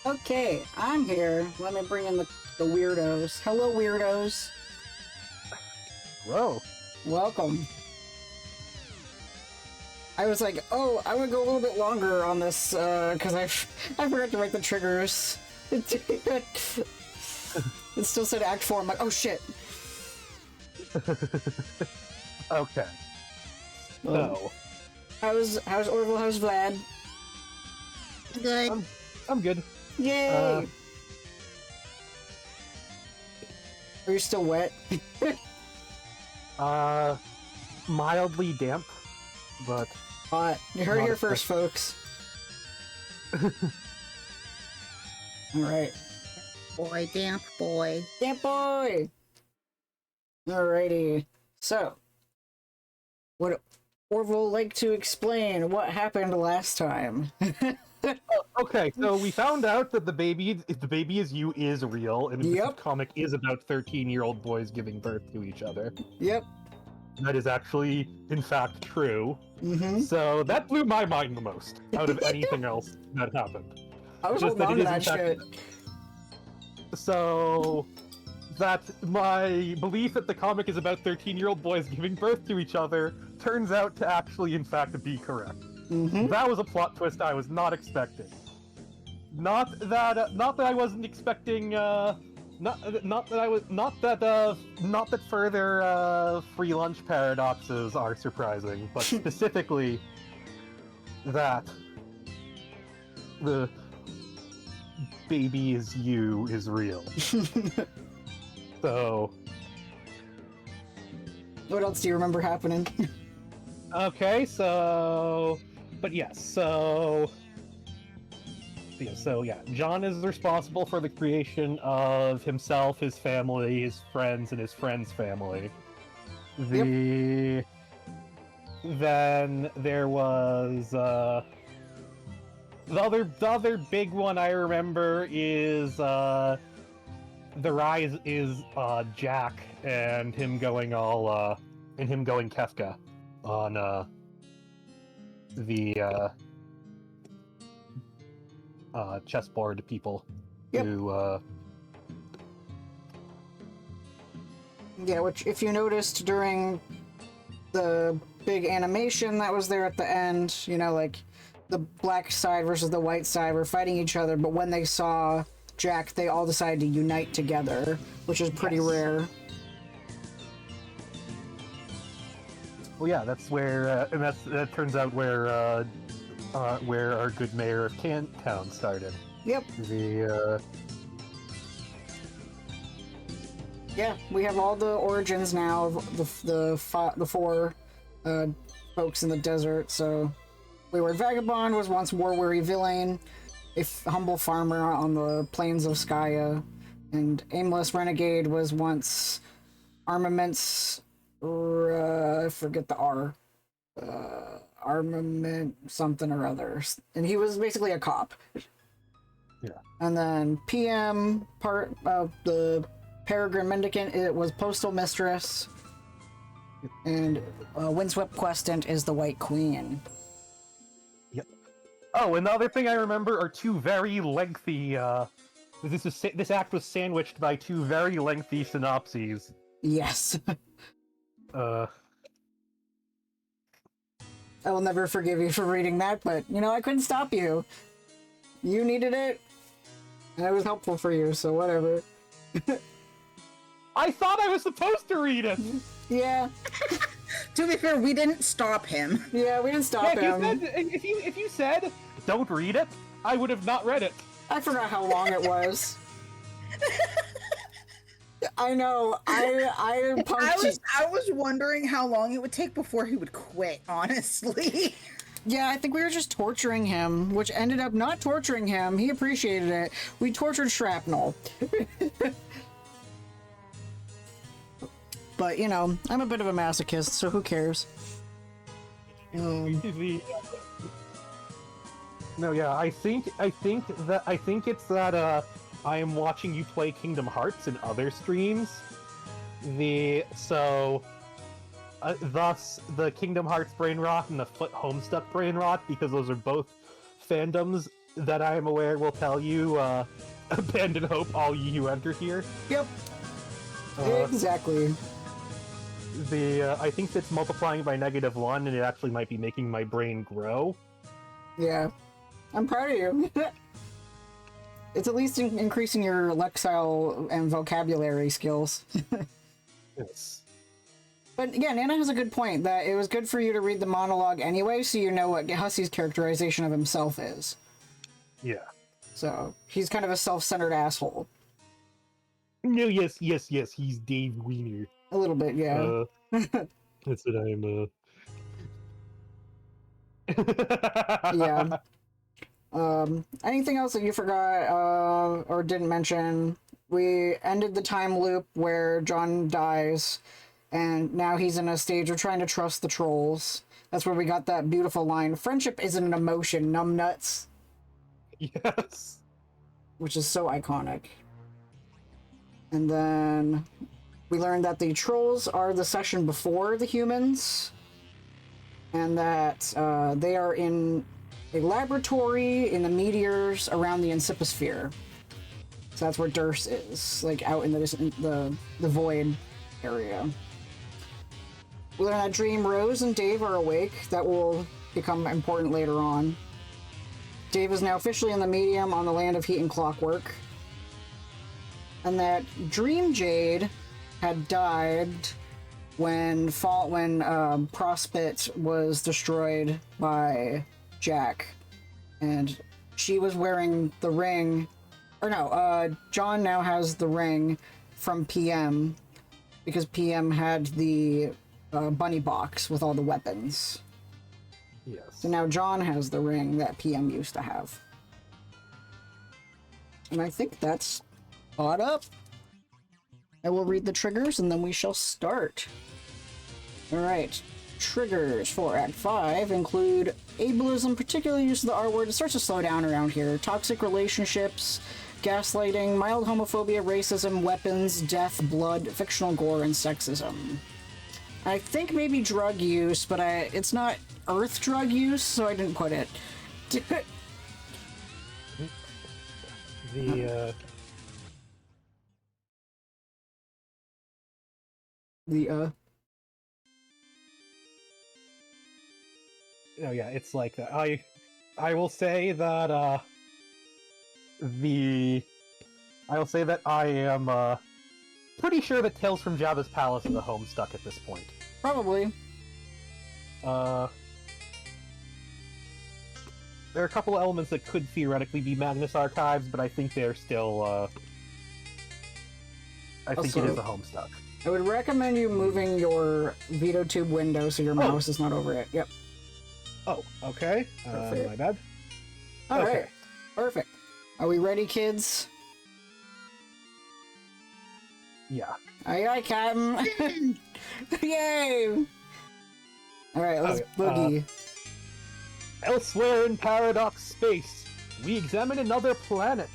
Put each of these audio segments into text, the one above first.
Okay, I'm here. Let me bring in the weirdos. Hello, weirdos. Hello. Welcome. I was like, oh, I would go a little bit longer on this, because I forgot to write the triggers. It still said Act 4. I'm like, oh shit. Okay. So. How's Orville? How's Vlad? Good. I'm good. Yay! Are you still wet? Mildly damp, but... You heard it here first, folks. Alright. Boy, damp boy. Damp boy! Alrighty. So, would Orville like to explain what happened last time? Okay, so we found out that the baby is you is real, and this comic is about 13-year-old boys giving birth to each other. Yep. That is actually, in fact, true. Mm-hmm. So that blew my mind the most out of anything else that happened. I was holding on to that shit. So that my belief that the comic is about 13-year-old boys giving birth to each other turns out to actually, in fact, be correct. Mm-hmm. That was a plot twist I was not expecting. Not that I wasn't expecting. Not that further free lunch paradoxes are surprising, but specifically that the baby is you is real. So, what else do you remember happening? Okay, so, but yes, so John is responsible for the Yep. creation of himself, his family, his friends, and his friend's family. Then there was the other big one I remember is the rise is Jack and him going all and him going Kefka on the chessboard people who yeah, which if you noticed during the big animation that was there at the end, you know, like the black side versus the white side were fighting each other, but when they saw Jack, they all decided to unite together, which is pretty rare. Well, yeah, that's where, and that turns out where our good mayor of Town started. Yep. The Yeah, we have all the origins now of the four folks in the desert. So, Wayward Vagabond was once war-weary villain, a humble farmer on the plains of Skya, and Aimless Renegade was once armaments. I forget the R. Armament something or other, and he was basically a cop. Yeah. And then PM part of the Peregrine Mendicant, it was Postal Mistress, and Windswept Questant is the White Queen. Yep. Oh, and the other thing I remember are two very lengthy. This act was sandwiched by two very lengthy synopses. Yes. Uh. I will never forgive you for reading that, but you know I couldn't stop you. You needed it, and it was helpful for you, so whatever. I thought I was supposed to read it! Yeah. To be fair, we didn't stop him. Yeah, we didn't stop him. If you said, don't read it, I would have not read it. I forgot how long it was. I know. I punked you. I was wondering how long it would take before he would quit, honestly. Yeah, I think we were just torturing him, which ended up not torturing him. He appreciated it. We tortured Shrapnel. But, you know, I'm a bit of a masochist, so who cares? No, yeah, I think it's that I am watching you play Kingdom Hearts in other streams. Thus the Kingdom Hearts brain rot and the Foot Homestuck brain rot, because those are both fandoms that I am aware will tell you abandon hope, all ye who enter here. Yep. Exactly. I think it's multiplying by -1, and it actually might be making my brain grow. Yeah. I'm proud of you. It's at least increasing your lexile and vocabulary skills. Yes. But yeah, Nana has a good point, that it was good for you to read the monologue anyway, so you know what Hussey's characterization of himself is. Yeah. So, he's kind of a self-centered asshole. No, yes, he's Dave Wiener. A little bit, yeah. That's what I'm, Yeah. Anything else that you forgot, or didn't mention? We ended the time loop where John dies, and now he's in a stage of trying to trust the trolls. That's where we got that beautiful line, "Friendship isn't an emotion, numbnuts." Yes. Which is so iconic. And then we learned that the trolls are the session before the humans, and that they are in a laboratory in the meteors around the Inciposphere. So that's where Durst is, like out in the void area. We learn that Dream, Rose, and Dave are awake. That will become important later on. Dave is now officially in the medium on the land of heat and clockwork. And that Dream Jade had died when Prospit was destroyed by Jack, and she was wearing the ring, or no, John now has the ring from PM, because PM had the bunny box with all the weapons. Yes. So now John has the ring that PM used to have. And I think that's caught up. I will read the triggers and then we shall start. Alright. Triggers for Act 5 include ableism, particularly use of the R word. It starts to slow down around here. Toxic relationships, gaslighting, mild homophobia, racism, weapons, death, blood, fictional gore, and sexism. I think maybe drug use, but it's not Earth drug use, so I didn't put it. Oh yeah, it's like that. I will say that I am pretty sure that Tales from Jabba's Palace is a Homestuck at this point. Probably. There are a couple elements that could theoretically be Magnus Archives, but I think they're still, I think it is a Homestuck. I would recommend you moving your veto tube window so your mouse is not over it. Yep. Oh, okay. My bad. All Okay. right. Perfect. Are we ready, kids? Yeah. Aye, aye, Captain. Yay! All right, let's Okay, boogie. Elsewhere in Paradox Space, we examine another planet.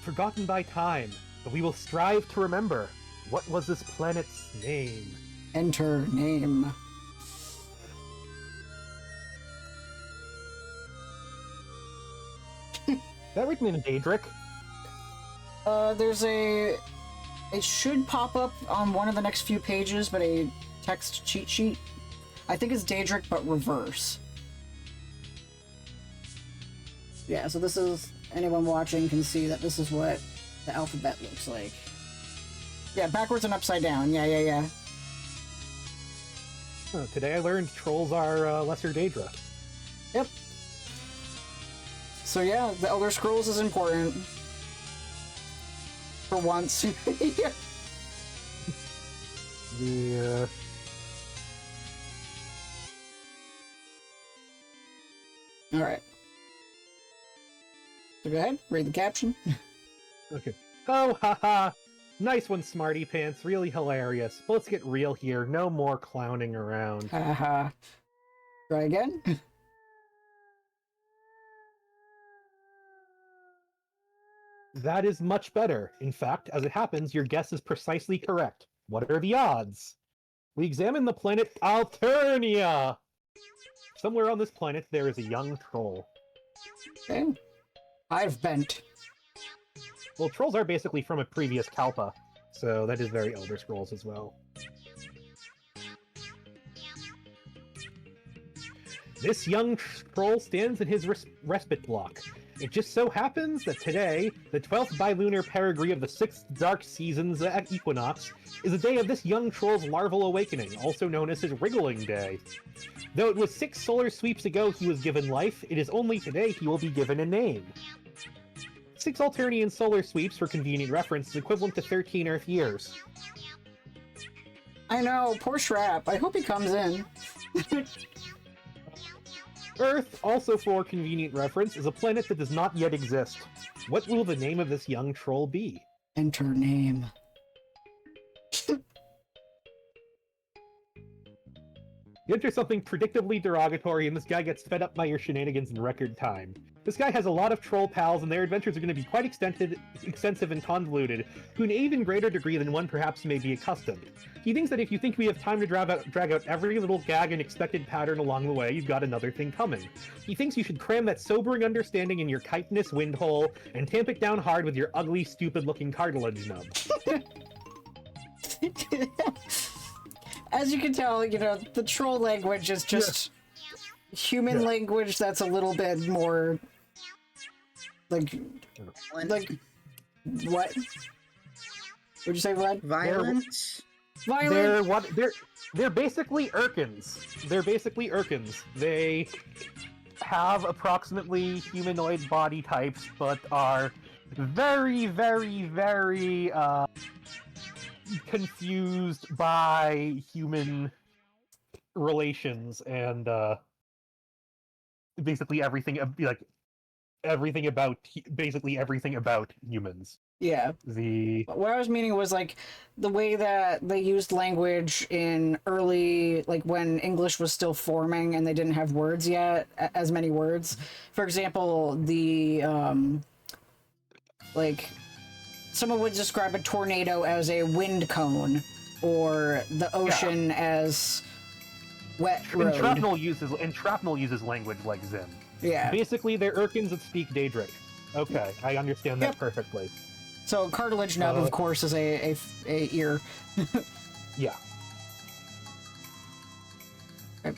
Forgotten by time, but we will strive to remember. What was this planet's name? Enter name. Is that written in Daedric? There's a... It should pop up on one of the next few pages, but a text cheat sheet. I think it's Daedric, but reverse. Yeah, so this is... Anyone watching can see that this is what the alphabet looks like. Yeah, backwards and upside down. Yeah. Oh, today I learned trolls are Lesser Daedra. Yep. So yeah, the Elder Scrolls is important. For once. Yeah. Alright. So go ahead, read the caption. Okay. Oh, haha! Nice one, Smarty Pants. Really hilarious. But let's get real here. No more clowning around. Haha. Try again. That is much better. In fact, as it happens, your guess is precisely correct. What are the odds? We examine the planet Alternia! Somewhere on this planet, there is a young troll. Okay. I've bent. Well, trolls are basically from a previous Kalpa, so that is very Elder Scrolls as well. This young troll stands in his respite block. It just so happens that today, the 12th bilunar perigee of the 6th dark season's equinox, is the day of this young troll's larval awakening, also known as his wriggling day. Though it was 6 solar sweeps ago he was given life, it is only today he will be given a name. 6 Alternian solar sweeps, for convenient reference, is equivalent to 13 Earth years. I know, poor Shrap. I hope he comes in. Earth, also for convenient reference, is a planet that does not yet exist. What will the name of this young troll be? Enter name. You enter something predictably derogatory, and this guy gets fed up by your shenanigans in record time. This guy has a lot of troll pals, and their adventures are going to be quite extensive and convoluted, to an even greater degree than one perhaps may be accustomed. He thinks that if you think we have time to drag out every little gag and expected pattern along the way, you've got another thing coming. He thinks you should cram that sobering understanding in your chitinous windhole, and tamp it down hard with your ugly, stupid-looking cartilage nub. As you can tell, you know, the troll language is just human language that's a little bit more like what? What'd you say, Vlad? Violent? Violent? They're basically Urkins. They're basically Urkins. They have approximately humanoid body types, but are very, very, very confused by human relations and basically everything about humans. Yeah. The What I was meaning was like the way that they used language in early, like when English was still forming and they didn't have words yet, as many words. For example, the like someone would describe a tornado as a wind cone, or the ocean as wet road. and shrapnel uses language like Zim. Yeah. Basically, they're Urkins that speak Daedric. Okay, I understand that perfectly. So cartilage nub, of course, is a ear. Yeah.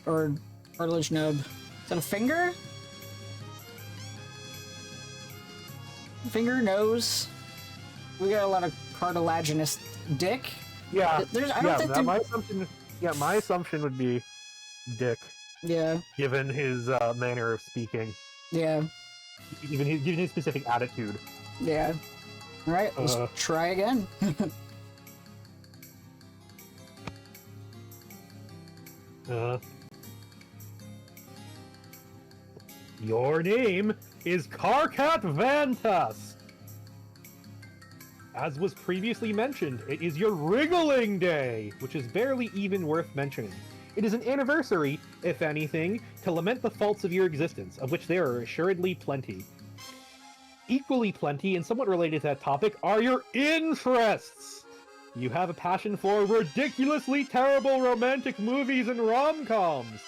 Or cartilage nub. Is that a finger? Finger, nose. We got a lot of cartilaginous dick. Yeah. I don't think my assumption would be dick. Yeah. given his manner of speaking, Yeah. given his specific attitude. Yeah. All right, let's try again. Your name is Karkat Vantas. As was previously mentioned, it is your Wriggling Day, which is barely even worth mentioning. It is an anniversary, if anything, to lament the faults of your existence, of which there are assuredly plenty. Equally plenty, and somewhat related to that topic, are your interests! You have a passion for ridiculously terrible romantic movies and rom-coms.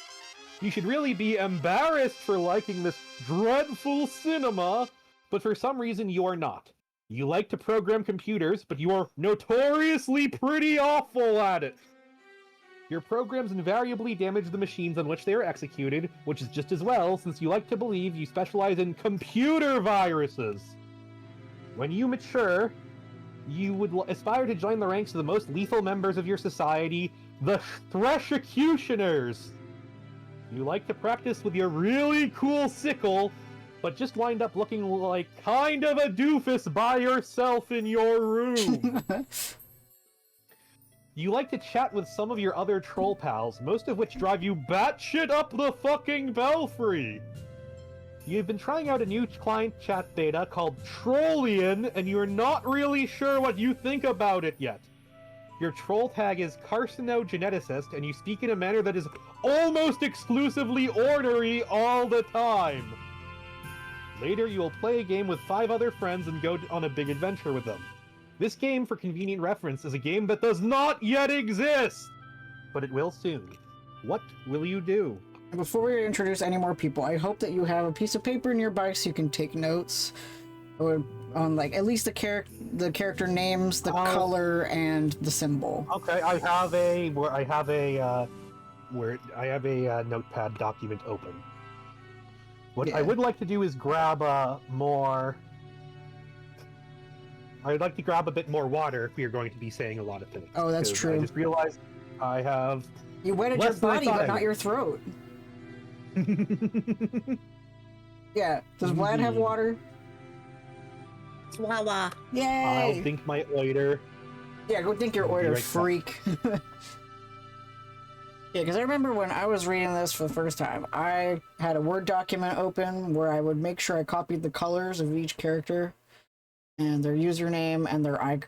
You should really be embarrassed for liking this dreadful cinema, but for some reason you are not. You like to program computers, but you are notoriously pretty awful at it. Your programs invariably damage the machines on which they are executed, which is just as well, since you like to believe you specialize in computer viruses. When you mature, you would aspire to join the ranks of the most lethal members of your society, the Threshecutioners. You like to practice with your really cool sickle, but just wind up looking like kind of a doofus by yourself in your room. You like to chat with some of your other troll pals, most of which drive you batshit up the fucking belfry. You've been trying out a new client chat beta called Trollian, and you're not really sure what you think about it yet. Your troll tag is Carcinogeneticist, and you speak in a manner that is almost exclusively ornery all the time. Later, you will play a game with 5 other friends and go on a big adventure with them. This game, for convenient reference, is a game that does not yet exist, but it will soon. What will you do? Before we introduce any more people, I hope that you have a piece of paper nearby so you can take notes, or on like at least the character names, the color, and the symbol. Okay, I have a notepad document open. What I would like to do is grab more. I'd like to grab a bit more water if we are going to be saying a lot of things. Oh, that's true. I just realized I have. You wetted your body, but not your throat. Yeah. Does Vlad have water? Swalla. Yay! I'll drink my oiter. Yeah, go drink your oiter, freak. Yeah, because I remember when I was reading this for the first time, I had a Word document open where I would make sure I copied the colors of each character and their username and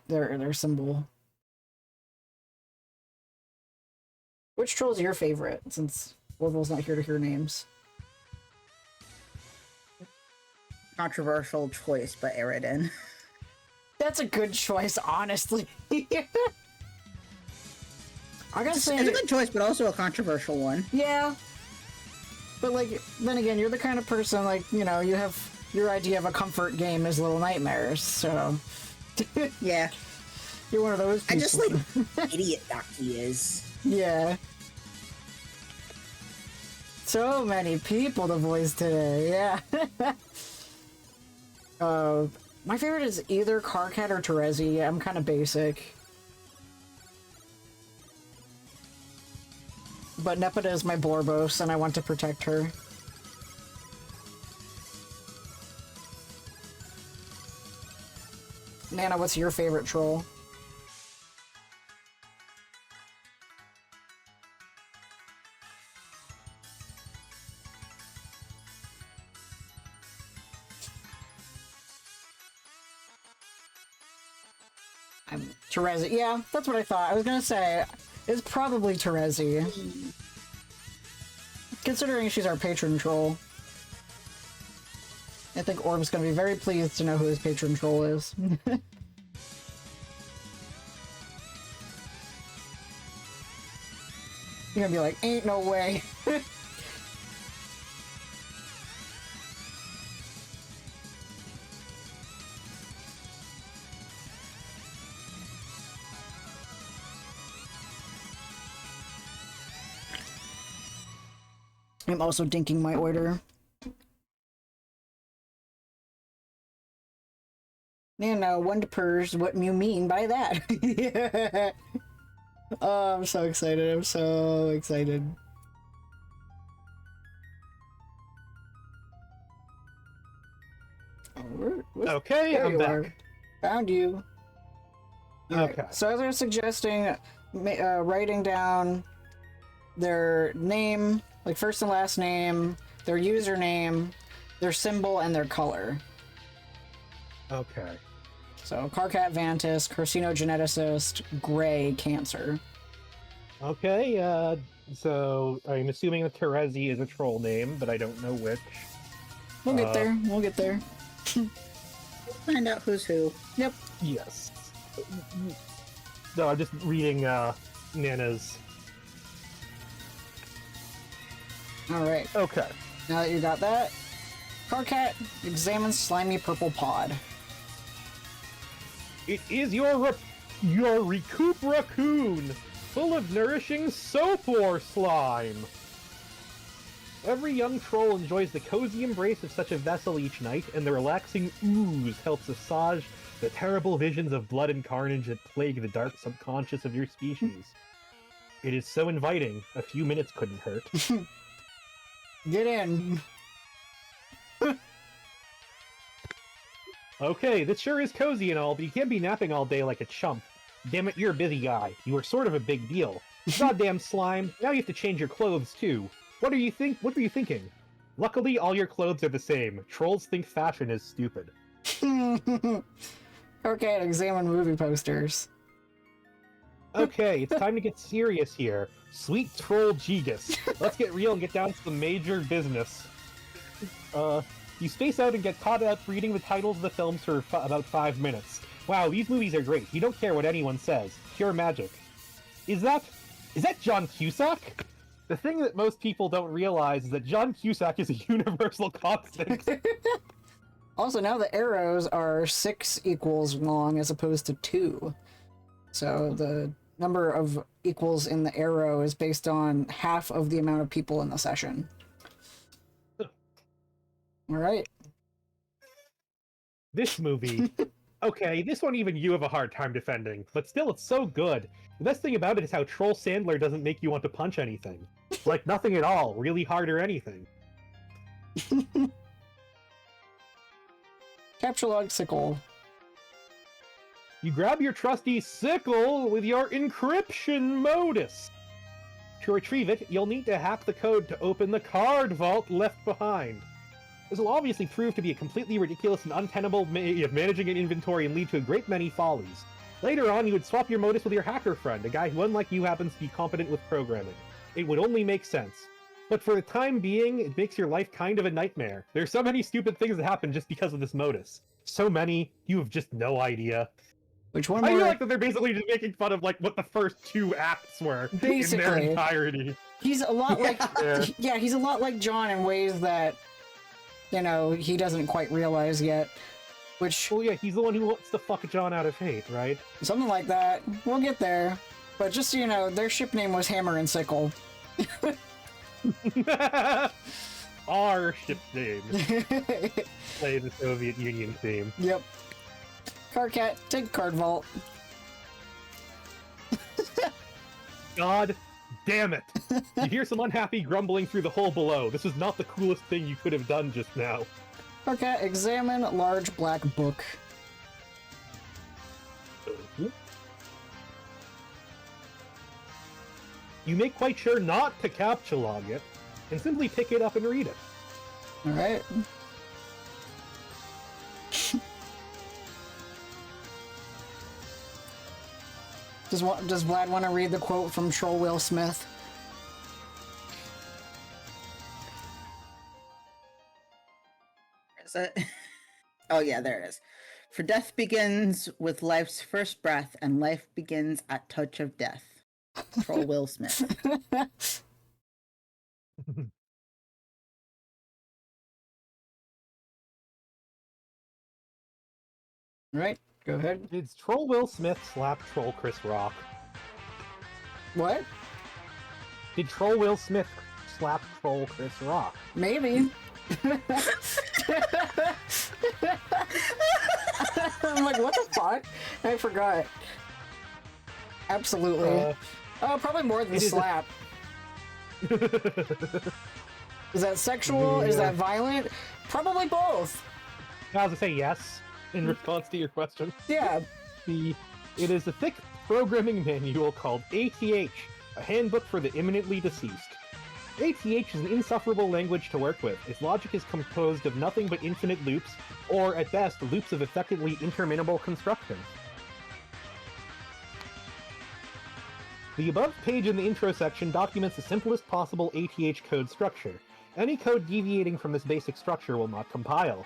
their symbol. Which troll is your favorite, since Orville's not here to hear names? Controversial choice, but Eridan. That's a good choice, honestly. I gotta say, it's a good choice, but also a controversial one. Yeah. But, like, then again, you're the kind of person, like, you know, you have your idea of a comfort game is Little Nightmares, so... Yeah. You're one of those people. I just like idiot Ducky is. Yeah. So many people to voice today, yeah. My favorite is either Karkat or Terezi. I'm kind of basic. But Nepeta is my Borbos, and I want to protect her. Nana, what's your favorite troll? Terezi. Yeah, that's what I thought. I was gonna say, it's probably Terezi. Considering she's our patron troll. I think Orb's gonna be very pleased to know who his patron troll is. You're gonna be like, ain't no way. I'm also dinking my order. Nana, wonders what you mean by that. Yeah. Oh, I'm so excited. I'm so excited. Okay, there I'm you back. are. Found you. Okay. So as I was suggesting, writing down their name, like first and last name, their username, their symbol, and their color. Okay. So Carcat Vantis, carcinogeneticist, gray, Cancer. Okay, so I'm assuming that Terezi is a troll name, but I don't know which. We'll get there. We'll get there. Find out who's who. Yep. Yes. No, I'm just reading Nana's. All right. Okay. Now that you got that, Carcat examines slimy purple pod. It is your recoup raccoon, full of nourishing soapware slime. Every young troll enjoys the cozy embrace of such a vessel each night, and the relaxing ooze helps assuage the terrible visions of blood and carnage that plague the dark subconscious of your species. It is so inviting, a few minutes couldn't hurt. Get in. Okay, this sure is cozy and all, but you can't be napping all day like a chump. Damn it, you're a busy guy. You are sort of a big deal. Goddamn slime, now you have to change your clothes too. What were you thinking? Luckily, all your clothes are the same. Trolls think fashion is stupid. Carcat examine movie posters. Okay, it's time to get serious here. Sweet troll Gigas. Let's get real and get down to some major business. You space out and get caught up reading the titles of the films for about 5 minutes. Wow, these movies are great. You don't care what anyone says. Pure magic. Is that John Cusack? The thing that most people don't realize is that John Cusack is a universal constant. Also, now the arrows are 6 equals long as opposed to 2. So the number of equals in the arrow is based on half of the amount of people in the session. All right. This movie. Okay, this one even you have a hard time defending, but still it's so good. The best thing about it is how Troll Sandler doesn't make you want to punch anything. Like nothing at all, really hard or anything. Capture sickle. You grab your trusty sickle with your encryption modus. To retrieve it, you'll need to hack the code to open the card vault left behind. This will obviously prove to be a completely ridiculous and untenable way of managing an inventory and lead to a great many follies. Later on, you would swap your modus with your hacker friend, a guy who, unlike you, happens to be competent with programming. It would only make sense. But for the time being, it makes your life kind of a nightmare. There are so many stupid things that happen just because of this modus. So many, you have just no idea. Which one I more? feel like that they're basically just making fun of like what the first 2 acts were in their Basically. entirety. He's a lot like Yeah. he's a lot like John in ways that he doesn't quite realize yet. Which Well, yeah, he's the one who wants to fuck John out of hate, right? something like that. We'll get there. But just so you know, their ship name was Hammer and Sickle. Our ship name. Play the Soviet Union theme. Yep. Carcat, take card vault. God damn it! You hear some unhappy grumbling through the hole below. This is not the coolest thing you could have done just now. Carcat, examine large black book. You make quite sure not to captcha-log it, and simply pick it up and read it. Alright. Does Vlad want to read the quote from Troll Will Smith? Is it? Oh yeah, there it is. For death begins with life's first breath, and life begins at touch of death. Troll Will Smith. Right, go ahead. Did Troll Will Smith slap Troll Chris Rock? What? Did Troll Will Smith slap Troll Chris Rock? Maybe. I'm like, what the fuck? I forgot. Absolutely. Probably more than slap. Is that sexual? Is that violent? Probably both. I was to say yes in response to your question. Yeah. It is a thick programming manual called ATH, a handbook for the imminently deceased. ATH is an insufferable language to work with. Its logic is composed of nothing but infinite loops, or at best, loops of effectively interminable construction. The above page in the intro section documents the simplest possible ATH code structure. Any code deviating from this basic structure will not compile.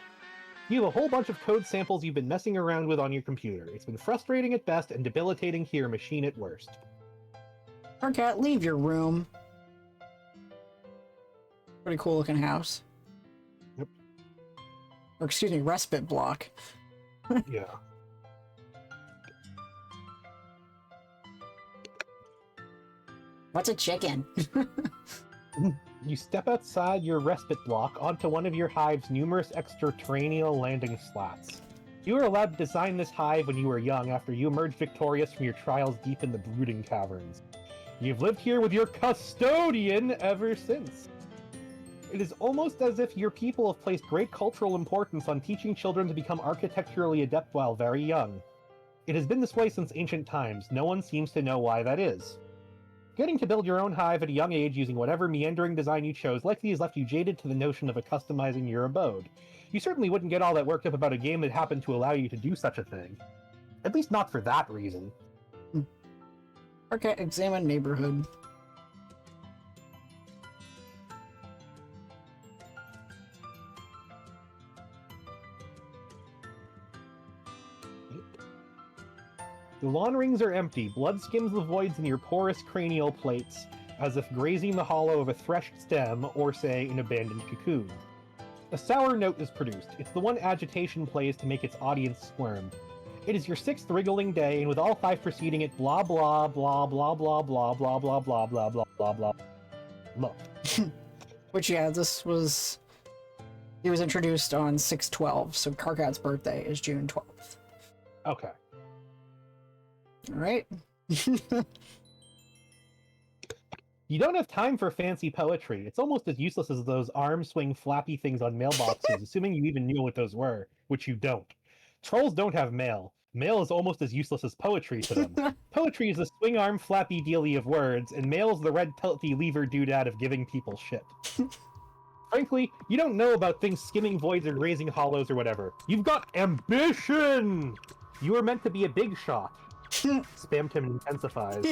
You have a whole bunch of code samples you've been messing around with on your computer. It's been frustrating at best and debilitating to your machine at worst. Carcat, leave your room. Pretty cool looking house. Yep. Or excuse me, respite block. Yeah. What's a chicken? You step outside your respite block onto one of your hive's numerous extraterrestrial landing slats. You were allowed to design this hive when you were young after you emerged victorious from your trials deep in the brooding caverns. You've lived here with your custodian ever since. It is almost as if your people have placed great cultural importance on teaching children to become architecturally adept while very young. It has been this way since ancient times. No one seems to know why that is. Getting to build your own hive at a young age using whatever meandering design you chose likely has left you jaded to the notion of customizing your abode. You certainly wouldn't get all that worked up about a game that happened to allow you to do such a thing. At least not for that reason. Okay, examine neighborhood. The lawn rings are empty, blood skims the voids in your porous cranial plates, as if grazing the hollow of a threshed stem or, say, an abandoned cocoon. A sour note is produced. It's the one agitation plays to make its audience squirm. It is your 6th wriggling day, and with all 5 preceding it, blah blah blah blah blah blah blah blah blah blah blah blah blah blah. Which, yeah, he was introduced on 6/12, so Carcat's birthday is June 12th. Okay. Alright. You don't have time for fancy poetry. It's almost as useless as those arm swing flappy things on mailboxes, assuming you even knew what those were, which you don't. Trolls don't have mail. Mail is almost as useless as poetry to them. Poetry is the swing arm flappy dealy of words, and mail is the red pelty lever doodad of giving people shit. Frankly, you don't know about things skimming voids or grazing hollows or whatever. You've got ambition! You were meant to be a big shot. Spamton intensifies.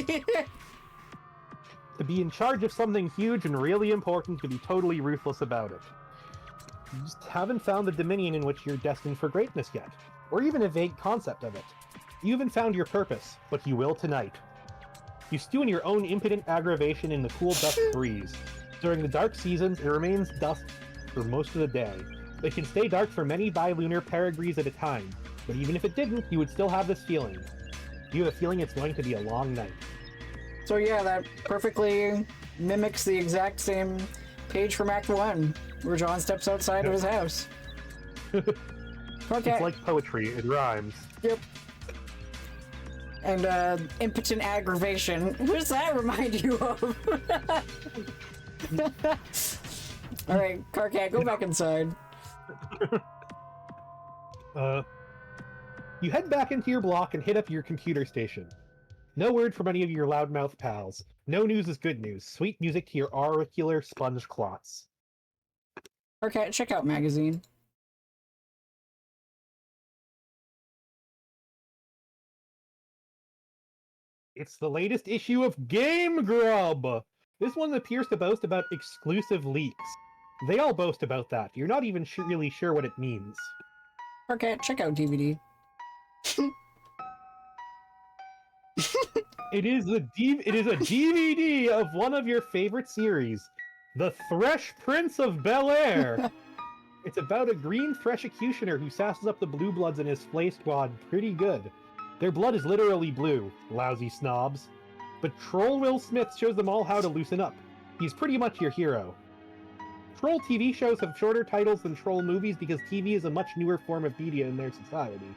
To be in charge of something huge and really important, to be totally ruthless about it. You just haven't found the dominion in which you're destined for greatness yet, or even a vague concept of it. You haven't found your purpose, but you will tonight. You stew in your own impotent aggravation in the cool dusk breeze. During the dark seasons, it remains dusk for most of the day. It can stay dark for many bilunar perigrees at a time, but even if it didn't, you would still have this feeling. You have a feeling it's going to be a long night. So yeah, that perfectly mimics the exact same page from Act 1, where John steps outside of his house. Okay. It's like poetry, it rhymes. Yep. And impotent aggravation. Who does that remind you of? Alright, Carcat, go back inside. You head back into your block and hit up your computer station. No word from any of your loudmouth pals. No news is good news. Sweet music to your auricular sponge clots. Carcat, check out magazine. It's the latest issue of Game Grub! This one appears to boast about exclusive leaks. They all boast about that. You're not even really sure what it means. Carcat, check out DVD. It is a DVD of one of your favorite series, The Thresh Prince of Bel-Air. It's about a green Thresh-ecutioner who sasses up the blue bloods in his flay squad pretty good. Their blood is literally blue, lousy snobs. But Troll Will Smith shows them all how to loosen up. He's pretty much your hero. Troll TV shows have shorter titles than Troll movies because TV is a much newer form of media in their society.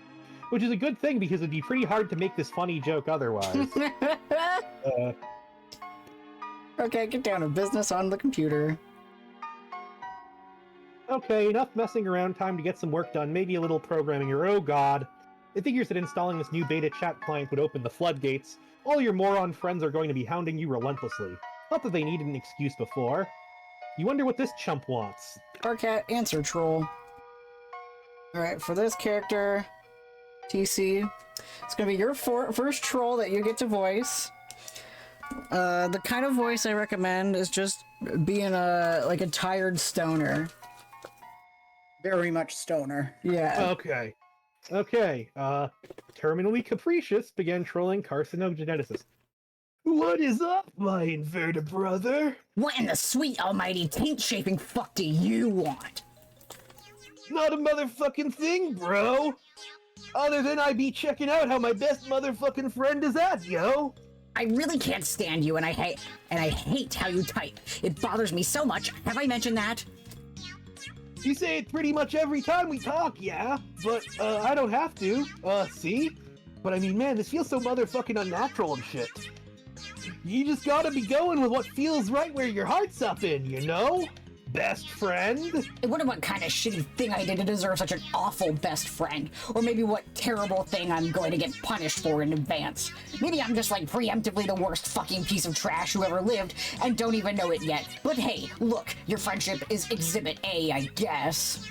Which is a good thing because it'd be pretty hard to make this funny joke otherwise. Okay, get down to business on the computer. Okay, enough messing around, time to get some work done, maybe a little programming, or oh god. It figures that installing this new beta chat client would open the floodgates. All your moron friends are going to be hounding you relentlessly. Not that they needed an excuse before. You wonder what this chump wants. Arcat, answer troll. Alright, for this character, TC, it's gonna be your first troll that you get to voice. The kind of voice I recommend is just being a tired stoner. Very much stoner. Yeah. Okay. Terminally capricious began trolling carcinogeneticist. What is up, my inverted brother? What in the sweet almighty taint-shaping fuck do you want? Not a motherfucking thing, bro! Other than I be checking out how my best motherfucking friend is at, yo! I really can't stand you, and I hate how you type. It bothers me so much. Have I mentioned that? You say it pretty much every time we talk, yeah? But, I don't have to. See? But I mean, man, this feels so motherfucking unnatural and shit. You just gotta be going with what feels right where your heart's up in, you know? Best friend? I wonder what kind of shitty thing I did to deserve such an awful best friend. Or maybe what terrible thing I'm going to get punished for in advance. Maybe I'm just like preemptively the worst fucking piece of trash who ever lived and don't even know it yet. But hey, look, your friendship is Exhibit A, I guess.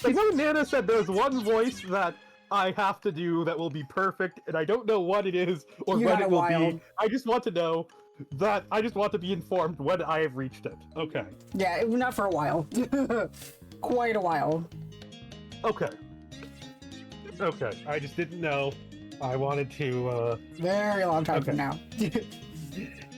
Like what Nana said, there's one voice that I have to do that will be perfect, and I don't know what it is or when it will be. I just want to know that I just want to be informed when I have reached it. Okay. Yeah, not for a while. Quite a while. Okay. I just didn't know. I wanted to, Very long time from now.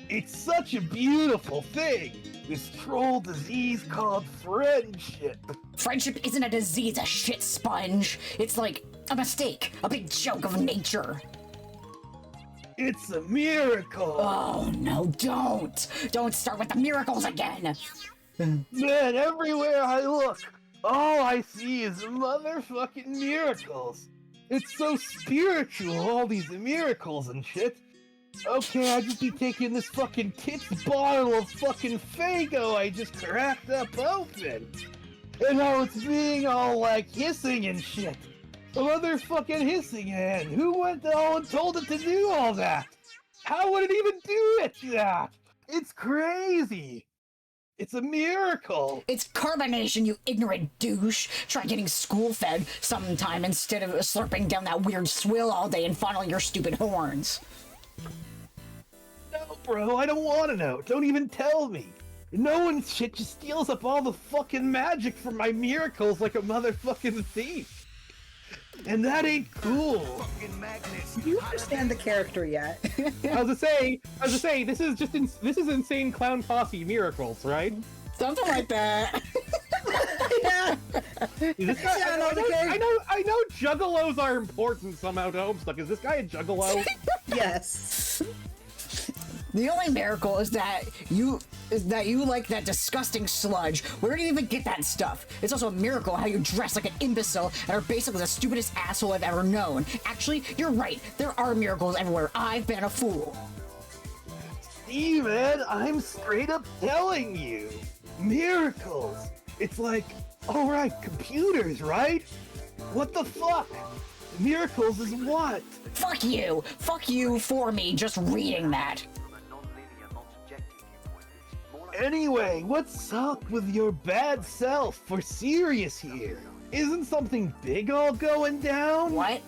It's such a beautiful thing! This troll disease called friendship. Friendship isn't a disease, a shit sponge. It's like a mistake, a big joke of nature. It's a miracle! Oh, no, don't! Don't start with the miracles again! Man, everywhere I look, all I see is motherfucking miracles. It's so spiritual, all these miracles and shit. Okay, I just be taking this fucking tits bottle of fucking Fago I just cracked up open. And now it's being all like hissing and shit. A motherfucking hissing hand. Who went all and told it to do all that? How would it even do it that? It's crazy. It's a miracle. It's carbonation, you ignorant douche. Try getting school-fed sometime instead of slurping down that weird swill all day and funneling your stupid horns. No, bro, I don't want to know. Don't even tell me. No one shit just steals up all the fucking magic from my miracles like a motherfucking thief. And that ain't cool. Do you understand the character yet? I was to say, this is Insane Clown Posse Miracles, right? Something like that. Yeah. Is this guy, I know juggalos are important somehow to Homestuck. Is this guy a juggalo? Yes. The only miracle is that you like that disgusting sludge. Where do you even get that stuff? It's also a miracle how you dress like an imbecile and are basically the stupidest asshole I've ever known. Actually, you're right. There are miracles everywhere. I've been a fool. Steven, I'm straight up telling you. Miracles. It's like, alright, computers, right? What the fuck? Miracles is what? Fuck you! Fuck you for me just reading that. Anyway, what's up with your bad self? For serious here. Isn't something big all going down? What?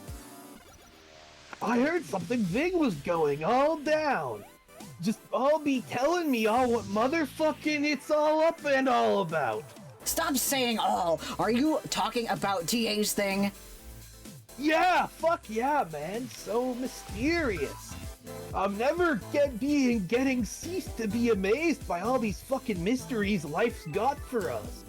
I heard something big was going all down. Just all be telling me all what motherfucking it's all up and all about. Stop saying all. Are you talking about TA's thing? Yeah, fuck yeah, man. So mysterious. I'm never getting ceased to be amazed by all these fucking mysteries life's got for us.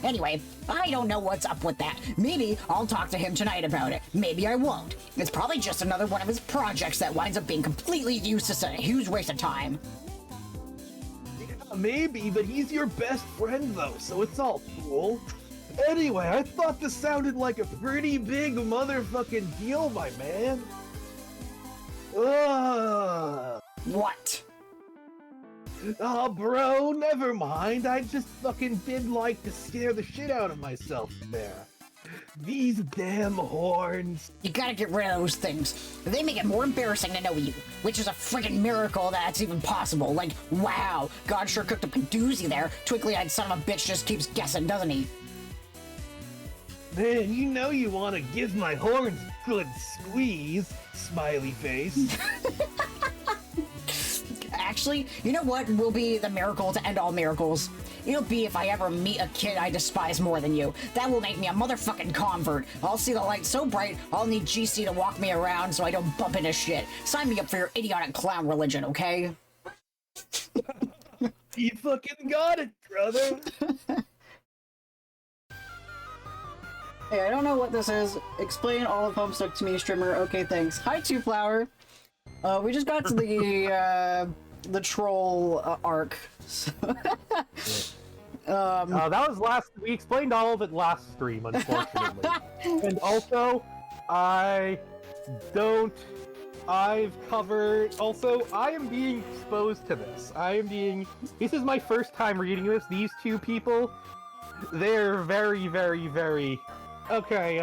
Anyway, I don't know what's up with that. Maybe I'll talk to him tonight about it. Maybe I won't. It's probably just another one of his projects that winds up being completely useless and a huge waste of time. Yeah, maybe, but he's your best friend though, so it's all cool. Anyway, I thought this sounded like a pretty big motherfucking deal, my man. What? Oh, bro, never mind. I just fucking did like to scare the shit out of myself there. These damn horns. You gotta get rid of those things. They make it more embarrassing to know you, which is a freaking miracle that's even possible. Like, wow, God sure cooked up a doozy there. Twinkly-eyed son of a bitch just keeps guessing, doesn't he? Man, you know you want to give my horns a good squeeze, smiley face. Actually, you know what will be the miracle to end all miracles? It'll be if I ever meet a kid I despise more than you. That will make me a motherfucking convert. I'll see the light so bright, I'll need GC to walk me around so I don't bump into shit. Sign me up for your idiotic clown religion, okay? You fucking got it, brother. Hey, I don't know what this is. Explain all of Homestuck to me, streamer. Okay, thanks. Hi, Two Flower. We just got to the troll arc. That was we explained all of it last stream, unfortunately. And also, I am being exposed to this. This is my first time reading this. These two people, they're very, very, very, okay,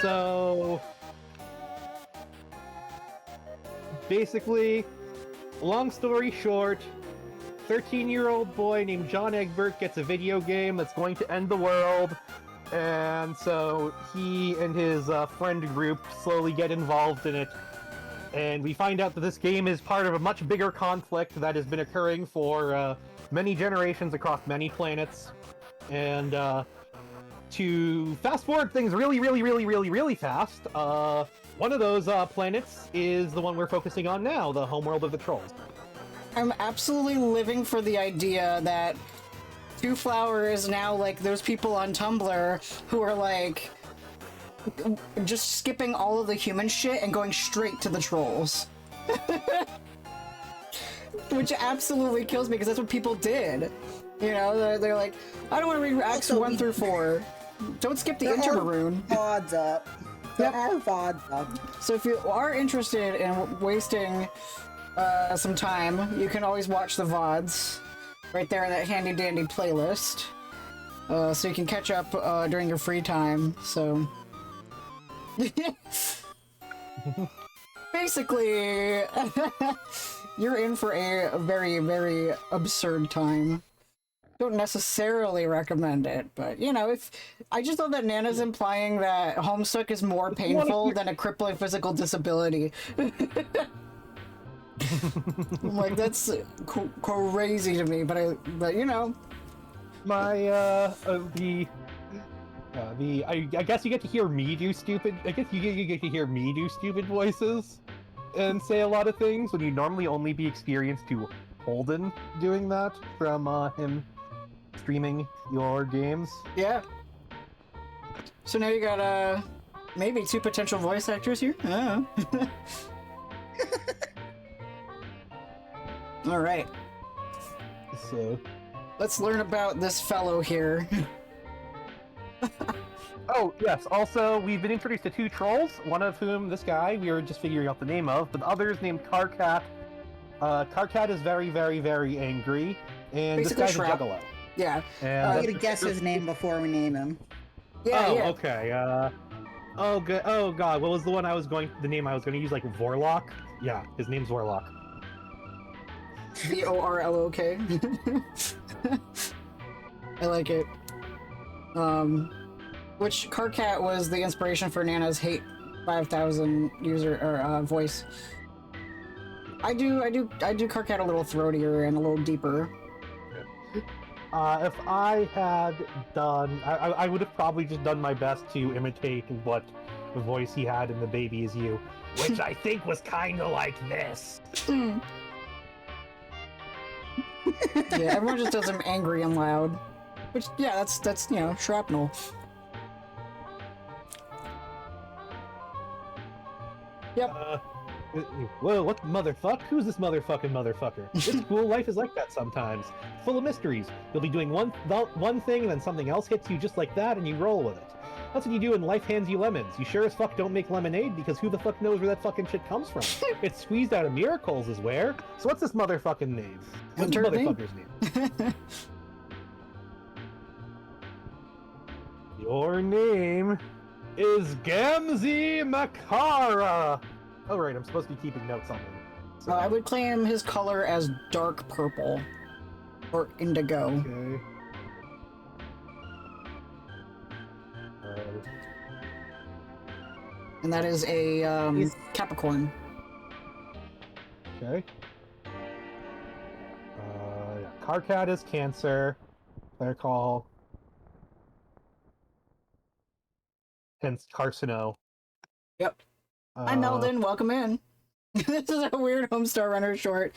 so, basically, long story short, 13-year-old boy named John Egbert gets a video game that's going to end the world, and so he and his friend group slowly get involved in it, and we find out that this game is part of a much bigger conflict that has been occurring for many generations across many planets, and to fast forward things really, really, really, really, really fast, one of those planets is the one we're focusing on now, the homeworld of the trolls. I'm absolutely living for the idea that Two Flower is now like those people on Tumblr who are like just skipping all of the human shit and going straight to the trolls. Which absolutely kills me because that's what people did. You know, they're like, I don't want to read Acts 1 through 4. Don't skip the Intermaroon. VODs up. There are VODs up. So if you are interested in wasting some time, you can always watch the VODs right there in that handy dandy playlist. So you can catch up during your free time. So basically, you're in for a very, very absurd time. Don't necessarily recommend it, but you know, if I just thought that Nana's implying that Homestuck is more painful than a crippling physical disability. Like, that's crazy to me, but you know, my I guess you get to hear me do stupid. I guess you get to hear me do stupid voices and say a lot of things when you normally only be experienced to Holden doing that from him streaming your games. Yeah. So now you got maybe 2 potential voice actors here. Oh. All right. So, let's learn about this fellow here. oh yes. Also, we've been introduced to 2 trolls. One of whom, this guy, we were just figuring out the name of, but the other is named Carcat. Carcat is very, very, very angry, and Basically this guy's Shrap. a juggalo. Yeah. And I'm gonna guess his name before we name him. Yeah. Oh, Yeah. okay. Oh, good. Oh, God. What was the one the name I was going to use? Like Vorlock? Yeah, his name's Vorlock. Vorlok. I like it. Which Carcat was the inspiration for Nana's Hate 5000 user or voice. I do Carcat a little throatier and a little deeper. If I had done, I would have probably just done my best to imitate what the voice he had in The Baby Is You, which I think was kind of like this. Yeah, everyone just does him angry and loud. Which, yeah, that's you know, shrapnel. Yep. Whoa, what motherfuck? Who's this motherfucker? This school life is like that sometimes. Full of mysteries. You'll be doing one thing and then something else hits you just like that and you roll with it. That's what you do when life hands you lemons. You sure as fuck don't make lemonade, because who the fuck knows where that fucking shit comes from? It's squeezed out of miracles is where. So what's this motherfucking name? What's this motherfucker's name? Your name is Gamzee Makara! Oh right, I'm supposed to be keeping notes on him. So. I would claim his color as dark purple. Or indigo. Okay. And that is a Capricorn. Okay. Yeah. Karkat is Cancer. Player call. Hence Carcino. Yep. Hi, Meldon. Welcome in. This is a weird Homestar Runner short.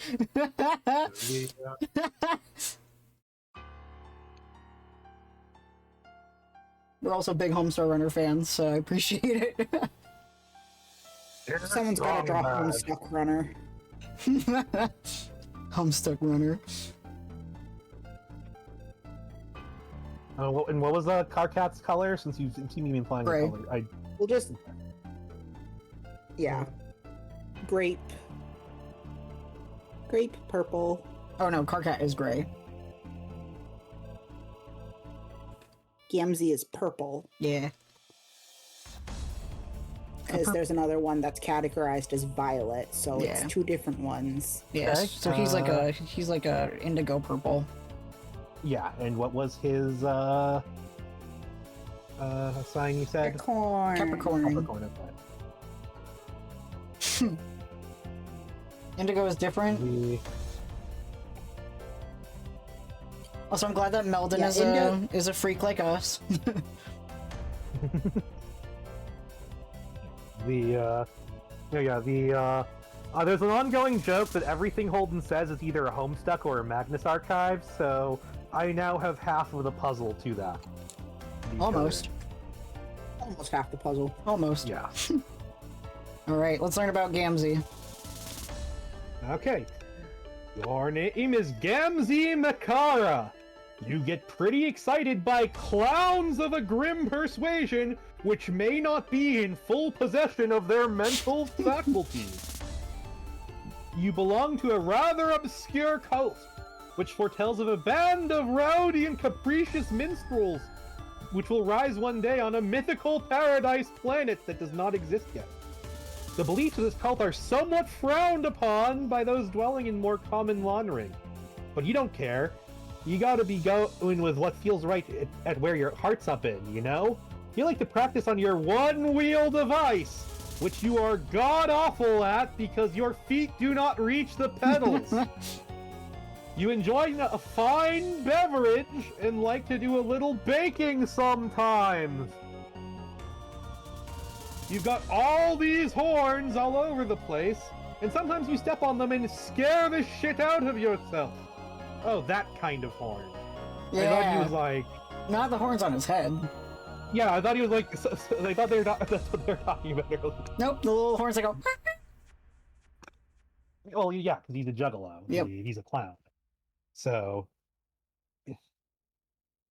We're also big Homestar Runner fans, so I appreciate it. Someone's got to drop Homestuck Runner. Homestuck Runner. And what was Karkat's color? Since you've seen me implying Gray. the color, We'll just... Yeah. Grape purple. Oh no, Karkat is gray. Gamzee is purple. Yeah. Because there's another one that's categorized as violet, so Yeah. it's two different ones. Yes. Okay. So he's like a indigo purple. Yeah, and what was his sign you said? Capricorn. Capricorn, okay. Indigo is different. Also, I'm glad that Meldon is a freak like us. There's an ongoing joke that everything Holden says is either a Homestuck or a Magnus archive, so I now have half of the puzzle to that. Almost. Almost half the puzzle. Almost. Yeah. Alright, let's learn about Gamzee. Okay. Your name is Gamzee Makara. You get pretty excited by clowns of a grim persuasion which may not be in full possession of their mental faculties. You belong to a rather obscure cult, which foretells of a band of rowdy and capricious minstrels, which will rise one day on a mythical paradise planet that does not exist yet. The beliefs of this cult are somewhat frowned upon by those dwelling in more common laundering. But you don't care. You gotta be going with what feels right at where your heart's up in, you know? You like to practice on your one-wheel device, which you are god-awful at because your feet do not reach the pedals. You enjoy a fine beverage and like to do a little baking sometimes. You've got all these horns all over the place, and sometimes you step on them and scare the shit out of yourself. Oh, that kind of horn. Yeah. I thought he was like... Not the horns on his head. Yeah, I thought he was like... I thought they were not... That's what they're talking about earlier. Nope, the little horns that go... Well, yeah, because he's a juggalo. Yep. He's a clown. So...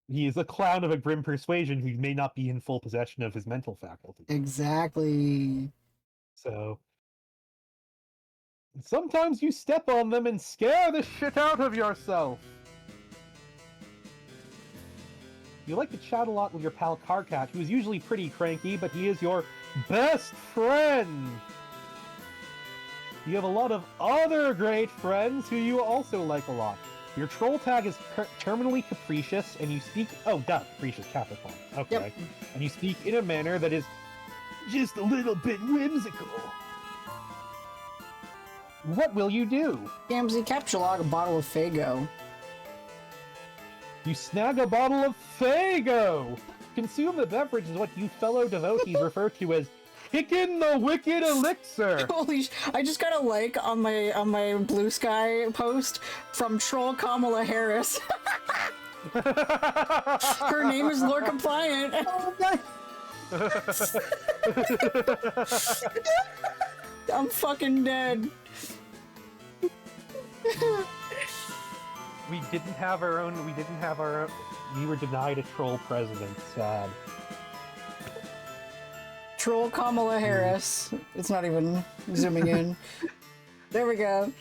He is a clown of a grim persuasion who may not be in full possession of his mental faculty. Exactly. So... Sometimes you step on them and scare the shit out of yourself. You like to chat a lot with your pal Karkat, who is usually pretty cranky, but he is your best friend. You have a lot of other great friends who you also like a lot. Your troll tag is terminally capricious, and you speak... Oh, duh, capricious Capricorn. Okay. Yep. And you speak in a manner that is just a little bit whimsical. What will you do? Gamzee, capture log a bottle of Fago. You snag a bottle of Fago! Consume the beverage is what you fellow devotees refer to as kickin' the wicked elixir! Holy I just got a like on my Blue Sky post from Troll Kamala Harris. Her name is Lord Compliant. Oh my... I'm fucking dead. We didn't have our own. We were denied a troll president. Sad. Troll Kamala Harris. It's not even zooming in. There we go.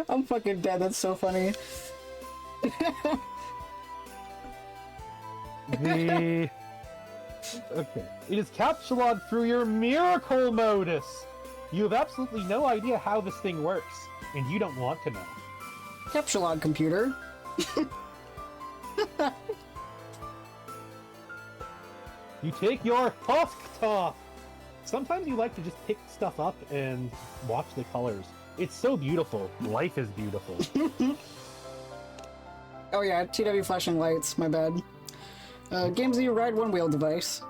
I'm fucking dead. That's so funny. Okay. It is capsuled through your miracle modus. You have absolutely no idea how this thing works, and you don't want to know. Capsulon computer. You take your husk top. Sometimes you like to just pick stuff up and watch the colors. It's so beautiful. Life is beautiful. Oh yeah, TW flashing lights, my bad. Games that you ride one-wheel device.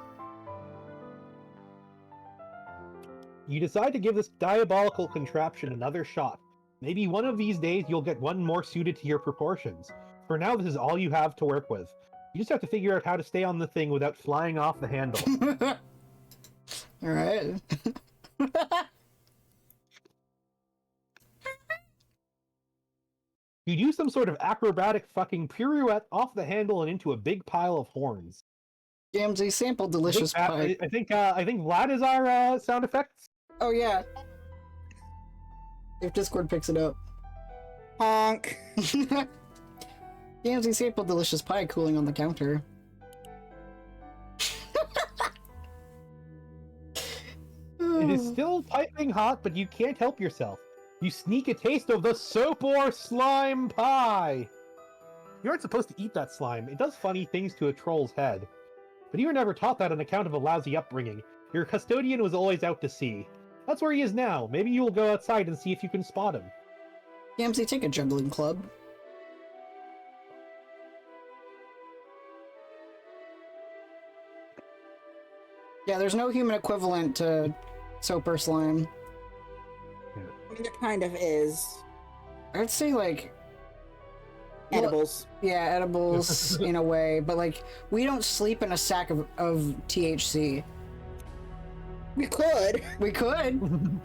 You decide to give this diabolical contraption another shot. Maybe one of these days you'll get one more suited to your proportions. For now, this is all you have to work with. You just have to figure out how to stay on the thing without flying off the handle. Alright. You do some sort of acrobatic fucking pirouette off the handle and into a big pile of horns. Gamsey sample delicious pie. I think Vlad is our sound effects. Oh yeah. If Discord picks it up. Honk. Gamsey sample delicious pie cooling on the counter. It is still piping hot, but you can't help yourself. You sneak a taste of the soap or slime pie. You aren't supposed to eat that slime. It does funny things to a troll's head. But you were never taught that on account of a lousy upbringing. Your custodian was always out to sea. That's where he is now. Maybe you will go outside and see if you can spot him. Gamsey, take a juggling club. Yeah, there's no human equivalent to soap or slime. It kind of is. I'd say, like... Edibles. Well, yeah, edibles in a way, but, like, we don't sleep in a sack of THC. We could. We could.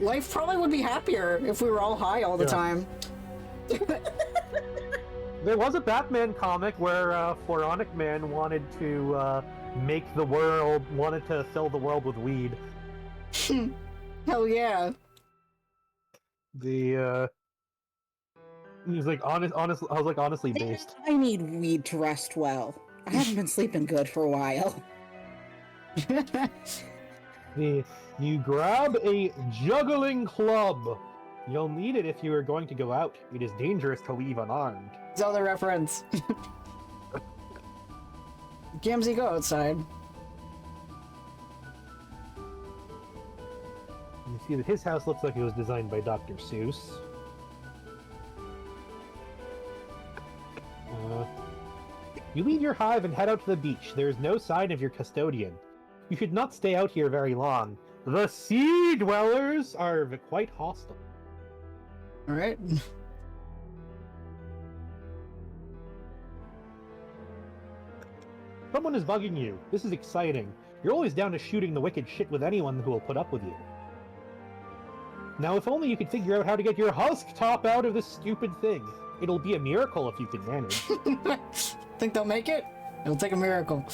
Life probably would be happier if we were all high all the time. There was a Batman comic where Floronic Man wanted to wanted to fill the world with weed. Hell yeah. He was like, I was like, honestly based. I need weed to rest well. I haven't been sleeping good for a while. You grab a juggling club. You'll need it if you are going to go out. It is dangerous to leave unarmed. Zelda reference. Gamsey, go outside. You see that his house looks like it was designed by Dr. Seuss. You leave your hive and head out to the beach. There is no sign of your custodian. You should not stay out here very long. The sea dwellers are quite hostile. Alright. Someone is bugging you. This is exciting. You're always down to shooting the wicked shit with anyone who will put up with you. Now, if only you could figure out how to get your husk top out of this stupid thing. It'll be a miracle if you can manage. Think they'll make it? It'll take a miracle.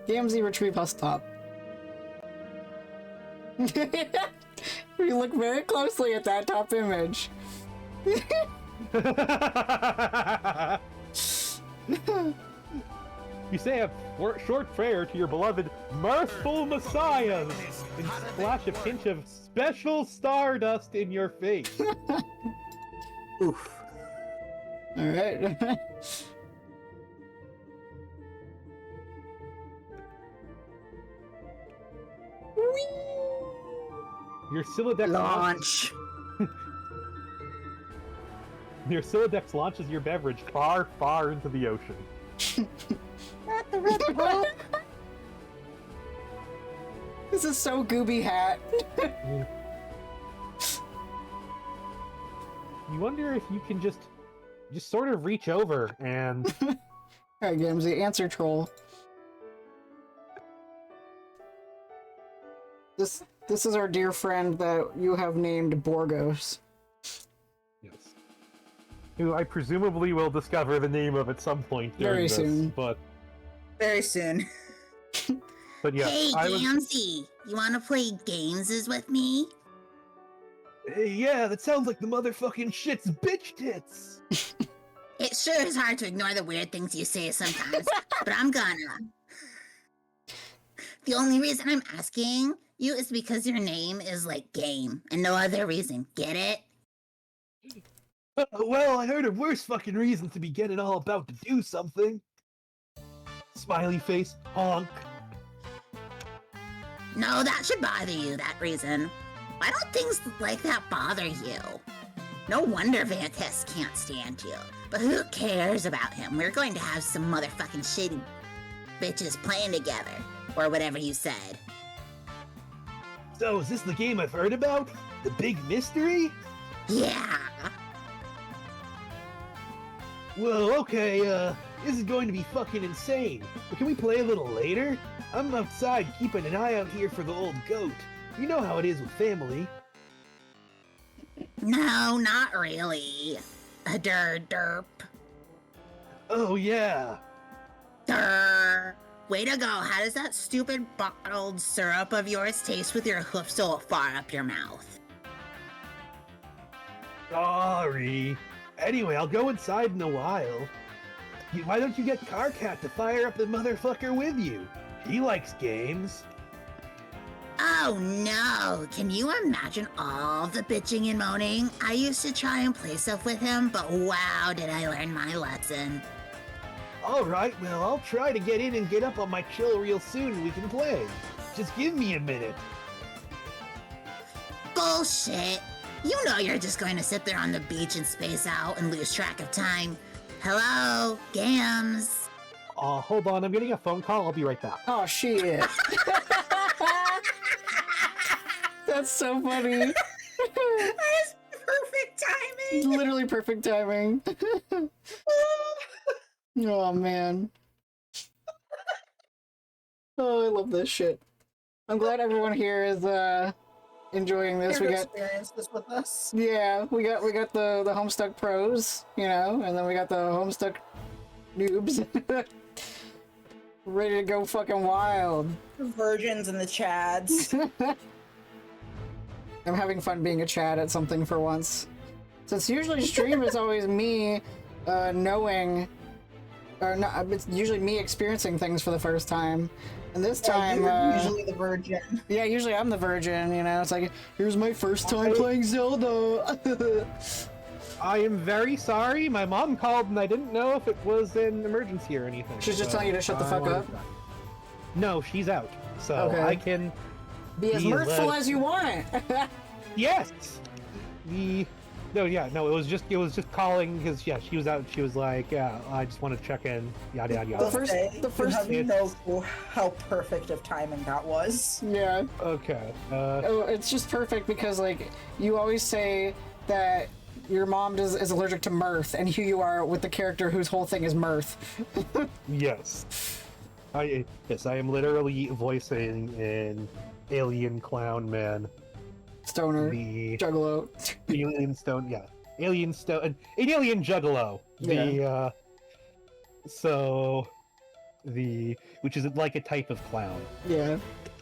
Gamsey, retrieve husk top. We look very closely at that top image. You say a short prayer to your beloved mirthful messiahs and splash a pinch of special stardust in your face. Oof. Alright. Your Silodex Launch. Your Silodex launches your beverage far, far into the ocean. Not the red ball. This is so Gooby Hat. You wonder if you can just sort of reach over and... Alright, Gamsey, answer troll. This is our dear friend that you have named Borgos. Yes. Who I presumably will discover the name of at some point during Very this, soon. but... Very soon. But yeah, Hey, I was. Gamsey, you want to play games with me? Hey, yeah, that sounds like the motherfucking shit's bitch tits. It sure is hard to ignore the weird things you say sometimes, but I'm gonna. The only reason I'm asking you is because your name is like game, and no other reason. Get it? Well, I heard of worse fucking reasons to be getting all about to do something. Smiley face, honk. No, that should bother you, that reason. Why don't things like that bother you? No wonder Vantis can't stand you. But who cares about him? We're going to have some motherfucking shitty bitches playing together. Or whatever you said. So, is this the game I've heard about? The big mystery? Yeah. Well, okay, this is going to be fucking insane. But can we play a little later? I'm outside keeping an eye out here for the old goat. You know how it is with family. No, not really. Derp. Oh, yeah. Durr. Way to go. How does that stupid bottled syrup of yours taste with your hoof so far up your mouth? Sorry. Anyway, I'll go inside in a while. Why don't you get Carcat to fire up the motherfucker with you? He likes games. Oh no, can you imagine all the bitching and moaning? I used to try and play stuff with him, but wow, did I learn my lesson. Alright, well, I'll try to get in and get up on my chill real soon and we can play. Just give me a minute. Bullshit. You know you're just going to sit there on the beach and space out and lose track of time. Hello, Gams. Hold on, I'm getting a phone call. I'll be right back. Oh shit. That's so funny. That's perfect timing. Literally perfect timing. Oh man. Oh, I love this shit. I'm glad everyone here is enjoying this. Here We to got experience this with us. yeah, we got the Homestuck pros, you know, and then we got the Homestuck noobs. Ready to go fucking wild. The virgins and the chads. I'm having fun being a Chad at something for once. Since usually stream is always me knowing, or not, it's usually me experiencing things for the first time. And this time, you're usually the virgin. yeah, usually I'm the virgin, you know, it's like, here's my first time playing Zelda. I am very sorry. My mom called and I didn't know if it was an emergency or anything. She's just telling you to shut the fuck up? No, she's out. So Okay. I can... Be as mirthful as you want. Yes! No, it was just calling because, yeah, she was out. She was like, yeah, I just want to check in, yada, yada, yada. The first you have no clue how perfect of timing that was. Yeah. Okay. Oh, it's just perfect because, like, you always say that your mom is allergic to mirth, and here you are with the character whose whole thing is mirth. Yes. I am literally voicing an alien clown man. Stoner. The Juggalo. alien stone, yeah. Alien stone, an alien juggalo. Yeah. Which is like a type of clown. Yeah.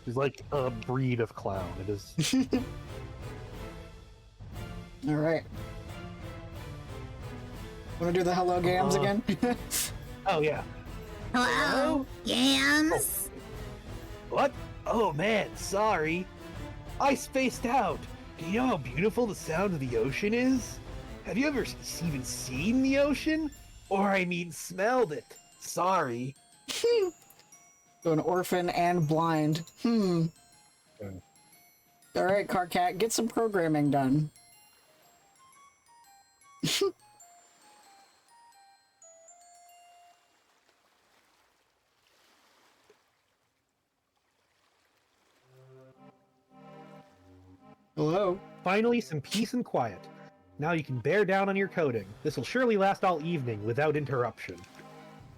It's like a breed of clown. It is. Alright. Wanna do the hello gams again? Oh, yeah. Hello, Gams. What? Oh man, sorry. I spaced out. Do you know how beautiful the sound of the ocean is? Have you ever even seen the ocean? Or I mean, smelled it. Sorry. So an orphan and blind. Alright, Carcat, get some programming done. Hello? Finally, some peace and quiet. Now you can bear down on your coding. This will surely last all evening without interruption.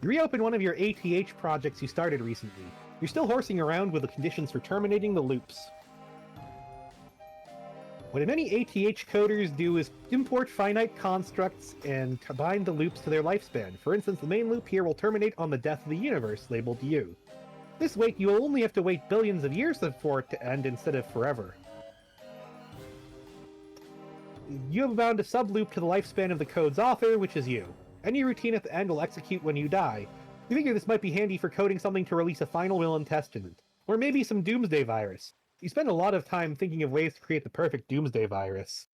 You reopen one of your ATH projects you started recently. You're still horsing around with the conditions for terminating the loops. What many ATH coders do is import finite constructs and combine the loops to their lifespan. For instance, the main loop here will terminate on the death of the universe, labeled you. This way, you will only have to wait billions of years for it to end instead of forever. You have bound a subloop to the lifespan of the code's author, which is you. Any routine at the end will execute when you die. You figure this might be handy for coding something to release a final will and testament, or maybe some doomsday virus. You spend a lot of time thinking of ways to create the perfect doomsday virus.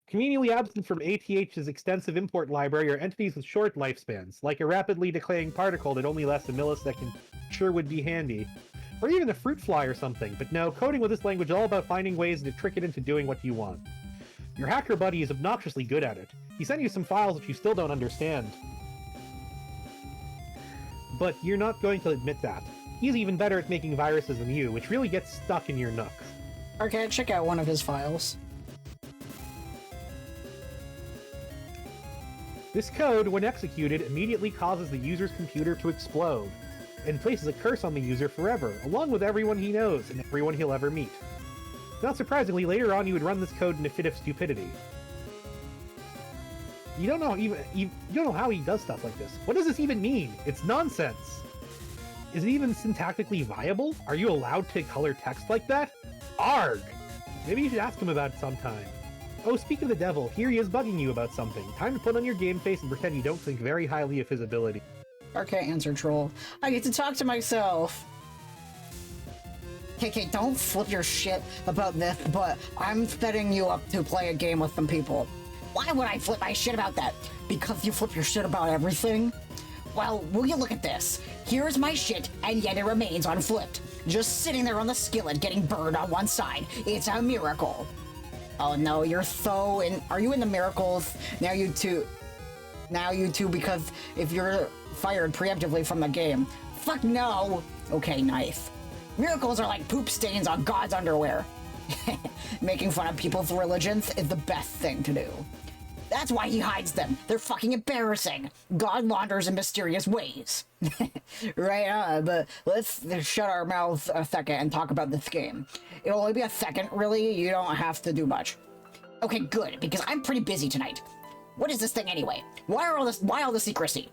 Conveniently absent from ATH's extensive import library are entities with short lifespans, like a rapidly decaying particle that only lasts a millisecond sure would be handy. Or even a fruit fly or something, but no, coding with this language is all about finding ways to trick it into doing what you want. Your hacker buddy is obnoxiously good at it. He sent you some files which you still don't understand. But you're not going to admit that. He's even better at making viruses than you, which really gets stuck in your nook. Okay, check out one of his files. This code, when executed, immediately causes the user's computer to explode, and places a curse on the user forever, along with everyone he knows and everyone he'll ever meet. Not surprisingly, later on you would run this code in a fit of stupidity. You don't know how he does stuff like this. What does this even mean? It's nonsense! Is it even syntactically viable? Are you allowed to color text like that? Arg! Maybe you should ask him about it sometime. Oh, speak of the devil, here he is bugging you about something. Time to put on your game face and pretend you don't think very highly of his ability. Okay, answer troll. I get to talk to myself. KK, don't flip your shit about this, but I'm setting you up to play a game with some people. Why would I flip my shit about that? Because you flip your shit about everything? Well, will you look at this? Here's my shit, and yet it remains unflipped. Just sitting there on the skillet getting burned on one side. It's a miracle. Oh no, you're so in... Are you in the miracles? Now you two, because if you're fired preemptively from the game. Fuck no! Okay, nice. Miracles are like poop stains on God's underwear. Making fun of people's religions is the best thing to do. That's why he hides them. They're fucking embarrassing. God launders in mysterious ways. Right on, but let's shut our mouths a second and talk about this game. It'll only be a second, really. You don't have to do much. Okay, good, because I'm pretty busy tonight. What is this thing anyway? Why all the secrecy?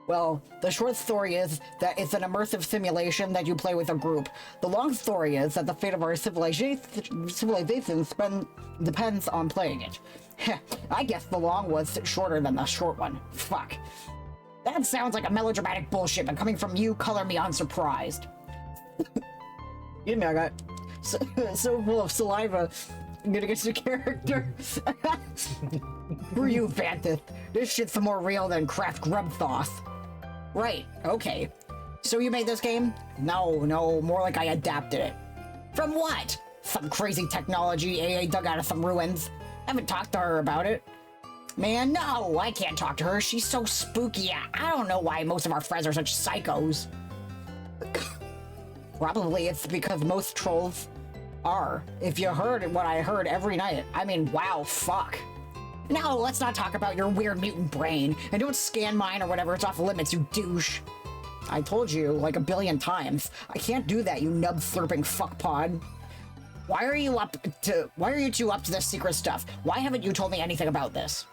Well, the short story is that it's an immersive simulation that you play with a group. The long story is that the fate of our civilization depends on playing it. I guess the long was shorter than the short one. Fuck. That sounds like a melodramatic bullshit, but coming from you, color me unsurprised. You know, I got so full of saliva. I'm gonna get to character. For you, Vanthith, this shit's more real than Kraft Grub Sauce. Right, okay. So you made this game? No, more like I adapted it. From what? Some crazy technology AA dug out of some ruins. I haven't talked to her about it. Man, no, I can't talk to her. She's so spooky. I don't know why most of our friends are such psychos. Probably it's because most trolls are. If you heard what I heard every night, I mean, wow, fuck. No, let's not talk about your weird mutant brain, and don't scan mine or whatever, it's off limits, you douche. I told you, like a billion times, I can't do that, you nub-slurping fuckpod. Why are you two up to this secret stuff? Why haven't you told me anything about this?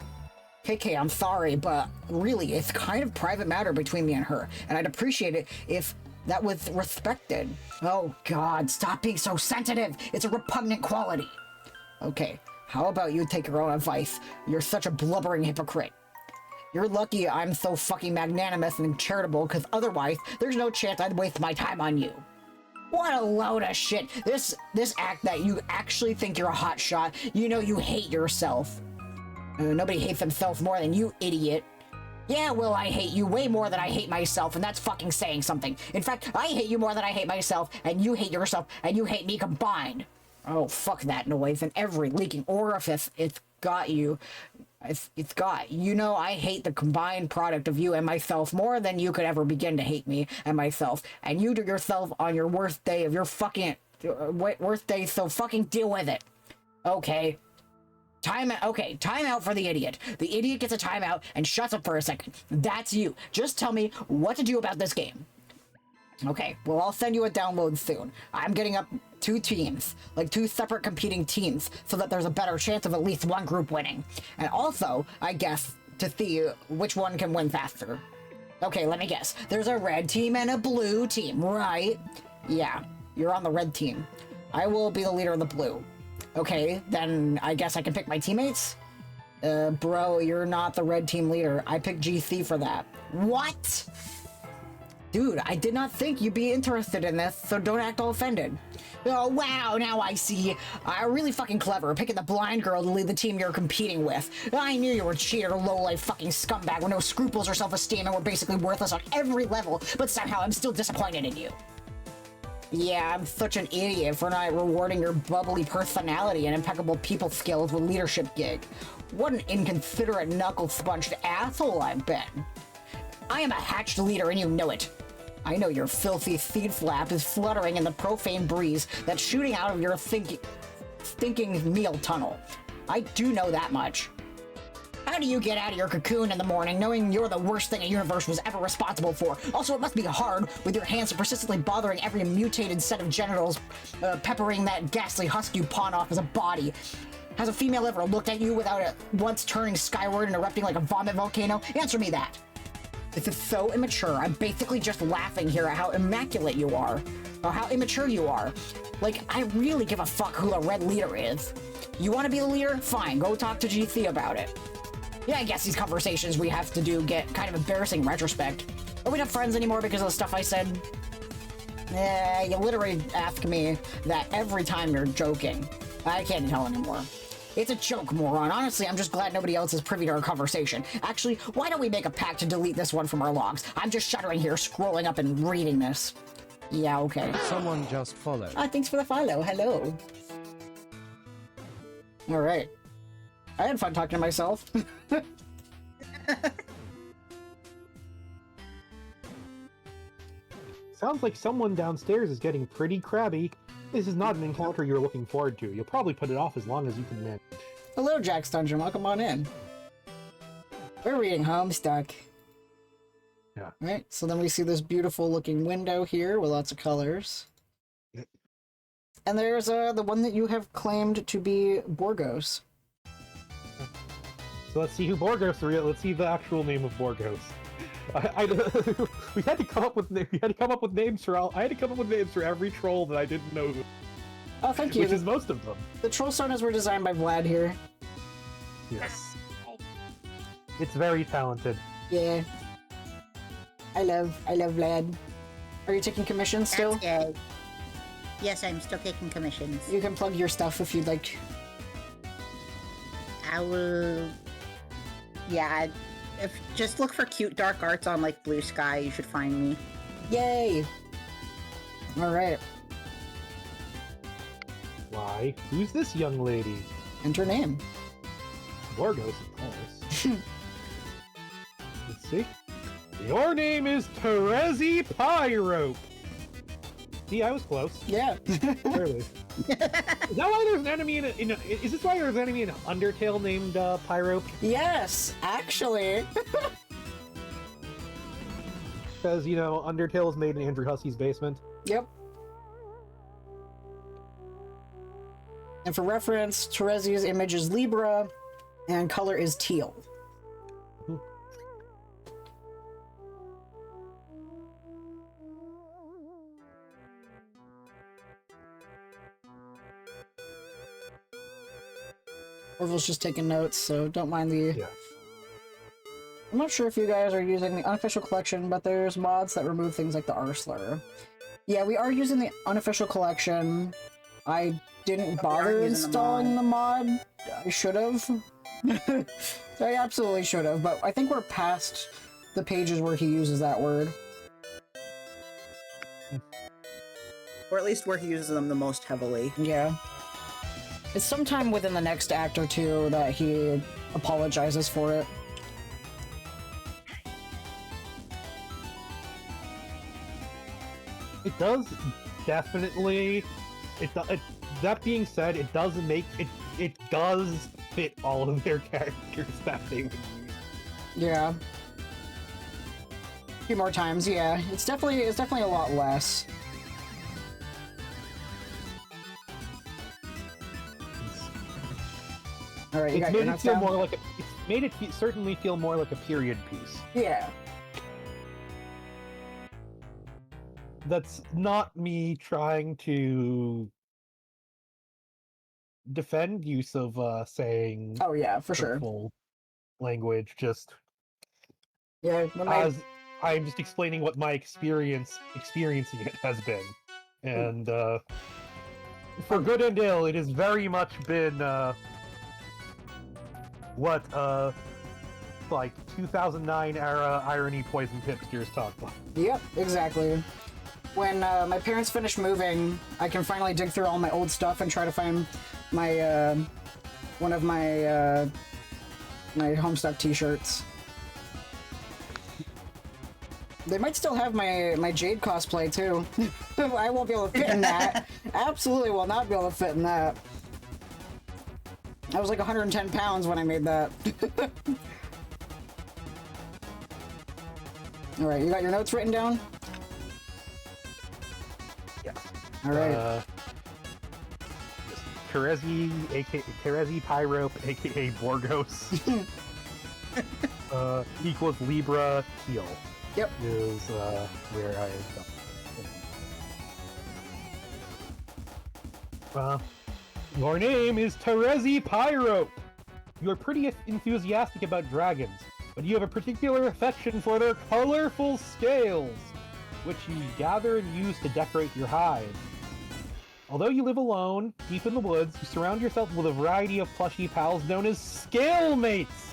KK, I'm sorry, but really, it's kind of private matter between me and her, and I'd appreciate it if that was respected. Oh god, stop being so sensitive! It's a repugnant quality. Okay, how about you take your own advice? You're such a blubbering hypocrite. You're lucky I'm so fucking magnanimous and charitable, because otherwise, there's no chance I'd waste my time on you. What a load of shit. This act that you actually think you're a hotshot, you know you hate yourself. Nobody hates themselves more than you, idiot. Yeah, well, I hate you way more than I hate myself, and that's fucking saying something. In fact, I hate you more than I hate myself, and you hate yourself, and you hate me combined. Oh, fuck that noise, and every leaking orifice, it's got you. It's got, you know, I hate the combined product of you and myself more than you could ever begin to hate me and myself. And you do yourself on your worst day of your fucking, worst day, so fucking deal with it. Okay. Time out for the idiot. The idiot gets a timeout and shuts up for a second. That's you. Just tell me what to do about this game. Okay, well, I'll send you a download soon. I'm getting up two teams, like two separate competing teams, so that there's a better chance of at least one group winning. And also, I guess, to see which one can win faster. Okay, let me guess. There's a red team and a blue team, right? Yeah, you're on the red team. I will be the leader of the blue. Okay, then I guess I can pick my teammates? Bro, you're not the red team leader. I picked GC for that. What? Dude, I did not think you'd be interested in this, so don't act all offended. Oh, wow, now I see. Really fucking clever, picking the blind girl to lead the team you're competing with. I knew you were a cheater, low-life fucking scumbag with no scruples or self-esteem and were basically worthless on every level, but somehow I'm still disappointed in you. Yeah, I'm such an idiot for not rewarding your bubbly personality and impeccable people skills with leadership gig. What an inconsiderate knuckle-sponged asshole I've been. I am a hatched leader and you know it. I know your filthy seed flap is fluttering in the profane breeze that's shooting out of your stinking meal tunnel. I do know that much. How do you get out of your cocoon in the morning knowing you're the worst thing a universe was ever responsible for? Also, it must be hard with your hands persistently bothering every mutated set of genitals, peppering that ghastly husk you pawn off as a body. Has a female ever looked at you without it once turning skyward and erupting like a vomit volcano? Answer me that. This is so immature. I'm basically just laughing here at how immaculate you are, or how immature you are. Like, I really give a fuck who the red leader is. You want to be the leader? Fine, go talk to GC about it. Yeah, I guess these conversations we have to do get kind of embarrassing in retrospect. Are we not friends anymore because of the stuff I said? Yeah, you literally ask me that every time you're joking. I can't tell anymore. It's a joke, moron. Honestly, I'm just glad nobody else is privy to our conversation. Actually, why don't we make a pact to delete this one from our logs? I'm just shuddering here, scrolling up and reading this. Yeah, okay. Someone just followed. Thanks for the follow. Hello. All right. I had fun talking to myself. Sounds like someone downstairs is getting pretty crabby. This is not an encounter you're looking forward to. You'll probably put it off as long as you can manage. Hello, Jack's Dungeon. Welcome on in. We're reading Homestuck. Yeah. Right, so then we see this beautiful looking window here with lots of colors. Yep. And there's the one that you have claimed to be Borgos. So let's see who Borgos is. Let's see the actual name of Borgos. We had to come up with names for all. I had to come up with names for every troll that I didn't know. Oh, thank you. Which is most of them. The troll sonas were designed by Vlad here. Yes. It's very talented. Yeah. I love Vlad. Are you taking commissions still? That's good. Yes, I'm still taking commissions. You can plug your stuff if you'd like. I will... Yeah, if just look for Cute Dark Arts on, like, Blue Sky, you should find me. Yay! Alright. Why? Who's this young lady? Enter name. Borgos, of course. Let's see. Your name is Terezi Pyrope. See, I was close. Yeah. Barely. Is that why there's an enemy is this why there's an enemy in Undertale named Pyrope? Yes, actually. Because, you know, Undertale is made in Andrew Hussey's basement. Yep. And for reference, Terezi's image is Libra, and color is teal. Orville's just taking notes, so don't mind the... Yeah. I'm not sure if you guys are using the unofficial collection, but there's mods that remove things like the R slur. Yeah, we are using the unofficial collection. I didn't bother installing the mod. I should have. I absolutely should have, but I think we're past the pages where he uses that word. Or at least where he uses them the most heavily. Yeah. It's sometime within the next act or two that he apologizes for it. It does definitely. That being said, it does make it. It does fit all of their characters that they would use. Yeah. A few more times, yeah. It's definitely a lot less. All right, you It's got made your it notes feel down? more like certainly feel more like a period piece. Yeah. That's not me trying to defend use of saying Oh yeah, for sure. hurtful language, just Yeah, when my as I'm just explaining what my experiencing it has been. And for good and ill, it has very much been what like 2009 era irony poison hipsters talk about. Yep, exactly. When my parents finish moving, I can finally dig through all my old stuff and try to find my one of my my Homestuck t-shirts. They might still have my Jade cosplay too. I won't be able to fit in that. Absolutely will not be able to fit in that. I was like 110 pounds when I made that. All right, you got your notes written down? Yes. All right. Terezi, aka Terezi Pyrope, aka Borgos, equals Libra Teal. Yep. Is where I am. Your name is Terezi Pyrope. You're pretty enthusiastic about dragons, but you have a particular affection for their colorful scales, which you gather and use to decorate your hide. Although you live alone, deep in the woods, you surround yourself with a variety of plushy pals known as scale mates.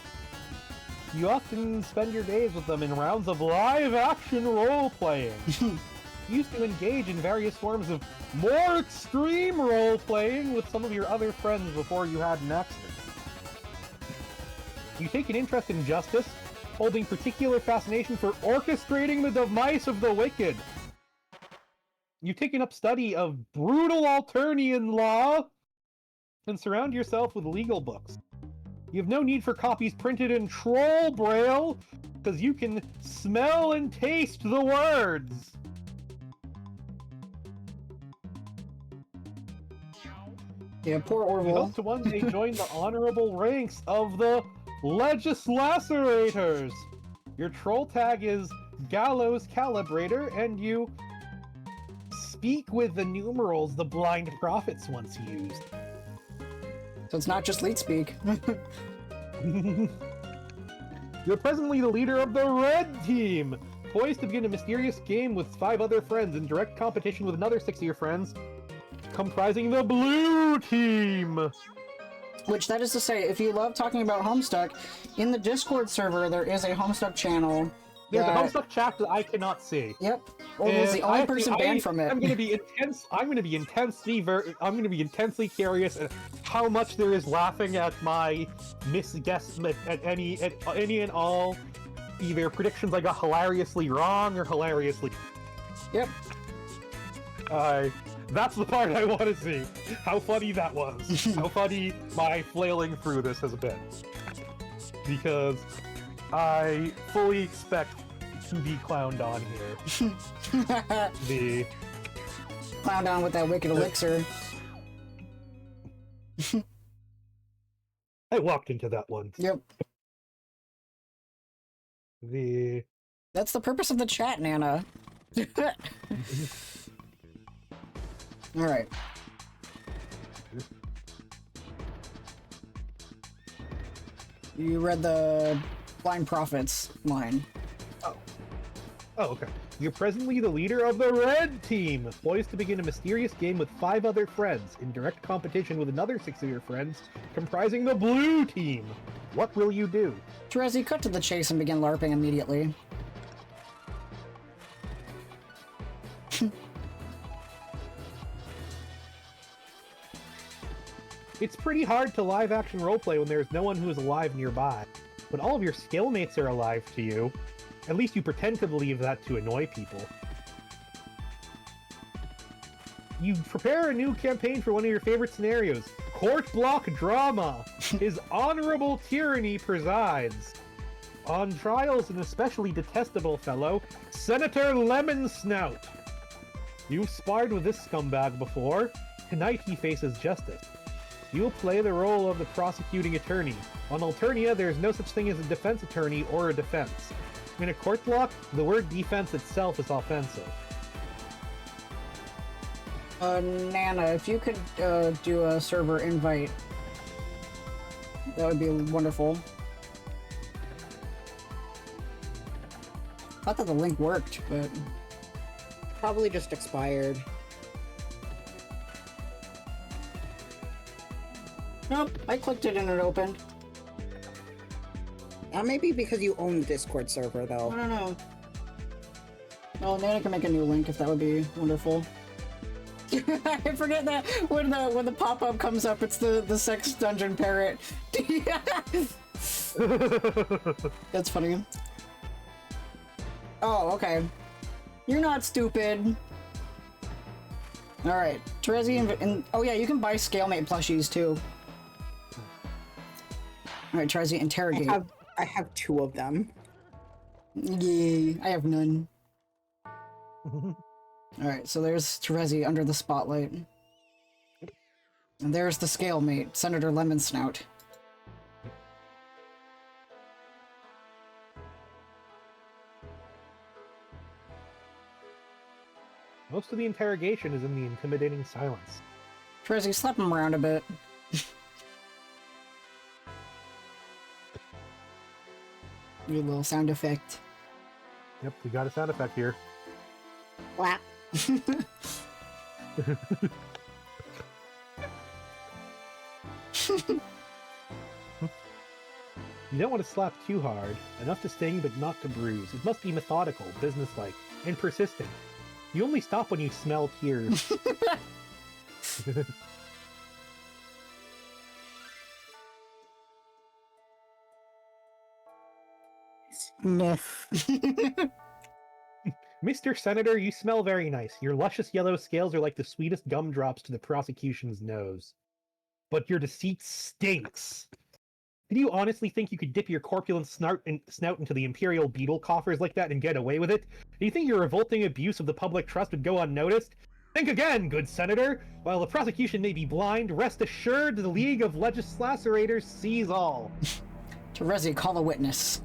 You often spend your days with them in rounds of live-action role-playing. You used to engage in various forms of more extreme role-playing with some of your other friends before you had an accident. You take an interest in justice, holding particular fascination for orchestrating the demise of the wicked. You've taken up study of brutal Alternian law and surround yourself with legal books. You have no need for copies printed in troll braille, because you can smell and taste the words. Yeah, poor You Orville. hope to one day join the honorable ranks of the Legislacerators. Your troll tag is Gallows Calibrator, and you speak with the numerals the blind prophets once used. So it's not just leet speak. You're presently the leader of the Red Team, poised to begin a mysterious game with 5 other friends in direct competition with another 6 of your friends, comprising the Blue Team. Which, that is to say, if you love talking about Homestuck, in the Discord server there is a Homestuck channel. There's a Homestuck chat that I cannot see. Yep. Orville's the only person banned from it. I'm going to be intensely curious at how much there is laughing at my misguess at any and all either predictions I got hilariously wrong or hilariously. Yep. That's the part I want to see. How funny that was. How funny my flailing through this has been. Because I fully expect to be clowned on here. Clown down with that wicked elixir. I walked into that one. Yep. That's the purpose of the chat, Nana. Alright. You read the Blind Prophets line. Oh, okay. You're presently the leader of the Red Team, poised to begin a mysterious game with 5 other friends, in direct competition with another 6 of your friends, comprising the Blue Team. What will you do? Terezi, cut to the chase and begin LARPing immediately. It's pretty hard to live-action roleplay when there's no one who is alive nearby, but all of your skill mates are alive to you. At least you pretend to believe that to annoy people. You prepare a new campaign for one of your favorite scenarios. Court block drama. His honorable tyranny presides. On trials, an especially detestable fellow, Senator Lemon Snout. You've sparred with this scumbag before. Tonight he faces justice. You will play the role of the prosecuting attorney. On Alternia, there is no such thing as a defense attorney or a defense. In a court block, the word defense itself is offensive. Nana, if you could do a server invite, that would be wonderful. Thought that the link worked, but Probably just expired. nope, I clicked it and it opened. Maybe because you own the Discord server, I though. don't know. Well, Nana can make a new link if that would be wonderful. I forget that when the pop-up comes up, it's the sex dungeon parrot. That's funny. Oh, okay. You're not stupid. All right, Terezi and oh yeah, you can buy Scalemate plushies too. All right, Terezi, interrogate. I have 2 of them. Yay, I have none. Alright, so there's Terezi under the spotlight. And there's the Scalemate, Senator Lemon Snout. Most of the interrogation is in the intimidating silence. Terezi, slap him around a bit. Your little sound effect. Yep, we got a sound effect here. Clap. You don't want to slap too hard, enough to sting but not to bruise. It must be methodical, businesslike, and persistent. You only stop when you smell tears. Sniff. Mr. Senator, you smell very nice. Your luscious yellow scales are like the sweetest gumdrops to the prosecution's nose. But your deceit stinks. Did you honestly think you could dip your corpulent snout into the Imperial beetle coffers like that and get away with it? Do you think your revolting abuse of the public trust would go unnoticed? Think again, good Senator! While the prosecution may be blind, rest assured the League of Legislaturators sees all. Terezi, call a witness.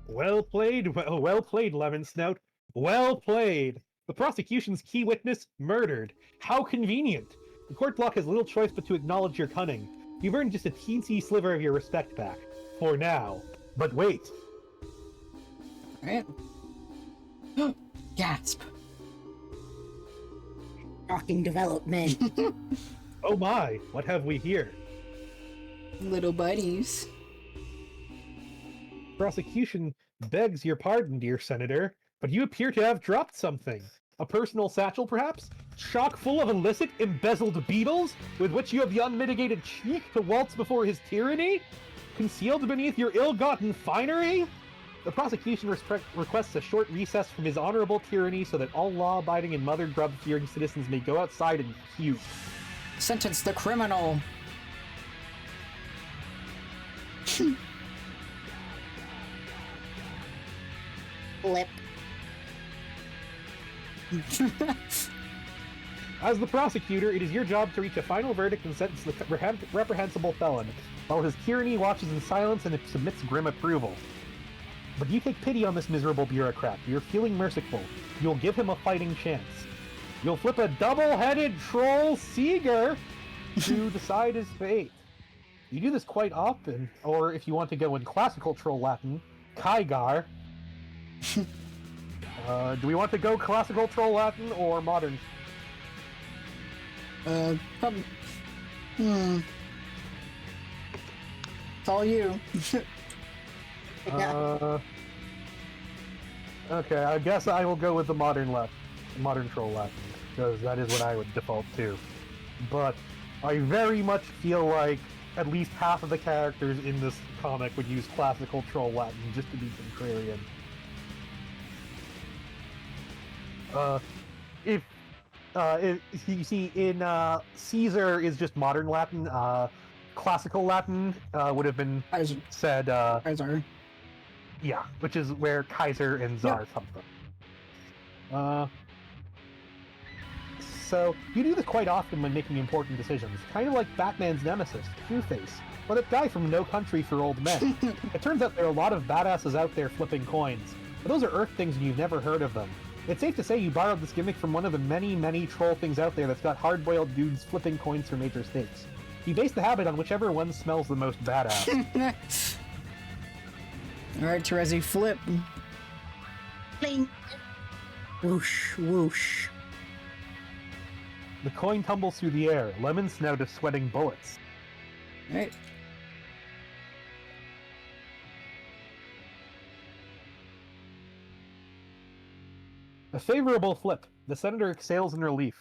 Well played, well played, Lemon Snout. Well played. The prosecution's key witness murdered. How convenient. The court block has little choice but to acknowledge your cunning. You've earned just a teensy sliver of your respect back. For now. But wait. Alright. Gasp. Shocking development. Oh my, what have we here? Little buddies. Prosecution begs your pardon, dear Senator, but you appear to have dropped something. A personal satchel, perhaps? Chock full of illicit, embezzled beetles, with which you have the unmitigated cheek to waltz before his tyranny? Concealed beneath your ill-gotten finery? The prosecution requests a short recess from his honorable tyranny so that all law-abiding and mother grub-fearing citizens may go outside and puke. Sentence the criminal. Flip. As the prosecutor, it is your job to reach a final verdict and sentence the reprehensible felon, while his tyranny watches in silence and submits grim approval. But you take pity on this miserable bureaucrat. You're feeling merciful. You'll give him a fighting chance. You'll flip a double-headed troll Seeger to decide his fate. You do this quite often, or if you want to go in classical troll Latin, Kygar. Do we want to go classical troll Latin or modern? Probably. It's all you. Okay, I guess I will go with the modern troll Latin, because that is what I would default to. But I very much feel like at least half of the characters in this comic would use classical troll Latin just to be contrarian. If you see, in Caesar is just modern Latin, classical Latin would have been said, Kaiser. yeah, which is where Kaiser and Tsar come from. so you do this quite often when making important decisions, kind of like Batman's nemesis, Two-Face, but a guy from No Country for Old Men. It turns out there are a lot of badasses out there flipping coins, but those are Earth things and you've never heard of them. It's safe to say you borrowed this gimmick from one of the many, many troll things out there that's got hard-boiled dudes flipping coins for major stakes. You base the habit on whichever one smells the most badass. Alright, Terezi, flip. Bling. Whoosh, whoosh. The coin tumbles through the air. Lemon Snout is sweating bullets. Alright. A favorable flip. The senator exhales in relief.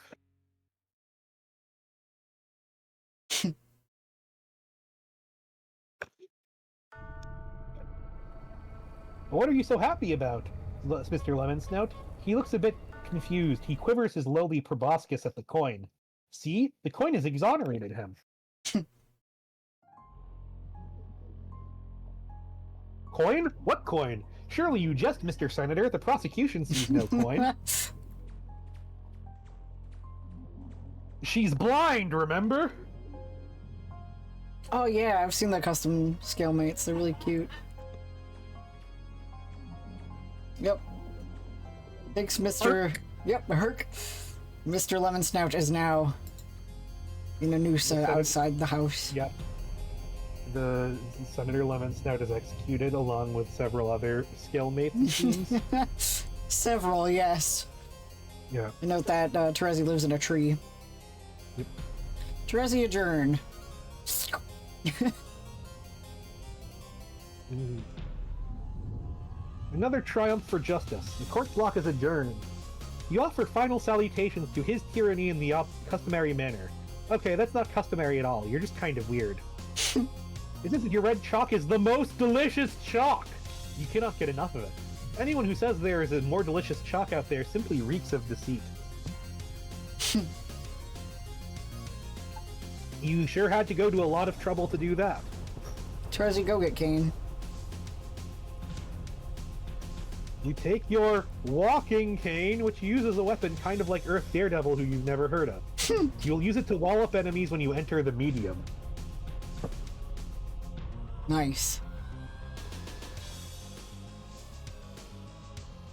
What are you so happy about, Mr. Lemon Snout? He looks a bit confused. He quivers his lowly proboscis at the coin. See? The coin has exonerated him. Coin? What coin? Surely you jest, Mr. Senator. The prosecution sees no coin. She's blind, remember? Oh yeah, I've seen the custom scale mates. They're really cute. Yep. Thanks, Mr. Herc. Yep, Herc. Mr. Lemon Snout is now in a noose outside the house. Yep. The Senator Lemon Snout is executed along with several other skill mates, it seems. Several, yes. Yeah. I note that Terezi lives in a tree. Yep. Terezi adjourn. Another triumph for justice. The court block is adjourned. You offer final salutations to his tyranny in the customary manner. Okay, that's not customary at all. You're just kind of weird. It's just that your red chalk is the most delicious chalk! You cannot get enough of it. Anyone who says there is a more delicious chalk out there simply reeks of deceit. You sure had to go to a lot of trouble to do that. Terezi, go get Kane. You take your walking cane, which you use as a weapon kind of like Earth Daredevil, who you've never heard of. You'll use it to wall up enemies when you enter the medium. Nice.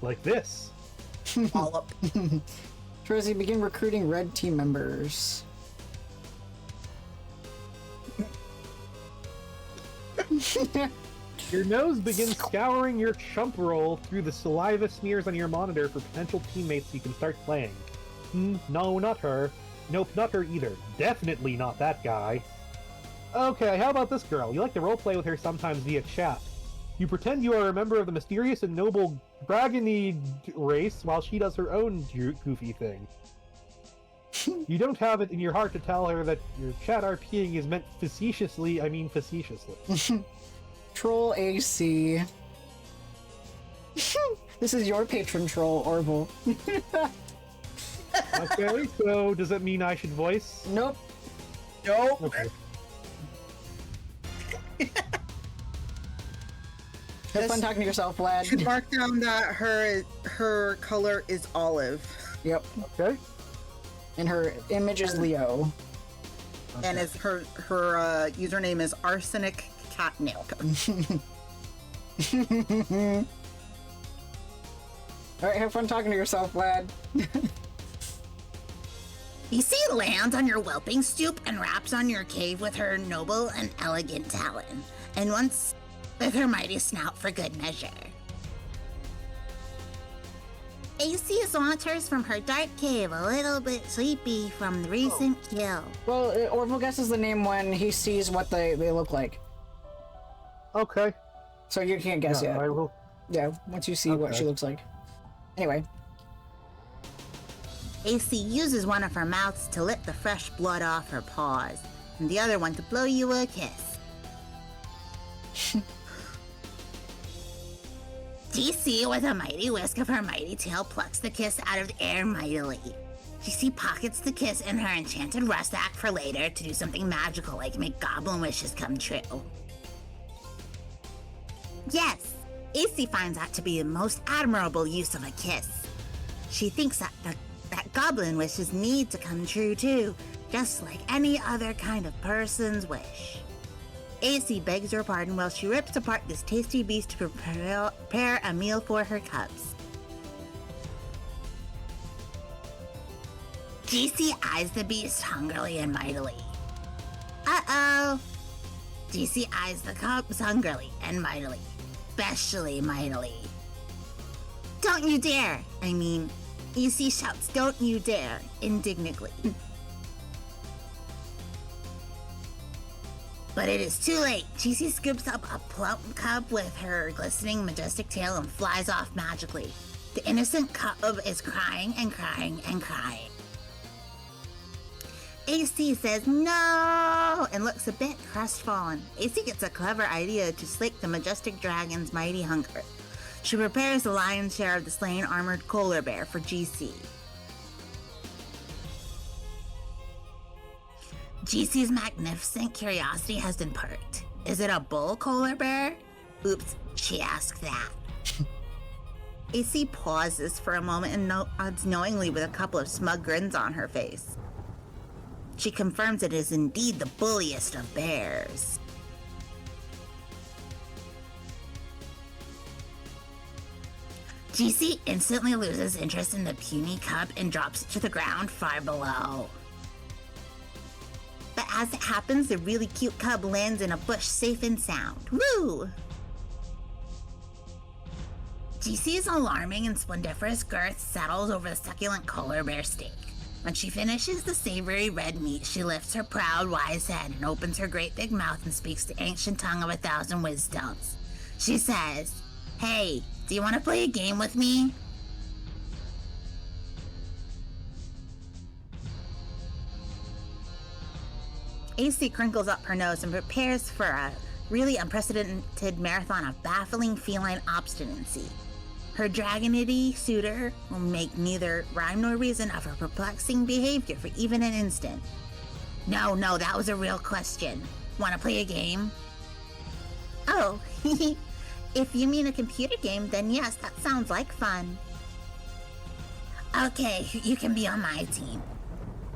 Like this. All up. Terezi, begin recruiting red team members. Your nose begins scouring your chump roll through the saliva smears on your monitor for potential teammates you can start playing. No, not her. Nope, not her either. Definitely not that guy. Okay, how about this girl? You like to roleplay with her sometimes via chat. You pretend you are a member of the mysterious and noble Dragonid race while she does her own goofy thing. You don't have it in your heart to tell her that your chat RPing is meant facetiously, I mean facetiously. Troll AC. This is your patron troll, Orville. Okay, so does that mean I should voice? Nope. Nope. Okay. Have fun talking to yourself, lad. Should mark down that her color is olive, Yep. Okay. And her image is Leo. and is her username is arsenic catnip. Alright, have fun talking to yourself, lad. AC lands on your whelping stoop and wraps on your cave with her noble and elegant talon, and once with her mighty snout for good measure. AC saunters from her dark cave, a little bit sleepy from the recent kill. Well, Orville guesses the name when he sees what they look like. Okay. So you can't guess Yeah, yet. I will. Yeah, once you see what Okay. she looks like. Anyway. AC uses one of her mouths to lick the fresh blood off her paws, and the other one to blow you a kiss. DC, with a mighty whisk of her mighty tail, plucks the kiss out of the air mightily. DC pockets the kiss in her enchanted rucksack for later to do something magical like make goblin wishes come true. Yes, AC finds that to be the most admirable use of a kiss. She thinks that That goblin wishes need to come true too, just like any other kind of person's wish. AC begs her pardon while she rips apart this tasty beast to prepare a meal for her cubs. GC eyes the beast hungrily and mightily. Uh-oh! GC eyes the cubs hungrily and mightily. Especially mightily. Don't you dare! I mean, EC shouts, don't you dare, indignantly. But it is too late. GC scoops up a plump cub with her glistening, majestic tail and flies off magically. The innocent cub is crying and crying and crying. AC says no and looks a bit crestfallen. AC gets a clever idea to slake the majestic dragon's mighty hunger. She prepares the lion's share of the slain armored polar bear for GC. GC's magnificent curiosity has been perked. Is it a bull polar bear? Oops, she asked that. AC pauses for a moment and nods knowingly with a couple of smug grins on her face. She confirms it is indeed the bulliest of bears. GC instantly loses interest in the puny cub and drops it to the ground far below. But as it happens, the really cute cub lands in a bush safe and sound. Woo! GC's alarming and splendiferous girth settles over the succulent polar bear steak. When she finishes the savory red meat, she lifts her proud, wise head and opens her great big mouth and speaks the ancient tongue of 1,000 wisdoms. She says, "Hey, do you want to play a game with me?" AC crinkles up her nose and prepares for a really unprecedented marathon of baffling feline obstinacy. Her dragonity suitor will make neither rhyme nor reason of her perplexing behavior for even an instant. No, that was a real question. Want to play a game? Oh, if you mean a computer game, then yes, that sounds like fun. Okay, you can be on my team.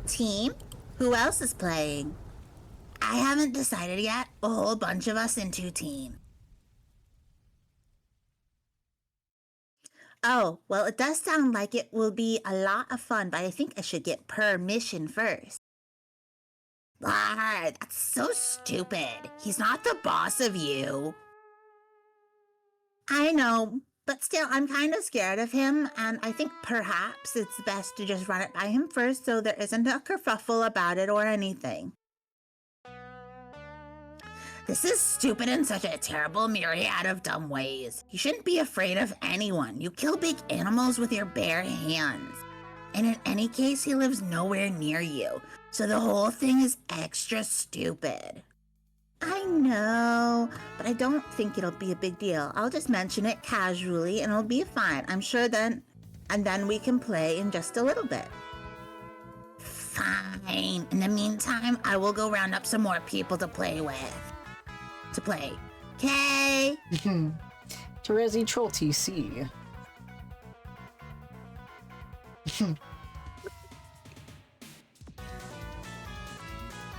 Team? Who else is playing? I haven't decided yet. A whole bunch of us in 2 teams. Oh, well, it does sound like it will be a lot of fun, but I think I should get permission first. Ah, that's so stupid. He's not the boss of you. I know, but still, I'm kind of scared of him, and I think perhaps it's best to just run it by him first so there isn't a kerfuffle about it or anything. This is stupid in such a terrible myriad of dumb ways. You shouldn't be afraid of anyone. You kill big animals with your bare hands. And in any case, he lives nowhere near you. So the whole thing is extra stupid. I know, but I don't think it'll be a big deal. I'll just mention it casually and it'll be fine. I'm sure then we can play in just a little bit. Fine. In the meantime, I will go round up some more people to play with. Okay? Terezi Troll TC. And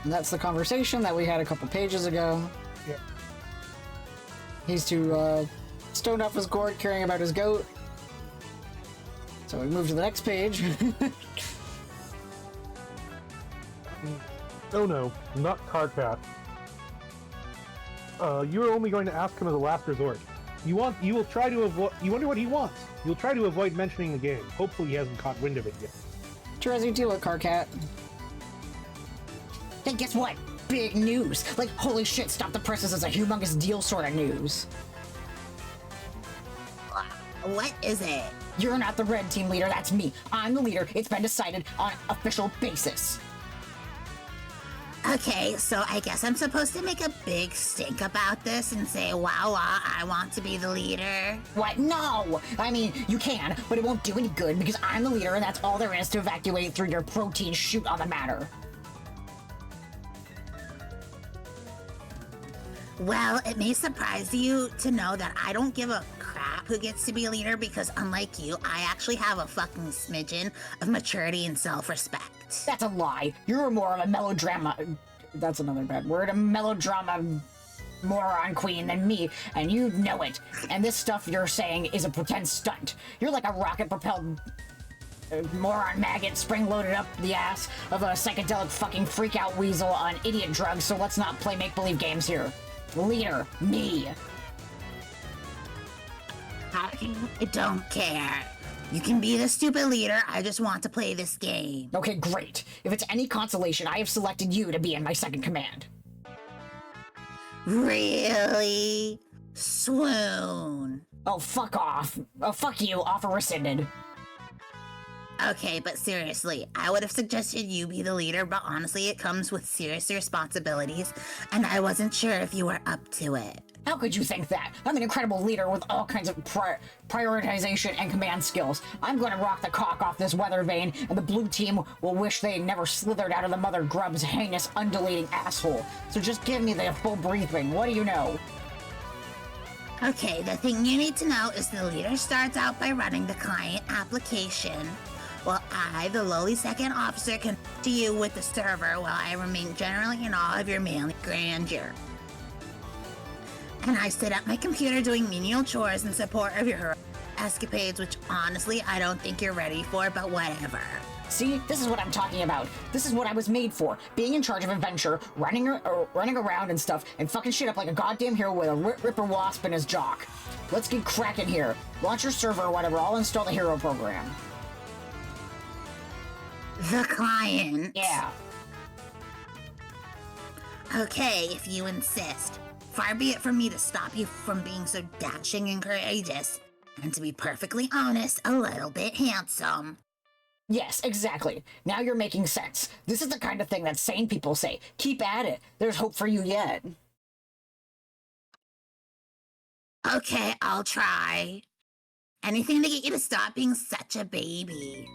that's the conversation that we had a couple pages ago. Yep. He's too stoned off his gourd caring about his goat. So we move to the next page. Oh no, not Carcat. You're only going to ask him as a last resort. You will try to avoid. You wonder what he wants. You'll try to avoid mentioning the game. Hopefully, he hasn't caught wind of it yet. Terezi, deal with Carcat. Hey, guess what? Big news! Like, holy shit, stop the presses is a humongous deal sort of news. What is it? You're not the red team leader, that's me. I'm the leader. It's been decided on an official basis. Okay, so I guess I'm supposed to make a big stink about this and say, wow, I want to be the leader. What? No! I mean, you can, but it won't do any good because I'm the leader and that's all there is to evacuate through your protein shoot on the matter. Well, it may surprise you to know that I don't give a crap crap who gets to be leader because unlike you, I actually have a fucking smidgen of maturity and self-respect. That's a lie. You're more of a melodrama. That's another bad word. A melodrama moron queen than me, and you know it. And this stuff you're saying is a pretend stunt. You're like a rocket-propelled moron maggot spring-loaded up the ass of a psychedelic fucking freak-out weasel on idiot drugs, so let's not play make-believe games here. Leader, me. I don't care. You can be the stupid leader, I just want to play this game. Okay, great. If it's any consolation, I have selected you to be in my second command. Really? Swoon. Oh, fuck off. Oh, fuck you. Offer rescinded. Okay, but seriously, I would have suggested you be the leader, but honestly, it comes with serious responsibilities, and I wasn't sure if you were up to it. How could you think that? I'm an incredible leader with all kinds of prioritization and command skills. I'm going to rock the cock off this weather vane, and the blue team will wish they never slithered out of the Mother Grub's heinous, undulating asshole. So just give me the full briefing. What do you know? Okay, the thing you need to know is the leader starts out by running the client application, while I, the lowly second officer, can to you with the server while I remain generally in awe of your manly grandeur. And I sit at my computer doing menial chores in support of your escapades, which honestly I don't think you're ready for, but whatever. See, this is what I'm talking about. This is what I was made for. Being in charge of adventure, running around and stuff, and fucking shit up like a goddamn hero with a ripper wasp in his jock. Let's get cracking here. Launch your server or whatever. I'll install the hero program. The client. Yeah. Okay, if you insist. Far be it from me to stop you from being so dashing and courageous, and to be perfectly honest, a little bit handsome. Yes, exactly. Now you're making sense. This is the kind of thing that sane people say. Keep at it. There's hope for you yet. Okay, I'll try. Anything to get you to stop being such a baby.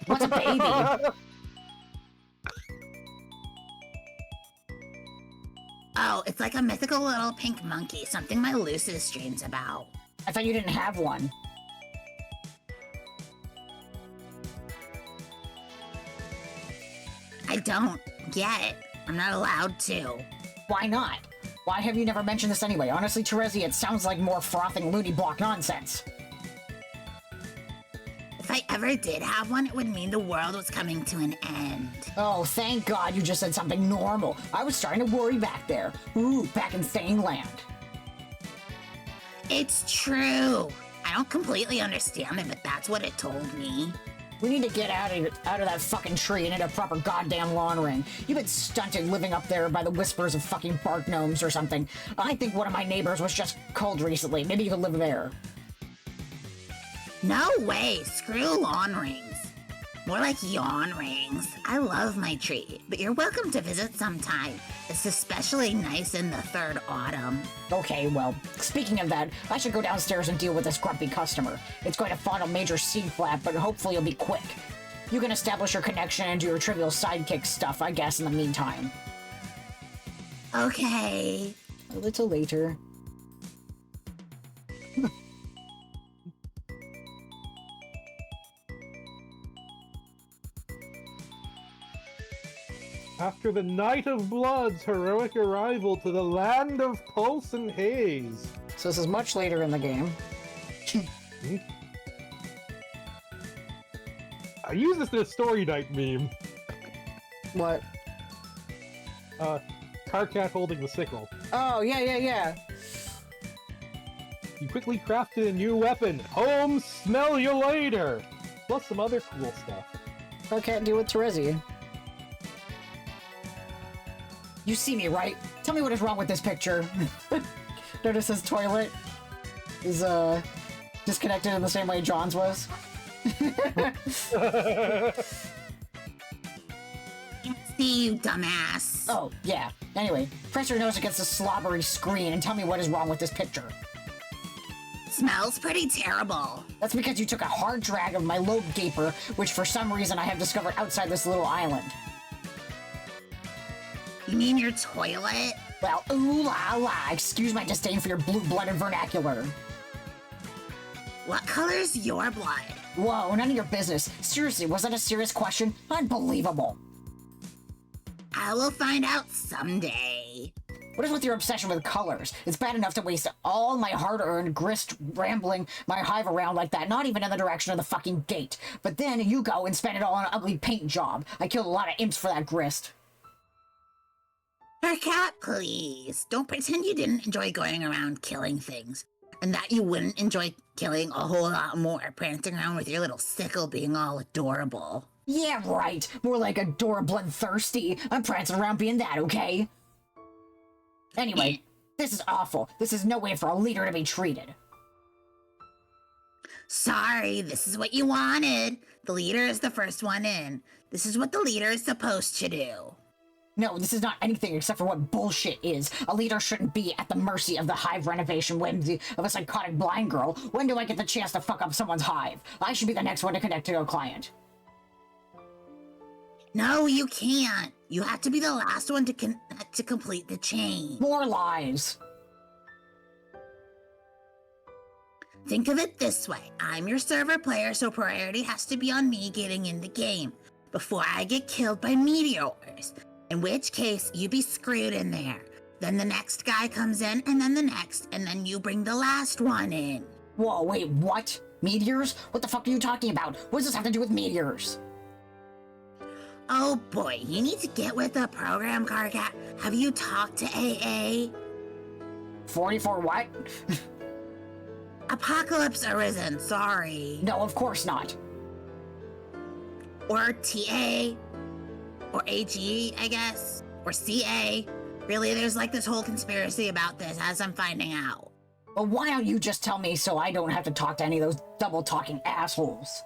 What's a baby? Oh, it's like a mythical little pink monkey, something my Lucis dreams about. I thought you didn't have one. I don't yet. I'm not allowed to. Why not? Why have you never mentioned this anyway? Honestly, Terezi, it sounds like more frothing loony block nonsense. If I ever did have one, it would mean the world was coming to an end. Oh, thank God you just said something normal. I was starting to worry back there. Ooh, back in Thane Land. It's true. I don't completely understand it, but that's what it told me. We need to get out of that fucking tree and into a proper goddamn lawn ring. You've been stunted living up there by the whispers of fucking bark gnomes or something. I think one of my neighbors was just cold recently. Maybe you could live there. No way, screw lawn rings. More like yawn rings. I love my tree, but you're welcome to visit sometime. It's especially nice in the third autumn. Okay, well, speaking of that, I should go downstairs and deal with this grumpy customer. It's going to fondle major seed flap, but hopefully it'll be quick. You can establish your connection and do your trivial sidekick stuff, I guess, in the meantime. Okay. A little later. After the Night of Blood's heroic arrival to the land of Pulse and Haze. So this is much later in the game. I use this in a story night meme. What? Carcat holding the sickle. Oh, yeah. You quickly crafted a new weapon. Home, smell you later! Plus some other cool stuff. I can't deal with Terezi. You see me, right? Tell me what is wrong with this picture. Notice his toilet is disconnected in the same way John's was. See you, dumbass. Oh, yeah. Anyway, press your nose against the slobbery screen and tell me what is wrong with this picture. Smells pretty terrible. That's because you took a hard drag of my lobe gaper, which for some reason I have discovered outside this little island. You mean your toilet? Well, ooh la la, excuse my disdain for your blue-blooded vernacular. What color's your blood? Whoa, none of your business. Seriously, was that a serious question? Unbelievable. I will find out someday. What is with your obsession with colors? It's bad enough to waste all my hard-earned grist rambling my hive around like that, not even in the direction of the fucking gate. But then you go and spend it all on an ugly paint job. I killed a lot of imps for that grist. Her cat, please. Don't pretend you didn't enjoy going around killing things. And that you wouldn't enjoy killing a whole lot more, prancing around with your little sickle being all adorable. Yeah, right. More like adorable and thirsty. I'm prancing around being that, okay? Anyway, this is awful. This is no way for a leader to be treated. Sorry, this is what you wanted. The leader is the first one in. This is what the leader is supposed to do. No, this is not anything except for what bullshit is. A leader shouldn't be at the mercy of the hive renovation whimsy of a psychotic blind girl. When do I get the chance to fuck up someone's hive? I should be the next one to connect to a client. No, you can't. You have to be the last one to complete the chain. More lies. Think of it this way. I'm your server player, so priority has to be on me getting in the game before I get killed by meteors. In which case, you be screwed in there. Then the next guy comes in, and then the next, and then you bring the last one in. Whoa, wait, what? Meteors? What the fuck are you talking about? What does this have to do with meteors? Oh boy, you need to get with the program, Karkat. Have you talked to AA? 44 what? Apocalypse Arisen, sorry. No, of course not. Or TA? Or AG, I guess? Or CA? Really, there's like this whole conspiracy about this, as I'm finding out. Well, why don't you just tell me so I don't have to talk to any of those double-talking assholes?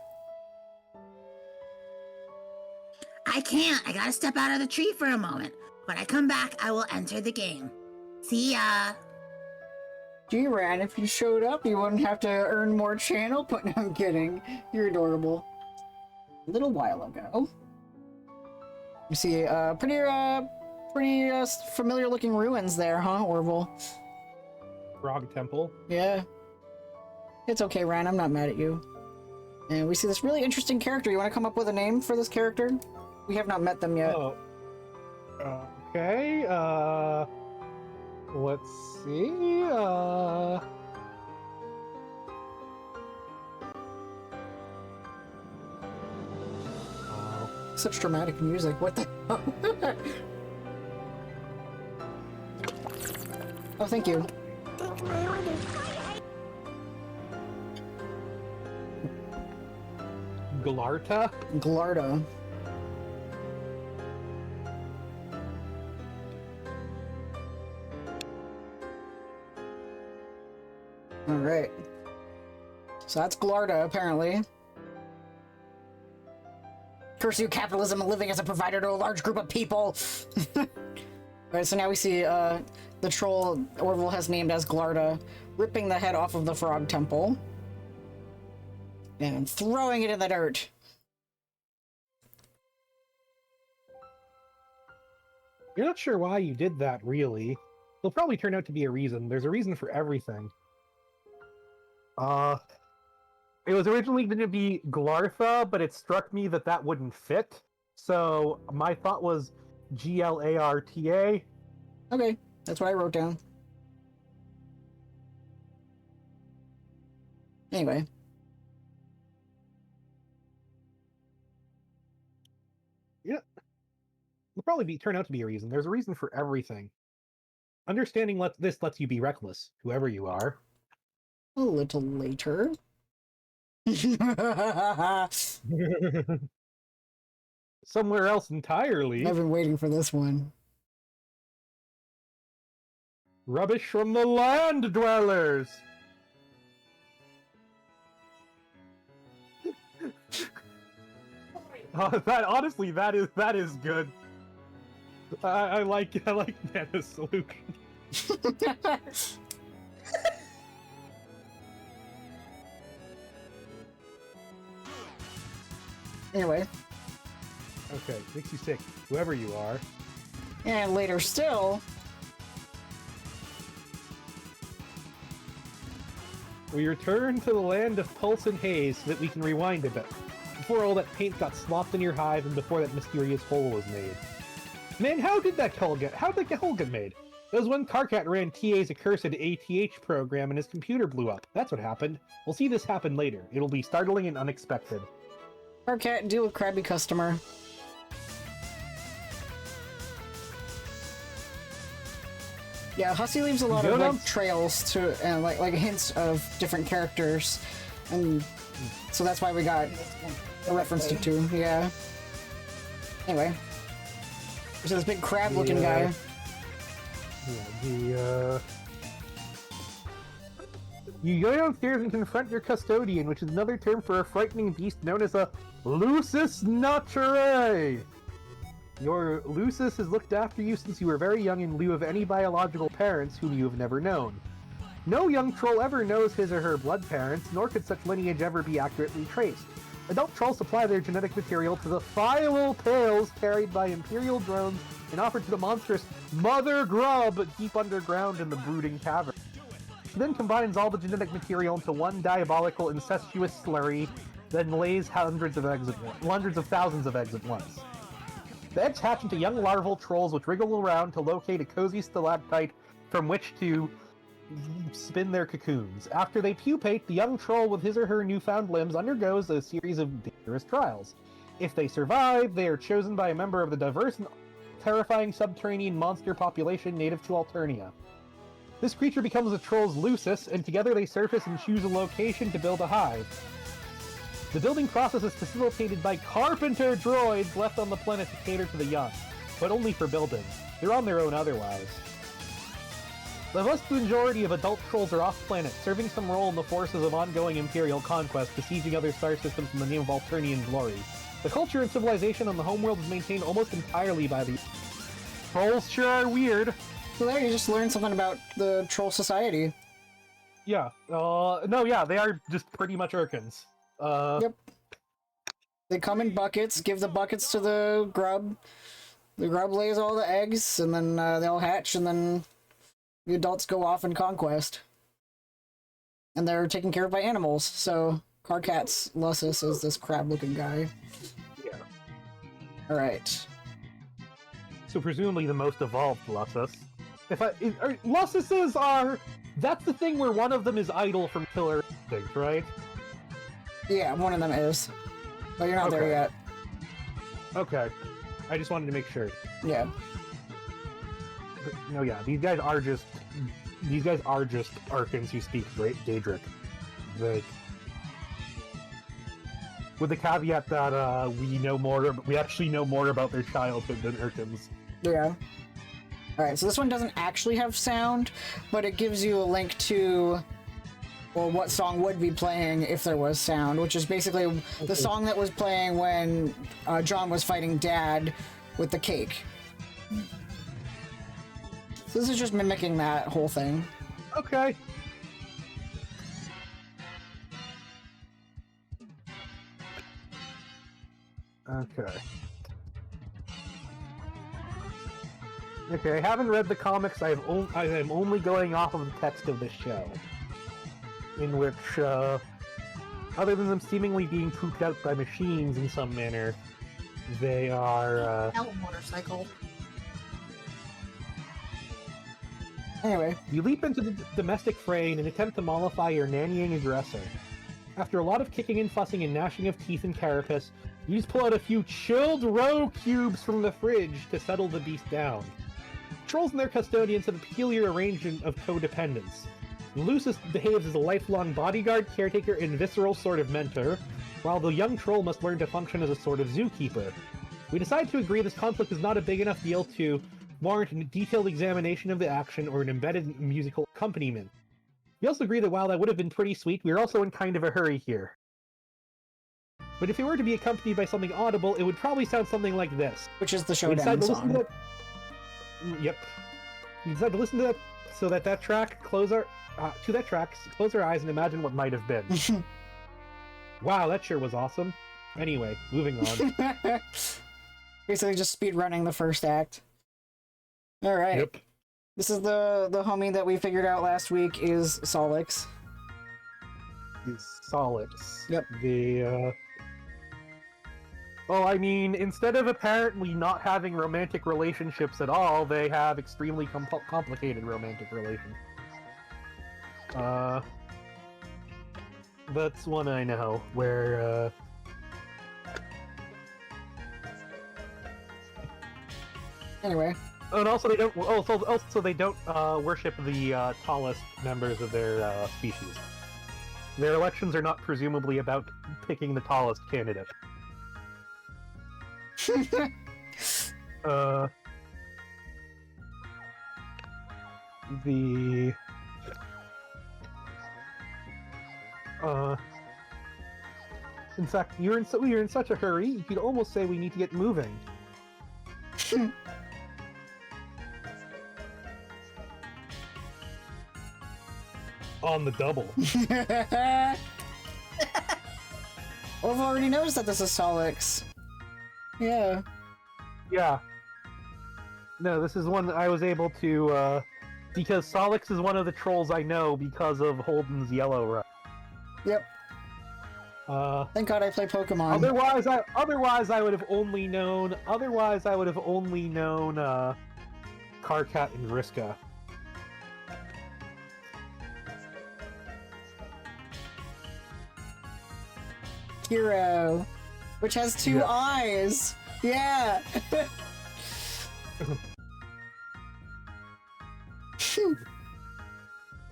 I can't. I gotta step out of the tree for a moment. When I come back, I will enter the game. See ya. Gee, Ran, if you showed up, you wouldn't have to earn more channel. But I'm kidding. You're adorable. A little while ago. You see, pretty familiar-looking ruins there, huh, Orville? Frog Temple. Yeah. It's okay, Ran. I'm not mad at you. And we see this really interesting character. You want to come up with a name for this character? We have not met them yet. Oh. Okay, let's see, Such dramatic music. What the hell? Oh, thank you. Glarta? Glarda. Alright. So that's Glarda, apparently. Curse you, capitalism, living as a provider to a large group of people! Alright, so now we see the troll Orville has named as Glarda ripping the head off of the frog temple and throwing it in the dirt. You're not sure why you did that, really. There'll probably turn out to be a reason. There's a reason for everything. It was originally going to be Glartha, but it struck me that that wouldn't fit. So my thought was Glarta. Okay, that's what I wrote down. Anyway. Yeah. It'll probably turn out to be a reason. There's a reason for everything. Understanding this lets you be reckless, whoever you are. A little later. Somewhere else entirely. I've been waiting for this one. Rubbish from the land dwellers. That honestly, that is good. I like Nana's solution. Anyway. Okay, makes you sick, whoever you are. And later still, we return to the land of pulse and haze so that we can rewind a bit. Before all that paint got slopped in your hive and before that mysterious hole was made. Man, how did that hole get made? It was when Karkat ran TA's accursed ATH program and his computer blew up. That's what happened. We'll see this happen later. It'll be startling and unexpected. Karkat, deal with crabby customer. Yeah, Hussey leaves a lot of like trails to and like hints of different characters, and so that's why we got a reference to two. Yeah. Anyway, there's this big crab-looking guy. You go downstairs and confront your custodian, which is another term for a frightening beast known as a lusus naturae. Your lusus has looked after you since you were very young in lieu of any biological parents whom you have never known. No young troll ever knows his or her blood parents, nor could such lineage ever be accurately traced. Adult trolls supply their genetic material to the file pails carried by Imperial drones and offered to the monstrous Mother Grub deep underground in the brooding cavern. She then combines all the genetic material into one diabolical incestuous slurry, then lays hundreds of thousands of eggs at once. The eggs hatch into young larval trolls which wriggle around to locate a cozy stalactite from which to spin their cocoons. After they pupate, the young troll with his or her newfound limbs undergoes a series of dangerous trials. If they survive, they are chosen by a member of the diverse and terrifying subterranean monster population native to Alternia. This creature becomes the troll's lusus, and together they surface and choose a location to build a hive. The building process is facilitated by carpenter droids left on the planet to cater to the young, but only for building. They're on their own otherwise. The vast majority of adult trolls are off-planet, serving some role in the forces of ongoing Imperial conquest, besieging other star systems in the name of Alternian glory. The culture and civilization on the homeworld is maintained almost entirely by the... Trolls sure are weird. So there you just learned something about the troll society. Yeah, they are just pretty much Urkins. Yep. They come in buckets, give the buckets to the grub. The grub lays all the eggs, and then they all hatch, and then the adults go off in conquest. And they're taken care of by animals, so Karkat's lusus is this crab-looking guy. Yeah. Alright. So presumably the most evolved lusus. Lususes are... That's the thing where one of them is idle from killer instinct, right? Yeah, one of them is. But you're not there yet. Okay. I just wanted to make sure. Yeah. But, no, yeah, these guys are just Arkans who speak Daedric. Like, with the caveat that we actually know more about their childhood than Urkans. Yeah. Alright, so this one doesn't actually have sound, but it gives you a link to, well, what song would be playing if there was sound, which is basically the song that was playing when John was fighting Dad with the cake. So this is just mimicking that whole thing. Okay. Okay, I haven't read the comics. I am only going off of the text of this show, in which, other than them seemingly being pooped out by machines in some manner, they are, motorcycle. Anyway. You leap into the domestic fray in an attempt to mollify your nannying aggressor. After a lot of kicking and fussing and gnashing of teeth and carapace, you just pull out a few chilled roe cubes from the fridge to settle the beast down. Trolls and their custodians have a peculiar arrangement of codependence. Lusus behaves as a lifelong bodyguard, caretaker, and visceral sort of mentor, while the young troll must learn to function as a sort of zookeeper. We decide to agree this conflict is not a big enough deal to warrant a detailed examination of the action or an embedded musical accompaniment. We also agree that while that would have been pretty sweet, we're also in kind of a hurry here. But if it were to be accompanied by something audible, it would probably sound something like this. Which is the showdown song. Yep. We decide to listen to that so that track, close our eyes and imagine what might have been. Wow, that sure was awesome. Anyway, moving on. Basically just speed running the first act. All right. Yep. This is the homie that we figured out last week is Solix. Is Solix. Yep. Well, I mean, instead of apparently not having romantic relationships at all, they have extremely complicated romantic relations. That's one I know, where, Anyway. and also they don't. Also they don't worship the tallest members of their species. Their elections are not presumably about picking the tallest candidate. The in fact, you're in such a hurry. You could almost say we need to get moving. On the double. Well, I've already noticed that this is Solix. Yeah. Yeah. No, this is one that I was able to, because Solix is one of the trolls I know because of Holden's yellow run. Yep. Thank God I play Pokemon. Otherwise I would have only known Karkat and Vriska. Hero, which has two Yeah. eyes. Yeah.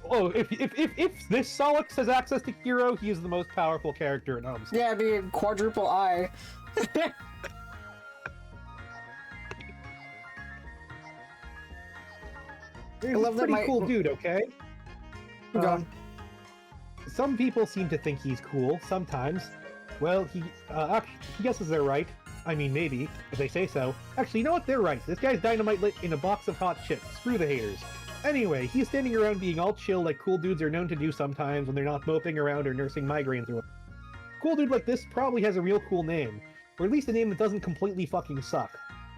Oh, if this Solix has access to Hero, he is the most powerful character in Homestuck. Yeah, it'd be a quadruple eye. He's I love a that pretty my- cool dude, okay? We're going. Some people seem to think he's cool, sometimes. Well, he guesses they're right. I mean, maybe, if they say so. Actually, you know what? They're right. This guy's dynamite lit in a box of hot chips. Screw the haters. Anyway, he's standing around being all chill like cool dudes are known to do sometimes when they're not moping around or nursing migraines or cool dude like this probably has a real cool name. Or at least a name that doesn't completely fucking suck.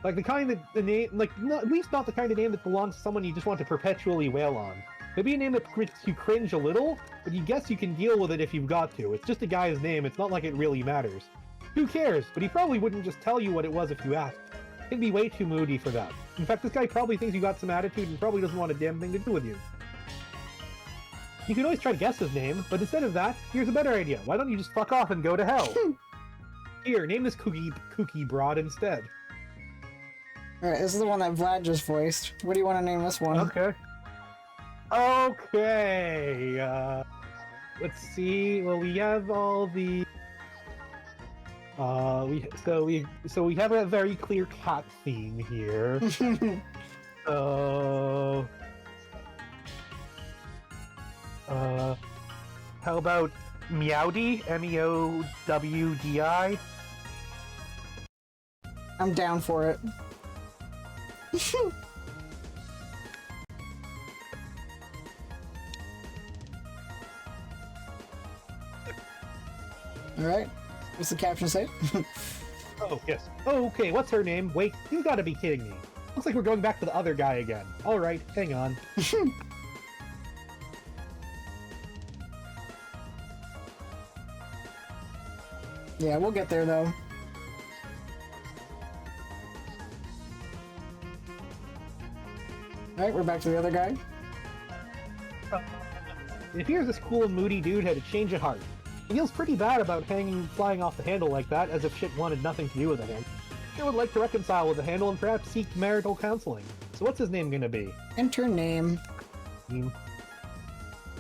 Like the kind that the name, like, at least not the kind of name that belongs to someone you just want to perpetually wail on. Maybe a name that makes you cringe a little, but you guess you can deal with it if you've got to. It's just a guy's name, it's not like it really matters. Who cares? But he probably wouldn't just tell you what it was if you asked. He'd be way too moody for that. In fact, this guy probably thinks you got some attitude and probably doesn't want a damn thing to do with you. You can always try to guess his name, but instead of that, here's a better idea. Why don't you just fuck off and go to hell? Here, name this kooky broad instead. Alright, this is the one that Vlad just voiced. What do you want to name this one? Okay. Okay, let's see. Well, we have all the... So we have a very clear cat theme here. So... how about Meowdy? M-E-O-W-D-I? I'm down for it. Alright. What's the caption say? Oh, yes. Oh, okay, what's her name? Wait, you gotta be kidding me. Looks like we're going back to the other guy again. Alright, hang on. Yeah, we'll get there though. Alright, we're back to the other guy. It appears this cool and moody dude had a change of heart. He feels pretty bad about flying off the handle like that, as if shit wanted nothing to do with the handle. He would like to reconcile with the handle and perhaps seek marital counseling. So what's his name gonna be? Enter name.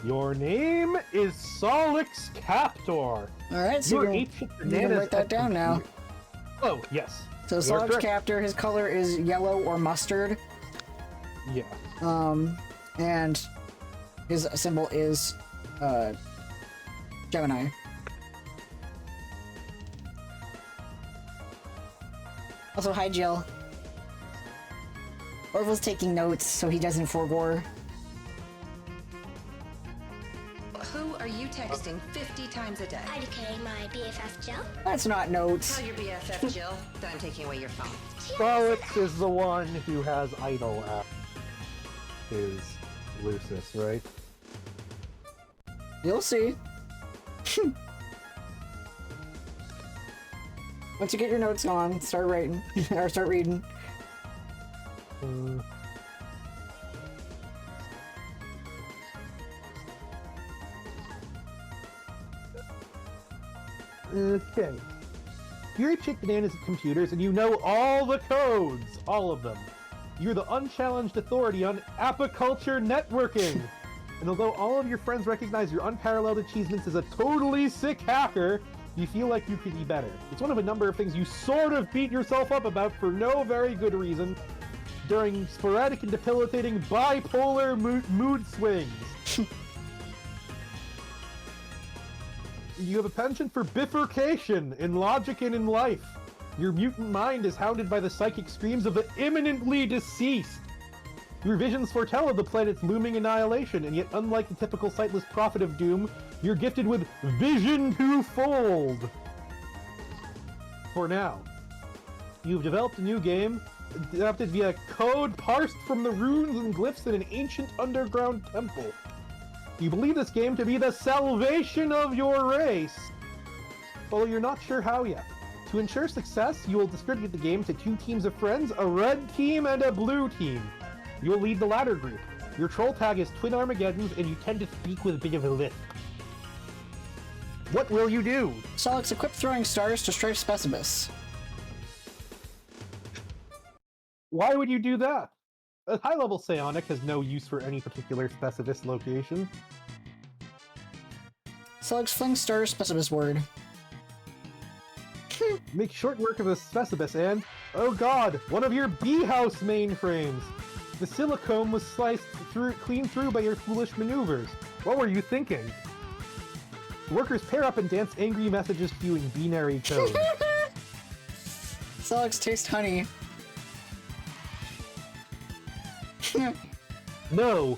Your name is Solix Captor. Alright, so You're you can write that down now. Oh, yes. So You are Solix correct. Captor, his color is yellow or mustard. Yeah. And his symbol is Gemini. Also, hi Jill. Orville's taking notes so he doesn't forgore. Who are you texting 50 times a day? IDK, my BFF Jill. That's not notes. Tell your BFF Jill that I'm taking away your phone. Solix is the one who has idol app. is Lucis, right? You'll see. Once you get your notes on, start writing or start reading. Okay. You're a chick bananas at computers, and you know all the codes, all of them. You're the unchallenged authority on apiculture networking. And although all of your friends recognize your unparalleled achievements as a totally sick hacker, you feel like you could be better. It's one of a number of things you sort of beat yourself up about for no very good reason during sporadic and debilitating bipolar mood swings. You have a penchant for bifurcation in logic and in life. Your mutant mind is hounded by the psychic screams of the imminently deceased. Your visions foretell of the planet's looming annihilation, and yet unlike the typical sightless prophet of doom, you're gifted with vision twofold. For now, you've developed a new game, adapted via code parsed from the runes and glyphs in an ancient underground temple. You believe this game to be the salvation of your race, although you're not sure how yet. To ensure success, you will distribute the game to 2 teams of friends, a red team and a blue team. You will lead the latter group. Your troll tag is Twin Armageddons, and you tend to speak with a bit of a lisp. What will you do? Solix, equip throwing stars to strafe Specibus. Why would you do that? A high-level psionic has no use for any particular Specibus location. Solix, fling stars Specibus word. Make short work of the Specibus and, oh god, one of your B-house mainframes! The silicone was sliced clean through by your foolish maneuvers. What were you thinking? The workers pair up and dance angry messages to you in binary code. Solix, taste honey. No,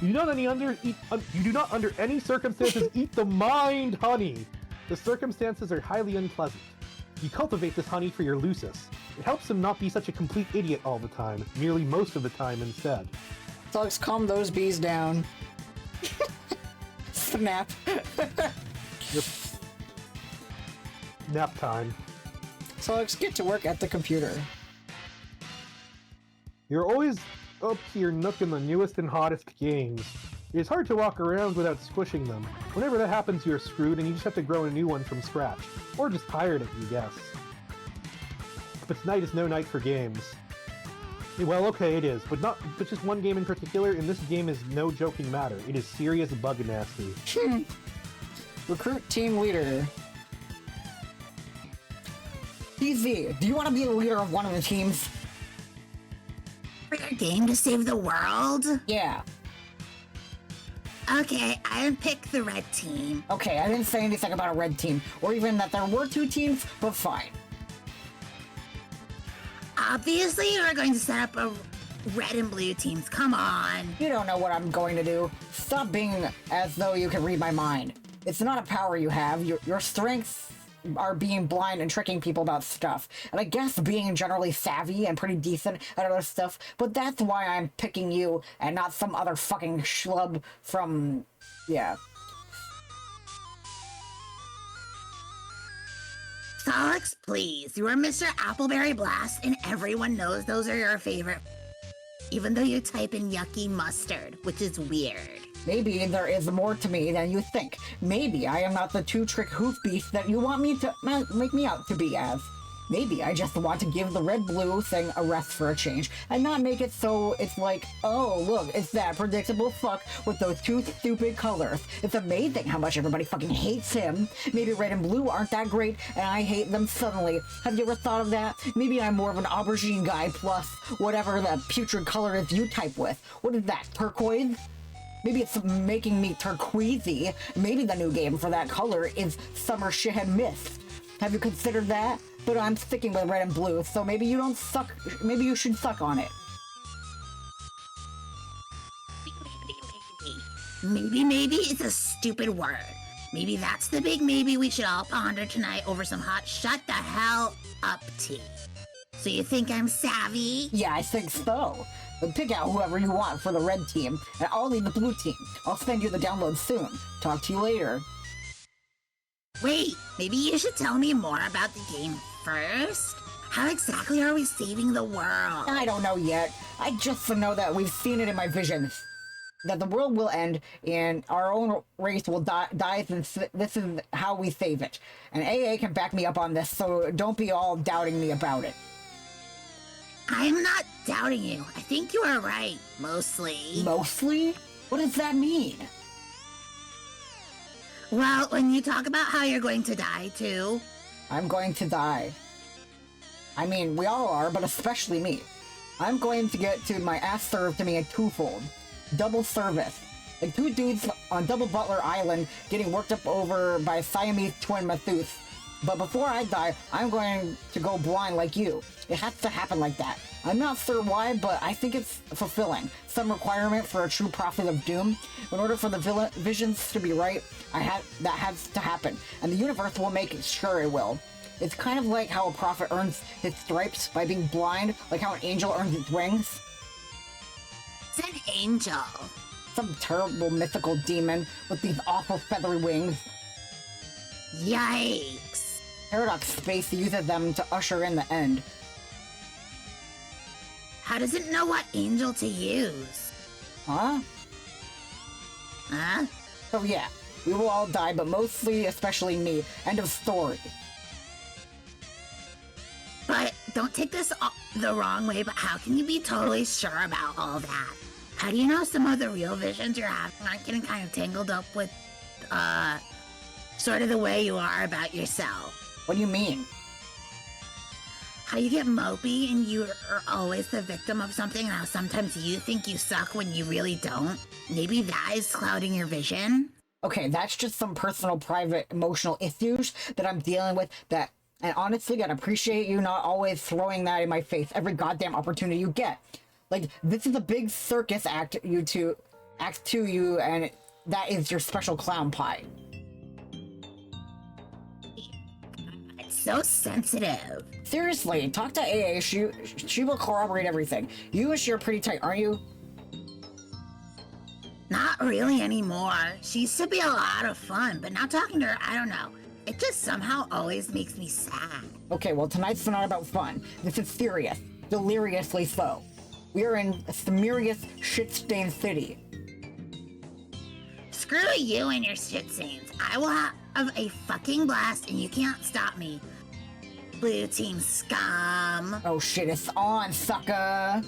you do not under any circumstances eat the mind honey. The circumstances are highly unpleasant. You cultivate this honey for your Lucis. It helps him not be such a complete idiot all the time, merely most of the time instead. Solix, calm those bees down. Snap. Yep. Nap time. Solix, get to work at the computer. You're always up to your nook in the newest and hottest games. It is hard to walk around without squishing them. Whenever that happens, you're screwed and you just have to grow a new one from scratch. Or just tired of you guess. But tonight is no night for games. Well, okay, it is, but just one game in particular, and this game is no joking matter. It is serious bug nasty. Recruit team leader. PZ, do you want to be the leader of one of the teams? For your game to save the world? Yeah. Okay, I pick the red team. Okay, I didn't say anything about a red team, or even that there were 2 teams, but fine. Obviously, you're going to set up a red and blue teams. Come on. You don't know what I'm going to do. Stop being as though you can read my mind. It's not a power you have. Your strengths are being blind and tricking people about stuff. And I guess being generally savvy and pretty decent at other stuff, but that's why I'm picking you and not some other fucking schlub from... yeah. Solix, please. You are Mr. Appleberry Blast, and everyone knows those are your favorite. Even though you type in yucky mustard, which is weird. Maybe there is more to me than you think. Maybe I am not the 2-trick hoof beast that you want me to make me out to be as. Maybe I just want to give the red-blue thing a rest for a change, and not make it so it's like, oh, look, it's that predictable fuck with those 2 stupid colors. It's amazing how much everybody fucking hates him. Maybe red and blue aren't that great, and I hate them suddenly. Have you ever thought of that? Maybe I'm more of an aubergine guy plus whatever that putrid color is you type with. What is that, turquoise? Maybe it's making me turquoisey. Maybe the new game for that color is Summer Shithead Mist. Have you considered that? But I'm sticking with red and blue, so maybe you don't suck. Maybe you should suck on it. Maybe is a stupid word. Maybe that's the big maybe we should all ponder tonight over some hot shut the hell up tea. So you think I'm savvy? Yeah, I think so. But pick out whoever you want for the red team, and I'll lead the blue team. I'll send you the download soon. Talk to you later. Wait, maybe you should tell me more about the game first? How exactly are we saving the world? I don't know yet. I just know that we've seen it in my visions. That the world will end and our own race will die, and this is how we save it. And AA can back me up on this, so don't be all doubting me about it. I'm not doubting you. I think you are right, mostly. Mostly? What does that mean? Well, when you talk about how you're going to die, too. I'm going to die. I mean, we all are, but especially me. I'm going to get to my ass served to me in twofold. Double service. Like two dudes on Double Butler Island getting worked up over by Siamese twin Mathus. But before I die, I'm going to go blind like you. It has to happen like that. I'm not sure why, but I think it's fulfilling. Some requirement for a true prophet of doom. In order for the visions to be right, that has to happen. And the universe will make sure it will. It's kind of like how a prophet earns his stripes by being blind, like how an angel earns its wings. It's an angel. Some terrible mythical demon with these awful feathery wings. Yikes. Paradox Space uses them to usher in the end. How does it know what angel to use? Huh? Huh? So yeah, we will all die, but mostly, especially me. End of story. But don't take this the wrong way, but how can you be totally sure about all that? How do you know some of the real visions you're having aren't getting kind of tangled up with, sort of the way you are about yourself? What do you mean? How you get mopey and you are always the victim of something, and how sometimes you think you suck when you really don't? Maybe that is clouding your vision? Okay, that's just some personal, private, emotional issues that I'm dealing with that, and honestly, I'd appreciate you not always throwing that in my face every goddamn opportunity you get. Like, this is a big circus act to you, and that is your special clown pie. It's so sensitive. Seriously, talk to AA. She will corroborate everything. You and she are pretty tight, aren't you? Not really anymore. She used to be a lot of fun, but now talking to her, I don't know. It just somehow always makes me sad. Okay, well, tonight's not about fun. This is serious. Deliriously so. We are in a Sumerious shit-stained city. Screw you and your shit stains. I will have a fucking blast and you can't stop me. Blue team scum. Oh shit, it's on, sucker!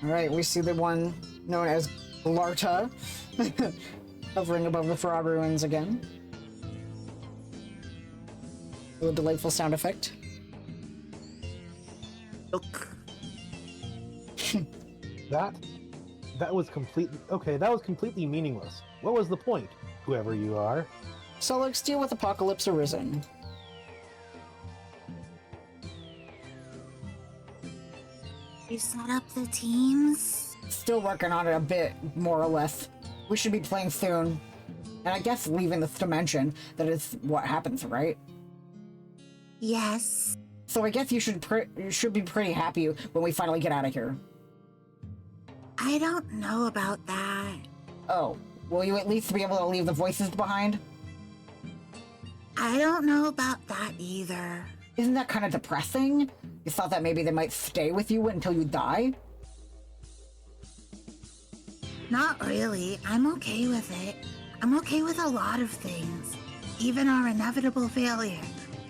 Alright, we see the one known as Larta hovering above the frog ruins again. A little delightful sound effect. Look. That was completely meaningless. What was the point, whoever you are? Sullux, deal with Apocalypse Arisen. You set up the teams? Still working on it a bit, more or less. We should be playing soon. And I guess leaving this dimension, that is what happens, right? Yes. So I guess you should be pretty happy when we finally get out of here. I don't know about that. Oh, will you at least be able to leave the voices behind? I don't know about that either. Isn't that kind of depressing? You thought that maybe they might stay with you until you die? Not really. I'm okay with it. I'm okay with a lot of things. Even our inevitable failure.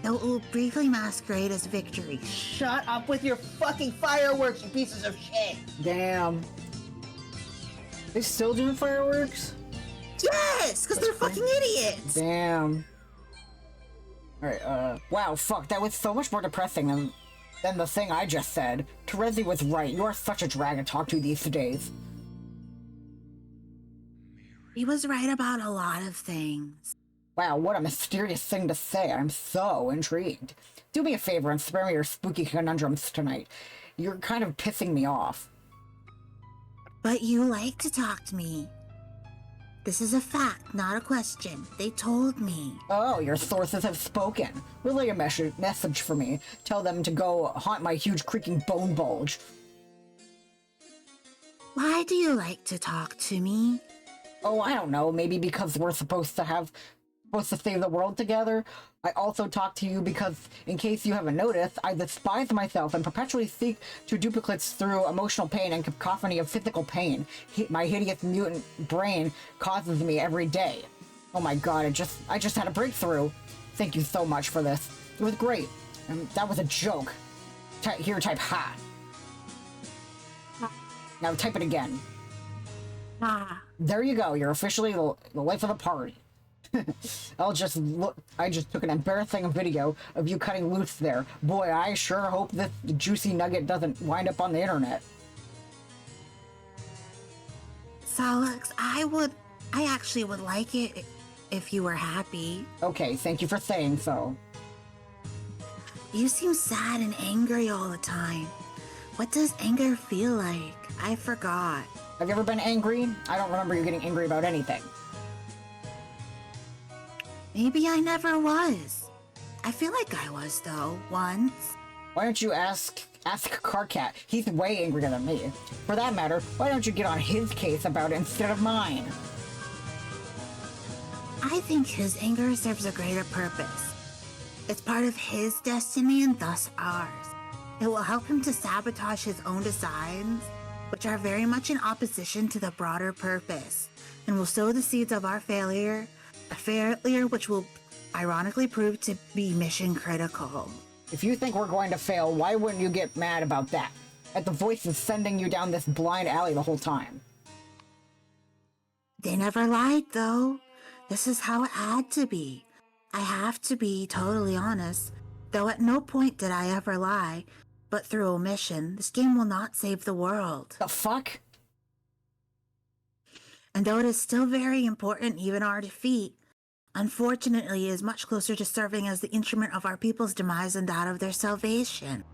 Though it will briefly masquerade as victory. Shut up with your fucking fireworks, you pieces of shit! Damn. They still doing fireworks? Yes! Because they're fucking idiots! Damn. Alright, wow, fuck, that was so much more depressing than the thing I just said. Terezi was right, you are such a drag to talk to these days. He was right about a lot of things. Wow, what a mysterious thing to say. I'm so intrigued. Do me a favor and spare me your spooky conundrums tonight. You're kind of pissing me off. But you like to talk to me. This is a fact, not a question. They told me. Oh, your sources have spoken. Relay a message for me. Tell them to go haunt my huge creaking bone bulge. Why do you like to talk to me? Oh, I don't know. Maybe because we're supposed to save the world together. I also talk to you because, in case you haven't noticed, I despise myself and perpetually seek to duplicates through emotional pain and cacophony of physical pain. My hideous mutant brain causes me every day. Oh my god, I just had a breakthrough. Thank you so much for this. It was great. That was a joke. Here, type ha. Now type it again. There you go. You're officially the life of the party. I just took an embarrassing video of you cutting loose there. Boy, I sure hope this juicy nugget doesn't wind up on the internet. Solix, I actually would like it if you were happy. Okay, thank you for saying so. You seem sad and angry all the time. What does anger feel like? I forgot. Have you ever been angry? I don't remember you getting angry about anything. Maybe I never was. I feel like I was, though, once. Why don't you ask Carcat? He's way angrier than me. For that matter, why don't you get on his case about it instead of mine? I think his anger serves a greater purpose. It's part of his destiny and thus ours. It will help him to sabotage his own designs, which are very much in opposition to the broader purpose, and will sow the seeds of our failure, a failure which will ironically prove to be mission critical. If you think we're going to fail, why wouldn't you get mad about that? At the voices sending you down this blind alley the whole time. They never lied, though. This is how it had to be. I have to be totally honest, though at no point did I ever lie, but through omission, this game will not save the world. The fuck? And though it is still very important, even our defeat, unfortunately, is much closer to serving as the instrument of our people's demise than that of their salvation.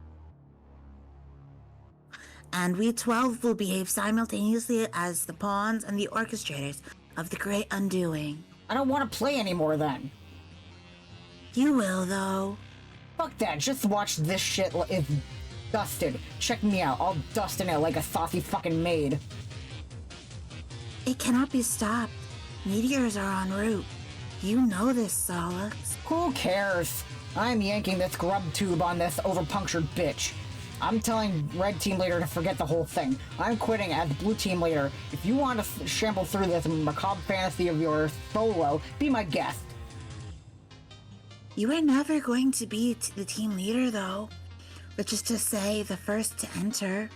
And we 12 will behave simultaneously as the pawns and the orchestrators of the great undoing. I don't want to play anymore then. You will, though. Fuck that, just watch this shit is dusted. Check me out, I'll dust in it like a saucy fucking maid. It cannot be stopped. Meteors are en route. You know this, Solix. Who cares? I'm yanking this grub tube on this overpunctured bitch. I'm telling Red Team Leader to forget the whole thing. I'm quitting as Blue Team Leader. If you want to shamble through this macabre fantasy of yours solo, be my guest. You are never going to be the team leader, though. Which is to say, the first to enter.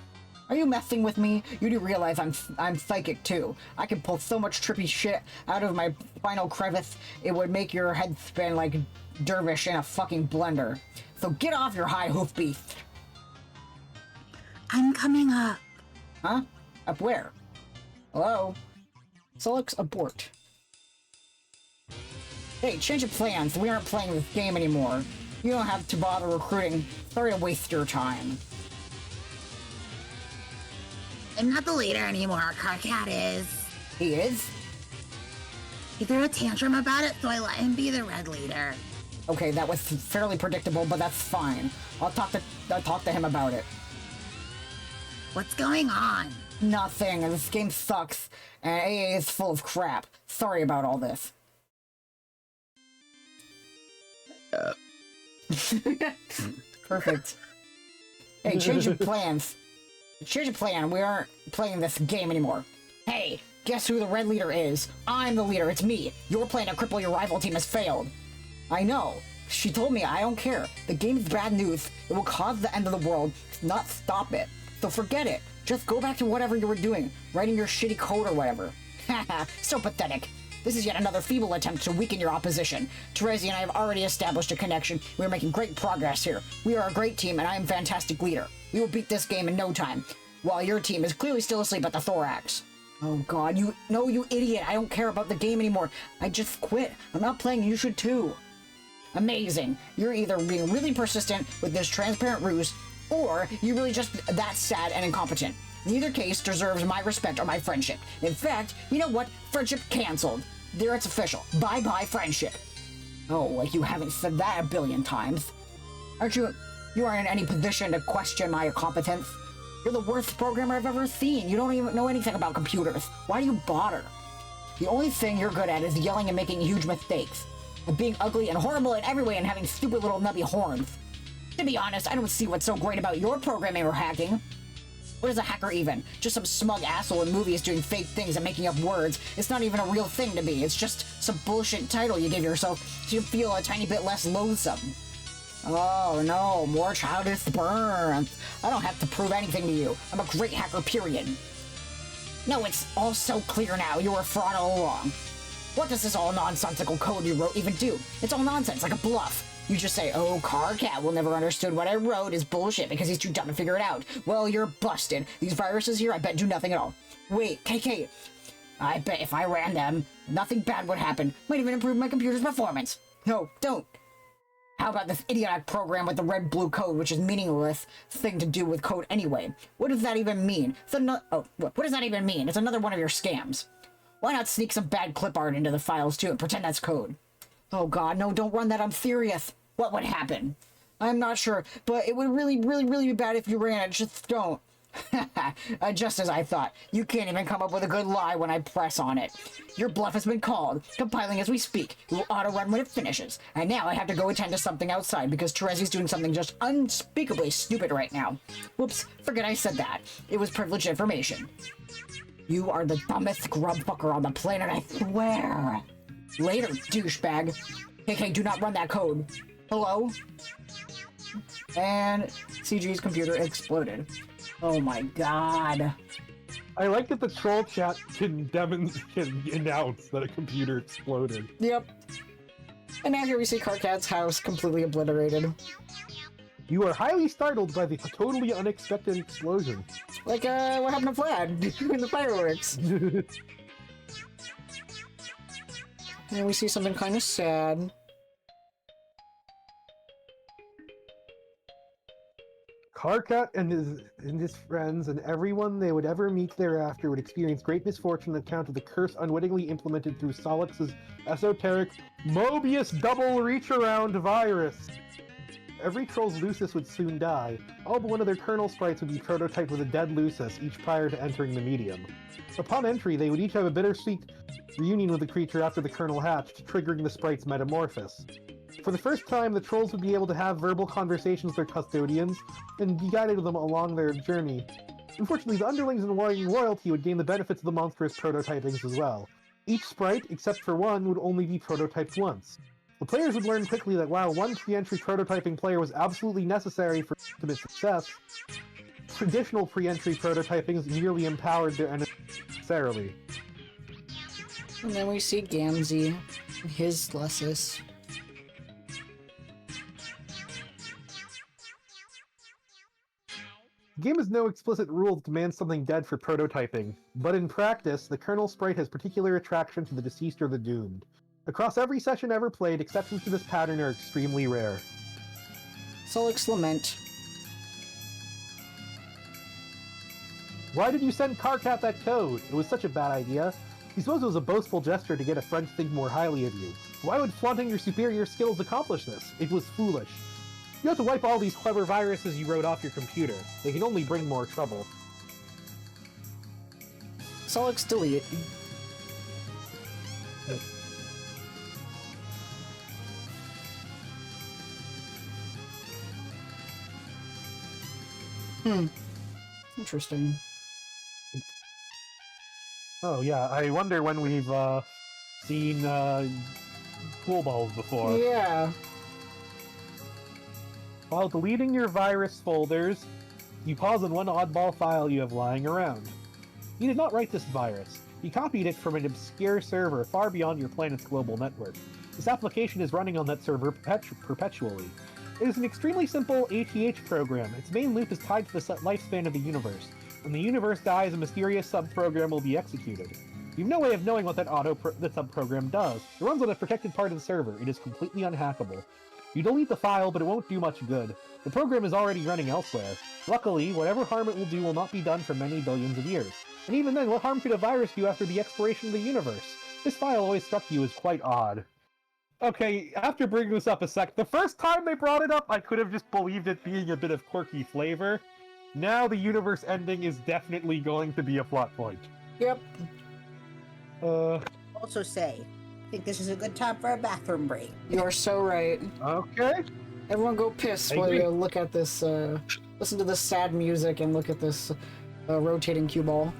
Are you messing with me? You do realize I'm psychic too. I can pull so much trippy shit out of my spinal crevice, it would make your head spin like dervish in a fucking blender. So get off your high hoof beast. I'm coming up. Huh? Up where? Hello? Solix abort. Hey, change of plans. We aren't playing this game anymore. You don't have to bother recruiting. Sorry to waste your time. I'm not the leader anymore. Carcat is. He is? He threw a tantrum about it, so I let him be the red leader. Okay, that was fairly predictable, but that's fine. I'll talk to him about it. What's going on? Nothing. This game sucks, and AA is full of crap. Sorry about all this. Perfect. Hey, change of plans. Change of plan. We aren't playing this game anymore. Hey, guess who the red leader is? I'm the leader. It's me. Your plan to cripple your rival team has failed. I know. She told me I don't care. The game's bad news. It will cause the end of the world, not stop it. So forget it. Just go back to whatever you were doing, writing your shitty code or whatever. Haha, so pathetic. This is yet another feeble attempt to weaken your opposition. Terezi and I have already established a connection. We are making great progress here. We are a great team, and I am a fantastic leader. We will beat this game in no time, while your team is clearly still asleep at the thorax. Oh god, you idiot. I don't care about the game anymore. I just quit. I'm not playing, you should too. Amazing. You're either being really persistent with this transparent ruse, or you're really just that sad and incompetent. Neither case deserves my respect or my friendship. In fact, you know what? Friendship canceled. There, it's official. Bye-bye friendship. Oh, like you haven't said that a billion times. You aren't in any position to question my competence. You're the worst programmer I've ever seen. You don't even know anything about computers. Why do you bother? The only thing you're good at is yelling and making huge mistakes. And being ugly and horrible in every way and having stupid little nubby horns. To be honest, I don't see what's so great about your programming or hacking. What is a hacker even? Just some smug asshole in movies doing fake things and making up words. It's not even a real thing to be. It's just some bullshit title you give yourself so you feel a tiny bit less loathsome. Oh no, more childish burns. I don't have to prove anything to you. I'm a great hacker, period. No, it's all so clear now. You were a fraud all along. What does this all nonsensical code you wrote even do? It's all nonsense, like a bluff. You just say, oh, Carcat will never understood what I wrote is bullshit because he's too dumb to figure it out. Well, you're busted. These viruses here, I bet do nothing at all. Wait, KK. I bet if I ran them, nothing bad would happen. Might even improve my computer's performance. No, don't. How about this idiotic program with the red-blue code, which is meaningless thing to do with code anyway? What does that even mean? What does that even mean? It's another one of your scams. Why not sneak some bad clip art into the files too and pretend that's code? Oh god, no, don't run that, I'm serious. What would happen? I'm not sure, but it would really be bad if you ran it. Just don't. Just as I thought. You can't even come up with a good lie when I press on it. Your bluff has been called. Compiling as we speak. It will auto-run when it finishes. And now I have to go attend to something outside because Terezi's doing something just unspeakably stupid right now. Whoops, forget I said that. It was privileged information. You are the dumbest grubfucker on the planet, I swear. Later, douchebag. KK, do not run that code. Hello? And CG's computer exploded. Oh my god. I like that the troll chat can announce that a computer exploded. Yep. And now here we see Carcat's house completely obliterated. You are highly startled by the totally unexpected explosion. Like, what happened to Vlad in the fireworks? And we see something kind of sad. Carcat and his friends and everyone they would ever meet thereafter would experience great misfortune on account of the curse unwittingly implemented through Solix's esoteric Mobius double reach-around virus. Every troll's Lucis would soon die. All but one of their kernel sprites would be prototyped with a dead Lucis, each prior to entering the medium. Upon entry, they would each have a bittersweet reunion with the creature after the kernel hatched, triggering the sprite's metamorphosis. For the first time, the trolls would be able to have verbal conversations with their custodians, and be guided them along their journey. Unfortunately, the underlings and royalty would gain the benefits of the monstrous prototypings as well. Each sprite, except for one, would only be prototyped once. The players would learn quickly that while one pre-entry prototyping player was absolutely necessary for ultimate success, traditional pre-entry prototypings merely empowered their enemies necessarily. And then we see Gamzee and his Lucis. The game has no explicit rule that demands something dead for prototyping, but in practice, the kernel sprite has particular attraction to the deceased or the doomed. Across every session ever played, exceptions to this pattern are extremely rare. Solix Lament. Why did you send Carcat that code? It was such a bad idea. You suppose it was a boastful gesture to get a friend to think more highly of you. Why would flaunting your superior skills accomplish this? It was foolish. You have to wipe all these clever viruses you wrote off your computer. They can only bring more trouble. Solix Delete. Interesting. Oh yeah, I wonder when we've seen pool balls before. Yeah. While deleting your virus folders, you pause on one oddball file you have lying around. You did not write this virus. You copied it from an obscure server far beyond your planet's global network. This application is running on that server perpetually. It is an extremely simple ATH program. Its main loop is tied to the lifespan of the universe. When the universe dies, a mysterious subprogram will be executed. You have no way of knowing what that subprogram does. It runs on a protected part of the server. It is completely unhackable. You delete the file, but it won't do much good. The program is already running elsewhere. Luckily, whatever harm it will do will not be done for many billions of years. And even then, what harm could a virus do after the expiration of the universe? This file always struck you as quite odd. Okay, after bringing this up a sec, the first time they brought it up, I could have just believed it being a bit of quirky flavor. Now the universe ending is definitely going to be a plot point. Yep. Also say, I think this is a good time for a bathroom break. You're so right. Okay. Everyone go piss I while agree. you look at this, listen to this sad music and look at this rotating cue ball.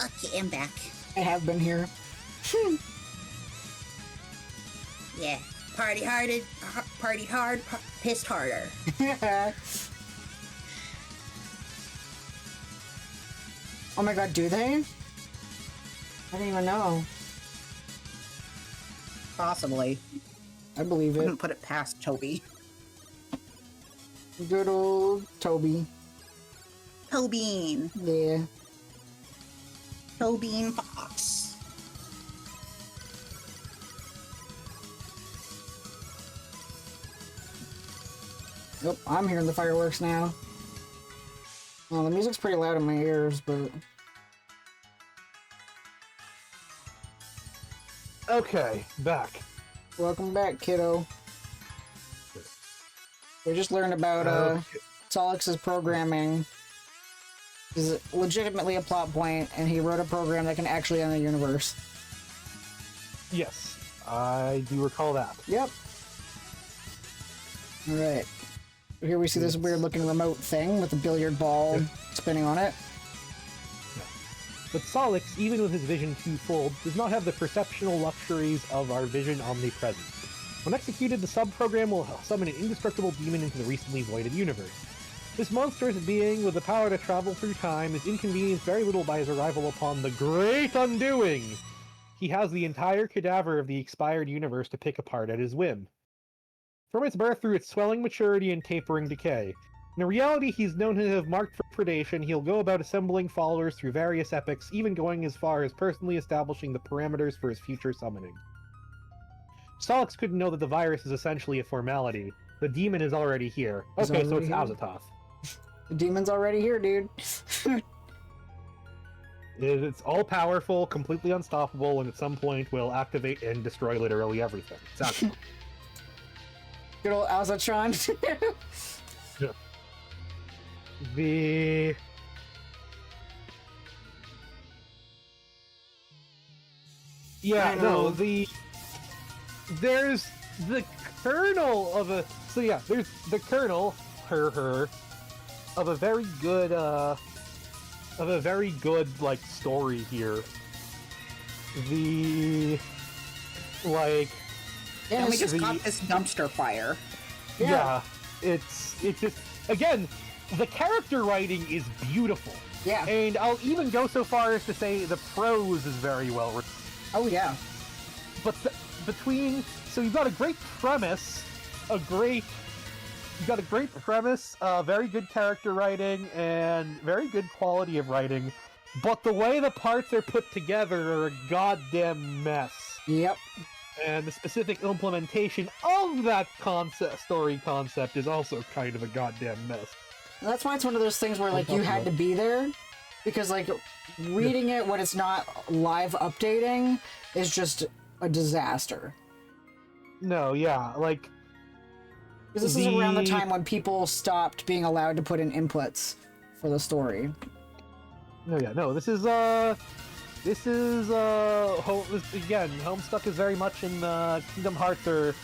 Okay, I'm back. I have been here. Yeah. Party hard, pissed harder. Oh my god, do they? I didn't even know. Possibly. I believe I it. wouldn't put it past Toby. Good old Toby. Tobean. Yeah. Tobean Fox. Yep, I'm hearing the fireworks now. Well, the music's pretty loud in my ears, but... Okay, back. Welcome back, kiddo. We just learned about, Solix's programming. Is legitimately a plot point, and he wrote a program that can actually end the universe. Yes, I do recall that. Yep. Alright. Here we see this weird-looking remote thing with a billiard ball spinning on it. But Solix, even with his vision twofold, does not have the perceptional luxuries of our vision omnipresent. When executed, the sub-program will summon an indestructible demon into the recently voided universe. This monstrous being, with the power to travel through time, is inconvenienced very little by his arrival upon the Great Undoing! He has the entire cadaver of the expired universe to pick apart at his whim. From its birth through its swelling maturity and tapering decay. In reality, he's known to have marked for predation. He'll go about assembling followers through various epochs, even going as far as personally establishing the parameters for his future summoning. Solix couldn't know that the virus is essentially a formality. The demon is already here. He's Okay, so already it's here? Azathoth. The demon's already here, dude. It's all-powerful, completely unstoppable, and at some point will activate and destroy literally everything. It's Azathoth. Good old Azatron. The... Yeah, no, there's the kernel of a... So yeah, there's the kernel, her, of a very good, like, story here. The... Like... And we Yes, just got this dumpster fire. Yeah, it's just... Again, the character writing is beautiful. yeah. And I'll even go so far as to say the prose is very well written. Oh, yeah. but so you've got a great premise, very good character writing, and very good quality of writing, but the way the parts are put together are a goddamn mess. Yep. And the specific implementation of that story concept is also kind of a goddamn mess. That's why it's one of those things where, like, you had to be there, because, like, reading it when it's not live updating is just a disaster. No, yeah, like... Because this is around the time when people stopped being allowed to put in inputs for the story. This is, again, Homestuck is very much in the Kingdom Hearts or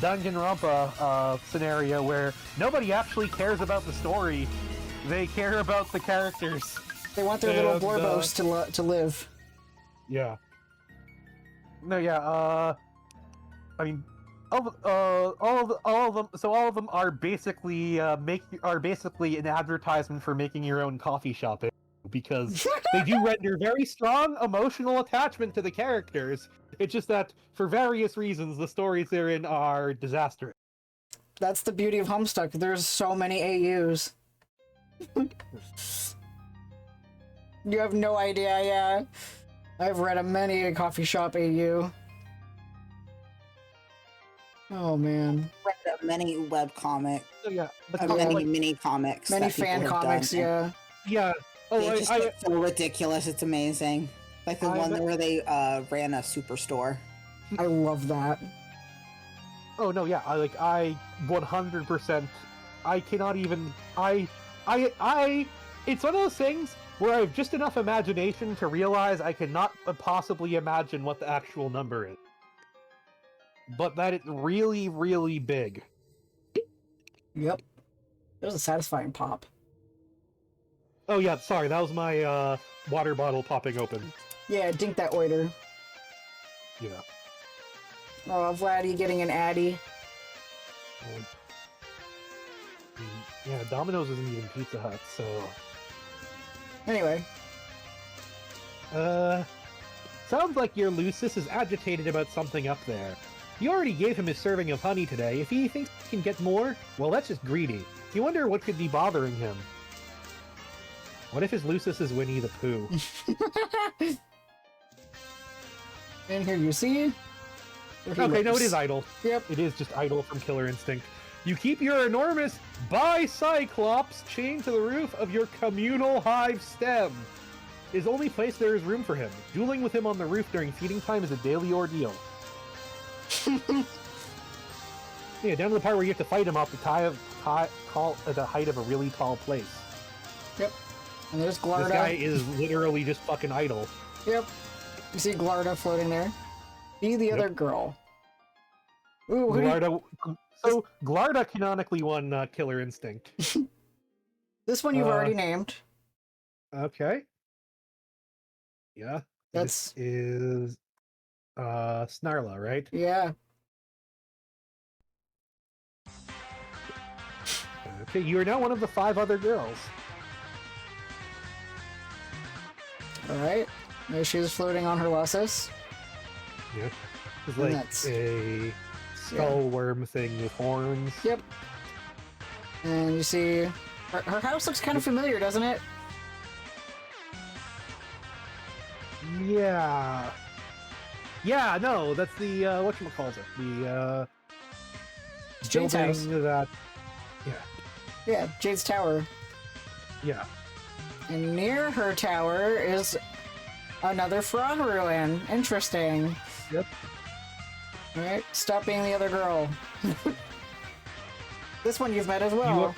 Danganronpa scenario where nobody actually cares about the story. They care about the characters. They want their little Borbos to live. Yeah. No, yeah, I mean, all of them are basically an advertisement for making your own coffee shop, because they do render very strong emotional attachment to the characters. It's just that for various reasons the stories they're in are disastrous. That's the beauty of Homestuck. There's so many AUs. You have no idea, yeah. I've read many a coffee shop AU. Oh man. Read many webcomics. So yeah, many mini comics. Many that fan people have comics, done. yeah. Yeah. Oh, They just get so ridiculous. It's amazing. Like the one where they ran a superstore. I love that. Oh no, yeah. I 100%. I cannot even. It's one of those things where I have just enough imagination to realize I cannot possibly imagine what the actual number is. But that it's really, really big. Yep. It was a satisfying pop. Oh yeah, sorry, that was my water bottle popping open. Yeah, dink that oiter. Yeah. Oh, Vladdy getting an Addy. Yeah, Domino's isn't even Pizza Hut, so... Anyway. Sounds like your Lucis is agitated about something up there. You already gave him his serving of honey today. If he thinks he can get more, well, that's just greedy. You wonder what could be bothering him. What if his Lucis is Winnie the Pooh? And here you see... Okay, no, it is Idle. Yep. It is just Idle from Killer Instinct. You keep your enormous Bicyclops chained to the roof of your communal hive stem. It is the only place there is room for him. Dueling with him on the roof during feeding time is a daily ordeal. Yeah, down to the part where you have to fight him off the height of a really tall place. Yep. And there's Glarda. This guy is literally just fucking Idle. Yep. You see Glarda floating there. Be the other girl. Ooh, Glarda canonically won Killer Instinct. This one you've already named. Okay. Yeah. This is Snarla, right? Yeah. Okay, you are now one of the 5 other girls. Alright. There she is floating on her Lussus. Yeah. It's like a skull worm thing with horns. Yep. And you see... Her house looks kind of familiar, doesn't it? Yeah. Yeah, no, that's the, whatchamacallit? The, Jade's house. That... Yeah. Yeah, Jade's tower. Yeah. And near her tower is another frog ruin. Interesting. Yep. Alright, stop being the other girl. This one you've met as well.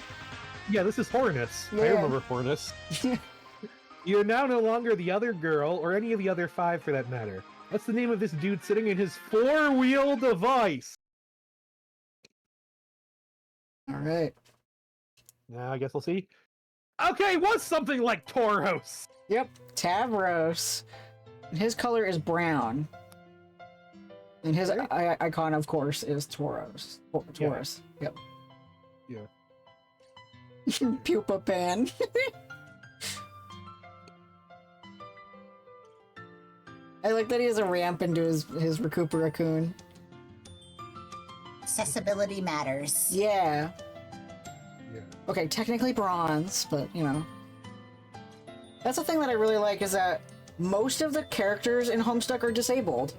Yeah, this is Hornets. Yeah. I remember Hornets. You're now no longer the other girl, or any of the other 5 for that matter. What's the name of this dude sitting in his 4-wheel device? Alright. Now I guess we'll see. Okay, what's something like Tauros? Yep, Tavros. And his color is brown. And his icon, of course, is Tauros. Taurus. Yep. Yeah. Pupa Pan. I like that he has a ramp into his Recupera raccoon. Accessibility matters. Yeah. Yeah. Okay, technically bronze, but you know. That's the thing that I really like is that most of the characters in Homestuck are disabled.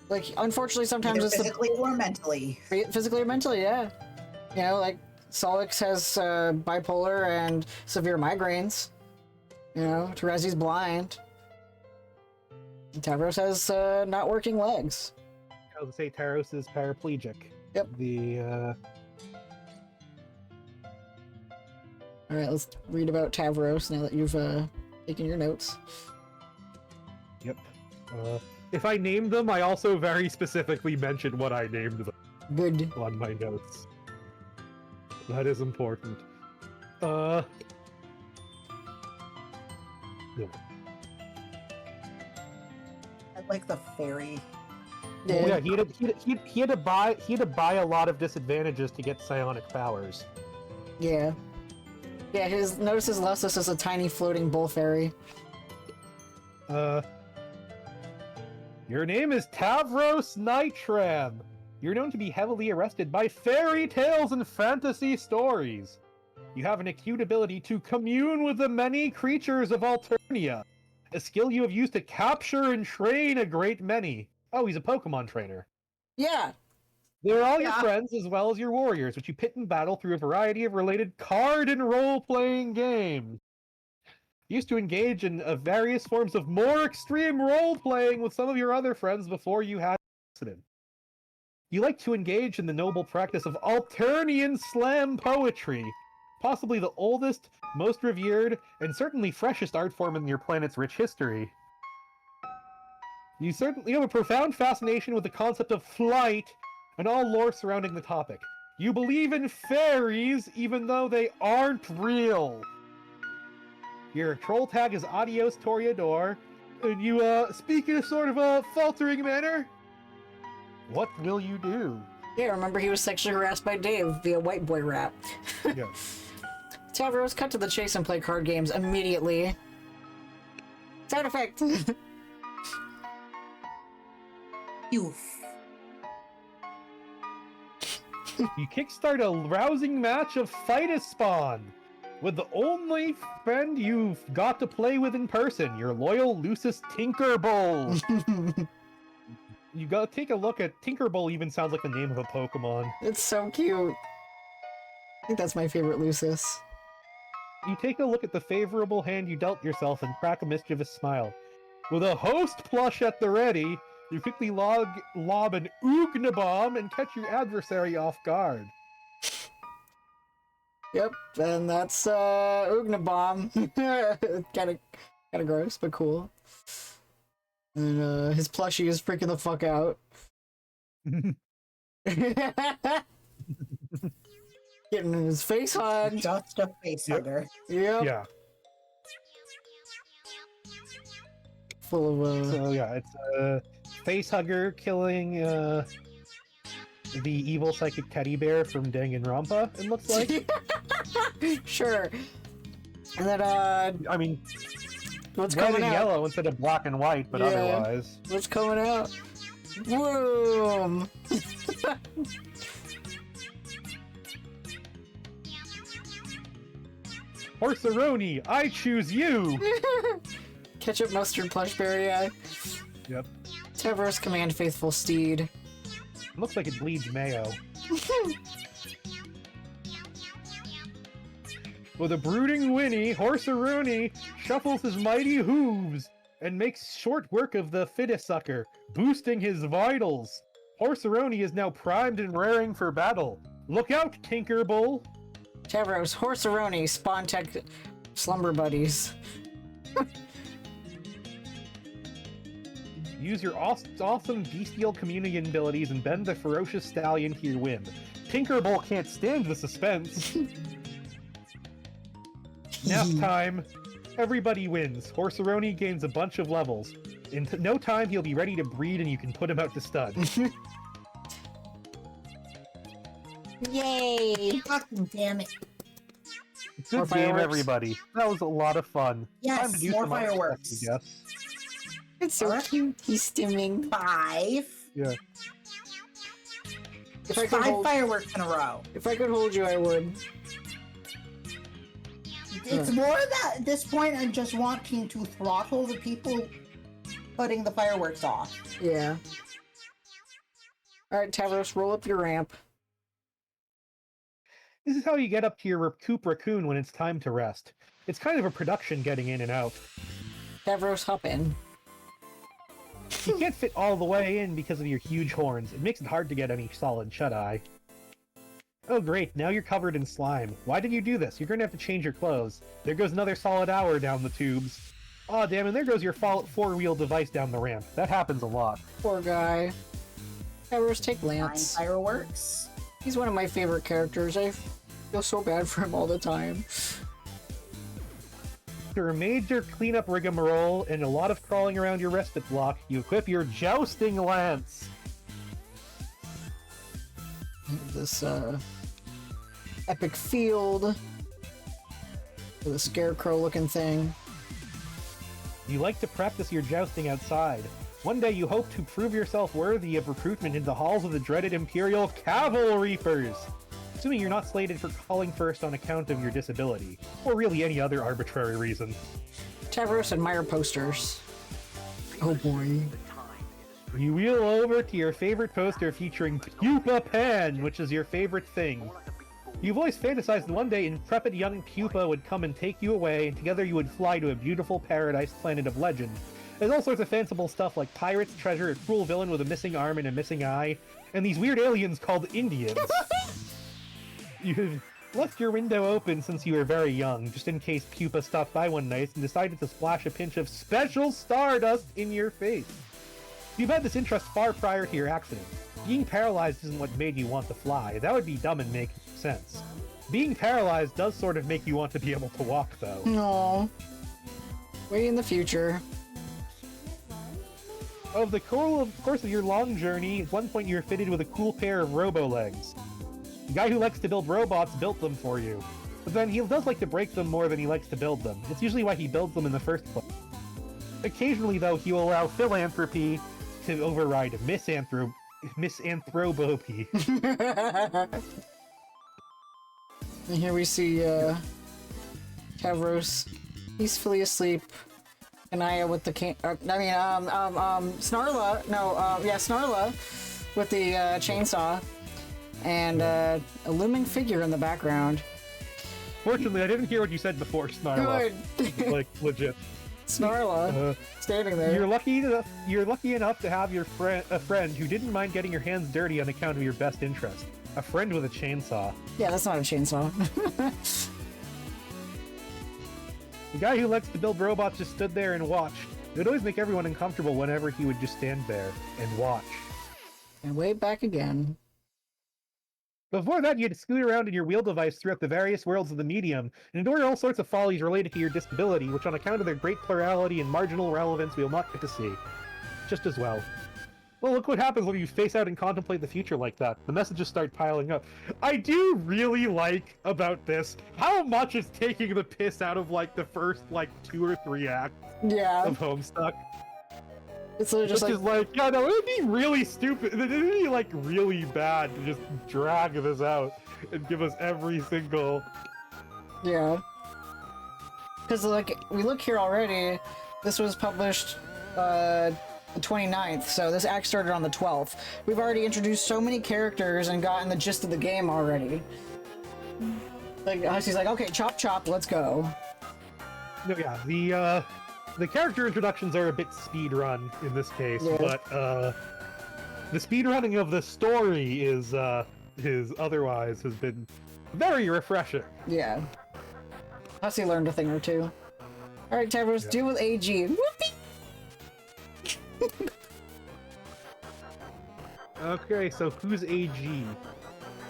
Like, unfortunately, sometimes Either it's physically or mentally. physically or mentally, yeah. You know, like Solix has bipolar and severe migraines. You know, Terezi's blind. And Tavros has not working legs. I was gonna say Taros is paraplegic. Yep. All right, let's read about Tavros now that you've taken your notes. Yep. If I named them, I also very specifically mentioned what I named them Good. on my notes. That is important. Yeah. I like the fairy. Well, yeah, he had to buy a lot of disadvantages to get psionic powers. Yeah. Yeah, notice his Lussus is a tiny floating bull fairy. Your name is Tavros Nitram. You're known to be heavily arrested by fairy tales and fantasy stories. You have an acute ability to commune with the many creatures of Alternia, a skill you have used to capture and train a great many. Oh, he's a Pokemon trainer. Yeah. They're all your friends as well as your warriors, which you pit in battle through a variety of related card and role-playing games. You used to engage in various forms of more extreme role-playing with some of your other friends before you had an accident. You like to engage in the noble practice of Alternian slam poetry, possibly the oldest, most revered, and certainly freshest art form in your planet's rich history. You certainly have a profound fascination with the concept of flight and all lore surrounding the topic. You believe in fairies even though they aren't real. Your troll tag is Adios Toreador, and you speak in a sort of a faltering manner. What will you do? Yeah, remember he was sexually harassed by Dave via white boy rap. Yeah. Tavros, cut to the chase and play card games immediately. Sound effect! Youth. You kickstart a rousing match of Fight-a-Spawn with the only friend you've got to play with in person, your loyal Lucis Tinkerbull. You gotta take a look at Tinkerbull. Even sounds like the name of a Pokemon. It's so cute. I think that's my favorite Lucis. You take a look at the favorable hand you dealt yourself and crack a mischievous smile. With a host plush at the ready, you quickly lob an Oogna Bomb and catch your adversary off guard. Yep, and that's Oogna Bomb. kinda gross, but cool. And his plushie is freaking the fuck out. Getting his face hugged. Just a face hugger. Yep. Yeah. Full of So yeah, it's a face hugger killing the evil psychic teddy bear from Danganronpa. It looks like. Sure. And then I mean, what's red coming and out? yellow instead of black and white, but Yeah. otherwise. What's coming out? Boom! Horseroni, I choose you! Ketchup, mustard, plushberry eye. Yep. Tavros, command faithful steed. Looks like it bleeds mayo. With a brooding whinny, Horseroni shuffles his mighty hooves and makes short work of the Fidisucker, boosting his vitals. Horseroni is now primed and raring for battle. Look out, Tinkerbull! Tavros, Horseroni, Spawn Tech, Slumber Buddies. Use your awesome bestial communion abilities and bend the ferocious stallion to your whim. Tinkerbull can't stand the suspense. Nap time. Everybody wins. Horseroni gains a bunch of levels. In no time, he'll be ready to breed and you can put him out to stud. Yay! Fucking damn it. Good game, fireworks? everybody. That was a lot of fun. Yes, Time to do more some other stuff, fireworks. I guess. It's so Alright. cute. He's stimming. 5. Yeah. If I could 5 hold, fireworks in a row. if I could hold you, I would. It's more that at this point I just wanting to throttle the people putting the fireworks off. Yeah. All right, Tavros, roll up your ramp. This is how you get up to your Coop Raccoon when it's time to rest. It's kind of a production getting in and out. Tavros, hop in. You can't fit all the way in because of your huge horns. It makes it hard to get any solid shut-eye. Oh great, now you're covered in slime. Why did you do this? You're gonna have to change your clothes. There goes another solid hour down the tubes. Aw damn, and there goes your four-wheel device down the ramp. That happens a lot. Poor guy. Tavros, take 9 Lance. fireworks. He's one of my favorite characters. I feel so bad for him all the time. After a major cleanup rigmarole and a lot of crawling around your respite block, you equip your jousting lance. This epic field with a scarecrow-looking thing. You like to practice your jousting outside. One day you hope to prove yourself worthy of recruitment in the halls of the dreaded Imperial Cavalreapers. Assuming you're not slated for calling first on account of your disability, or really any other arbitrary reason. Tavros, admire posters. Oh boy. You wheel over to your favorite poster featuring Pupa Pan, which is your favorite thing. You've always fantasized one day intrepid young Pupa would come and take you away, and together you would fly to a beautiful paradise planet of legend. There's all sorts of fanciful stuff like pirates, treasure, a cruel villain with a missing arm and a missing eye, and these weird aliens called Indians. You've left your window open since you were very young, just in case Pupa stopped by one night and decided to splash a pinch of special stardust in your face. You've had this interest far prior to your accident. Being paralyzed isn't what made you want to fly. That would be dumb and make sense. Being paralyzed does sort of make you want to be able to walk, though. No. Way in the future. Of the course of your long journey, at one point you were fitted with a cool pair of robo-legs. The guy who likes to build robots built them for you. But then he does like to break them more than he likes to build them. It's usually why he builds them in the first place. Occasionally, though, he will allow philanthropy to override misanthropy. And here we see Tavros peacefully asleep. Kanaya with the Snarla. No, yeah, Snarla with the chainsaw, and a looming figure in the background. Fortunately, I didn't hear what you said before, Snarla. Good. Like, legit. Snarla standing there. You're lucky enough to have a friend who didn't mind getting your hands dirty on account of your best interest. A friend with a chainsaw. Yeah, that's not a chainsaw. The guy who likes to build robots just stood there and watched. It would always make everyone uncomfortable whenever he would just stand there and watch. And way back again. Before that, you had to scoot around in your wheel device throughout the various worlds of the medium, and endure all sorts of follies related to your disability, which on account of their great plurality and marginal relevance we will not get to see. Just as well. Well, look what happens when you face out and contemplate the future like that. The messages start piling up. I do really like about this how much it's taking the piss out of like the first like 2 or 3 acts of Homestuck. It's literally just like, yeah, no, it would be really stupid. It would be like really bad to just drag this out and give us every single. Yeah. Because like we look here already, this was published the 29th, so this act started on the 12th. We've already introduced so many characters and gotten the gist of the game already. Like she's like, okay, chop chop, let's go. No, yeah, the character introductions are a bit speedrun in this case, but the speedrunning of the story is otherwise has been very refreshing. Yeah. Hussey learned a thing or two. Alright, Tavros, deal with AG. Whoopee! Okay, so who's AG?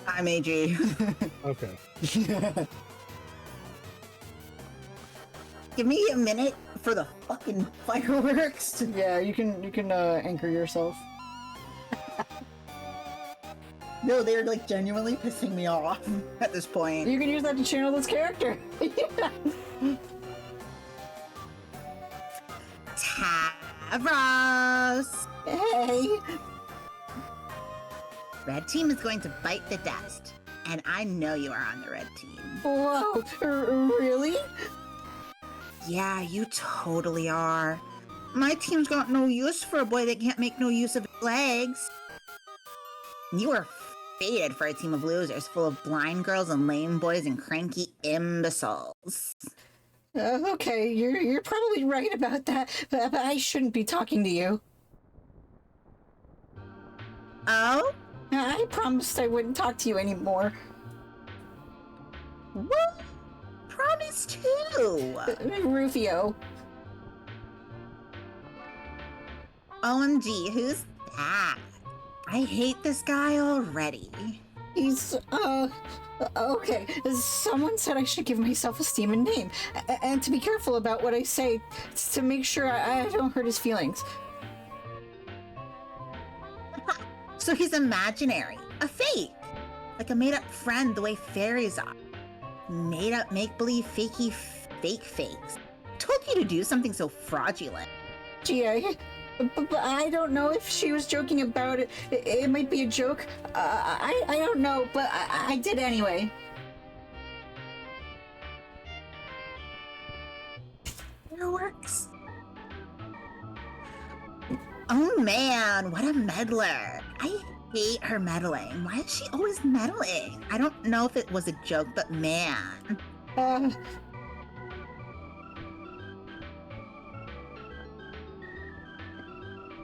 I'm AG. Okay. Give me a minute for the fucking fireworks. Yeah, you can anchor yourself. No, they're like genuinely pissing me off at this point. You can use that to channel this character. Tavros! Hey. Red team is going to bite the dust. And I know you are on the red team. Whoa, really? Yeah, you totally are. My team's got no use for a boy that can't make no use of his legs. You are fated for a team of losers full of blind girls and lame boys and cranky imbeciles. Okay, you're probably right about that, but I shouldn't be talking to you. Oh? I promised I wouldn't talk to you anymore. What? Promise too. Rufio. OMG, who's that? I hate this guy already. He's, okay. Someone said I should give myself esteem and name, and to be careful about what I say, to make sure I don't hurt his feelings. So he's imaginary, a fake, like a made-up friend the way fairies are. Made-up, make-believe, fakey, fake fakes. Told you to do something so fraudulent. Gee, but I don't know if she was joking about it. It might be a joke. I don't know, but I did anyway. Fireworks? Oh man, what a meddler. I hate her meddling. Why is she always meddling? I don't know if it was a joke, but man. I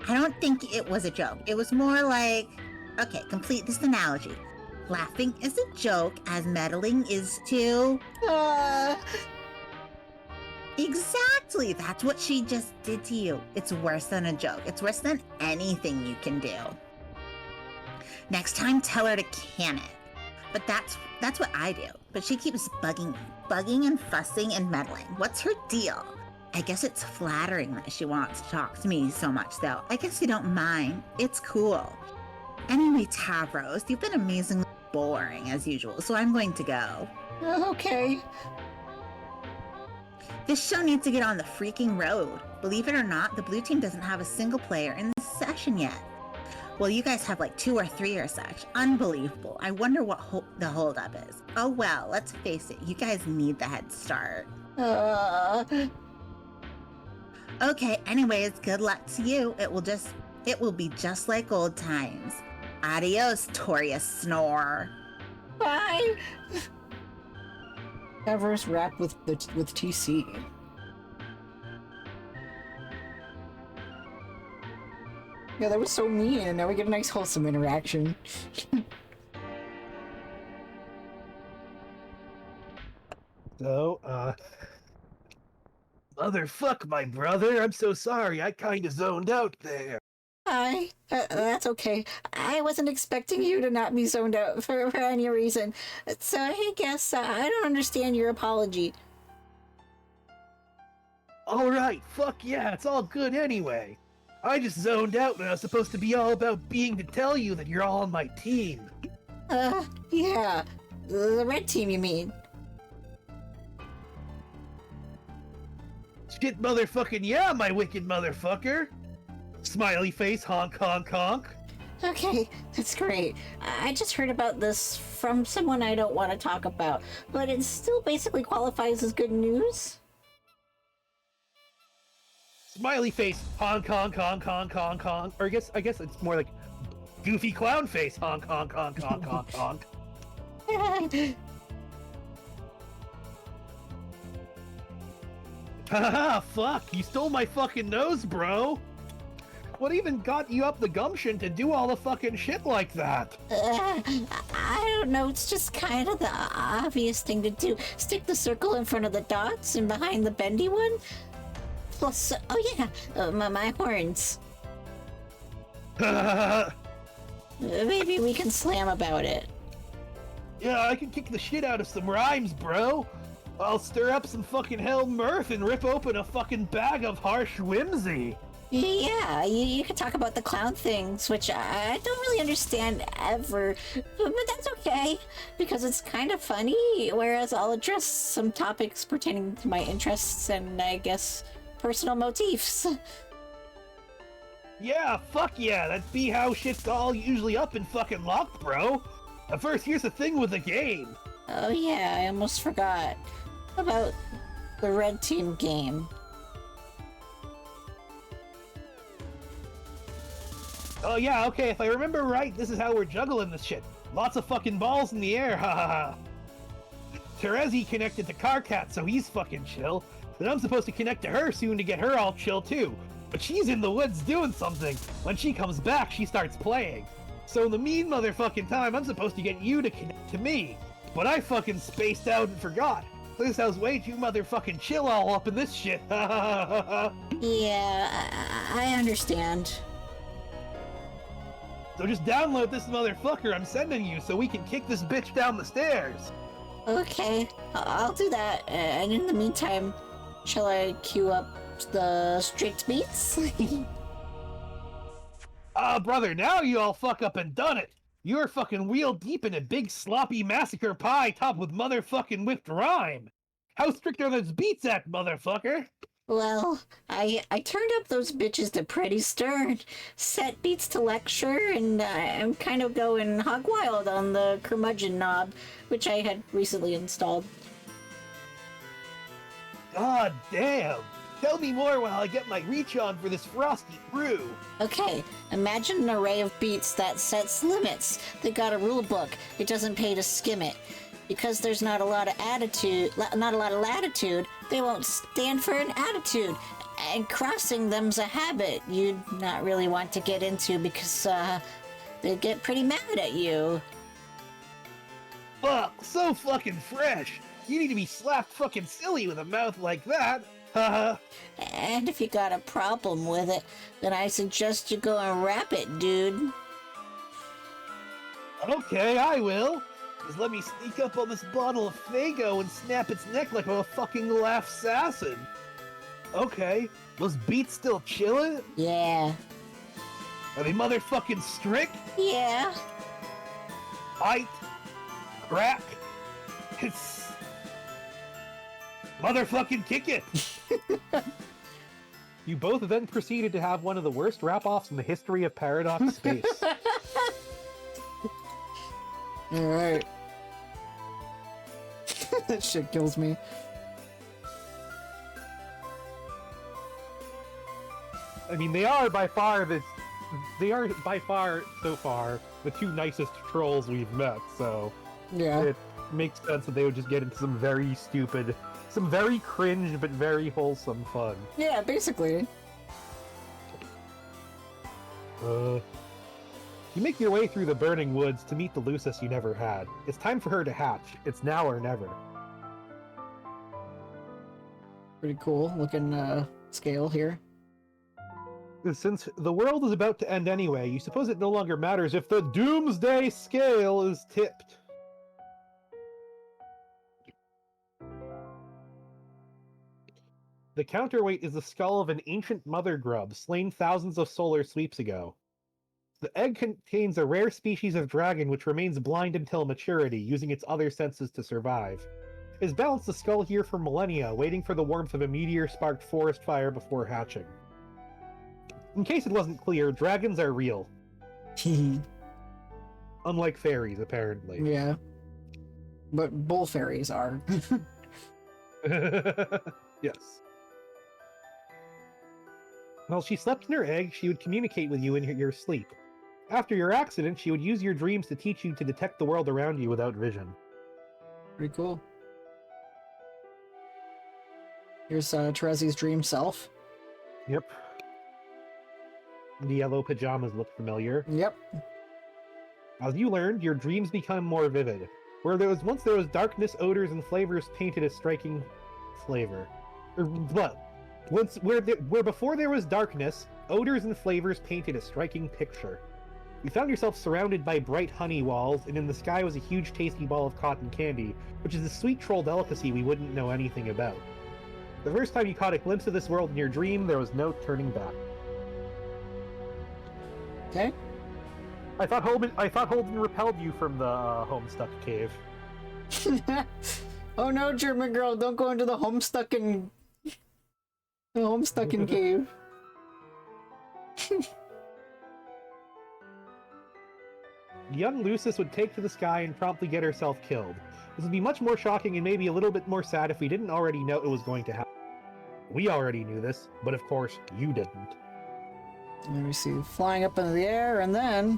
don't think it was a joke. It was more like, okay, complete this analogy. Laughing is a joke as meddling is too. Exactly, that's what she just did to you. It's worse than a joke. It's worse than anything you can do. Next time, tell her to can it. But that's what I do. But she keeps bugging and fussing and meddling. What's her deal? I guess it's flattering that she wants to talk to me so much, though. I guess you don't mind. It's cool. Anyway, Tavros, you've been amazingly boring as usual, so I'm going to go. Okay. This show needs to get on the freaking road. Believe it or not, the blue team doesn't have a single player in this session yet. Well, you guys have like 2 or 3 or such. Unbelievable. I wonder what the holdup is. Oh well, let's face it, you guys need the head start. Okay, anyways, good luck to you. It will be just like old times. Adios, Toria Snore. Bye. Everest rap with TC. Yeah, that was so mean, and now we get a nice wholesome interaction. So, motherfuck, my brother. I'm so sorry. I kinda zoned out there. Hi. That's okay. I wasn't expecting you to not be zoned out for any reason. So I guess I don't understand your apology. Alright, fuck yeah, it's all good anyway. I just zoned out when I was supposed to be all about being to tell you that you're all on my team. Yeah. The red team, you mean? Shit motherfucking yeah, my wicked motherfucker. Smiley face, honk honk honk. Okay, that's great. I just heard about this from someone I don't want to talk about, but it still basically qualifies as good news. Smiley face, honk honk honk honk honk honk. Or I guess it's more like goofy clown face, honk honk honk honk honk honk. Haha, fuck, you stole my fucking nose, bro. What even got you up the gumption to do all the fucking shit like that? I don't know, it's just kind of the obvious thing to do. Stick the circle in front of the dots and behind the bendy one. Plus, oh yeah, my horns. Maybe we can slam about it. Yeah, I can kick the shit out of some rhymes, bro. I'll stir up some fucking hell mirth and rip open a fucking bag of harsh whimsy. Yeah, you could talk about the clown things, which I don't really understand ever, but that's okay, because it's kind of funny, whereas I'll address some topics pertaining to my interests and, I guess, personal motifs. Yeah, fuck yeah, that's be how shit's all usually up and fucking locked, bro. But first, here's the thing with the game. Oh yeah, I almost forgot about the red team game. Oh yeah, okay, if I remember right, this is how we're juggling this shit. Lots of fucking balls in the air, ha ha ha. Terezi connected to Carcat, so he's fucking chill. Then I'm supposed to connect to her soon to get her all chill too. But she's in the woods doing something. When she comes back, she starts playing. So in the mean motherfucking time, I'm supposed to get you to connect to me. But I fucking spaced out and forgot. This house way too motherfucking chill all up in this shit, ha ha ha ha. Yeah, I understand. So just download this motherfucker I'm sending you so we can kick this bitch down the stairs. Okay, I'll do that. And in the meantime, shall I queue up the strict beats? Brother, now you all fuck up and done it. You're fucking wheel deep in a big sloppy massacre pie topped with motherfucking whipped rhyme. How strict are those beats at, motherfucker? Well, I turned up those bitches to pretty stern, set beats to lecture, and I'm kind of going hog wild on the curmudgeon knob, which I had recently installed. God damn. Tell me more while I get my reach on for this frosty brew. Okay, imagine an array of beats that sets limits. They got a rule book. It doesn't pay to skim it. Because there's not a lot of latitude, they won't stand for an attitude. And crossing them's a habit you'd not really want to get into because, they'd get pretty mad at you. Fuck, so fucking fresh. You need to be slapped fucking silly with a mouth like that. Haha. And if you got a problem with it, then I suggest you go and rap it, dude. Okay, I will. Just let me sneak up on this bottle of Fago and snap its neck like a fucking laugh assassin. Okay, those beats still chillin'? Yeah. Are they motherfucking strict? Yeah. Bite. Crack. It's... Motherfucking kick it! You both then proceeded to have one of the worst rap-offs in the history of Paradox Space. Alright. That shit kills me. I mean, they are by far so far the two nicest trolls we've met, so Yeah. it makes sense that they would just get into some very stupid, some very cringe but very wholesome fun. Yeah, basically. You make your way through the burning woods to meet the Lucis you never had. It's time for her to hatch. It's now or never. Pretty cool looking scale here. Since the world is about to end anyway, you suppose it no longer matters if the doomsday scale is tipped. The counterweight is the skull of an ancient mother grub slain thousands of solar sweeps ago. The egg contains a rare species of dragon which remains blind until maturity, using its other senses to survive. It has balanced the skull here for millennia, waiting for the warmth of a meteor-sparked forest fire before hatching. In case it wasn't clear, dragons are real. Unlike fairies, apparently. Yeah. But bull fairies are. Yes. While she slept in her egg, she would communicate with you in your sleep. After your accident, she would use your dreams to teach you to detect the world around you without vision. Pretty cool. Here's Terezi's dream self. Yep. The yellow pajamas look familiar. Yep. As you learned, your dreams become more vivid. Where there was darkness, odors, and flavors painted a striking flavor. Where before there was darkness, odors and flavors painted a striking picture. You found yourself surrounded by bright honey walls, and in the sky was a huge tasty ball of cotton candy, which is a sweet troll delicacy we wouldn't know anything about. The first time you caught a glimpse of this world in your dream, there was no turning back. Okay. I thought Holden repelled you from the Homestuck cave. Oh no, German girl, don't go into the Homestuckin' cave. Young Lucis would take to the sky and promptly get herself killed. This would be much more shocking and maybe a little bit more sad if we didn't already know it was going to happen. We already knew this, but of course, you didn't. Let me see. Flying up into the air, and then...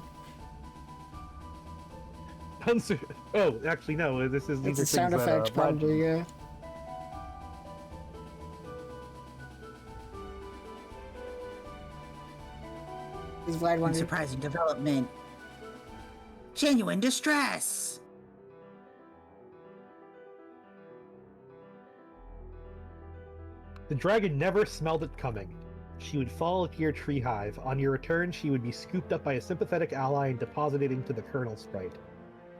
Oh, actually, no. These It's are a sound things that, effect, probably, yeah. Is Vlad one? Surprising development. Genuine distress. The dragon never smelled it coming. She would fall to your tree hive. On your return, she would be scooped up by a sympathetic ally and deposited into the kernel sprite.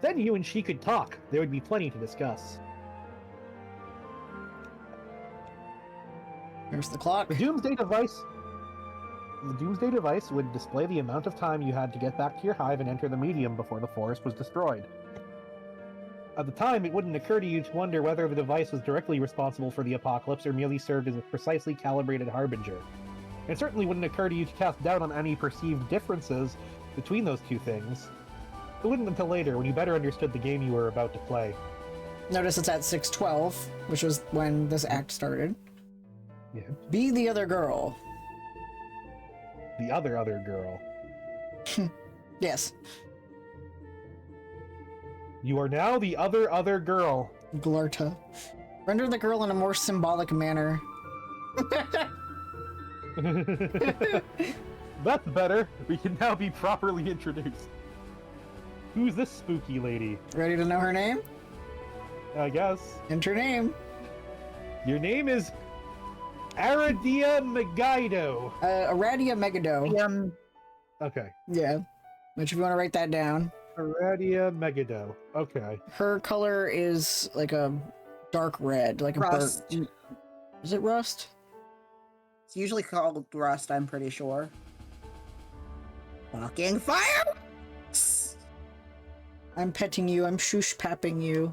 Then you and she could talk. There would be plenty to discuss. There's the clock. The Doomsday device would display the amount of time you had to get back to your hive and enter the medium before the forest was destroyed. At the time, it wouldn't occur to you to wonder whether the device was directly responsible for the apocalypse or merely served as a precisely calibrated harbinger. It certainly wouldn't occur to you to cast doubt on any perceived differences between those two things. It wouldn't until later, when you better understood the game you were about to play. Notice it's at 6:12, which was when this act started. Yeah. Be the other girl. The other girl. Yes. You are now the other girl. Glarta. Render the girl in a more symbolic manner. That's better. We can now be properly introduced. Who's this spooky lady? Ready to know her name? I guess. Enter name. Your name is Aradia Megaido. Aradia Megado. Okay. Yeah. Which if you want to write that down. Aradia Megado. Okay. Her color is like a dark red, like a Rust. burnt. Is it rust? It's usually called rust, I'm pretty sure. Fucking fire! I'm petting you. I'm shoosh-papping you.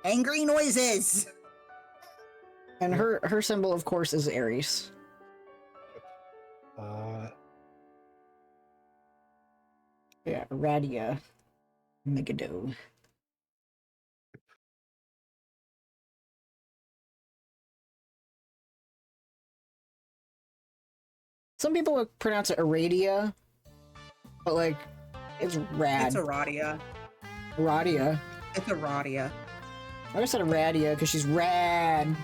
Angry noises! And her symbol, of course, is Aries. Yeah, Radia Megado. Some people would pronounce it Aradia, but like, it's rad. It's a Radia. Radia. It's a Radia. I just said Radia because she's rad.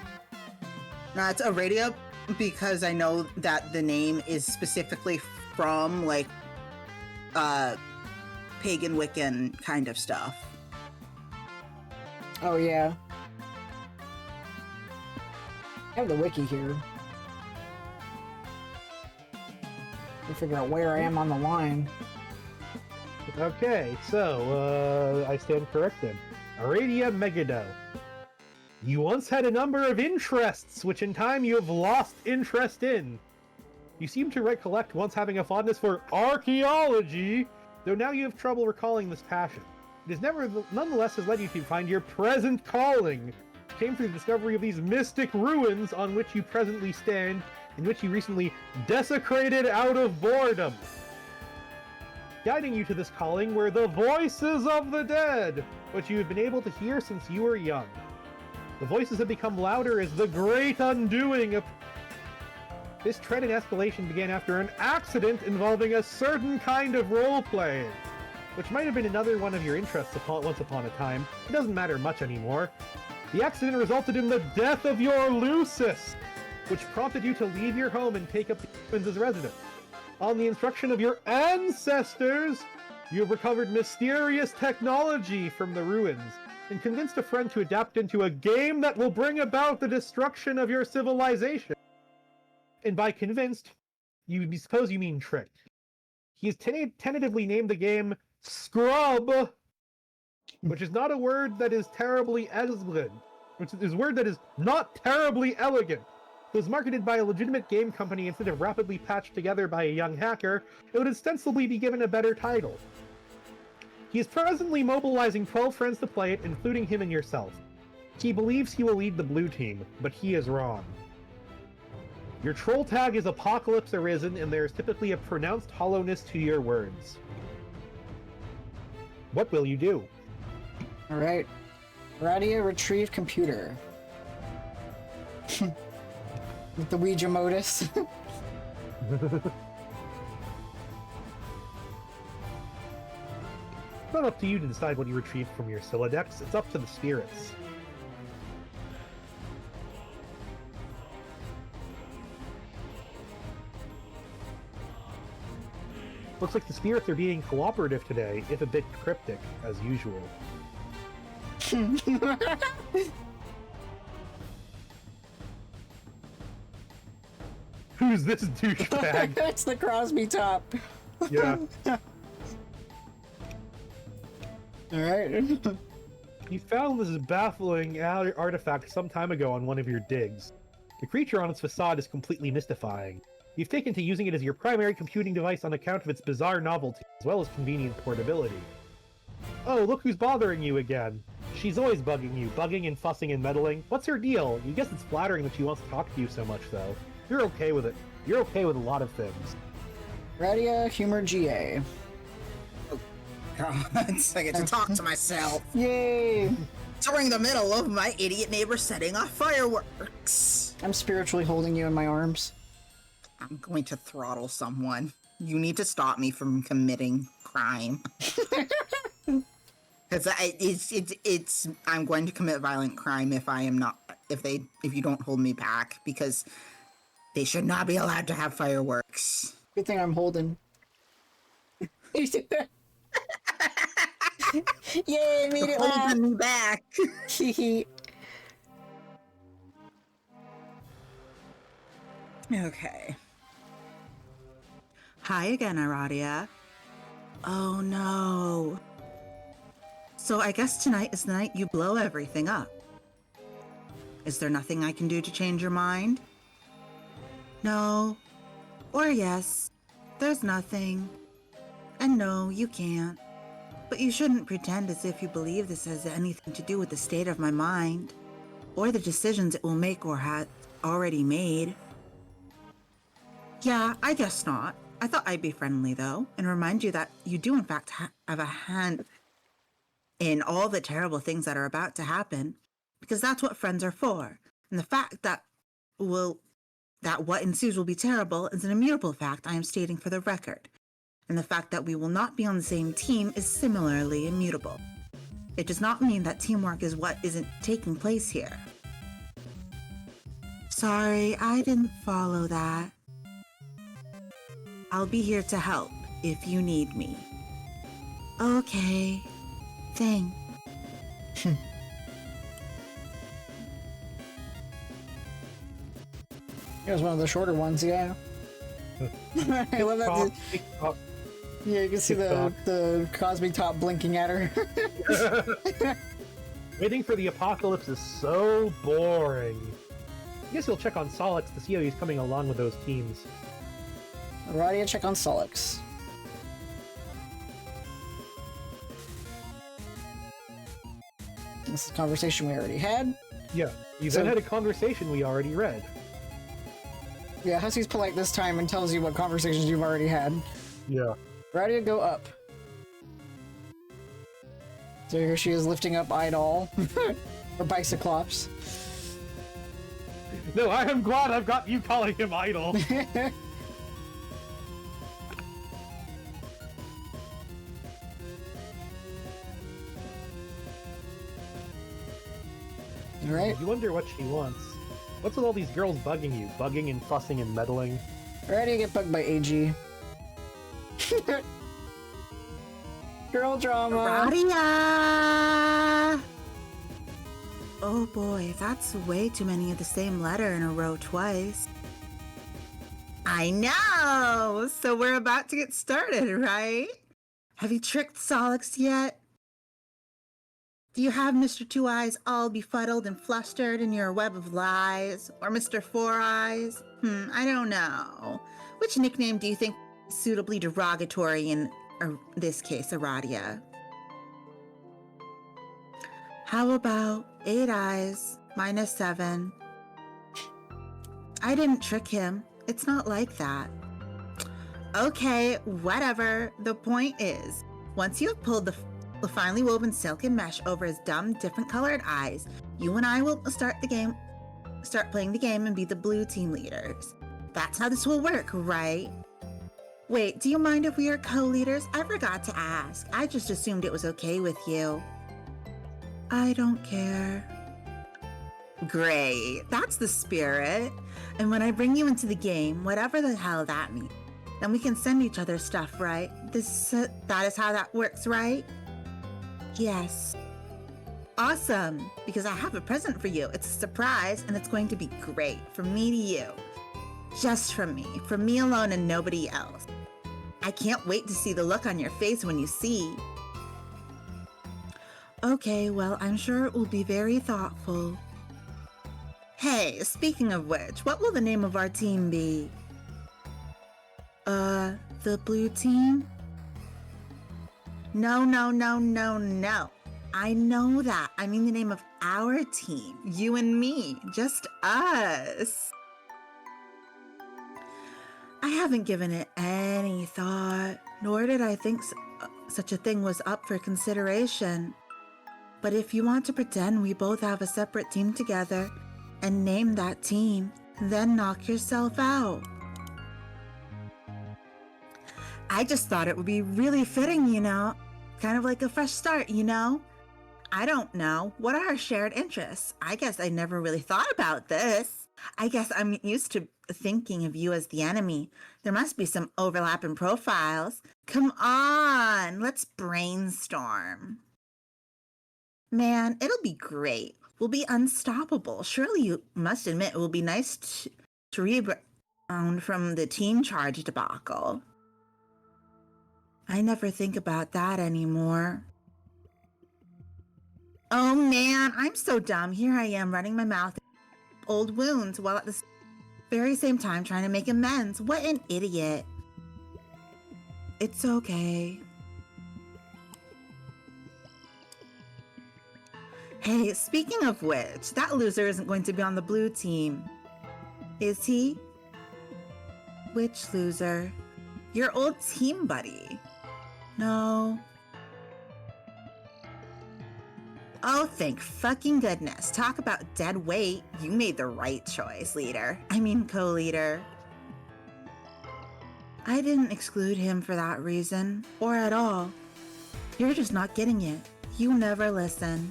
No, it's a Radia because I know that the name is specifically from like pagan Wiccan kind of stuff. Oh yeah. I have the wiki here. To figure out where I am on the line. Okay, so, I stand corrected. Aradia Megado. You once had a number of interests, which in time you have lost interest in. You seem to recollect once having a fondness for archaeology, though now you have trouble recalling this passion. It has nonetheless has led you to find your present calling. It came through the discovery of these mystic ruins on which you presently stand, in which you recently desecrated out of boredom. Guiding you to this calling were the voices of the dead, which you have been able to hear since you were young. The voices have become louder as the great undoing of... This trend and escalation began after an accident involving a certain kind of role-playing, which might have been another one of your interests once upon a time. It doesn't matter much anymore. The accident resulted in the death of your Lucis, which prompted you to leave your home and take up the ruins as residence. On the instruction of your ancestors, you have recovered mysterious technology from the ruins and convinced a friend to adapt into a game that will bring about the destruction of your civilization. And by convinced, you suppose you mean tricked. He has tentatively named the game Scrub, which is not a word that is terribly elegant, which is a word that is not terribly elegant. If it was marketed by a legitimate game company instead of rapidly patched together by a young hacker, it would ostensibly be given a better title. He is presently mobilizing 12 friends to play it, including him and yourself. He believes he will lead the blue team, but he is wrong. Your troll tag is Apocalypse Arisen, and there is typically a pronounced hollowness to your words. What will you do? Alright. Radia retrieve computer. With the Ouija modus. It's not up to you to decide what you retrieve from your Siladex, it's up to the spirits. Looks like the spirits are being cooperative today, if a bit cryptic, as usual. Who's this douchebag? It's the Crosby top. Yeah. Alright. You found this baffling artifact some time ago on one of your digs. The creature on its facade is completely mystifying. You've taken to using it as your primary computing device on account of its bizarre novelty, as well as convenient portability. Oh, look who's bothering you again. She's always bugging you, bugging and fussing and meddling. What's her deal? You guess it's flattering that she wants to talk to you so much, though. You're okay with it. You're okay with a lot of things. Radia humor GA. God, I get to talk to myself Yay! during the middle of my idiot neighbor setting off fireworks. I'm spiritually holding you in my arms. I'm going to throttle someone. You need to stop me from committing crime. Because I'm going to commit violent crime if you don't hold me back, because they should not be allowed to have fireworks. Good thing I'm holding. Yay, made it laugh. Holding me back. Okay. Hi again, Aradia. Oh no. So I guess tonight is the night you blow everything up. Is there nothing I can do to change your mind? No. Or yes. There's nothing. And no, you can't. But you shouldn't pretend as if you believe this has anything to do with the state of my mind, or the decisions it will make or has already made. Yeah, I guess not. I thought I'd be friendly, though, and remind you that you do in fact have a hand in all the terrible things that are about to happen, because that's what friends are for. And the fact that what ensues will be terrible is an immutable fact I am stating for the record. And the fact that we will not be on the same team is similarly immutable. It does not mean that teamwork is what isn't taking place here. Sorry, I didn't follow that. I'll be here to help if you need me. Okay, thanks. It was one of the shorter ones, yeah. I love that. Yeah, you can see the Cosby top blinking at her. Waiting for the apocalypse is so boring. I guess you'll check on Solix to see how he's coming along with those teams. Radia, check on Solix. This is a conversation we already had. Yeah, you So- then had a conversation we already read. Yeah, Hussey's polite this time and tells you what conversations you've already had. Yeah. Radia, go up. So here she is lifting up Idol. Or Bicyclops. No, I am glad I've got you calling him idol. Alright. You wonder what she wants. What's with all these girls bugging you? Bugging and fussing and meddling? Radia, get bugged by AG. Girl drama. Radia! Oh boy, that's way too many of the same letter in a row twice. I know! So we're about to get started, right? Have you tricked Solix yet? Do you have Mr. Two Eyes all befuddled and flustered in your web of lies? Or Mr. Four Eyes? I don't know. Which nickname do you think is suitably derogatory in this case, Aradia? How about 8 Eyes minus 7? I didn't trick him. It's not like that. Okay, whatever. The point is, once you have pulled the finely woven silken mesh over his dumb, different colored eyes, you and I will start playing the game and be the blue team leaders. That's how this will work, right? Wait, do you mind if we are co-leaders? I forgot to ask. I just assumed it was okay with you. I don't care. Great, that's the spirit. And when I bring you into the game, whatever the hell that means, then we can send each other stuff, right? That is how that works, right? Yes. Awesome, because I have a present for you. It's a surprise, and it's going to be great from me to you. Just from me alone and nobody else. I can't wait to see the look on your face when you see. Okay, well, I'm sure it will be very thoughtful. Hey, speaking of which, what will the name of our team be? The blue team? No. I know that. I mean the name of our team. You and me. Just us. I haven't given it any thought, nor did I think such a thing was up for consideration. But if you want to pretend we both have a separate team together and name that team, then knock yourself out. I just thought it would be really fitting, you know? Kind of like a fresh start, you know? I don't know. What are our shared interests? I guess I never really thought about this. I guess I'm used to thinking of you as the enemy. There must be some overlap in profiles. Come on, let's brainstorm. Man, it'll be great. We'll be unstoppable. Surely you must admit it will be nice to rebound from the teen charge debacle. I never think about that anymore. Oh man, I'm so dumb. Here I am running my mouth in old wounds while at the very same time trying to make amends. What an idiot. It's okay. Hey, speaking of which, that loser isn't going to be on the blue team. Is he? Which loser? Your old team buddy. No. Oh, thank fucking goodness. Talk about dead weight. You made the right choice, leader. I mean, co-leader. I didn't exclude him for that reason, or at all. You're just not getting it. You never listen.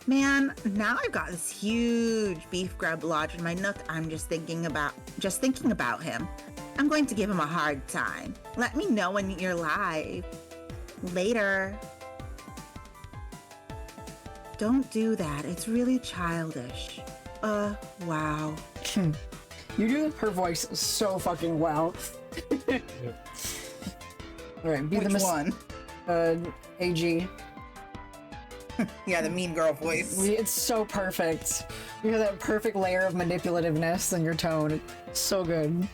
Man, now I've got this huge beef grub lodged in my nook. I'm just thinking about him. I'm going to give him a hard time. Let me know when you're live. Later. Don't do that. It's really childish. Wow. You do her voice so fucking well. Alright, be Which the one? AG. Yeah, the mean girl voice. It's so perfect. You have that perfect layer of manipulativeness in your tone. It's so good.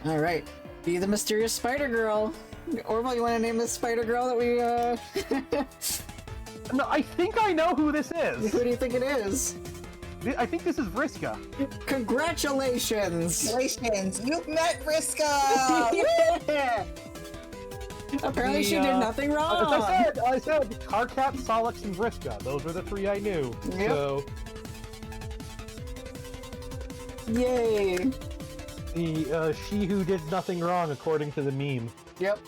Alright, be the mysterious spider girl. Orville, you want to name this spider girl that we, No, I think I know who this is. Who do you think it is? I think this is Vriska. Congratulations! Congratulations, you've met Vriska! Yeah! Apparently she did nothing wrong! As I said, Karkat, Solix, and Vriska. Those were the three I knew. Yep. So, Yay! the she who did nothing wrong, according to the meme. Yep.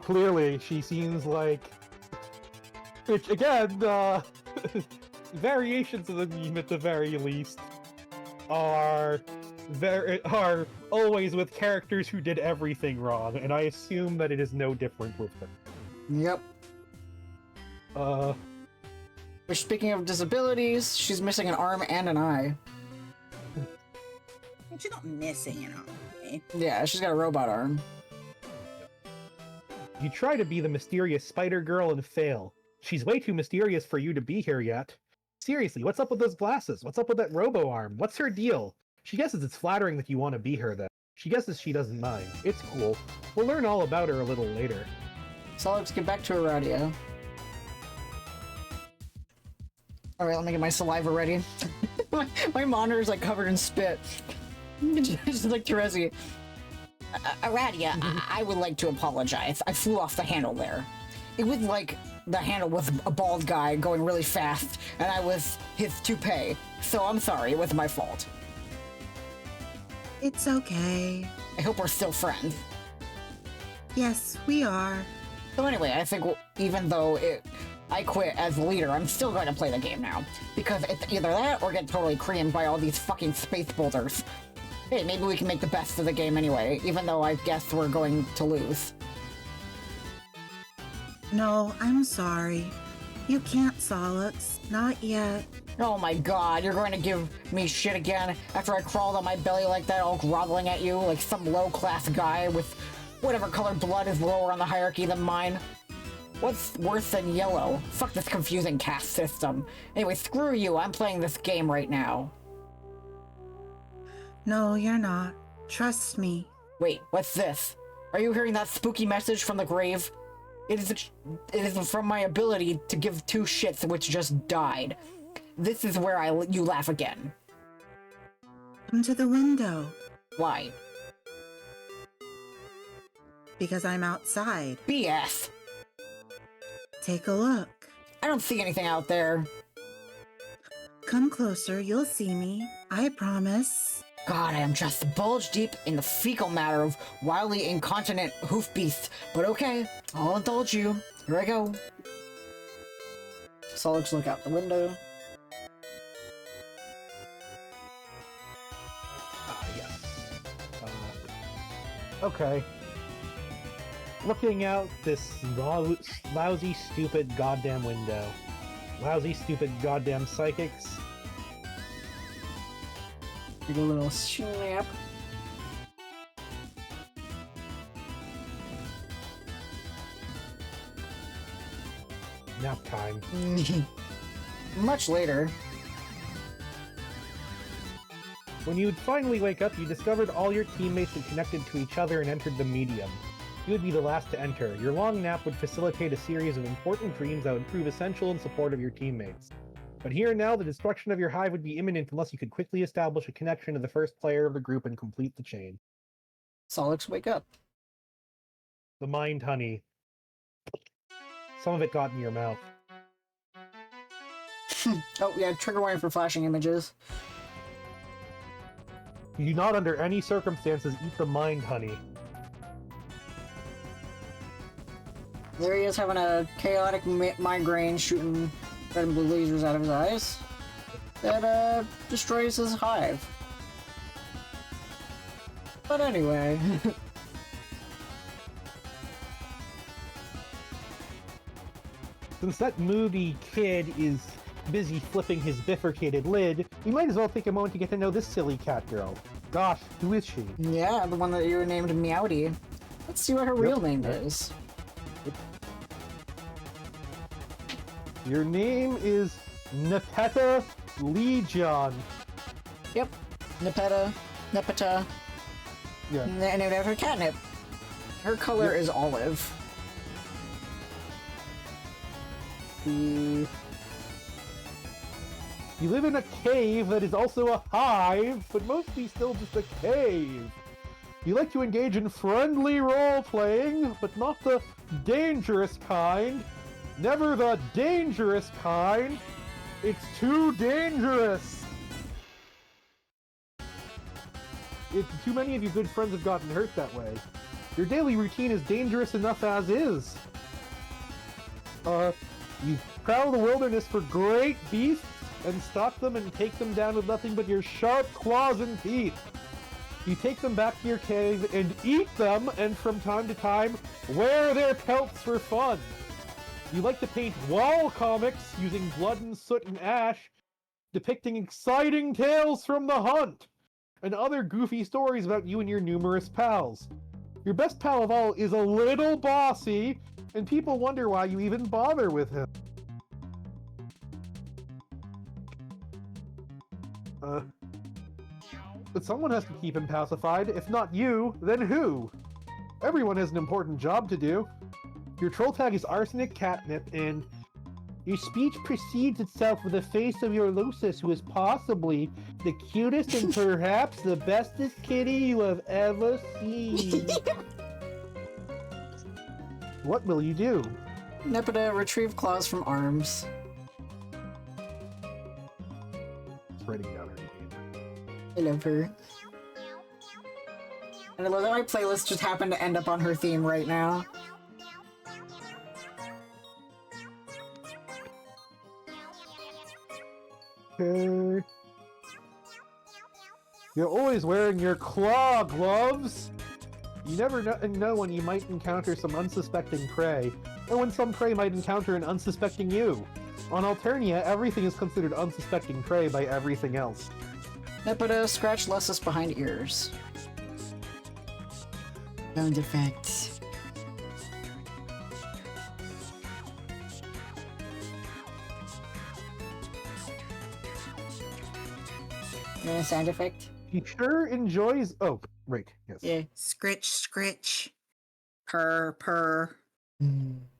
Clearly, she seems like... Which, again, variations of the meme at the very least are always with characters who did everything wrong, and I assume that it is no different with them. Yep. Which, speaking of disabilities, she's missing an arm and an eye. She's not missing an arm. Yeah, she's got a robot arm. You try to be the mysterious spider girl and fail. She's way too mysterious for you to be here yet. Seriously, what's up with those glasses? What's up with that robo-arm? What's her deal? She guesses it's flattering that you want to be her, though. She guesses she doesn't mind. It's cool. We'll learn all about her a little later. So let's get back to Aradia. Alright, let me get my saliva ready. my monitor is like covered in spit. Just like Terezi. Aradia, I would like to apologize. I flew off the handle there. It was like the handle with a bald guy going really fast, and I was his toupee. So I'm sorry, it was my fault. It's okay. I hope we're still friends. Yes, we are. So anyway, I think even though I quit as the leader, I'm still going to play the game now. Because it's either that or get totally creamed by all these fucking space boulders. Hey, maybe we can make the best of the game anyway, even though I guess we're going to lose. No, I'm sorry. You can't, Solix. Not yet. Oh my god, you're going to give me shit again after I crawled on my belly like that, all groveling at you like some low-class guy with whatever color blood is lower on the hierarchy than mine. What's worse than yellow? Fuck this confusing caste system. Anyway, screw you, I'm playing this game right now. No, you're not. Trust me. Wait, what's this? Are you hearing that spooky message from the grave? It is from my ability to give two shits which just died. This is where you laugh again. Come to the window. Why? Because I'm outside. BS. Take a look. I don't see anything out there. Come closer, you'll see me. I promise. God, I am just bulge deep in the fecal matter of wildly incontinent hoof beasts. But okay, I'll indulge you. Here I go. Solix, look out the window. Yes. Okay. Looking out this lousy, stupid, goddamn window. Lousy, stupid, goddamn psychics. Take a little snap. Nap time. Much later. When you'd finally wake up, you discovered all your teammates had connected to each other and entered the medium. You would be the last to enter. Your long nap would facilitate a series of important dreams that would prove essential in support of your teammates. But here and now, the destruction of your hive would be imminent unless you could quickly establish a connection to the first player of the group and complete the chain. Solix, wake up. The mind honey. Some of it got in your mouth. Oh, yeah, trigger warning for flashing images. You do not under any circumstances eat the mind honey. There he is having a chaotic migraine shooting red and blue lasers out of his eyes. That, destroys his hive. But anyway. Since that moody kid is busy flipping his bifurcated lid, we might as well take a moment to get to know this silly cat girl. Gosh, who is she? Yeah, the one that you named Meowdy. Let's see what her real name is. Your name is Nepeta Legion. Yep. Nepeta. Yeah. Named after catnip. Her color is olive. You live in a cave that is also a hive, but mostly still just a cave. You like to engage in friendly role-playing, but not the dangerous kind. Never the dangerous kind. It's too dangerous. Too many of your good friends have gotten hurt that way. Your daily routine is dangerous enough as is. You prowl the wilderness for great beasts and stalk them and take them down with nothing but your sharp claws and teeth. You take them back to your cave and eat them, and from time to time, wear their pelts for fun. You like to paint wall comics using blood and soot and ash, depicting exciting tales from the hunt, and other goofy stories about you and your numerous pals. Your best pal of all is a little bossy, and people wonder why you even bother with him. But someone has to keep him pacified. If not you, then who? Everyone has an important job to do. Your troll tag is Arsenic Catnip, and your speech precedes itself with a face of your Lucis, who is possibly the cutest and perhaps the bestest kitty you have ever seen. What will you do? Nepeta, retrieve claws from arms. It's writing down her name. I love her. And I love that my playlist just happened to end up on her theme right now. Okay. You're always wearing your claw gloves! You never know when you might encounter some unsuspecting prey, or when some prey might encounter an unsuspecting you. On Alternia, everything is considered unsuspecting prey by everything else. Nepeta, scratch Lessus behind ears. Sound effects. Sound effect? He sure enjoys. Oh, right, yes. Yeah. Scritch, scritch. Purr, purr.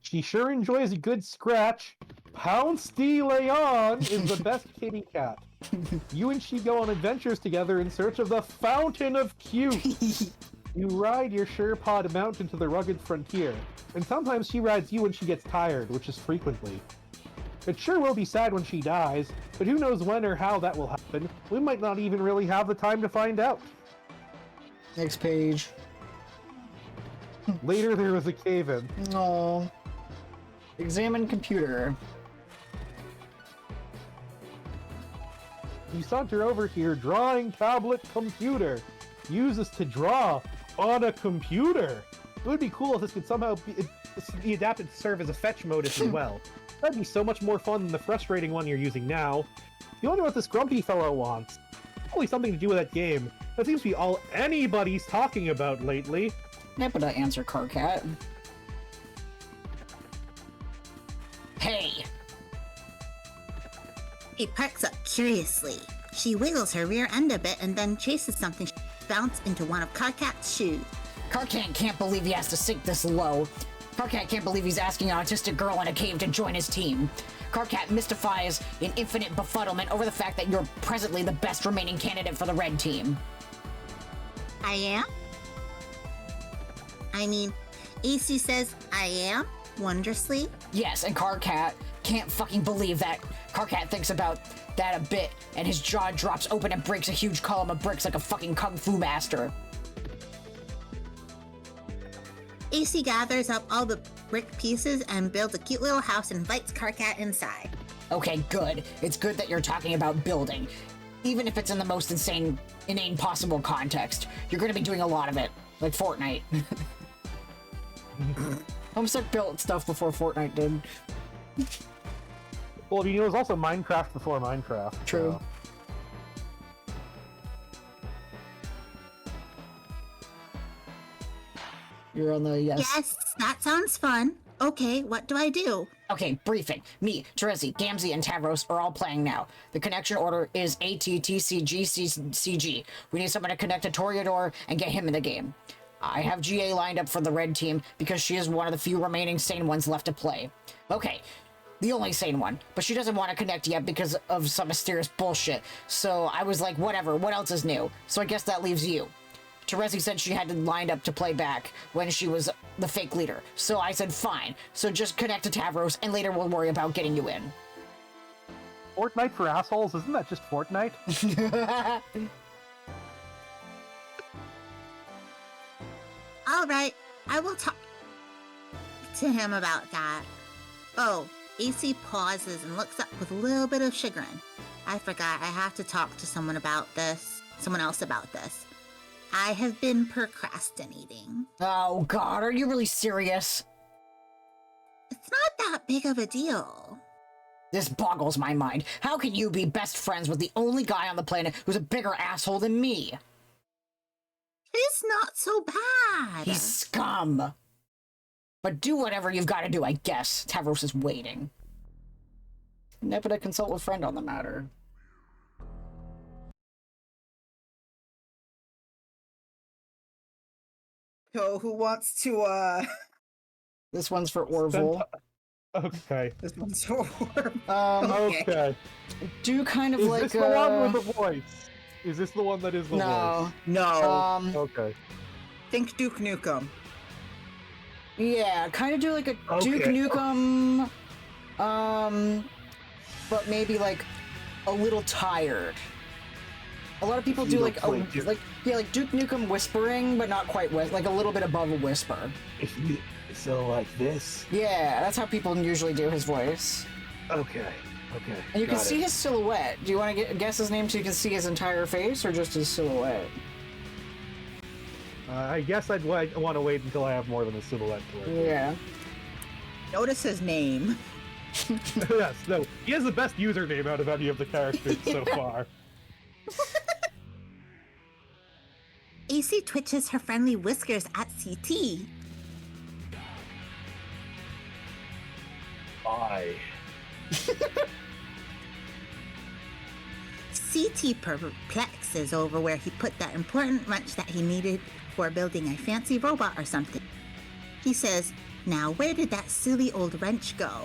She sure enjoys a good scratch. Pounce de Leon is the best kitty cat. You and she go on adventures together in search of the Fountain of Cute. You ride your Sherpa mount into the rugged frontier, and sometimes she rides you when she gets tired, which is frequently. It sure will be sad when she dies, but who knows when or how that will happen. We might not even really have the time to find out. Next page. Later there was a cave-in. Oh. Examine computer. You saunter over here, drawing tablet computer. Use this to draw on a computer. It would be cool if this could somehow be adapted to serve as a fetch modus as well. That'd be so much more fun than the frustrating one you're using now. You wonder what this grumpy fellow wants. Probably something to do with that game. That seems to be all anybody's talking about lately. Nepeta, answer Carcat. Hey! He perks up curiously. She wiggles her rear end a bit and then chases something bounce into one of Carcat's shoes. Carcat can't believe he has to sink this low. Carcat can't believe he's asking an autistic girl in a cave to join his team. Carcat mystifies in infinite befuddlement over the fact that you're presently the best remaining candidate for the red team. I am? I mean, AC says I am, wondrously. Yes, and Carcat can't fucking believe that. Carcat thinks about that a bit, and his jaw drops open and breaks a huge column of bricks like a fucking kung fu master. AC gathers up all the brick pieces and builds a cute little house and invites Carcat inside. Okay, good. It's good that you're talking about building. Even if it's in the most inane possible context. You're gonna be doing a lot of it. Like Fortnite. Homestuck built stuff before Fortnite did. Well, you know, it was also Minecraft before Minecraft. True. So. You're on the yes. Yes, that sounds fun. Okay, what do I do? Okay, briefing. Me, Terezi, Gamzee, and Tavros are all playing now. The connection order is ATTCGCG. We need someone to connect to Toreador and get him in the game. I have GA lined up for the red team because she is one of the few remaining sane ones left to play. Okay, the only sane one, but she doesn't want to connect yet because of some mysterious bullshit. So I was like, whatever, what else is new? So I guess that leaves you. Terezi said she had lined up to play back when she was the fake leader. So I said, fine. So just connect to Tavros, and later we'll worry about getting you in. Fortnite for assholes? Isn't that just Fortnite? All right, I will talk to him about that. Oh, AC pauses and looks up with a little bit of chagrin. I forgot I have to talk to someone else about this. I have been procrastinating. Oh god, are you really serious? It's not that big of a deal. This boggles my mind. How can you be best friends with the only guy on the planet who's a bigger asshole than me? He's not so bad. He's scum. But do whatever you've got to do, I guess. Tavros is waiting. Nepeta consult with friend on the matter. So who wants to, This one's for Orville. Okay. This one's for Okay. Do kind of Is like this the one with the voice? Is this the one that is the voice? No. Okay. Think Duke Nukem. Yeah, kind of do like a Duke Nukem, but maybe like a little tired. A lot of people do like like Duke Nukem whispering, but not quite like a little bit above a whisper. So like this? Yeah, that's how people usually do his voice. Okay. And you can see his silhouette. Do you want to guess his name so you can see his entire face, or just his silhouette? I guess I'd want to wait until I have more than a silhouette to work with. Yeah. Notice his name. Yes, no. He has the best username out of any of the characters so far. AC twitches her friendly whiskers at CT. Bye. CT perplexes over where he put that important wrench that he needed for building a fancy robot or something. He says, "Now where did that silly old wrench go?"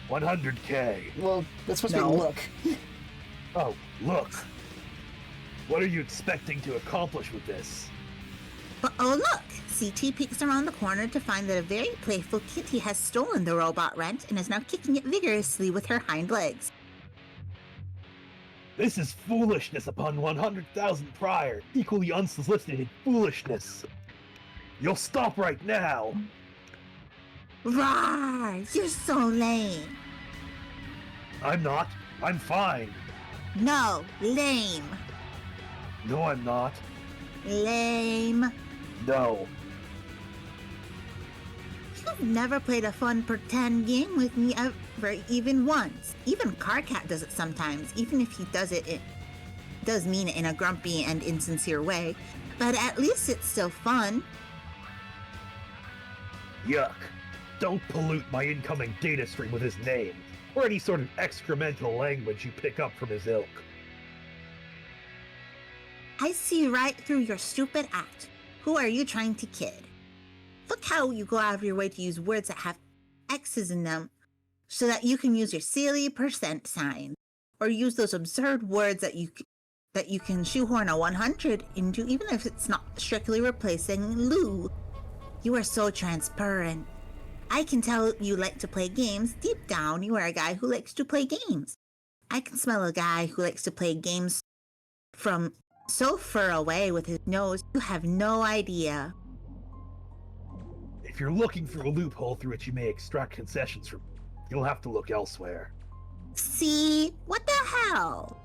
100K. Well, that's supposed to be look. Oh, look. What are you expecting to accomplish with this? But oh look! CT peeks around the corner to find that a very playful kitty has stolen the robot wrench and is now kicking it vigorously with her hind legs. This is foolishness upon 100,000 prior, equally unsolicited foolishness. You'll stop right now. Rawr! You're so lame. I'm not. I'm fine. No, lame. No, I'm not. Lame. No. You've never played a fun pretend game with me ever, even once. Even Carcat does it sometimes, even if he does mean it in a grumpy and insincere way. But at least it's still fun. Yuck. Don't pollute my incoming data stream with his name, or any sort of excremental language you pick up from his ilk. I see right through your stupid act. Who are you trying to kid? Look how you go out of your way to use words that have X's in them so that you can use your silly percent sign, or use those absurd words that you can shoehorn a 100 into, even if it's not strictly replacing Lou. You are so transparent. I can tell you like to play games. Deep down, you are a guy who likes to play games. I can smell a guy who likes to play games from so far away with his nose. You have no idea. If you're looking for a loophole through which you may extract concessions from, you'll have to look elsewhere. See? What the hell?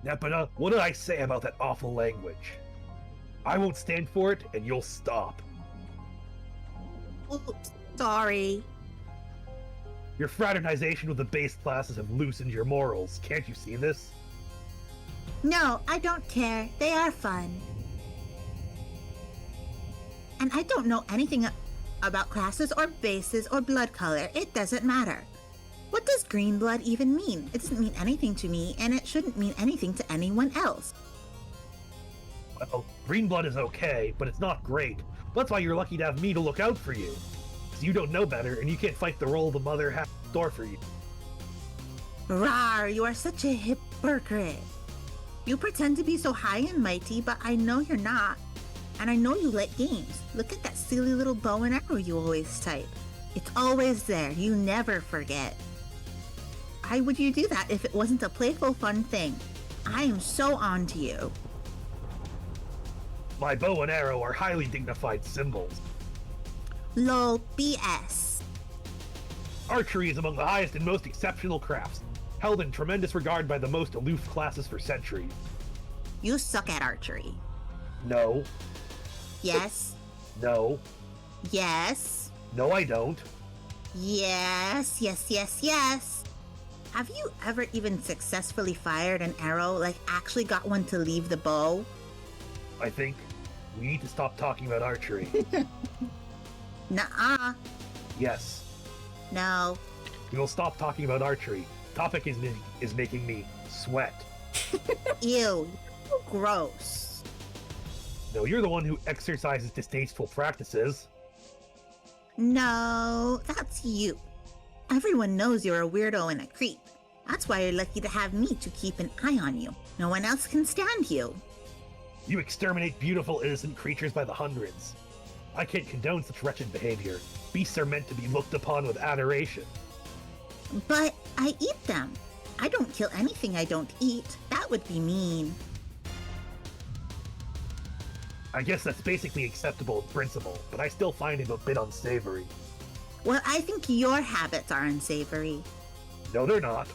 Nepeta, what did I say about that awful language? I won't stand for it, and you'll stop. Oops, sorry. Your fraternization with the base classes have loosened your morals. Can't you see this? No, I don't care. They are fun. And I don't know anything about classes or bases or blood color. It doesn't matter. What does green blood even mean? It doesn't mean anything to me, and it shouldn't mean anything to anyone else. Well, green blood is okay, but it's not great. That's why you're lucky to have me to look out for you. Because you don't know better, and you can't fight the role the mother has in store for you. Rawr, you are such a hypocrite. You pretend to be so high and mighty, but I know you're not. And I know you like games. Look at that silly little bow and arrow you always type. It's always there. You never forget. Why would you do that if it wasn't a playful, fun thing? I am so on to you. My bow and arrow are highly dignified symbols. Lol, BS. Archery is among the highest and most exceptional crafts, held in tremendous regard by the most aloof classes for centuries. You suck at archery. No. Yes. No. Yes. No, I don't. Yes. Yes, yes, yes. Have you ever even successfully fired an arrow, like actually got one to leave the bow? I think we need to stop talking about archery. Nuh-uh. Yes, No. we will stop talking about archery. Topic is making me sweat. Ew. Gross. No, you're the one who exercises distasteful practices. No, that's you. Everyone knows you're a weirdo and a creep. That's why you're lucky to have me to keep an eye on you. No one else can stand you. You exterminate beautiful, innocent creatures by the hundreds. I can't condone such wretched behavior. Beasts are meant to be looked upon with adoration. But I eat them. I don't kill anything I don't eat. That would be mean. I guess that's basically acceptable in principle, but I still find it a bit unsavory. Well, I think your habits are unsavory. No, they're not.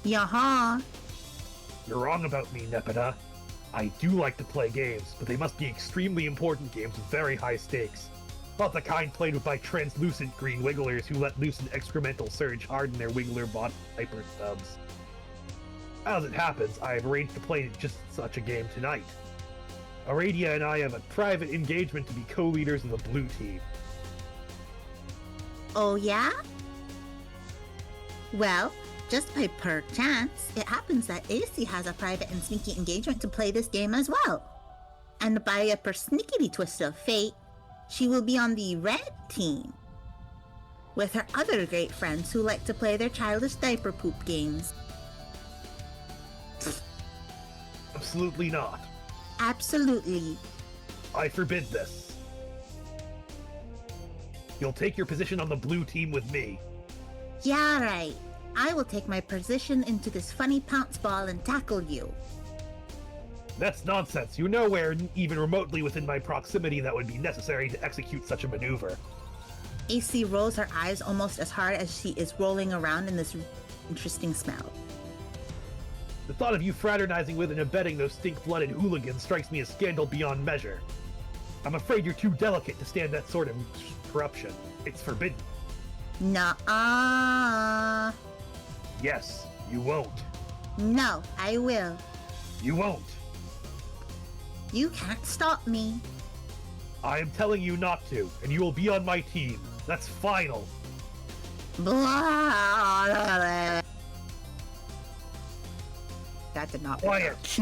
Yaha. You're wrong about me, Nepeta. I do like to play games, but they must be extremely important games with very high stakes. Not the kind played with by translucent green wigglers who let loose an excremental surge harden their wiggler bot hyper stubs. As it happens, I have arranged to play just such a game tonight. Aradia and I have a private engagement to be co-leaders of the blue team. Oh, yeah? Well, just by pure chance, it happens that AC has a private and sneaky engagement to play this game as well. And by a persnickety twist of fate, she will be on the red team. With her other great friends who like to play their childish diaper poop games. Absolutely not. Absolutely. I forbid this. You'll take your position on the blue team with me. Yeah, right. I will take my position into this funny pounce ball and tackle you. That's nonsense. You're nowhere even remotely within my proximity that would be necessary to execute such a maneuver. AC rolls her eyes almost as hard as she is rolling around in this interesting smell. The thought of you fraternizing with and abetting those stink-blooded hooligans strikes me as scandal beyond measure. I'm afraid you're too delicate to stand that sort of corruption. It's forbidden. Nuh-uh. Yes, you won't. No, I will. You won't. You can't stop me. I am telling you not to, and you will be on my team. That's final. Blah. That did not work. Quiet.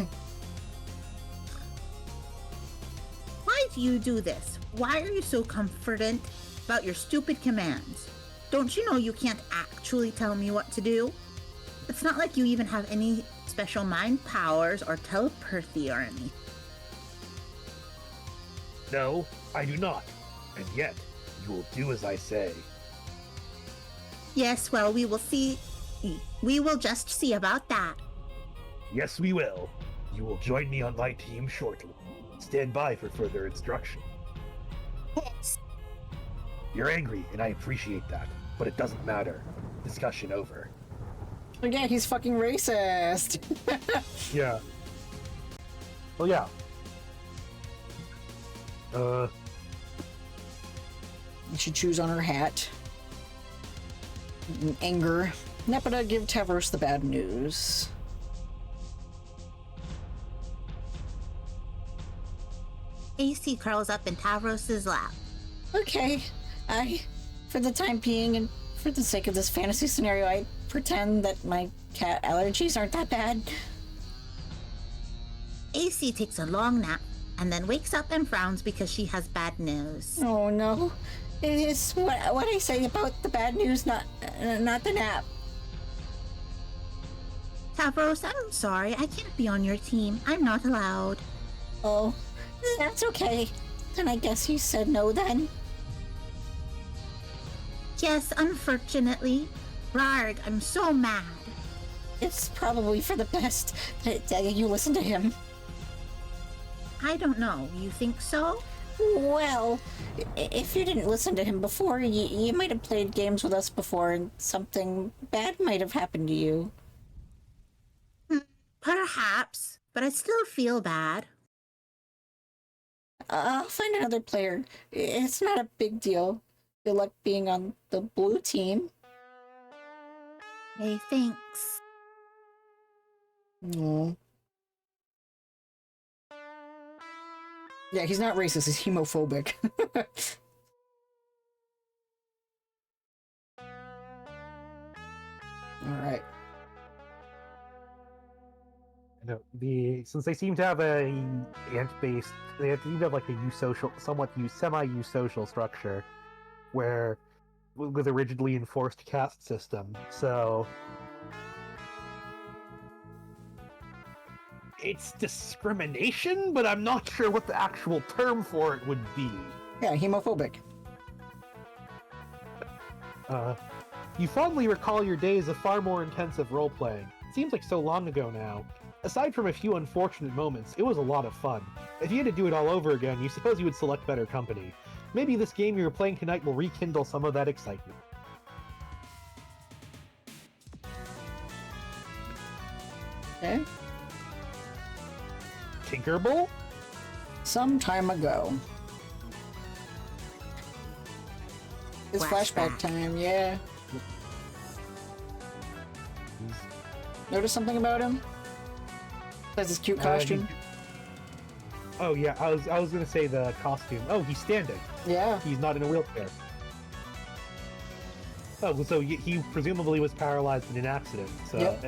Why do you do this? Why are you so confident about your stupid commands? Don't you know you can't actually tell me what to do? It's not like you even have any special mind powers or telepathy or anything. No, I do not. And yet, you will do as I say. Yes, well, we will see. We will just see about that. Yes, we will. You will join me on my team shortly. Stand by for further instruction. Yes. You're angry, and I appreciate that, but it doesn't matter. Discussion over. Again, he's fucking racist. Yeah. Well, yeah. She chews on her hat. In anger, Nepeta give Tavros the bad news. AC curls up in Tavros's lap. Okay, for the time being and for the sake of this fantasy scenario, I pretend that my cat allergies aren't that bad. AC takes a long nap and then wakes up and frowns because she has bad news. Oh no, it's what I say about the bad news, not the nap. Tavros, I'm sorry, I can't be on your team. I'm not allowed. Oh, that's okay. Then I guess you said no then. Yes, unfortunately. Rarg, I'm so mad. It's probably for the best that you listen to him. I don't know. You think so? Well, if you didn't listen to him before, you might have played games with us before and something bad might have happened to you. Perhaps, but I still feel bad. I'll find another player. It's not a big deal. Good luck being on the blue team. Hey, thanks. No. Yeah, he's not racist, he's homophobic. Alright. Since they seem to have a ant-based, they seem to have like a eusocial, somewhat semi-eusocial structure, where with a rigidly enforced caste system. So it's discrimination, but I'm not sure what the actual term for it would be. Yeah, homophobic. You fondly recall your days of far more intensive role-playing. It seems like so long ago now. Aside from a few unfortunate moments, it was a lot of fun. If you had to do it all over again, you suppose you would select better company. Maybe this game you were playing tonight will rekindle some of that excitement. Okay. Tinkerbell? Some time ago. It's flashback time, yeah. Notice something about him? Has his cute costume? Oh yeah, I was gonna say the costume. Oh, he's standing. Yeah. He's not in a wheelchair. Oh, so he presumably was paralyzed in an accident. So Yep.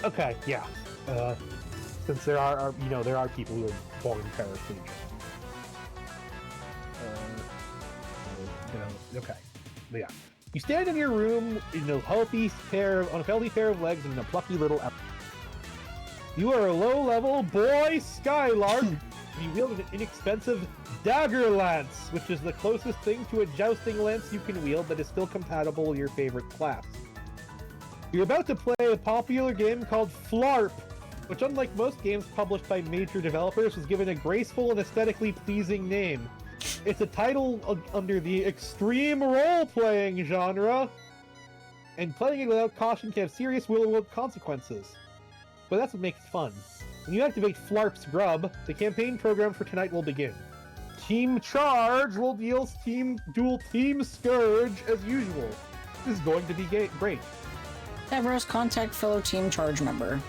Okay, yeah. Since there are people who are born paraplegic. Okay. But yeah. You stand in your room in a healthy pair of legs and a plucky little outfit. You are a low-level boy Skylark. You wield an inexpensive dagger lance, which is the closest thing to a jousting lance you can wield that is still compatible with your favorite class. You're about to play a popular game called Flarp, which unlike most games published by major developers was given a graceful and aesthetically pleasing name. It's a title under the extreme role-playing genre, and playing it without caution can have serious real-world consequences. But that's what makes it fun. When you activate Flarp's Grub, the campaign program for tonight will begin. Team Charge will duel Team Scourge as usual. This is going to be great. Everest, contact fellow Team Charge member.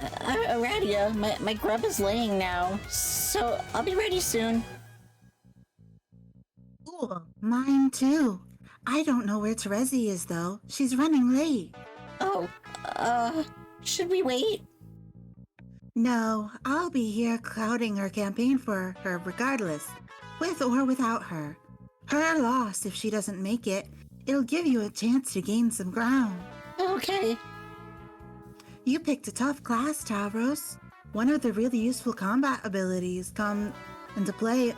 Aradia, my grub is laying now, so I'll be ready soon. Cool, mine too. I don't know where Terezi is though. She's running late. Oh, should we wait? No, I'll be here clouding her campaign for her regardless, with or without her. Her loss if she doesn't make it. It'll give you a chance to gain some ground. Okay. You picked a tough class, Tavros. One of the really useful combat abilities come into play.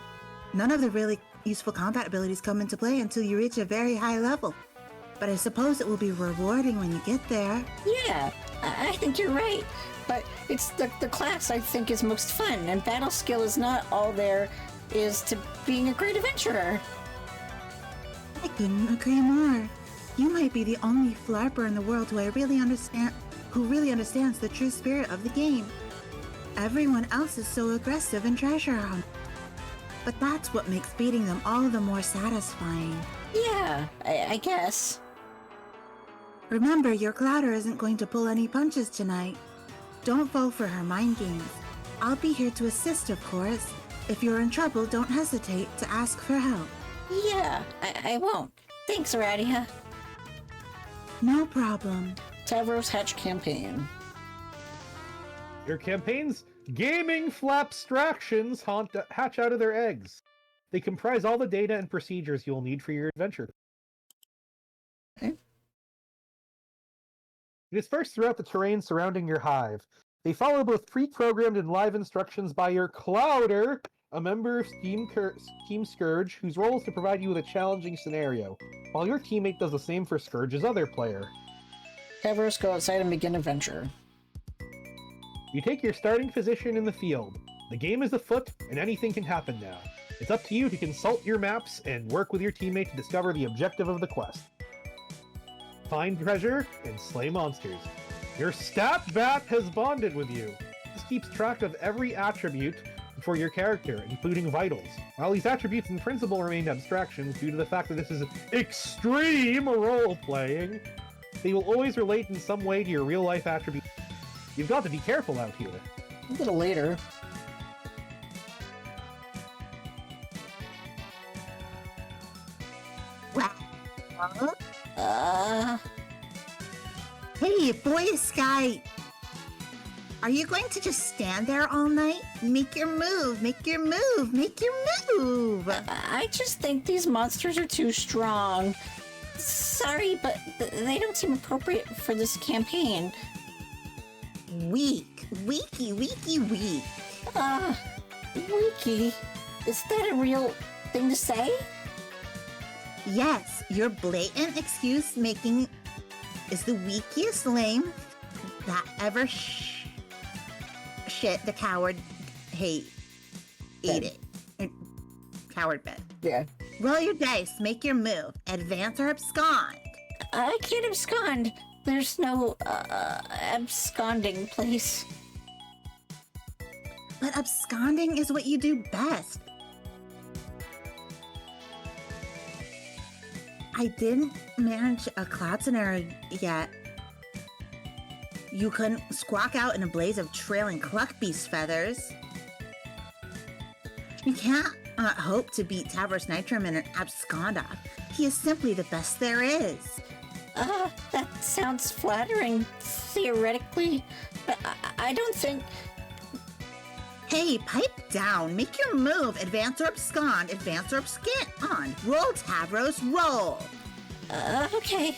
None of the really useful combat abilities come into play until you reach a very high level. But I suppose it will be rewarding when you get there. Yeah, I think you're right. But it's the class I think is most fun, and battle skill is not all there is to being a great adventurer. I couldn't agree more. You might be the only flarper in the world who really understands the true spirit of the game. Everyone else is so aggressive and treasure hunt. But that's what makes beating them all the more satisfying. Yeah, I guess. Remember, your Clouder isn't going to pull any punches tonight. Don't fall for her mind games. I'll be here to assist, of course. If you're in trouble, don't hesitate to ask for help. Yeah, I won't. Thanks, Aradia. No problem. Tavros Hatch campaign. Your campaign's gaming flapstractions hatch out of their eggs. They comprise all the data and procedures you'll need for your adventure. Okay. Dispersed throughout the terrain surrounding your hive. They follow both pre-programmed and live instructions by your Clouder, a member of Team Scourge, whose role is to provide you with a challenging scenario, while your teammate does the same for Scourge's other player. Tavros, go outside and begin adventure. You take your starting position in the field. The game is afoot, and anything can happen now. It's up to you to consult your maps and work with your teammate to discover the objective of the quest. Find treasure and slay monsters. Your stat bat has bonded with you. This keeps track of every attribute for your character, including vitals. While these attributes in principle remain abstractions due to the fact that this is extreme role-playing, they will always relate in some way to your real-life attributes. You've got to be careful out here. A little later. Wow. Hey, Boy Scout! Are you going to just stand there all night? Make your move, make your move, make your move! I just think these monsters are too strong. Sorry, but they don't seem appropriate for this campaign. Weak. Weaky, weaky, weak. Wiki? Is that a real thing to say? Yes, your blatant excuse making is the weakest lame that ever shit the coward ate it. Coward bed. Yeah. Roll your dice, make your move, advance or abscond. I can't abscond. There's no absconding place. But absconding is what you do best. I didn't manage a cloud scenario yet. You couldn't squawk out in a blaze of trailing cluck beast feathers. You can't hope to beat Tavros Nitrum in an abscond off. He is simply the best there is. That sounds flattering, theoretically, but I don't think... Hey, pipe down. Make your move. Advance or abscond. Advance or abscond. Roll, Tavros, roll. Okay.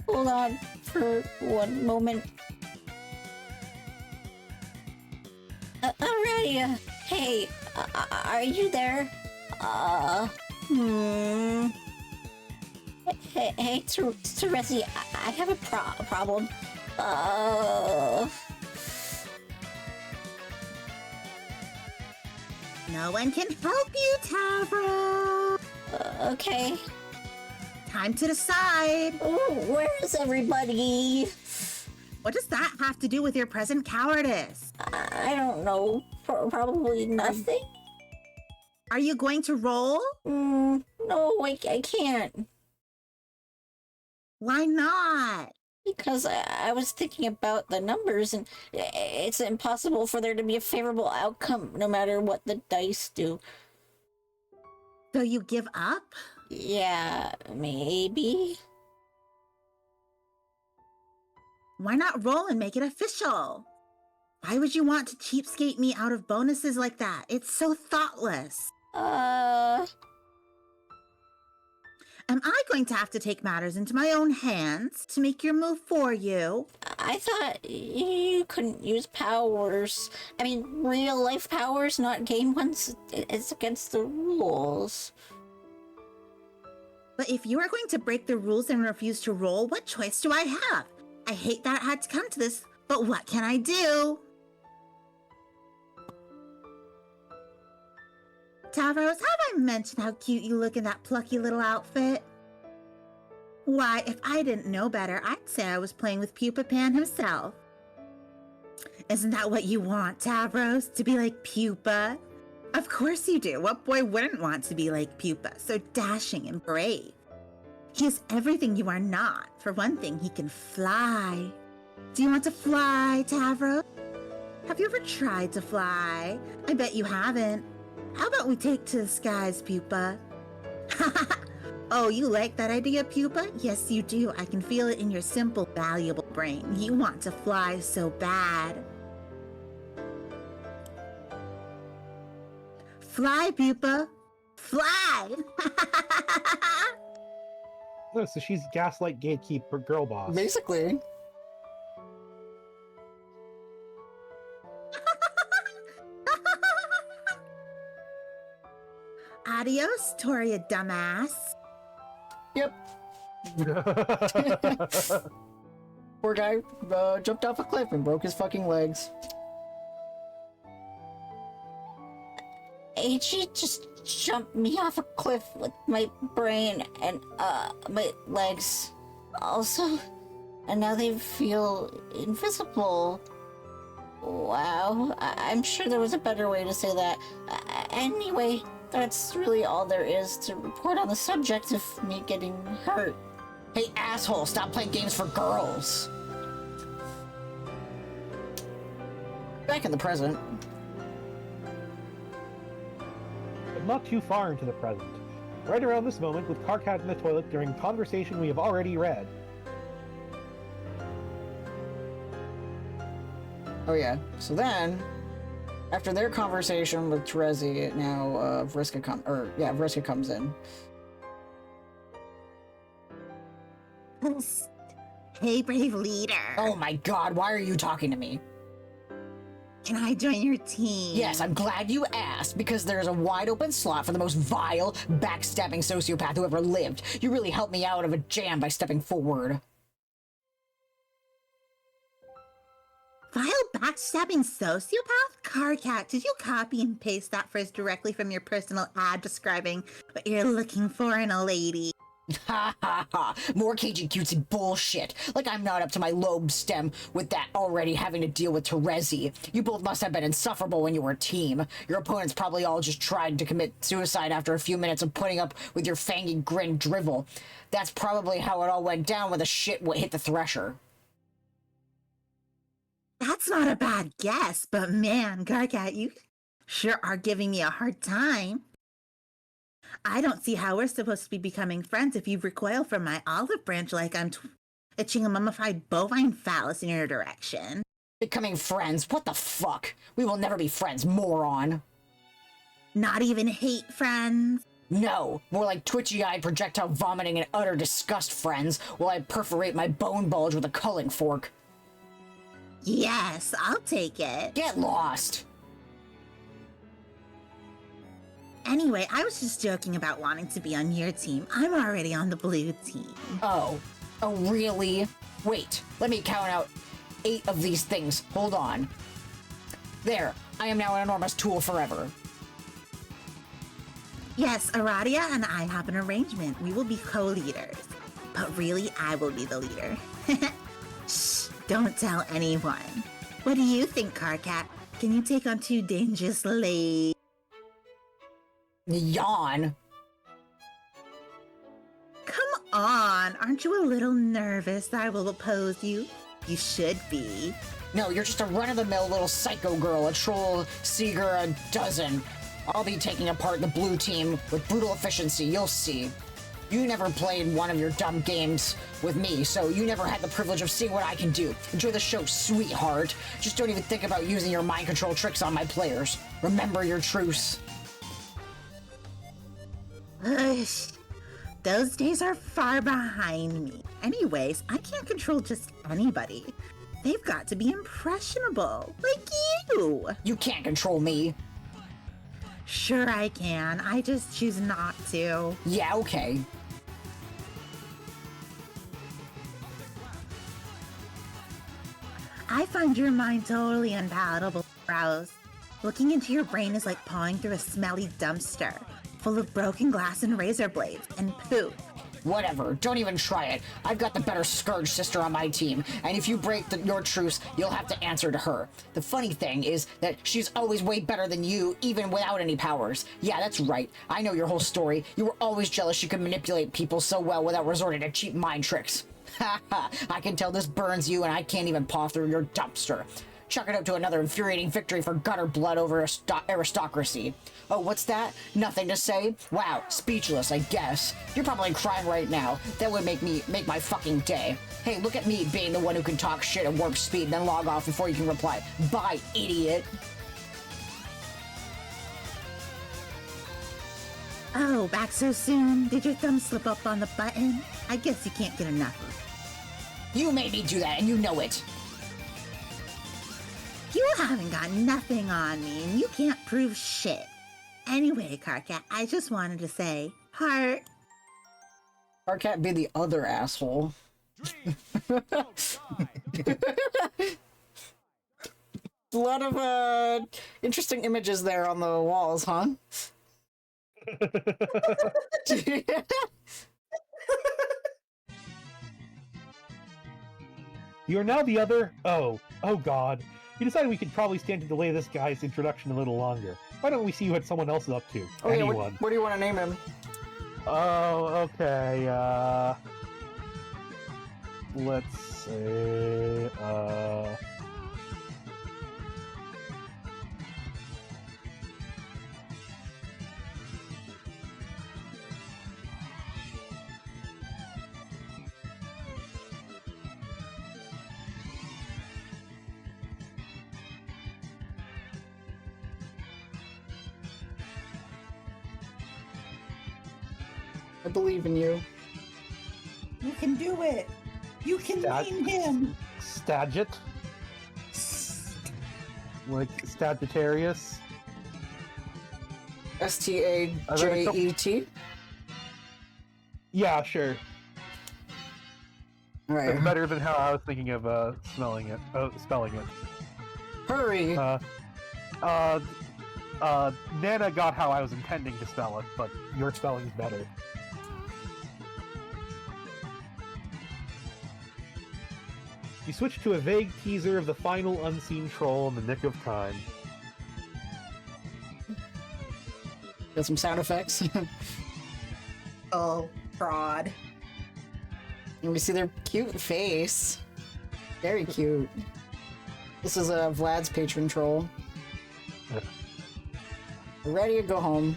Hold on for one moment. Alrighty, hey, are you there? Hey, Teresi, I have a problem. No one can help you, Tavros. Okay. Time to decide. Oh, where's everybody? What does that have to do with your present cowardice? I don't know. Probably nothing. Are you going to roll? No, I can't. Why not? Because I was thinking about the numbers, and it's impossible for there to be a favorable outcome no matter what the dice do. So you give up? Yeah, maybe. Why not roll and make it official? Why would you want to cheapskate me out of bonuses like that? It's so thoughtless. Am I going to have to take matters into my own hands to make your move for you? I thought you couldn't use powers. I mean, real life powers, not game ones. It's against the rules. But if you are going to break the rules and refuse to roll, what choice do I have? I hate that it had to come to this, but what can I do? Tavros, have I mentioned how cute you look in that plucky little outfit? Why, if I didn't know better, I'd say I was playing with Pupa Pan himself. Isn't that what you want, Tavros? To be like Pupa? Of course you do. What boy wouldn't want to be like Pupa? So dashing and brave. He is everything you are not. For one thing, he can fly. Do you want to fly, Tavros? Have you ever tried to fly? I bet you haven't. How about we take to the skies, Pupa? Oh, you like that idea, Pupa? Yes, you do. I can feel it in your simple, valuable brain. You want to fly so bad. Fly, Pupa. Fly! Oh, so she's gaslight gatekeeper girl boss. Basically. Adios, Toria dumbass. Yep. Poor guy jumped off a cliff and broke his fucking legs. AG just jumped me off a cliff with my brain and my legs. Also, and now they feel invisible. Wow, I'm sure there was a better way to say that. Anyway, that's really all there is to report on the subject of me getting hurt. Hey, asshole, stop playing games for girls. Back in the present. But not too far into the present. Right around this moment, with Karkat in the toilet during a conversation we have already read. Oh yeah. So then, after their conversation with Terezi, now Vriska comes in. Hey, brave leader. Oh my god, why are you talking to me? Can I join your team? Yes, I'm glad you asked, because there's a wide open slot for the most vile, backstabbing sociopath who ever lived. You really helped me out of a jam by stepping forward. Vile backstabbing sociopath? Karkat, did you copy and paste that phrase directly from your personal ad describing what you're looking for in a lady? Ha ha ha! More cagey cutesy bullshit. Like I'm not up to my lobe stem with that already having to deal with Terezi. You both must have been insufferable when you were a team. Your opponents probably all just tried to commit suicide after a few minutes of putting up with your fangy grin drivel. That's probably how it all went down when the shit hit the thresher. That's not a bad guess, but man, Karkat, you sure are giving me a hard time. I don't see how we're supposed to be becoming friends if you recoil from my olive branch like I'm itching a mummified bovine phallus in your direction. Becoming friends? What the fuck? We will never be friends, moron. Not even hate friends? No, more like twitchy-eyed projectile vomiting and utter disgust friends while I perforate my bone bulge with a culling fork. Yes, I'll take it. Get lost! Anyway, I was just joking about wanting to be on your team. I'm already on the blue team. Oh. Oh, really? Wait, let me count out 8 of these things. Hold on. There, I am now an enormous tool forever. Yes, Aradia and I have an arrangement. We will be co-leaders. But really, I will be the leader. Shh, don't tell anyone. What do you think, Karkat? Can you take on 2 dangerous ladies? Yawn. Come on, aren't you a little nervous that I will oppose you? You should be. No, you're just a run-of-the-mill little psycho girl, a troll seeger a dozen. I'll be taking apart the blue team with brutal efficiency, you'll see. You never played one of your dumb games with me, so you never had the privilege of seeing what I can do. Enjoy the show, sweetheart. Just don't even think about using your mind control tricks on my players. Remember your truce. Ush, those days are far behind me. Anyways, I can't control just anybody. They've got to be impressionable, like you. You can't control me. Sure I can, I just choose not to. Yeah, okay. I find your mind totally unpalatable, Rouse. Looking into your brain is like pawing through a smelly dumpster, full of broken glass and razor blades and poop. Whatever, don't even try it. I've got the better Scourge sister on my team, and if you break your truce, you'll have to answer to her. The funny thing is that she's always way better than you, even without any powers. Yeah, that's right. I know your whole story. You were always jealous she could manipulate people so well without resorting to cheap mind tricks. Ha ha, I can tell this burns you, and I can't even paw through your dumpster. Chalk it up to another infuriating victory for gutter blood over aristocracy. Oh, what's that? Nothing to say? Wow, speechless, I guess. You're probably crying right now. That would make my fucking day. Hey, look at me being the one who can talk shit at warp speed, then log off before you can reply. Bye, idiot. Oh, back so soon? Did your thumb slip up on the button? I guess you can't get enough of it. You made me do that, and you know it. You haven't got nothing on me, and you can't prove shit. Anyway, Karkat, I just wanted to say, heart. Karkat be the other asshole. A lot of interesting images there on the walls, huh? You are now the other... Oh god. We decided we could probably stand to delay this guy's introduction a little longer. Why don't we see what someone else is up to? Oh, Anyone. yeah, what do you want to name him? Oh, okay, let's say, I believe in you. You can do it. You can name him. Stagit? Like Sagittarius? Stajet. Yeah, sure. All That's right. better than how I was thinking of spelling it. Hurry. Nana got how I was intending to spell it, but your spelling's better. You switch to a vague teaser of the final unseen troll in the nick of time. Got some sound effects. Oh, fraud. And we see their cute face. Very cute. This is Vlad's patron troll. Yeah. We're ready to go home.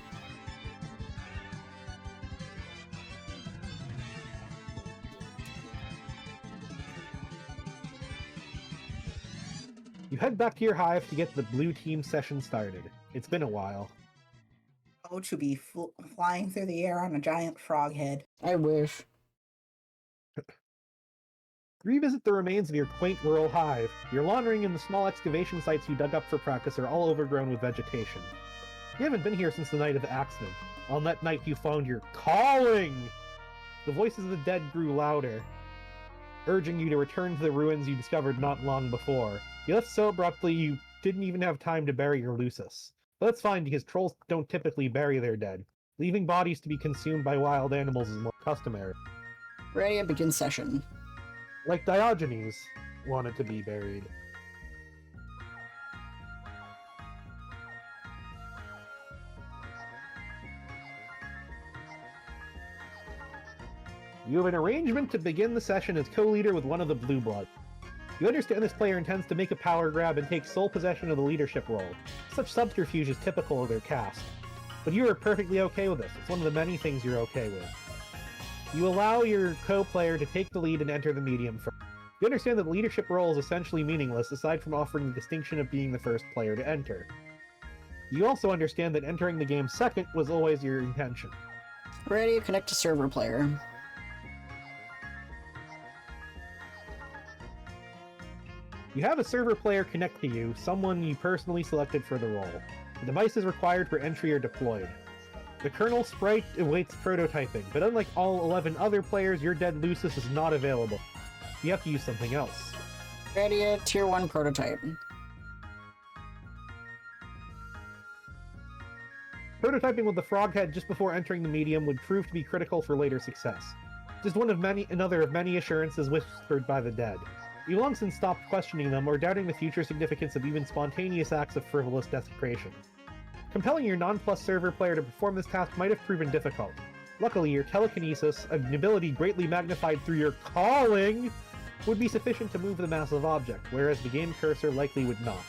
You head back to your hive to get the blue team session started. It's been a while. Oh, to be flying through the air on a giant frog head. I wish. Revisit the remains of your quaint rural hive. You're laundering in the small excavation sites you dug up for practice are all overgrown with vegetation. You haven't been here since the night of the accident. On that night you found your calling! The voices of the dead grew louder, urging you to return to the ruins you discovered not long before. You left so abruptly you didn't even have time to bury your Lucis. But that's fine because trolls don't typically bury their dead. Leaving bodies to be consumed by wild animals is more customary. Ready to begin session. Like Diogenes wanted to be buried. You have an arrangement to begin the session as co-leader with one of the Blue Blood. You understand this player intends to make a power grab and take sole possession of the leadership role. Such subterfuge is typical of their cast. But you are perfectly okay with this. It's one of the many things you're okay with. You allow your co-player to take the lead and enter the medium first. You understand that the leadership role is essentially meaningless aside from offering the distinction of being the first player to enter. You also understand that entering the game second was always your intention. Ready to connect to server player. You have a server player connect to you, someone you personally selected for the role. The devices required for entry are deployed. The kernel sprite awaits prototyping, but unlike all 11 other players, your dead Lucis is not available. You have to use something else. Ready to tier 1 prototype. Prototyping with the frog head just before entering the medium would prove to be critical for later success. Just another of many assurances whispered by the dead. You've long since stopped questioning them or doubting the future significance of even spontaneous acts of frivolous desecration. Compelling your non-plus server player to perform this task might have proven difficult. Luckily, your telekinesis, an ability greatly magnified through your calling, would be sufficient to move the massive object, whereas the game cursor likely would not.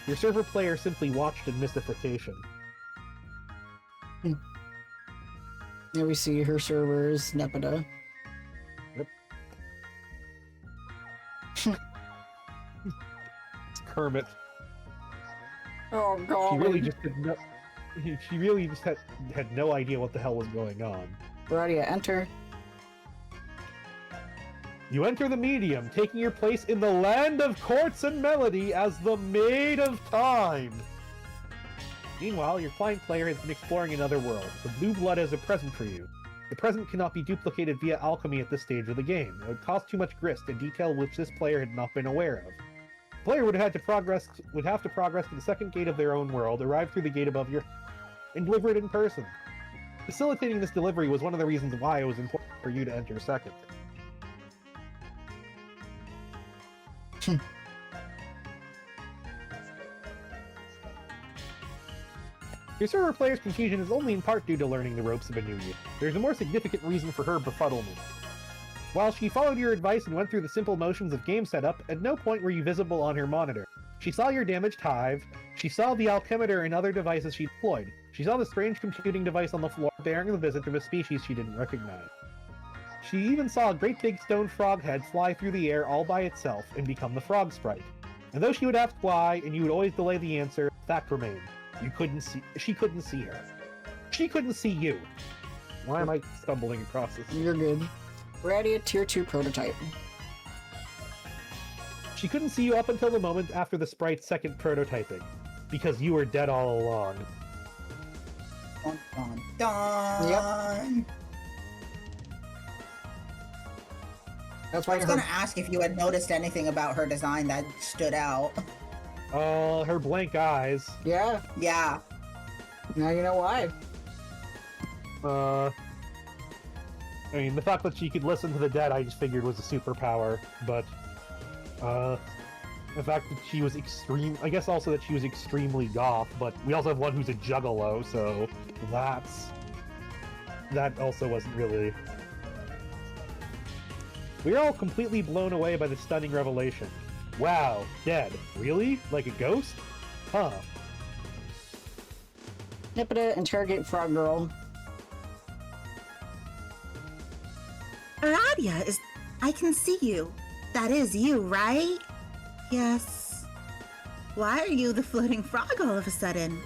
Your server player simply watched in mystification. Here we see her servers, Nepeta. Yep. It's Kermit. Oh god. She really just did no. She really just had no idea what the hell was going on. Ready to enter. You enter the medium, taking your place in the land of courts and melody as the Maid of Time. Meanwhile, your client player has been exploring another world. The blue blood has a present for you. The present cannot be duplicated via alchemy at this stage of the game. It would cost too much grist, a detail which this player had not been aware of. The player would have to progress to the second gate of their own world, arrive through the gate above your and deliver it in person. Facilitating this delivery was one of the reasons why it was important for you to enter second. Your server player's confusion is only in part due to learning the ropes of a new year. There's a more significant reason for her befuddlement. While she followed your advice and went through the simple motions of game setup, at no point were you visible on her monitor. She saw your damaged hive, she saw the alchemitter and other devices she deployed, she saw the strange computing device on the floor bearing the visit of a species she didn't recognize. She even saw a great big stone frog head fly through the air all by itself and become the frog sprite. And though she would ask why, and you would always delay the answer, the fact remained. She couldn't see her. She couldn't see you. Why am I stumbling across this? You're good. We're at a tier 2 prototype. She couldn't see you up until the moment after the sprite's second prototyping, because you were dead all along. Dun, dun, dun. Yep. That's why I was gonna ask if you had noticed anything about her design that stood out. Her blank eyes. Yeah, Yeah. now you know why. I mean, the fact that she could listen to the dead, I just figured was a superpower, but, the fact that she was I guess also that she was extremely goth, but we also have one who's a juggalo, so that also wasn't really... We are all completely blown away by the stunning revelation. Wow, dead. Really? Like a ghost? Huh. Nipida, interrogate Frog Girl. Aradia, I can see you. That is you, right? Yes. Why are you the floating frog all of a sudden?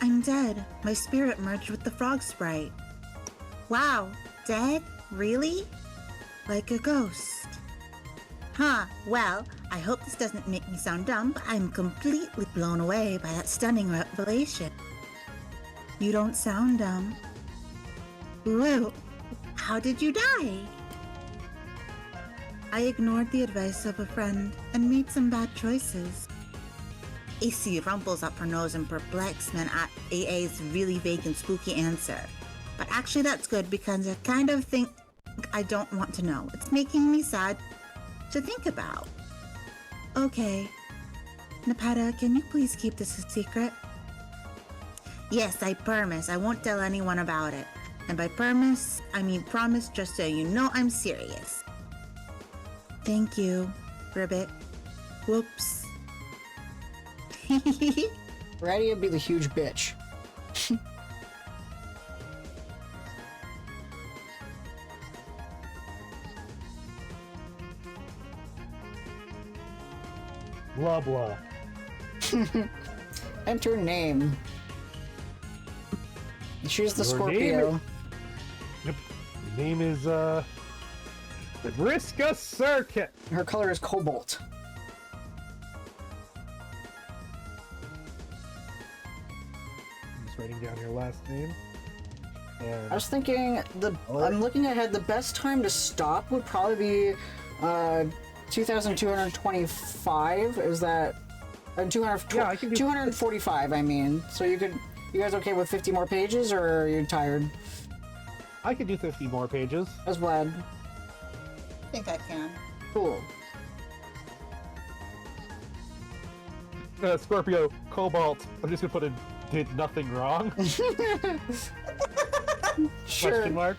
I'm dead. My spirit merged with the frog sprite. Wow, dead? Really? Like a ghost. Huh, well, I hope this doesn't make me sound dumb, but I'm completely blown away by that stunning revelation. You don't sound dumb. Whoa, how did you die? I ignored the advice of a friend and made some bad choices. AC rumples up her nose in perplexement at AA's really vague and spooky answer. But actually that's good because I kind of think I don't want to know. It's making me sad to think about. Okay. Nepeta, can you please keep this a secret? Yes, I promise. I won't tell anyone about it. And by promise, I mean promise, just so you know I'm serious. Thank you, Ribbit. Whoops. Ready to be the huge bitch. Blah blah. Enter name. Choose the Your Scorpio. Yep. Your name is, Vriska Circuit! Her color is cobalt. I'm just writing down your last name. I was thinking, I'm looking ahead, the best time to stop would probably be, 2,225, is that... 200, Yeah, I can do 245, I mean. So you guys okay with 50 more pages, or are you tired? I could do 50 more pages. As Vlad. I think I can. Cool. Scorpio, Cobalt. I'm just gonna put in, did nothing wrong? Sure. Question mark.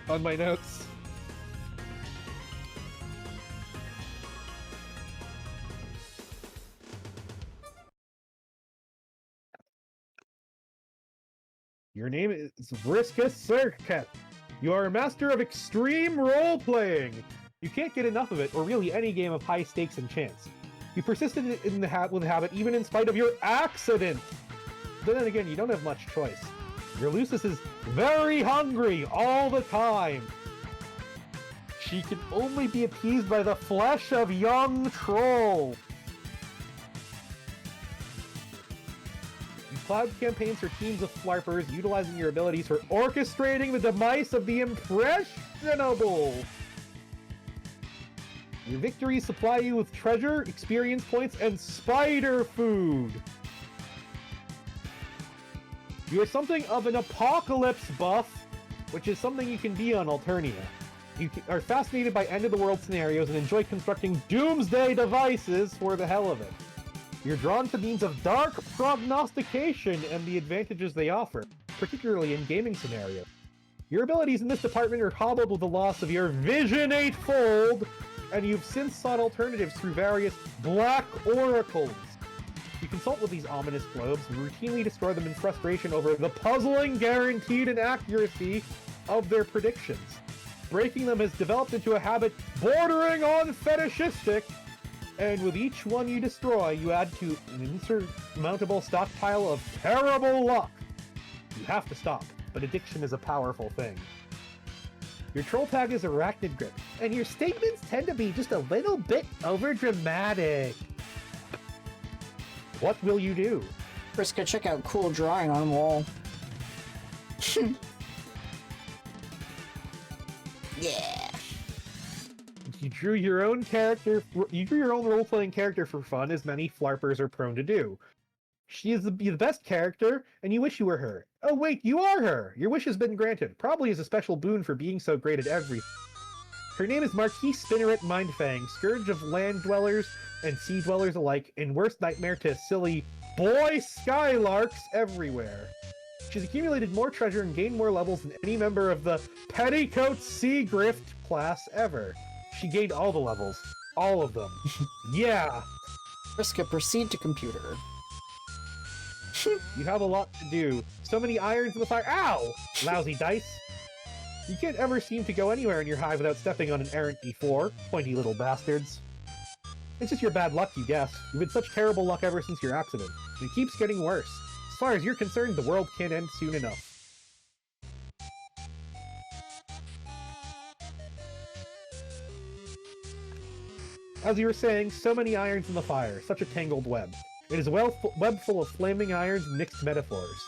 On my notes. Your name is Vriska Circuit. You are a master of extreme role-playing. You can't get enough of it, or really any game of high stakes and chance. You persisted in the habit even in spite of your accident. But then again, you don't have much choice. Your Lucis is very hungry all the time. She can only be appeased by the flesh of young troll. You cloud campaigns for teams of flarpers, utilizing your abilities for orchestrating the demise of the impressionable. Your victories supply you with treasure, experience points, and spider food. You are something of an apocalypse buff, which is something you can be on Alternia. You are fascinated by end-of-the-world scenarios and enjoy constructing doomsday devices for the hell of it. You're drawn to means of dark prognostication and the advantages they offer, particularly in gaming scenarios. Your abilities in this department are hobbled with the loss of your Vision Eightfold, and you've since sought alternatives through various Black Oracles. You consult with these ominous globes and routinely destroy them in frustration over the puzzling guaranteed inaccuracy of their predictions. Breaking them has developed into a habit bordering on fetishistic, and with each one you destroy, you add to an insurmountable stockpile of terrible luck. You have to stop. but addiction is a powerful thing. Your troll tag is Arachnid Grip, and your statements tend to be just a little bit overdramatic. What will you do? Friska, check out cool drawing on wall. Yeah. You drew your own character. You drew your own role-playing character for fun, as many flarpers are prone to do. She is the best character, and you wish you were her. Oh wait, you are her! Your wish has been granted, probably as a special boon for being so great at everything. Her name is Marquise Spinneret Mindfang, scourge of land dwellers and sea dwellers alike, and worst nightmare to silly boy skylarks everywhere. She's accumulated more treasure and gained more levels than any member of the Petticoat Sea Grift class ever. She gained all the levels. All of them. Yeah! Friska, proceed to computer. You have a lot to do. So many irons in the fire. Ow! Lousy dice. You can't ever seem to go anywhere in your hive without stepping on an errant D4. Pointy little bastards. It's just your bad luck, you guess. You've had such terrible luck ever since your accident. And it keeps getting worse. As far as you're concerned, the world can't end soon enough. As you were saying, so many irons in the fire. Such a tangled web. It is a web full of flaming irons and mixed metaphors.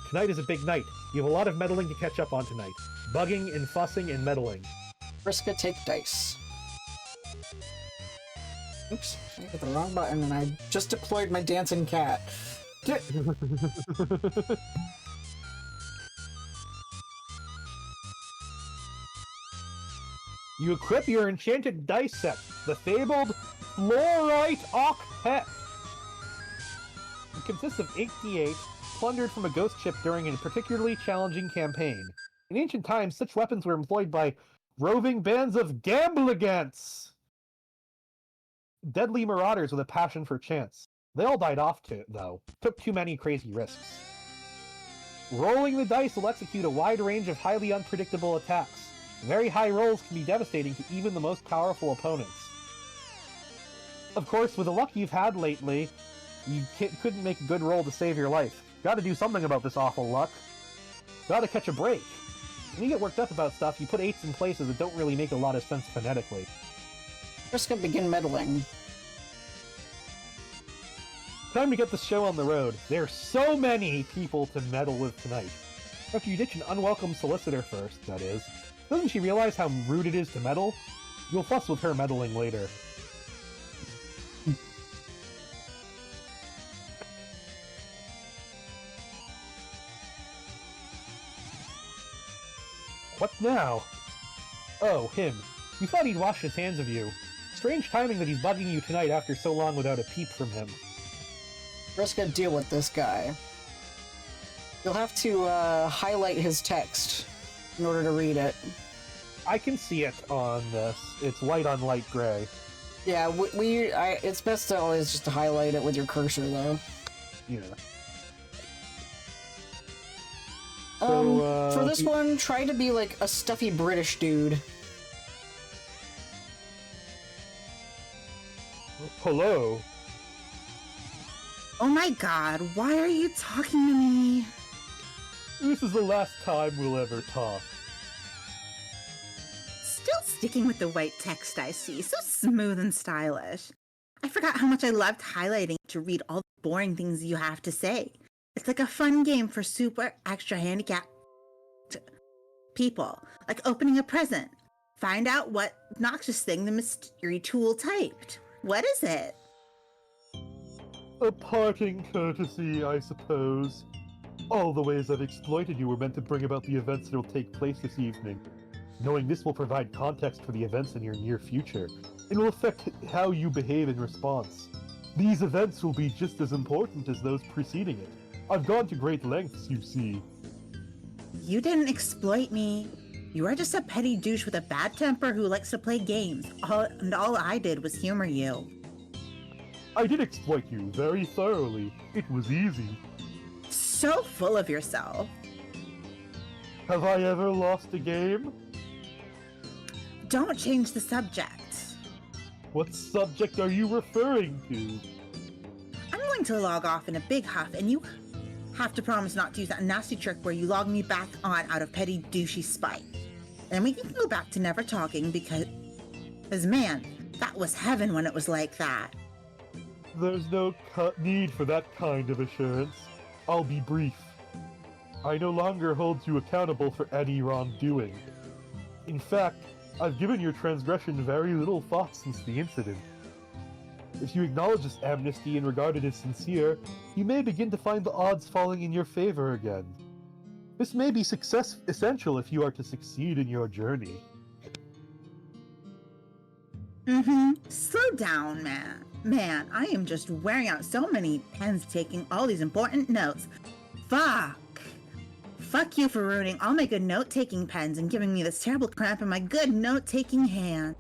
Tonight is a big night. You have a lot of meddling to catch up on tonight. Bugging and fussing and meddling. Friska, take dice. Oops, I hit the wrong button and I just deployed my dancing cat. You equip your enchanted dice set, the fabled Fluorite Octet. It consists of 88 plundered from a ghost ship during a particularly challenging campaign. In ancient times, such weapons were employed by roving bands of gambligants, deadly marauders with a passion for chance. They all died off, though. Took too many crazy risks. Rolling the dice will execute a wide range of highly unpredictable attacks. Very high rolls can be devastating to even the most powerful opponents. Of course, with the luck you've had lately, you couldn't make a good roll to save your life. Gotta do something about this awful luck. Gotta catch a break. When you get worked up about stuff, you put 8s in places that don't really make a lot of sense phonetically. Friska, begin meddling. Time to get the show on the road. There are so many people to meddle with tonight. After you ditch an unwelcome solicitor first, that is. Doesn't she realize how rude it is to meddle? You'll fuss with her meddling later. What now? Oh, him. You thought he'd wash his hands of you. Strange timing that he's bugging you tonight after so long without a peep from him. Friska, deal with this guy. You'll have to highlight his text in order to read it. I can see it on this. It's white on light gray. Yeah, it's best to always just highlight it with your cursor, though. Yeah. For this one, try to be like a stuffy British dude. Hello. Oh my god, why are you talking to me? This is the last time we'll ever talk. Still sticking with the white text I see, so smooth and stylish. I forgot how much I loved highlighting to read all the boring things you have to say. It's like a fun game for super extra handicapped people, like opening a present. Find out what obnoxious thing the mystery tool typed. What is it? A parting courtesy, I suppose. All the ways I've exploited you were meant to bring about the events that will take place this evening. Knowing this will provide context for the events in your near future, it will affect how you behave in response. These events will be just as important as those preceding it. I've gone to great lengths, you see. You didn't exploit me. You are just a petty douche with a bad temper who likes to play games, and all I did was humor you. I did exploit you very thoroughly. It was easy. So full of yourself. Have I ever lost a game? Don't change the subject. What subject are you referring to? I'm going to log off in a big huff, and you have to promise not to use that nasty trick where you log me back on out of petty douchey spite. And we can go back to never talking because man, that was heaven when it was like that. There's no need for that kind of assurance. I'll be brief. I no longer hold you accountable for any wrongdoing. In fact, I've given your transgression very little thought since the incident. If you acknowledge this amnesty and regard it as sincere, you may begin to find the odds falling in your favor again. This may be essential if you are to succeed in your journey. Slow down, man. Man, I am just wearing out so many pens taking all these important notes. Fuck you for ruining all my good note-taking pens and giving me this terrible cramp in my good note-taking hand.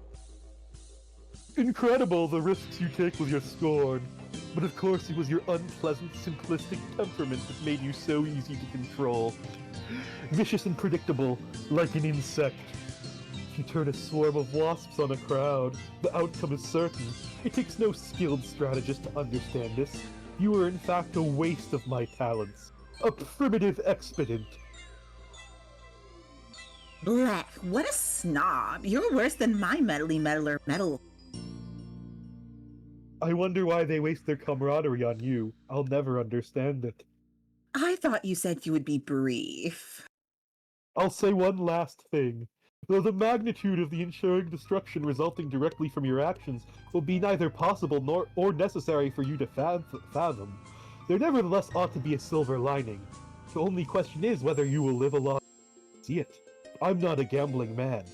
Incredible the risks you take with your scorn. But of course it was your unpleasant, simplistic temperament that made you so easy to control. Vicious and predictable, like an insect. If you turn a swarm of wasps on a crowd, the outcome is certain. It takes no skilled strategist to understand this. You are in fact a waste of my talents. A primitive expedient. Blech, what a snob. You're worse than my meddler meddle. I wonder why they waste their camaraderie on you. I'll never understand it. I thought you said you would be brief. I'll say one last thing. Though the magnitude of the ensuing destruction resulting directly from your actions will be neither possible nor necessary for you to fathom, there nevertheless ought to be a silver lining. The only question is whether you will live along to see it. I'm not a gambling man,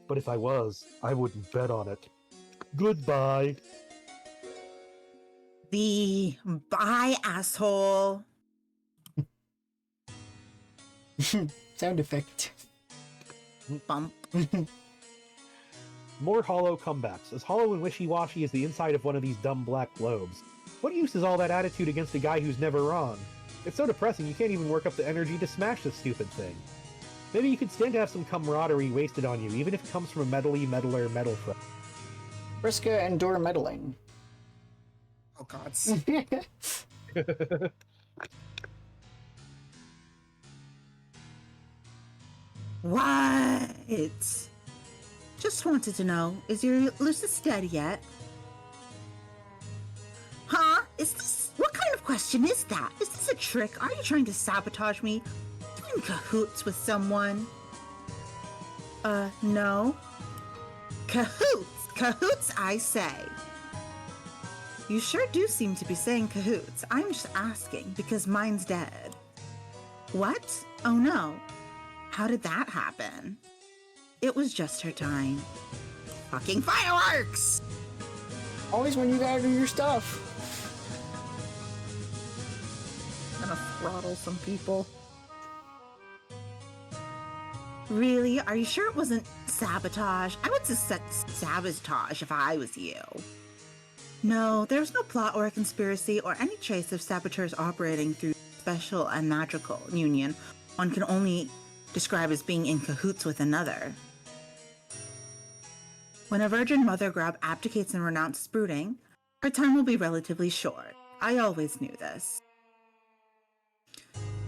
but if I was, I wouldn't bet on it. Goodbye. Bye, asshole. Sound effect. Bump. More hollow comebacks. As hollow and wishy-washy as the inside of one of these dumb black globes. What use is all that attitude against a guy who's never wrong? It's so depressing you can't even work up the energy to smash this stupid thing. Maybe you could stand to have some camaraderie wasted on you, even if it comes from a meddler metal friend. Vriska endure meddling. Oh, God. What? Just wanted to know, is your Lucis dead yet? Huh? What kind of question is that? Is this a trick? Are you trying to sabotage me? Are you in cahoots with someone? No. Cahoots, I say. You sure do seem to be saying cahoots. I'm just asking because mine's dead. What? Oh no. How did that happen? It was just her time. Fucking fireworks! Always when you gotta do your stuff. Gonna throttle some people. Really? Are you sure it wasn't sabotage? I would suspect sabotage if I was you. No, there's no plot or a conspiracy or any trace of saboteurs operating through special and magical union. One can only describe as being in cahoots with another. When a virgin mother grub abdicates and renounces brooding, her time will be relatively short. I always knew this.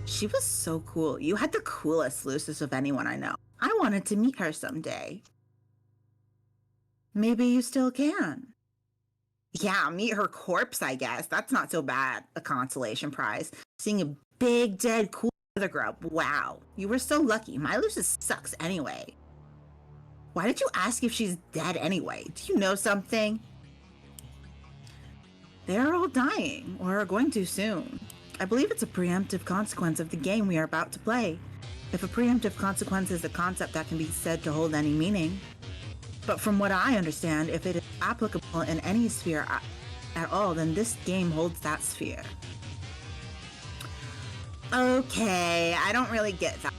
She was so cool. You had the coolest Lucis of anyone I know. I wanted to meet her someday. Maybe you still can. Yeah, meet her corpse, I guess. That's not so bad. A consolation prize. Seeing a big, dead, cool mother grub. Wow. You were so lucky. My Lucis sucks anyway. Why did you ask if she's dead anyway? Do you know something? They're all dying, or are going to soon. I believe it's a preemptive consequence of the game we are about to play. If a preemptive consequence is a concept that can be said to hold any meaning. But from what I understand, if it is applicable in any sphere at all, then this game holds that sphere. Okay, I don't really get that.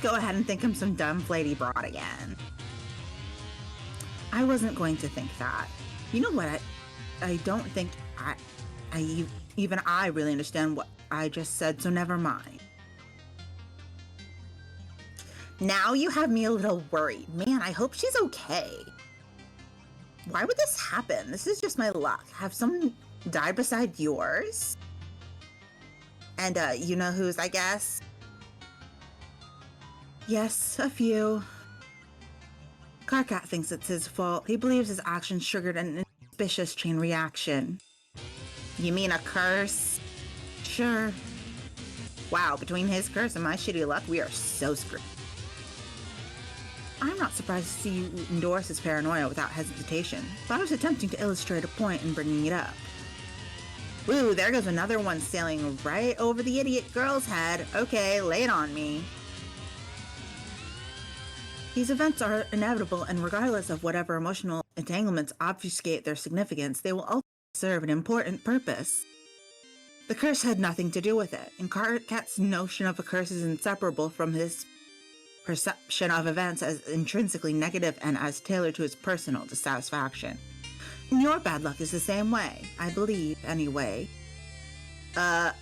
Go ahead and think I'm some dumb flighty broad again. I wasn't going to think that. You know what? I don't think even I really understand what I just said, so never mind. Now you have me a little worried. Man, I hope she's okay. Why would this happen? This is just my luck. Have someone die beside yours? And, you know whose, I guess? Yes, a few. Karkat thinks it's his fault. He believes his actions triggered an suspicious chain reaction. You mean a curse? Sure. Wow, between his curse and my shitty luck, we are so screwed. I'm not surprised to see you endorse his paranoia without hesitation, but I was attempting to illustrate a point in bringing it up. Woo, there goes another one sailing right over the idiot girl's head. Okay, lay it on me. These events are inevitable, and regardless of whatever emotional entanglements obfuscate their significance, they will ultimately serve an important purpose. The curse had nothing to do with it, and Karkat's notion of a curse is inseparable from his perception of events as intrinsically negative and as tailored to his personal dissatisfaction. And your bad luck is the same way, I believe, anyway.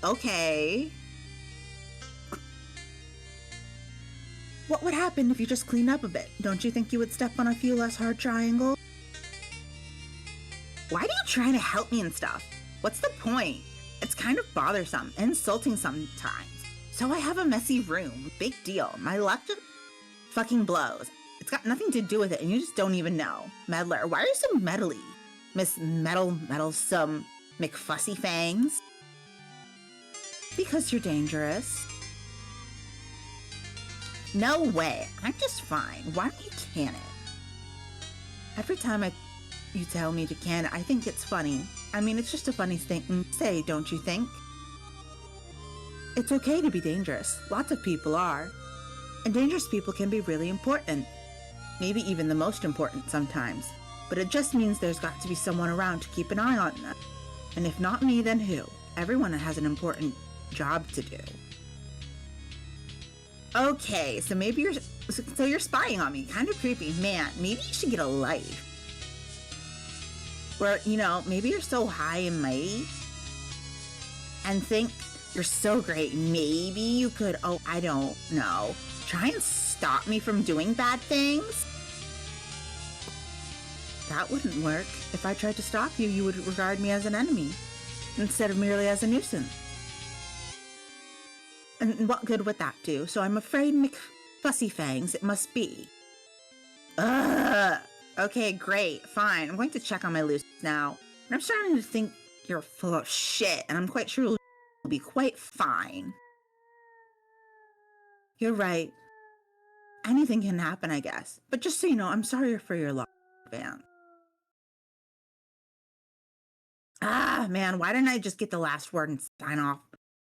Okay. What would happen if you just cleaned up a bit? Don't you think you would step on a few less hard triangles? Why do you try to help me and stuff? What's the point? It's kind of bothersome, insulting sometimes. So I have a messy room. Big deal. My luck just fucking blows. It's got nothing to do with it, and you just don't even know. Meddler, why are you so meddly? Miss Meddlesome McFussy Fangs? Because you're dangerous. No way. I'm just fine. Why don't you can it? Every time you tell me to can it, I think it's funny. I mean, it's just a funny thing to say, don't you think? It's okay to be dangerous. Lots of people are. And dangerous people can be really important. Maybe even the most important sometimes. But it just means there's got to be someone around to keep an eye on them. And if not me, then who? Everyone has an important job to do. Okay, so maybe you're spying on me. Kind of creepy. Man, maybe you should get a life. Where, you know, maybe you're so high and mighty and think you're so great. Maybe you could, oh, I don't know, try and stop me from doing bad things? That wouldn't work. If I tried to stop you, you would regard me as an enemy instead of merely as a nuisance. And what good would that do? So I'm afraid McFussy Fangs it must be. Ugh! Okay, great, fine. I'm going to check on my loose now. And I'm starting to think you're full of shit, and I'm quite sure you'll be quite fine. You're right. Anything can happen, I guess. But just so you know, I'm sorry for your loss, Van. Ah, man, why didn't I just get the last word and sign off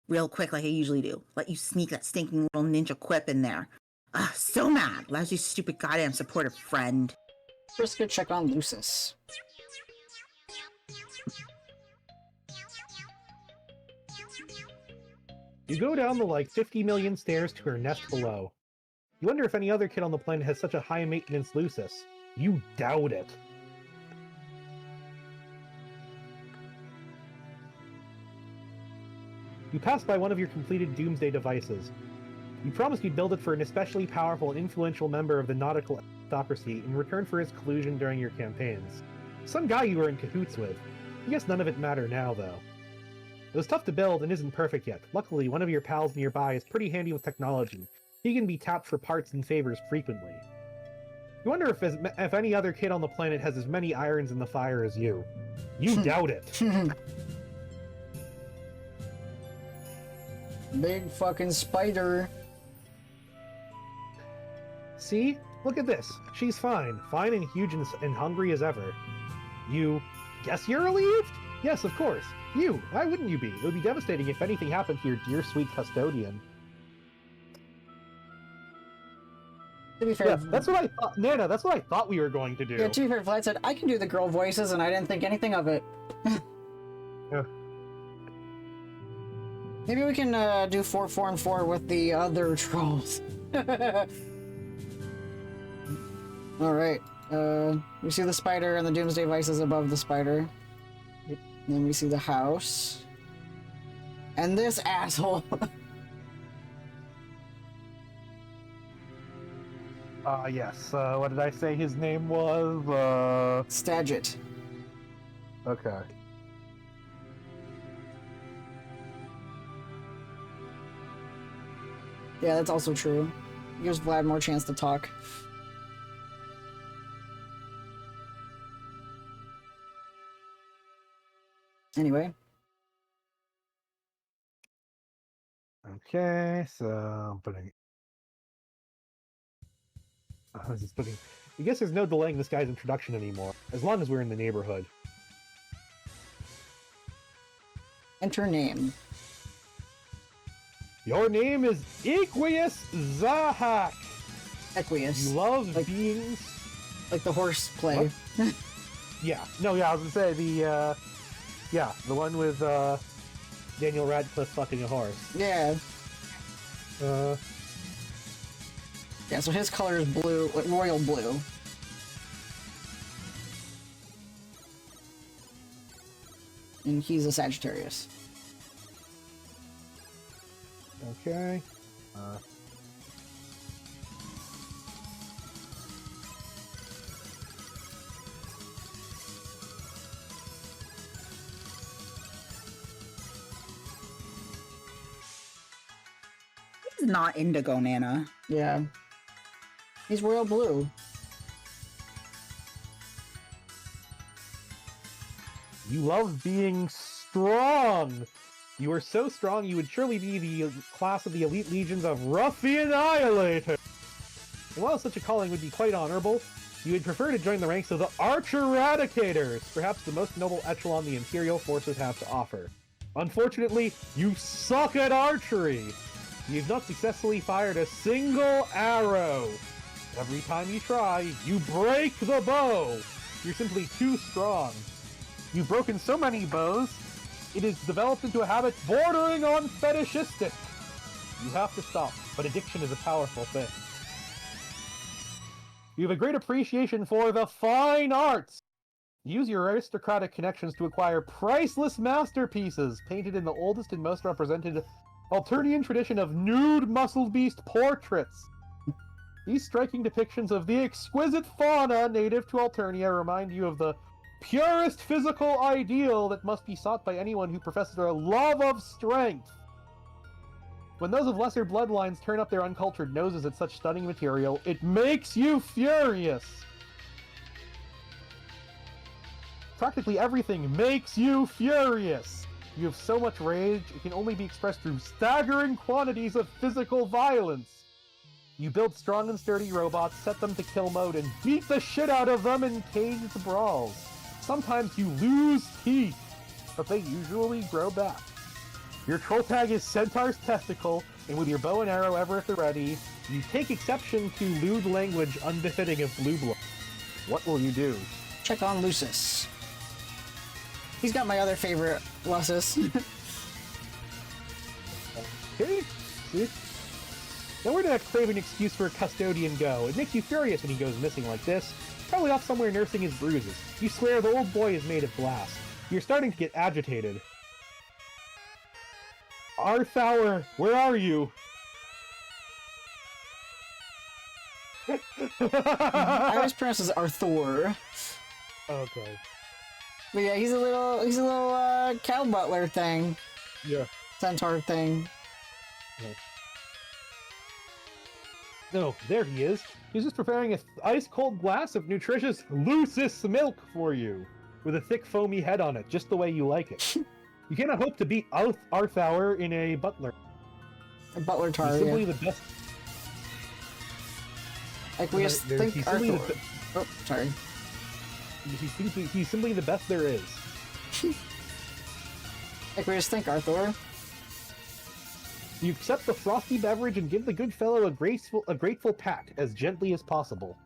real quick like I usually do? Let you sneak that stinking little ninja quip in there. Ugh, so mad. Lousy, stupid, goddamn supportive friend. First, go check on Lucis. You go down the like 50 million stairs to her nest below. You wonder if any other kid on the planet has such a high maintenance Lucis. You doubt it. You pass by one of your completed Doomsday devices. You promised you'd build it for an especially powerful and influential member of the nautical aristocracy in return for his collusion during your campaigns. Some guy you were in cahoots with. I guess none of it mattered now, though. It was tough to build and isn't perfect yet. Luckily, one of your pals nearby is pretty handy with technology. He can be tapped for parts and favors frequently. You wonder if any other kid on the planet has as many irons in the fire as you. You doubt it. Big fucking spider. See? Look at this. She's fine. Fine and huge and hungry as ever. You guess you're relieved? Yes, of course. You. Why wouldn't you be? It would be devastating if anything happened to your dear sweet custodian. To be fair, Yeah, that's what I thought. Nana, that's what I thought we were going to do. yeah, to be fair, Vlad said, I can do the girl voices, and I didn't think anything of it. Yeah. Maybe we can do 4, 4, and 4 with the other trolls. Alright. We see the spider and the Doomsday Vices above the spider. Yep. And then we see the house. And this asshole. Yes. What did I say his name was? Stagit. Okay. Yeah, that's also true. Gives Vlad more chance to talk. Anyway. Okay, so I'm putting. I was just putting. I guess there's no delaying this guy's introduction anymore, as long as we're in the neighborhood. Enter name. Your name is Equius Zahak. Equius. You love like, beings. Like the horse play. Yeah. No, yeah, I was gonna say the one with Daniel Radcliffe fucking a horse. Yeah. Yeah, so his color is blue, like royal blue. And he's a Sagittarius. Okay. He's not indigo, Nana. Yeah. He's royal blue. You love being strong. You are so strong, you would surely be the class of the elite legions of Ruffian Annihilator. And while such a calling would be quite honorable, you would prefer to join the ranks of the Arch Eradicators, perhaps the most noble echelon the Imperial forces have to offer. Unfortunately, you suck at archery. You've not successfully fired a single arrow. Every time you try, you break the bow. You're simply too strong. You've broken so many bows, it is developed into a habit bordering on fetishistic. You have to stop, but addiction is a powerful thing. You have a great appreciation for the fine arts. Use your aristocratic connections to acquire priceless masterpieces painted in the oldest and most represented Alternian tradition of nude muscle beast portraits. These striking depictions of the exquisite fauna native to Alternia remind you of the purest physical ideal that must be sought by anyone who professes a love of strength. When those of lesser bloodlines turn up their uncultured noses at such stunning material, it makes you furious. Practically everything makes you furious. You have so much rage, it can only be expressed through staggering quantities of physical violence. You build strong and sturdy robots, set them to kill mode, and beat the shit out of them in caged brawls. Sometimes you lose teeth, but they usually grow back. Your troll tag is Centaur's Testicle, and with your bow and arrow ever at the ready, you take exception to lewd language unbefitting of blue blood. What will you do? Check on Lucis. He's got my other favorite, Lucis. Okay. Now where did that craven excuse for a custodian go? It makes you furious when he goes missing like this. Probably off somewhere nursing his bruises. You swear the old boy is made of glass. You're starting to get agitated. Arthauer, where are you? I always pronounce as Arthur. Okay. But yeah, he's a little cow butler thing. Yeah. Centaur thing. No, there he is. He's just preparing an ice-cold glass of nutritious Lucis milk for you, with a thick foamy head on it, just the way you like it. You cannot hope to beat Arthauer in a butler. A butler tar, He's simply yeah. the best. Like we just think he's Arthur. Oh, sorry. He's simply the best there is. Like we just think Arthur. You accept the frosty beverage and give the good fellow a grateful pat as gently as possible.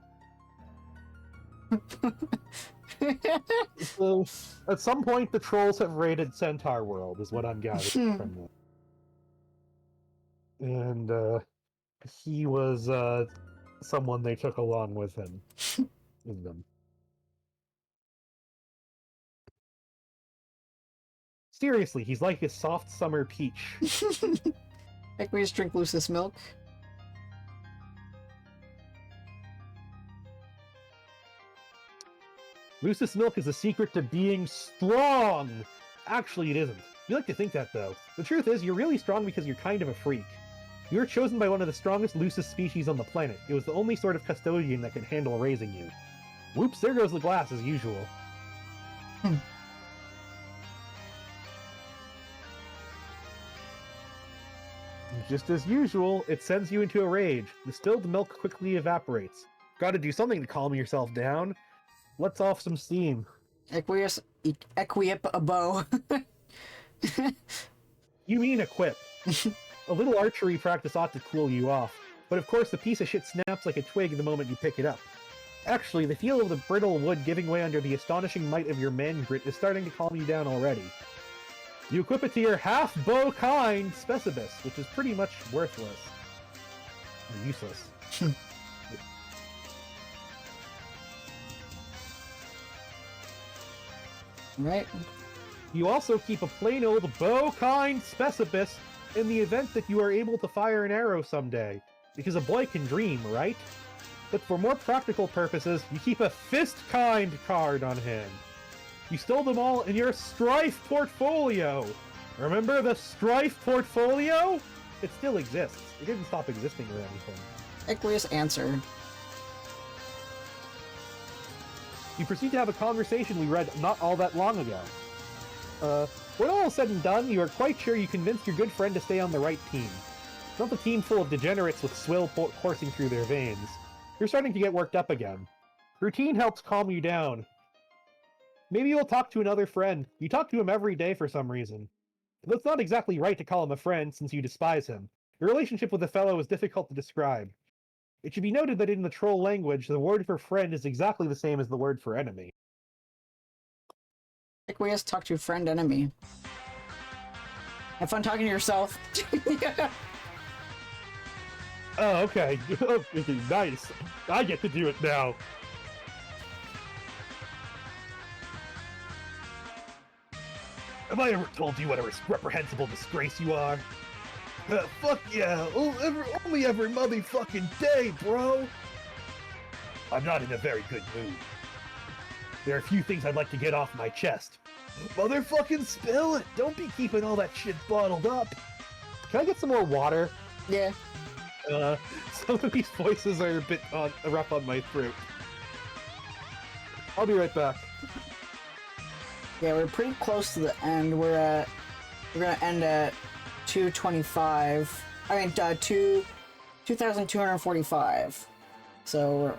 So, at some point, the trolls have raided Centaur World, is what I'm gathering from that. And he was someone they took along with him. With them. Seriously, he's like a soft summer peach. Like we just drink Lucis milk. Lucis milk is the secret to being strong! Actually, it isn't. You like to think that, though. The truth is, you're really strong because you're kind of a freak. You were chosen by one of the strongest, loosest species on the planet. It was the only sort of custodian that could handle raising you. Whoops, there goes the glass as usual. Just as usual, it sends you into a rage. Distilled milk quickly evaporates. Gotta do something to calm yourself down. Let's off some steam. Equip a bow. You mean equip. A little archery practice ought to cool you off. But of course the piece of shit snaps like a twig the moment you pick it up. Actually, the feel of the brittle wood giving way under the astonishing might of your man grit is starting to calm you down already. You equip it to your half-bow kind specibus, which is pretty much worthless. And useless. Right? You also keep a plain old bow kind specibus in the event that you are able to fire an arrow someday. Because a boy can dream, right? But for more practical purposes, you keep a fist kind card on hand. You stole them all in your Strife portfolio! Remember the Strife portfolio? It still exists. It didn't stop existing or anything. Aqueous answer. You proceed to have a conversation we read not all that long ago. When all is said and done, you are quite sure you convinced your good friend to stay on the right team. It's not the team full of degenerates with swill coursing through their veins. You're starting to get worked up again. Routine helps calm you down. Maybe you'll talk to another friend. You talk to him every day for some reason. It's not exactly right to call him a friend, since you despise him. Your relationship with the fellow is difficult to describe. It should be noted that in the troll language, the word for friend is exactly the same as the word for enemy. Aqueous, talk to friend enemy. Have fun talking to yourself. Oh, okay. Okay, nice. I get to do it now. Have I ever told you what a reprehensible disgrace you are? Fuck yeah! Only every motherfucking day, bro! I'm not in a very good mood. There are a few things I'd like to get off my chest. Motherfucking spill it! Don't be keeping all that shit bottled up! Can I get some more water? Yeah. Some of these voices are a bit rough on my throat. I'll be right back. Yeah, we're pretty close to the end. We're gonna end at 225. I mean, 2,245. So,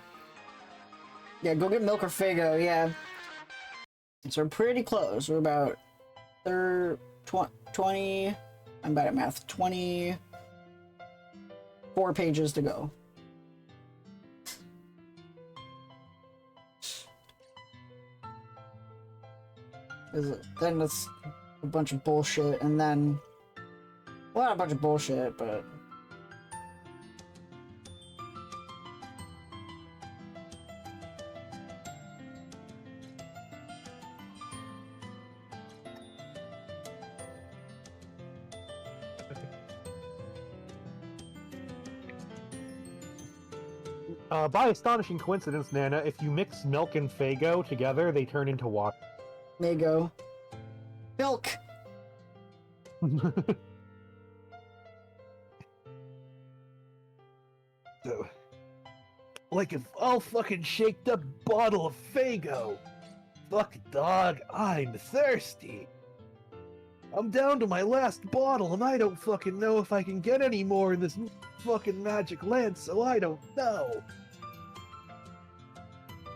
yeah, go get milk or Fago, yeah. So we're pretty close. We're about 20, I'm bad at math, 24 pages to go. Then it's a bunch of bullshit, and then... Well, not a bunch of bullshit, but... By astonishing coincidence, Nana, if you mix milk and Fago together, they turn into water. Mago. Milk! So, like an all fucking shaked up bottle of Fago. Fuck, dog, I'm thirsty. I'm down to my last bottle and I don't fucking know if I can get any more in this fucking magic land, so I don't know.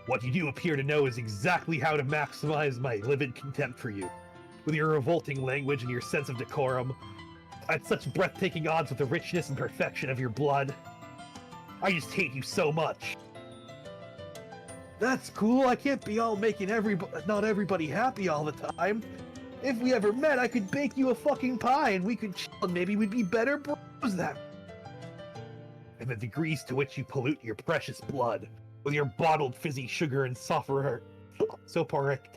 What you do appear to know is exactly how to maximize my livid contempt for you. With your revolting language and your sense of decorum, at such breathtaking odds with the richness and perfection of your blood. I just hate you so much. That's cool, I can't be all making not everybody happy all the time. If we ever met, I could bake you a fucking pie and we could chill and maybe we'd be better bros then. And the degrees to which you pollute your precious blood with your bottled fizzy sugar and soporific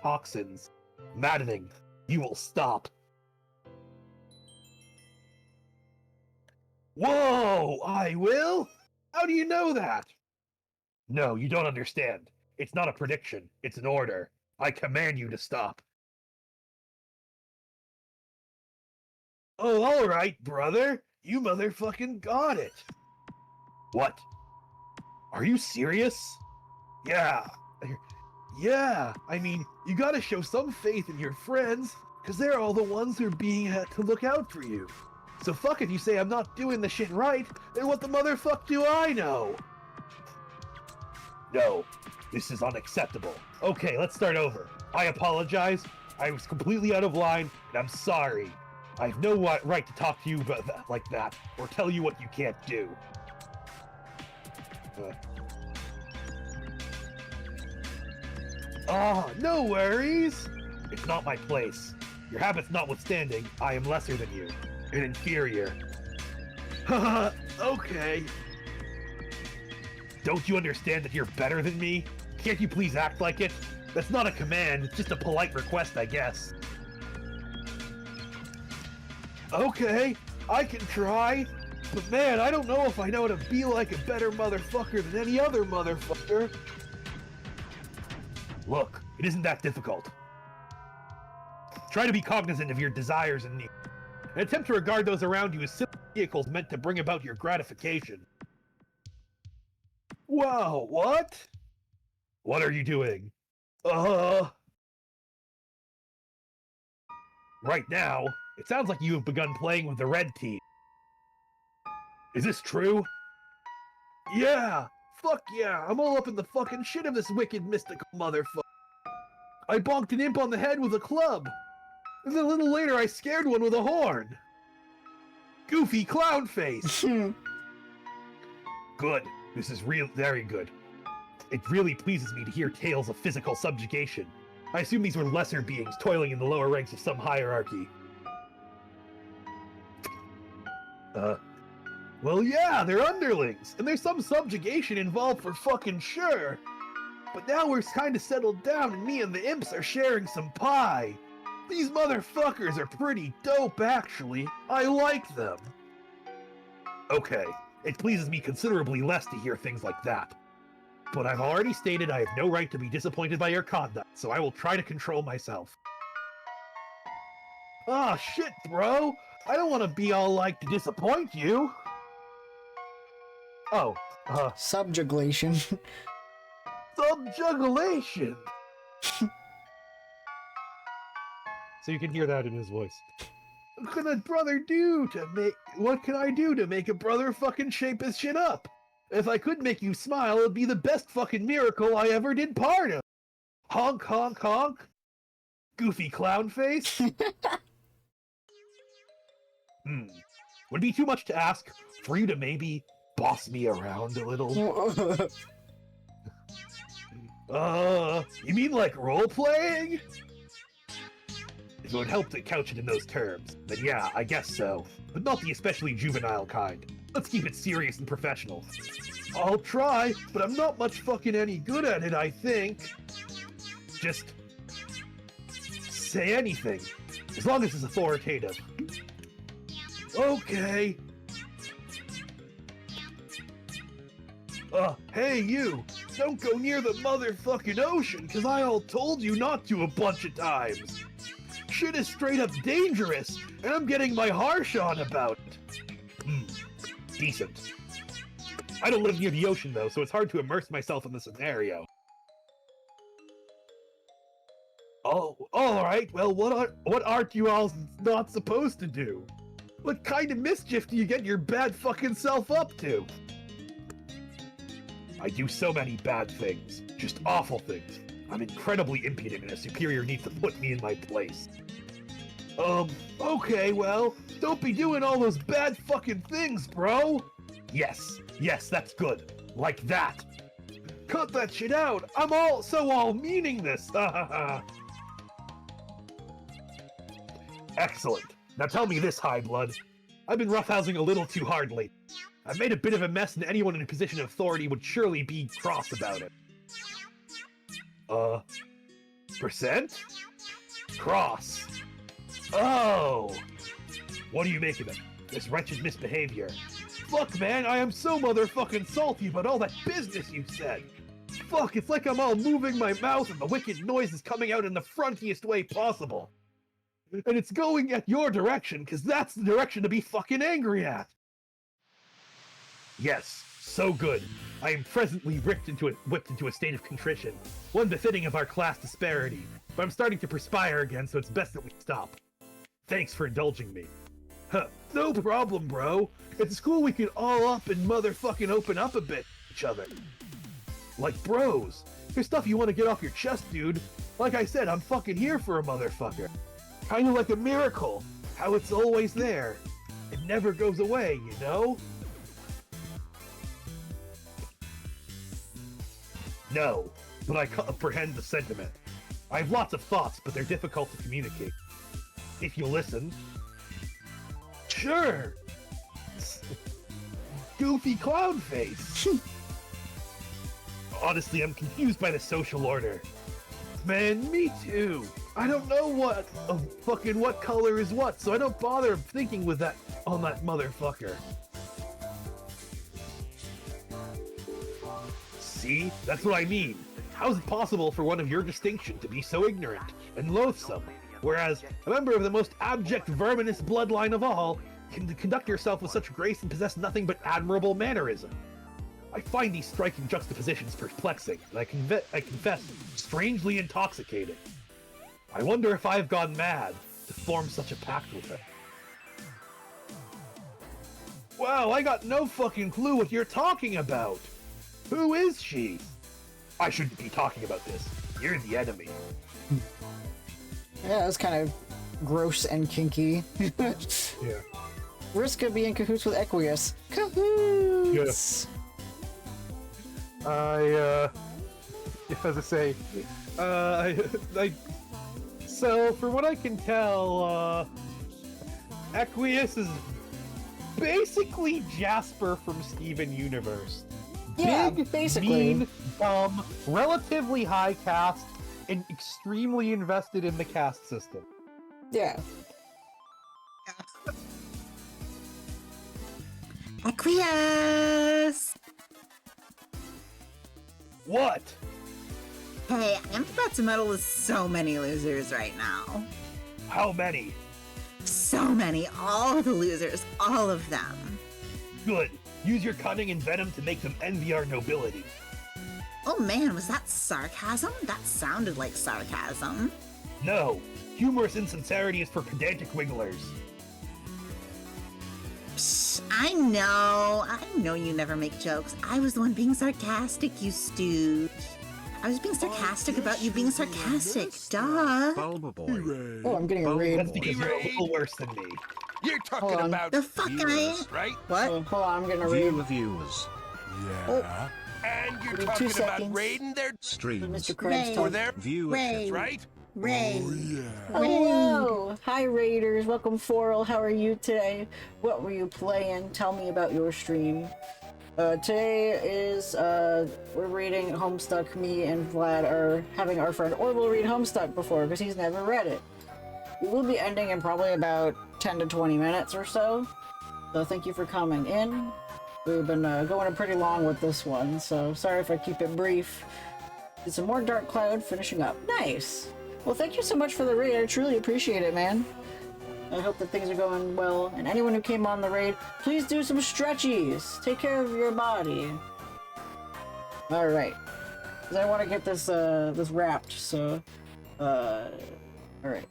toxins. Maddening. You will stop. Whoa! I will? How do you know that? No, you don't understand. It's not a prediction. It's an order. I command you to stop. Oh, all right, brother. You motherfucking got it! What? Are you serious? Yeah. Yeah, I mean, you gotta show some faith in your friends, because they're all the ones who are being to look out for you. So fuck if you say I'm not doing the shit right, then what the motherfuck do I know? No, this is unacceptable. Okay, let's start over. I apologize. I was completely out of line, and I'm sorry. I have no right to talk to you like that, or tell you what you can't do. No worries! It's not my place. Your habits notwithstanding, I am lesser than you. An inferior. Haha, okay. Don't you understand that you're better than me? Can't you please act like it? That's not a command, it's just a polite request, I guess. Okay, I can try. But man, I don't know if I know how to be like a better motherfucker than any other motherfucker. Look, it isn't that difficult. Try to be cognizant of your desires and needs. And attempt to regard those around you as simple vehicles meant to bring about your gratification. Wow, what? What are you doing? Right now, it sounds like you have begun playing with the red team. Is this true? Yeah! Fuck yeah! I'm all up in the fucking shit of this wicked mystical motherfucker. I bonked an imp on the head with a club. And then a little later I scared one with a horn. Goofy clown face! Good. This is very good. It really pleases me to hear tales of physical subjugation. I assume these were lesser beings toiling in the lower ranks of some hierarchy. Well yeah, they're underlings, and there's some subjugation involved for fucking sure. But now we're kinda settled down and me and the imps are sharing some pie. These motherfuckers are pretty dope, actually. I like them. Okay, it pleases me considerably less to hear things like that. But I've already stated I have no right to be disappointed by your conduct, so I will try to control myself. Ah, shit, bro! I don't want to be all like to disappoint you! Oh, Subjugation. Subjugulation! So you can hear that in his voice. What can a brother do to make... What can I do to make a brother fucking shape his shit up? If I could make you smile, it'd be the best fucking miracle I ever did part of. Honk, honk, honk. Goofy clown face. Would it be too much to ask for you to maybe boss me around a little? You mean like role-playing? If it would help to couch it in those terms, then yeah, I guess so. But not the especially juvenile kind. Let's keep it serious and professional. I'll try, but I'm not much fucking any good at it, I think. Just... say anything. As long as it's authoritative. Okay. Hey you! Don't go near the motherfucking ocean, cause I all told you not to a bunch of times! Shit is straight up dangerous, and I'm getting my harsh on about it. Decent. I don't live near the ocean though, so it's hard to immerse myself in the scenario. Oh, alright, well what aren't you all not supposed to do? What kind of mischief do you get your bad fucking self up to? I do so many bad things. Just awful things. I'm incredibly impudent and a superior needs to put me in my place. Okay, well, don't be doing all those bad fucking things, bro! Yes, that's good. Like that. Cut that shit out! I'm all meaning this! Excellent. Now tell me this, High Blood. I've been roughhousing a little too hard lately. I've made a bit of a mess and anyone in a position of authority would surely be cross about it. Percent? Cross. Oh! What do you make of it? This wretched misbehavior. Fuck, man, I am so motherfucking salty about all that business you said. Fuck, it's like I'm all moving my mouth and the wicked noise is coming out in the frontiest way possible. And it's going at your direction, because that's the direction to be fucking angry at. Yes, so good. I am presently whipped into a state of contrition, one befitting of our class disparity, but I'm starting to perspire again, so it's best that we stop. Thanks for indulging me. Huh, no problem, bro. At school we can all up and motherfucking open up a bit to each other. Like bros. There's stuff you want to get off your chest, dude. Like I said, I'm fucking here for a motherfucker. Kinda like a miracle. How it's always there. It never goes away, you know? No, but I comprehend the sentiment. I have lots of thoughts, but they're difficult to communicate. If you listen. Sure! Goofy clown face! Honestly, I'm confused by the social order. Man, me too! I don't know what color is what, so I don't bother thinking with that on that motherfucker. See? That's what I mean. How is it possible for one of your distinction to be so ignorant and loathsome, whereas a member of the most abject verminous bloodline of all can conduct yourself with such grace and possess nothing but admirable mannerism? I find these striking juxtapositions perplexing, and I confess, strangely intoxicating. I wonder if I've gone mad to form such a pact with her. Wow, I got no fucking clue what you're talking about! Who is she? I shouldn't be talking about this. You're the enemy. Yeah, that's kind of gross and kinky. Yeah. Vriska be in cahoots with Equius. Cahoots! As I say, so from what I can tell, Equius is basically Jasper from Steven Universe. Yeah, Big, basically. mean, dumb, relatively high caste, and extremely invested in the caste system. Yeah. Equius! What? Hey, I'm about to meddle with so many losers right now. How many? So many. All of the losers. All of them. Good. Use your cunning and venom to make them envy our nobility. Oh man, was that sarcasm? That sounded like sarcasm. No. Humorous insincerity is for pedantic wigglers. Psh, I know you never make jokes. I was the one being sarcastic, you stooge. I was being sarcastic about you being sarcastic, duh. Oh, I'm getting a raid. That's because you're a little worse than me. You're talking Hold on. about The fuck I viewers, am. right? What? Oh, hold on, I'm getting a raid. Viewers. Yeah. And you're Give me 2 talking about seconds. raiding their Streams. Mr. Ray. Krabs for talk. their Viewership. right? Ray. Hello! Hi, Raiders. Welcome, Forel. How are you today? What were you playing? Tell me about your stream. Today is, we're reading Homestuck. Me and Vlad are having our friend Orville read Homestuck before, because he's never read it. We will be ending in probably about 10 to 20 minutes or so. So thank you for coming in. We've been going pretty long with this one, so sorry if I keep it brief. Did some more Dark Cloud finishing up. Nice! Well, thank you so much for the raid. I truly appreciate it, man. I hope that things are going well. And anyone who came on the raid, please do some stretchies. Take care of your body. Alright. Because I want to get this this wrapped, so... Alright.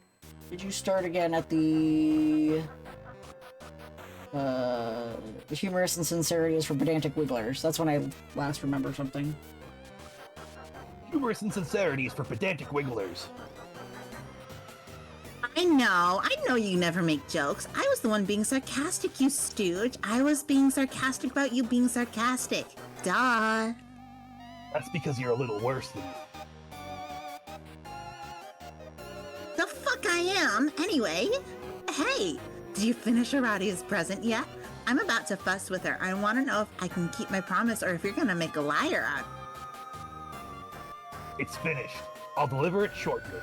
Did you start again at the humorous insincerity is for pedantic wigglers? That's when I last remember something. Humorous insincerity is for pedantic wigglers. I know you never make jokes. I was the one being sarcastic, you stooge. I was being sarcastic about you being sarcastic. Duh. That's because you're a little worse than me. The fuck I am, anyway. Hey, did you finish Aradia's present yet? I'm about to fuss with her. I want to know if I can keep my promise or if you're gonna make a liar out. It's finished. I'll deliver it shortly.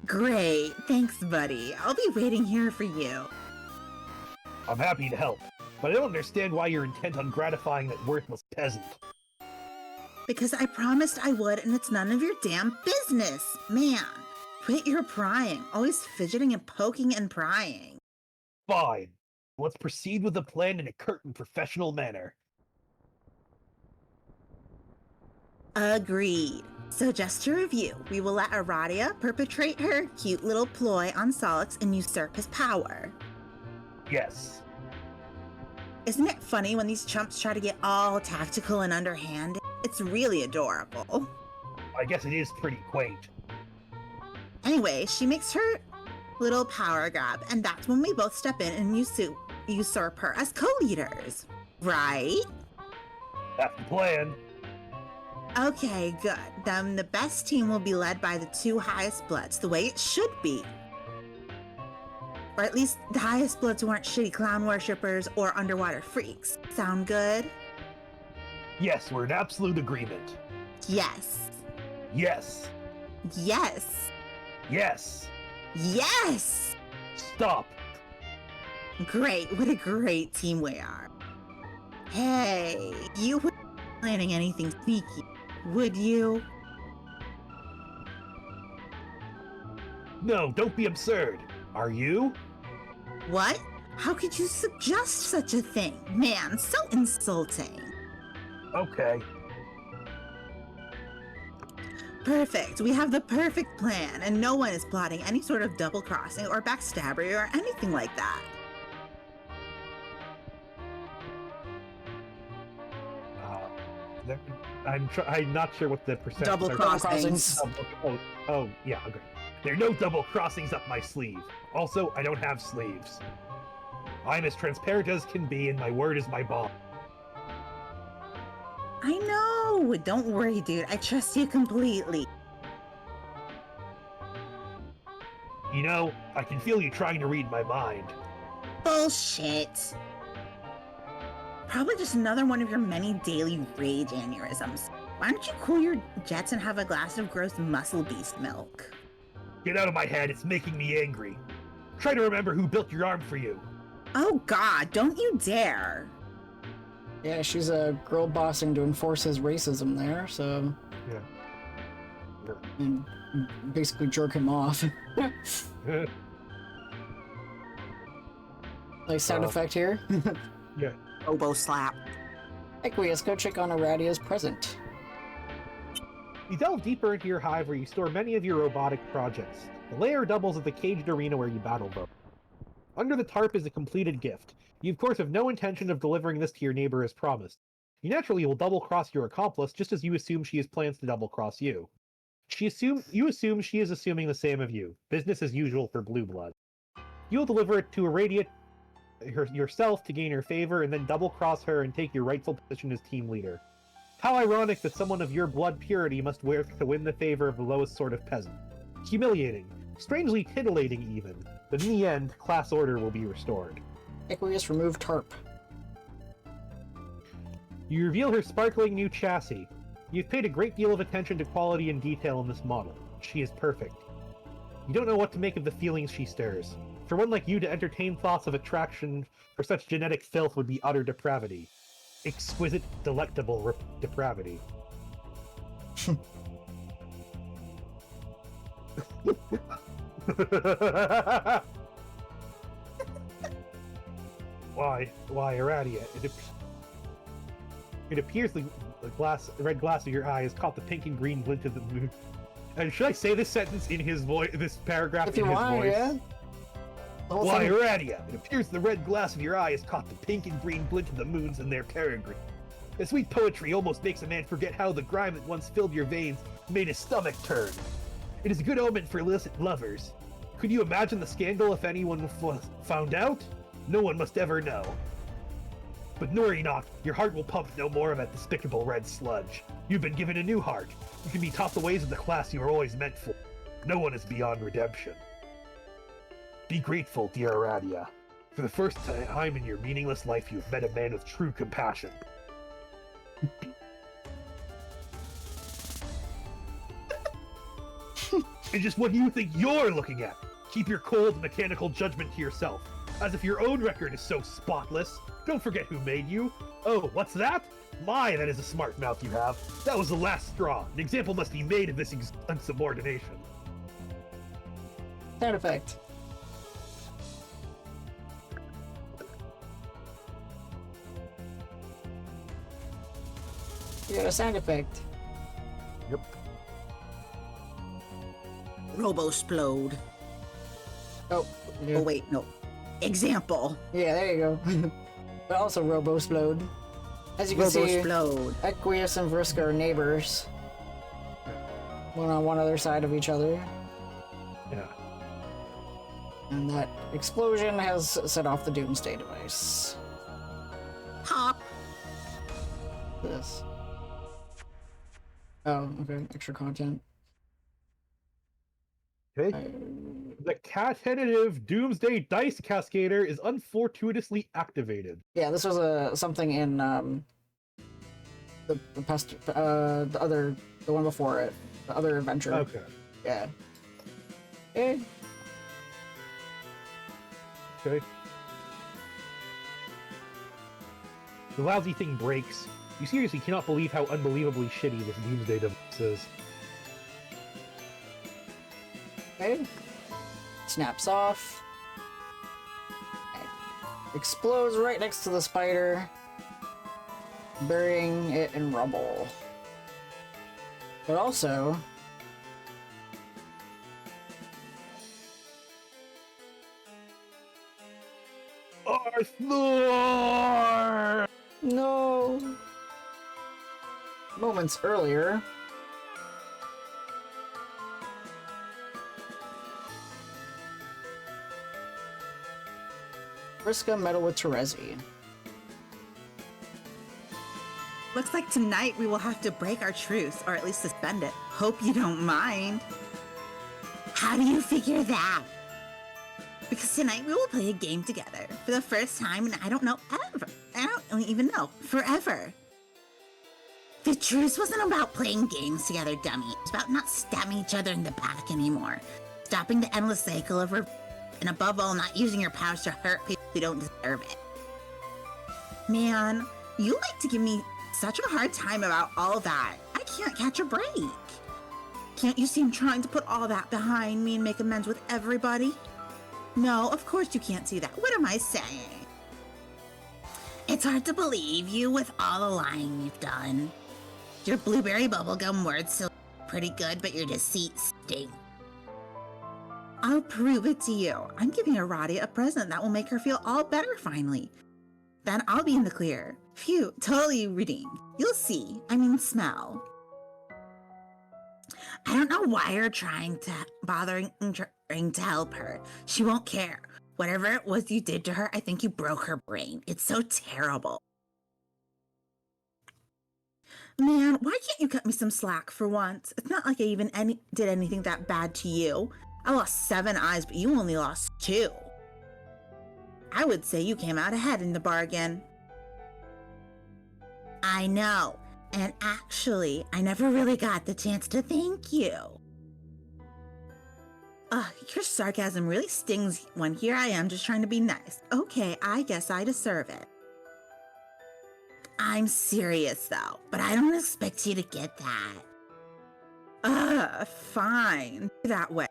Great, thanks, buddy. I'll be waiting here for you. I'm happy to help, but I don't understand why you're intent on gratifying that worthless peasant. Because I promised I would, and it's none of your damn business, man. quit your prying. Always fidgeting and poking and prying. Fine. Let's proceed with the plan in a curt and professional manner. Agreed. So just to review, we will let Aradia perpetrate her cute little ploy on Solix and usurp his power. Yes. Isn't it funny when these chumps try to get all tactical and underhanded? It's really adorable. I guess it is pretty quaint. Anyway, she makes her little power grab, and that's when we both step in and usurp her as co-leaders. Right? That's the plan. Okay, good. Then the best team will be led by the 2 highest bloods, the way it should be. Or at least the highest bloods who aren't shitty clown worshippers or underwater freaks. Sound good? Yes, we're in absolute agreement. Yes. Yes. Yes. Yes. Yes! Stop. Great, what a great team we are. Hey, you wouldn't be planning anything sneaky, would you? No, don't be absurd. Are you? What? How could you suggest such a thing? Man, so insulting. Okay. Perfect. We have the perfect plan, and no one is plotting any sort of double crossing or backstabbery or anything like that. I'm not sure what the percent. Double crossings. Oh, yeah, okay. There are no double crossings up my sleeve. Also, I don't have sleeves. I'm as transparent as can be, and my word is my bond. I know. Don't worry, dude. I trust you completely. You know, I can feel you trying to read my mind. Bullshit. Probably just another one of your many daily rage aneurysms. Why don't you cool your jets and have a glass of gross muscle beast milk? Get out of my head, it's making me angry. Try to remember who built your arm for you. Oh god, don't you dare. Yeah, she's a girl bossing to enforce his racism there, so... Yeah. And basically jerk him off. Nice sound effect here. Yeah. Oboe slap. Aqueous, go check on Aradia's present. You delve deeper into your hive where you store many of your robotic projects. The layer doubles as the caged arena where you battle them. Under the tarp is a completed gift. You of course have no intention of delivering this to your neighbor as promised. You naturally will double-cross your accomplice just as you assume she has plans to double-cross you. You assume she is assuming the same of you. Business as usual for Blue Blood. You will deliver it to Aradia yourself to gain her favor and then double-cross her and take your rightful position as team leader. How ironic that someone of your blood purity must work to win the favor of the lowest sort of peasant. Humiliating. Strangely titillating even. But in the end, class order will be restored. Aqueous, remove tarp. You reveal her sparkling new chassis. You've paid a great deal of attention to quality and detail in this model. She is perfect. You don't know what to make of the feelings she stirs. For one like you to entertain thoughts of attraction for such genetic filth would be utter depravity. Exquisite, delectable depravity. Why, Aradia? It appears the red glass of your eye has caught the pink and green glint of the moon. And should I say this sentence in his voice? This paragraph If in you his want, voice? yeah. The whole Why, thing- Aradia? It appears the red glass of your eye has caught the pink and green glint of the moons in their peregrine. The sweet poetry almost makes a man forget how the grime that once filled your veins made his stomach turn. It is a good omen for illicit lovers. Could you imagine the scandal if anyone found out? No one must ever know. But worry not, your heart will pump no more of that despicable red sludge. You've been given a new heart. You can be taught the ways of the class you were always meant for. No one is beyond redemption. Be grateful, dear Aradia. For the first time in your meaningless life, you have met a man with true compassion. And just what do you think you're looking at? Keep your cold, mechanical judgment to yourself. As if your own record is so spotless. Don't forget who made you. Oh, what's that? My, that is a smart mouth you have. That was the last straw. An example must be made of this insubordination. Sound effect. You got a sound effect. Yep. Robo-splode. Oh, yeah. Oh, wait, no. Example. Yeah, there you go. But also Robo-splode. As you can see, Robo-splode. Equius and Vriska are neighbors. One on one other side of each other. Yeah. And that explosion has set off the Doomsday device. Hop. This. Oh, okay. Extra content. Okay. The cat-headed Doomsday Dice Cascader is unfortuitously activated. Yeah, this was something in the one before it, the other adventure. Okay. Yeah. Okay. Okay. The lousy thing breaks. You seriously cannot believe how unbelievably shitty this Doomsday device is. Okay. Snaps off. Okay. Explodes right next to the spider, burying it in rubble. But also, Arthur! no. Moments earlier, Vriska met with Terezi. Looks like tonight we will have to break our truce, or at least suspend it. Hope you don't mind. How do you figure that? Because tonight we will play a game together for the first time in I don't know ever. I don't even know. Forever. The truce wasn't about playing games together, dummy. It was about not stabbing each other in the back anymore. Stopping the endless cycle of and above all, not using your powers to hurt people who don't deserve it. Man, you like to give me such a hard time about all that. I can't catch a break. Can't you see I'm trying to put all that behind me and make amends with everybody? No, of course you can't see that. What am I saying? It's hard to believe you with all the lying you've done. Your blueberry bubblegum words still pretty good, but your deceit stinks. I'll prove it to you. I'm giving Aradia a present that will make her feel all better finally. Then I'll be in the clear. Phew, totally redeemed. You'll see. I mean, smell. I don't know why you're trying to to help her. She won't care. Whatever it was you did to her, I think you broke her brain. It's so terrible. Man, why can't you cut me some slack for once? It's not like I even did anything that bad to you. I lost 7 eyes, but you only lost 2. I would say you came out ahead in the bargain. I know. And actually, I never really got the chance to thank you. Your sarcasm really stings when here I am just trying to be nice. Okay, I guess I deserve it. I'm serious though, but I don't expect you to get that. Fine. That way.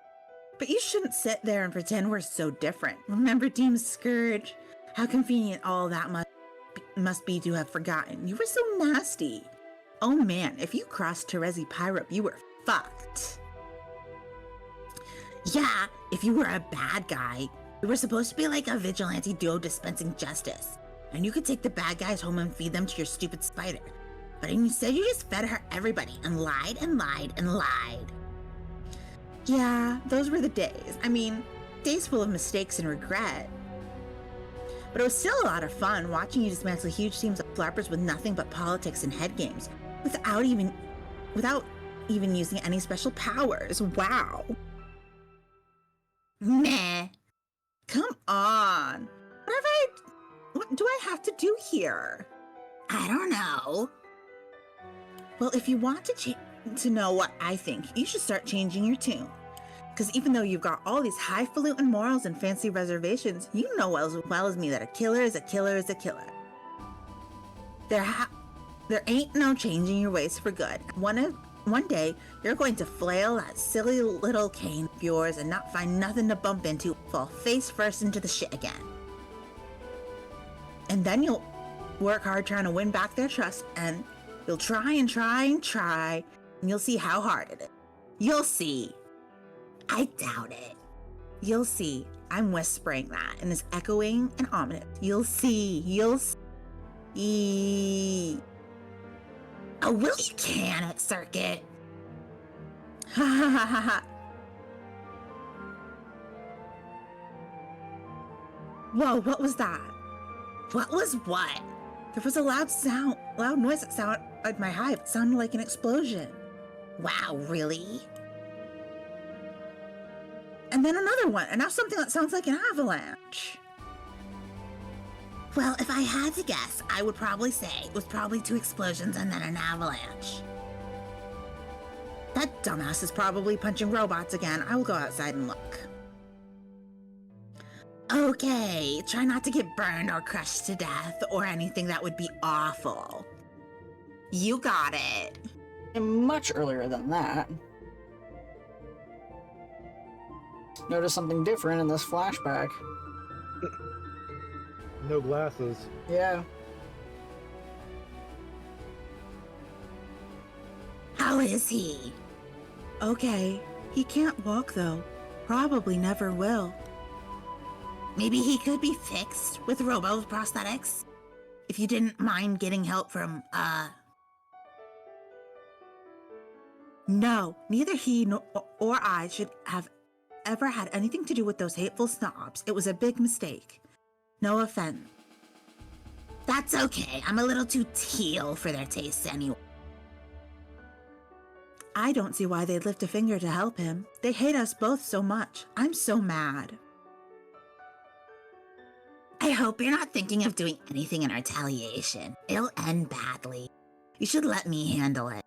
But you shouldn't sit there and pretend we're so different. Remember Deem's Scourge? How convenient all that must be to have forgotten. You were so nasty. Oh man, if you crossed Terezi Pyrup, you were fucked. Yeah, if you were a bad guy, you were supposed to be like a vigilante duo dispensing justice. And you could take the bad guys home and feed them to your stupid spider. But instead you just fed her everybody and lied and lied and lied. Yeah, those were the days. I mean, days full of mistakes and regret. But it was still a lot of fun watching you dismantle huge teams of flappers with nothing but politics and head games, without even using any special powers. Wow. Meh. Come on. What do I have to do here? I don't know. Well, if you want to know what I think, you should start changing your tune. Because even though you've got all these highfalutin morals and fancy reservations, you know as well as me that a killer is a killer is a killer. There ain't no changing your ways for good. One one day, you're going to flail that silly little cane of yours and not find nothing to bump into, fall face first into the shit again. And then you'll work hard trying to win back their trust, and you'll try and try and try, and you'll see how hard it is. You'll see. I doubt it. You'll see. I'm whispering that, and it's echoing and ominous. You'll see. You'll see. Oh, will you can it, Circuit? Ha ha ha ha ha. Whoa, what was that? What was what? There was a loud noise that sounded at my hive. It sounded like an explosion. Wow, really? And then another one, and now something that sounds like an avalanche. Well, if I had to guess, I would probably say it was probably 2 explosions and then an avalanche. That dumbass is probably punching robots again. I will go outside and look. Okay, try not to get burned or crushed to death or anything that would be awful. You got it. And much earlier than that. Notice something different in this flashback. No glasses. Yeah. How is he? Okay, he can't walk though. Probably never will. Maybe he could be fixed with robo prosthetics? If you didn't mind getting help from, No, neither he or I should have ever had anything to do with those hateful snobs. It was a big mistake. No offense. That's okay. I'm a little too teal for their tastes anyway. I don't see why they'd lift a finger to help him. They hate us both so much. I'm so mad. I hope you're not thinking of doing anything in retaliation. It'll end badly. You should let me handle it.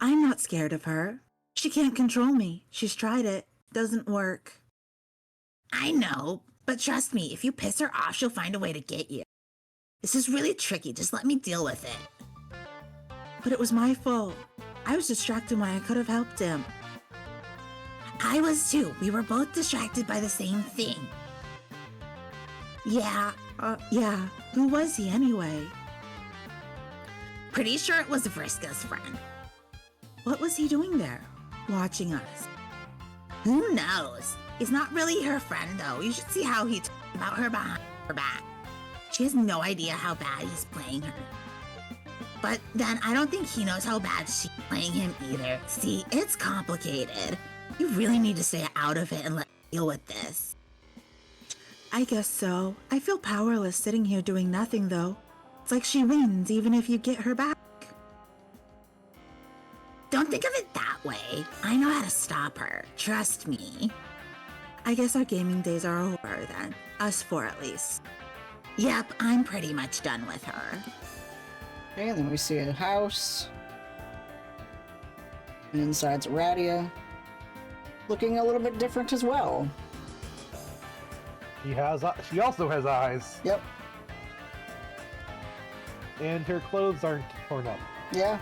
I'm not scared of her. She can't control me. She's tried it. Doesn't work. I know, but trust me, if you piss her off, she'll find a way to get you. This is really tricky. Just let me deal with it. But it was my fault. I was distracted when I could have helped him. I was too. We were both distracted by the same thing. Yeah. Who was he anyway? Pretty sure it was Vriska's friend. What was he doing there? Watching us. Who knows? He's not really her friend, though. You should see how he talks about her behind her back. She has no idea how bad he's playing her. But then I don't think he knows how bad she's playing him either. See, it's complicated. You really need to stay out of it and let me deal with this. I guess so. I feel powerless sitting here doing nothing, though. It's like she wins even if you get her back. Don't think of it that way. I know how to stop her. Trust me. I guess our gaming days are over then. Us four at least. Yep, I'm pretty much done with her. Okay, then we see a house. And inside's Radia. Looking a little bit different as well. She also has eyes. Yep. And her clothes aren't torn up. Yeah.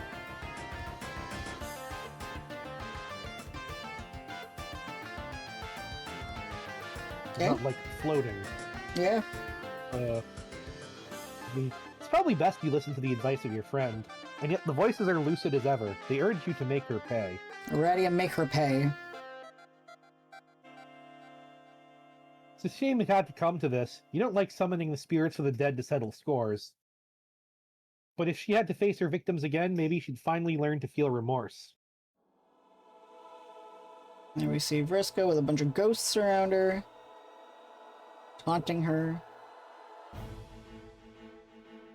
Okay. Not like floating. Yeah. It's probably best you listen to the advice of your friend. And yet the voices are lucid as ever. They urge you to make her pay. Radia, make her pay. It's a shame it had to come to this. You don't like summoning the spirits of the dead to settle scores. But if she had to face her victims again, maybe she'd finally learn to feel remorse. There we see Vriska with a bunch of ghosts around her. Taunting her.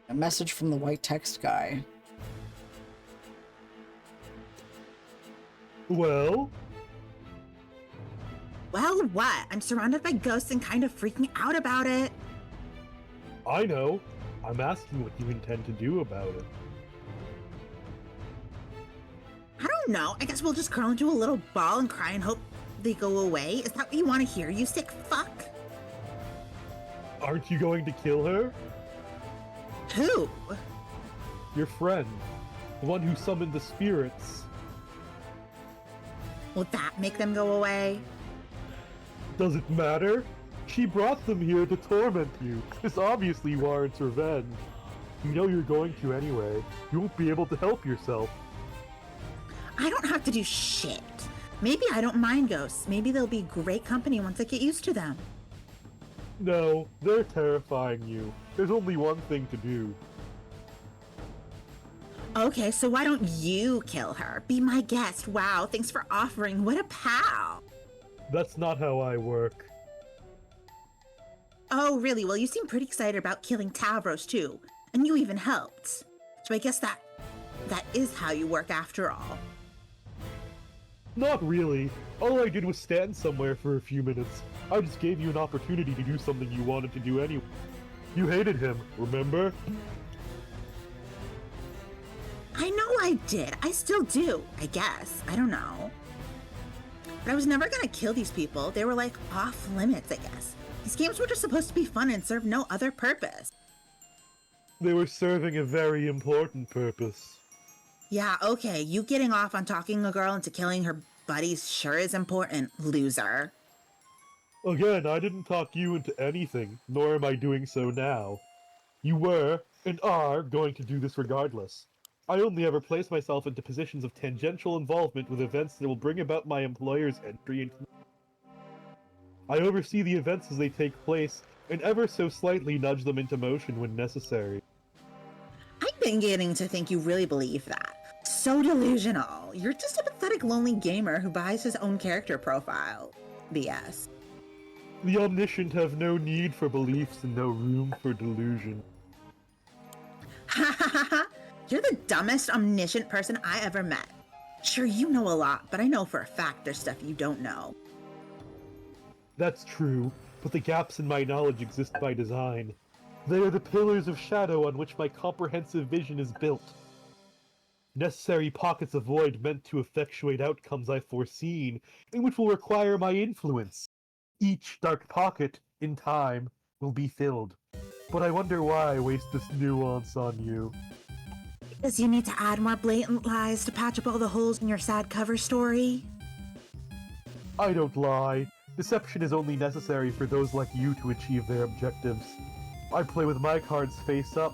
A message from the white text guy. Well? Well, what? I'm surrounded by ghosts and kind of freaking out about it. I know. I'm asking what you intend to do about it. I don't know. I guess we'll just curl into a little ball and cry and hope they go away. Is that what you want to hear, you sick fuck? Aren't you going to kill her? Who? Your friend. The one who summoned the spirits. Will that make them go away? Does it matter? She brought them here to torment you. This obviously warrants revenge. You know you're going to anyway. You won't be able to help yourself. I don't have to do shit. Maybe I don't mind ghosts. Maybe they'll be great company once I get used to them. No, they're terrifying you. There's only one thing to do. Okay, so why don't you kill her? Be my guest. Wow, thanks for offering. What a pal. That's not how I work. Oh, really? Well, you seem pretty excited about killing Tavros, too. And you even helped. So I guess that is how you work after all. Not really. All I did was stand somewhere for a few minutes. I just gave you an opportunity to do something you wanted to do anyway. You hated him, remember? I know I did. I still do, I guess. I don't know. But I was never gonna kill these people. They were like off limits, I guess. These games were just supposed to be fun and serve no other purpose. They were serving a very important purpose. Yeah, okay, you getting off on talking a girl into killing her buddies sure is important, loser. Again, I didn't talk you into anything, nor am I doing so now. You were, and are, going to do this regardless. I only ever place myself into positions of tangential involvement with events that will bring about my employer's entry into... I oversee the events as they take place, and ever so slightly nudge them into motion when necessary. I've been getting to think you really believe that. So delusional. You're just a pathetic lonely gamer who buys his own character profile. BS. The omniscient have no need for beliefs and no room for delusion. Ha ha ha ha! You're the dumbest omniscient person I ever met. Sure, you know a lot, but I know for a fact there's stuff you don't know. That's true, but the gaps in my knowledge exist by design. They are the pillars of shadow on which my comprehensive vision is built. Necessary pockets of void meant to effectuate outcomes I've foreseen, and which will require my influence. Each dark pocket, in time, will be filled. But I wonder why I waste this nuance on you. Because you need to add more blatant lies to patch up all the holes in your sad cover story? I don't lie. Deception is only necessary for those like you to achieve their objectives. I play with my cards face up.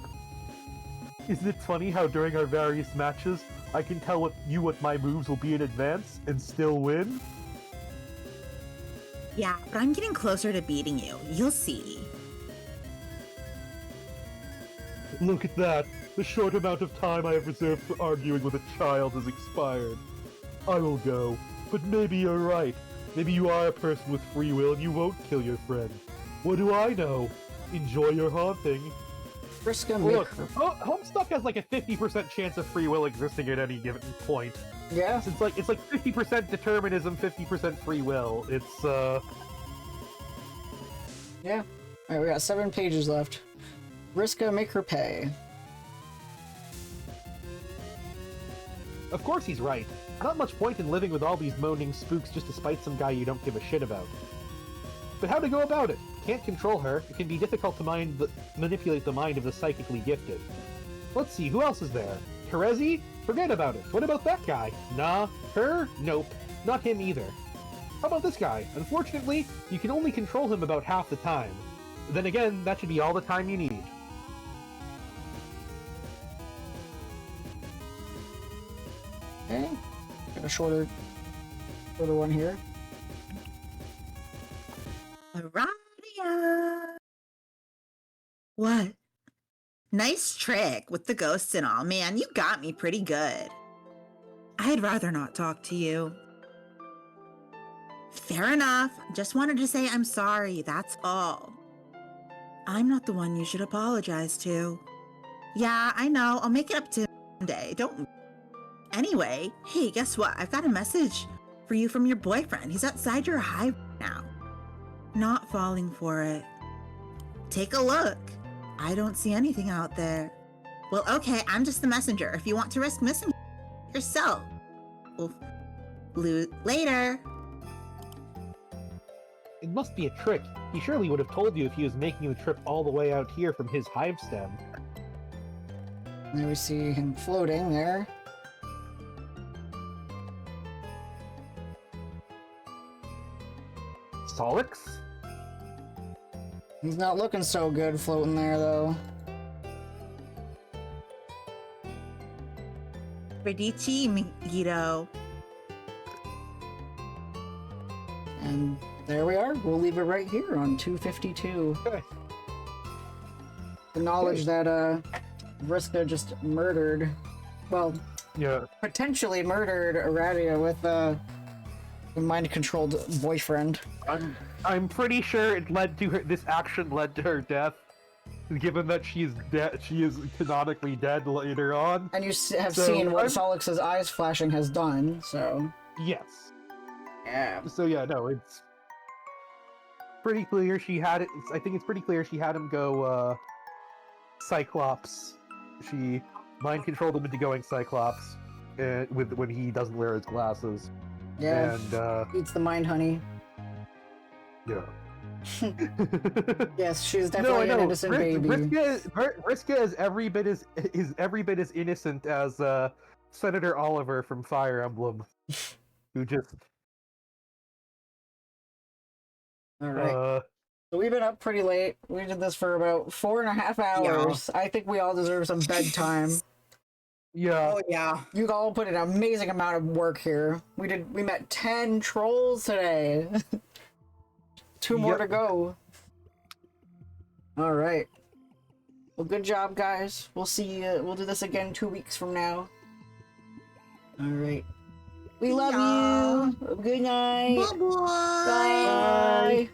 Isn't it funny how during our various matches, I can tell what my moves will be in advance and still win? Yeah, but I'm getting closer to beating you. You'll see. Look at that. The short amount of time I have reserved for arguing with a child has expired. I will go, but maybe you're right. Maybe you are a person with free will and you won't kill your friend. What do I know? Enjoy your haunting. Look, Homestuck has like a 50% chance of free will existing at any given point. Yeah. It's like 50% determinism, 50% free will. It's Yeah. Alright, we got 7 pages left. Vriska, make her pay. Of course he's right. Not much point in living with all these moaning spooks just to spite some guy you don't give a shit about. But how to go about it? Can't control her. It can be difficult to manipulate the mind of the psychically gifted. Let's see, who else is there? Terezi? Forget about it. What about that guy? Nah. Her? Nope. Not him either. How about this guy? Unfortunately, you can only control him about half the time. Then again, that should be all the time you need. Okay. Got a shorter one here. Aradia! What? Nice trick with the ghosts and all. Man, you got me pretty good. I'd rather not talk to you. Fair enough. Just wanted to say I'm sorry, that's all. I'm not the one you should apologize to. Yeah, I know. I'll make it up to him someday. Don't... Anyway, hey, guess what? I've got a message for you from your boyfriend. He's outside your hive now. Not falling for it. Take a look. I don't see anything out there. Well, okay, I'm just the messenger. If you want to risk missing yourself. Well, later. It must be a trick. He surely would have told you if he was making the trip all the way out here from his hive stem. There we see him floating there. Solix? He's not looking so good floating there, though. Radici, Guido. And there we are. We'll leave it right here on 252. Okay. The knowledge that Vriska just murdered, well, Yeah. potentially murdered Aradia with a mind-controlled boyfriend. I'm pretty sure it led to her. This action led to her death, given that she's dead. She is canonically dead later on. And you have So, seen what I'm- Solix's eyes flashing has done, so... Yes. Yeah. So yeah, no, it's pretty clear she had it. I think it's pretty clear she had him go Cyclops. She mind controlled him into going Cyclops, with when he doesn't wear his glasses. Yeah. And Eats the mind honey. yeah. Yes, she's definitely an innocent baby. Vriska is every bit as innocent as Senator Oliver from Fire Emblem, who just Alright. So we've been up pretty late. We did this for about 4.5 hours. I think we all deserve some bedtime. yeah. Oh yeah. You all put an amazing amount of work here. We met 10 trolls today. 2 more to go. All right. Well, good job, guys. We'll see you. We'll do this again 2 weeks from now. All right. We love you. Good night. Bye-bye. Bye.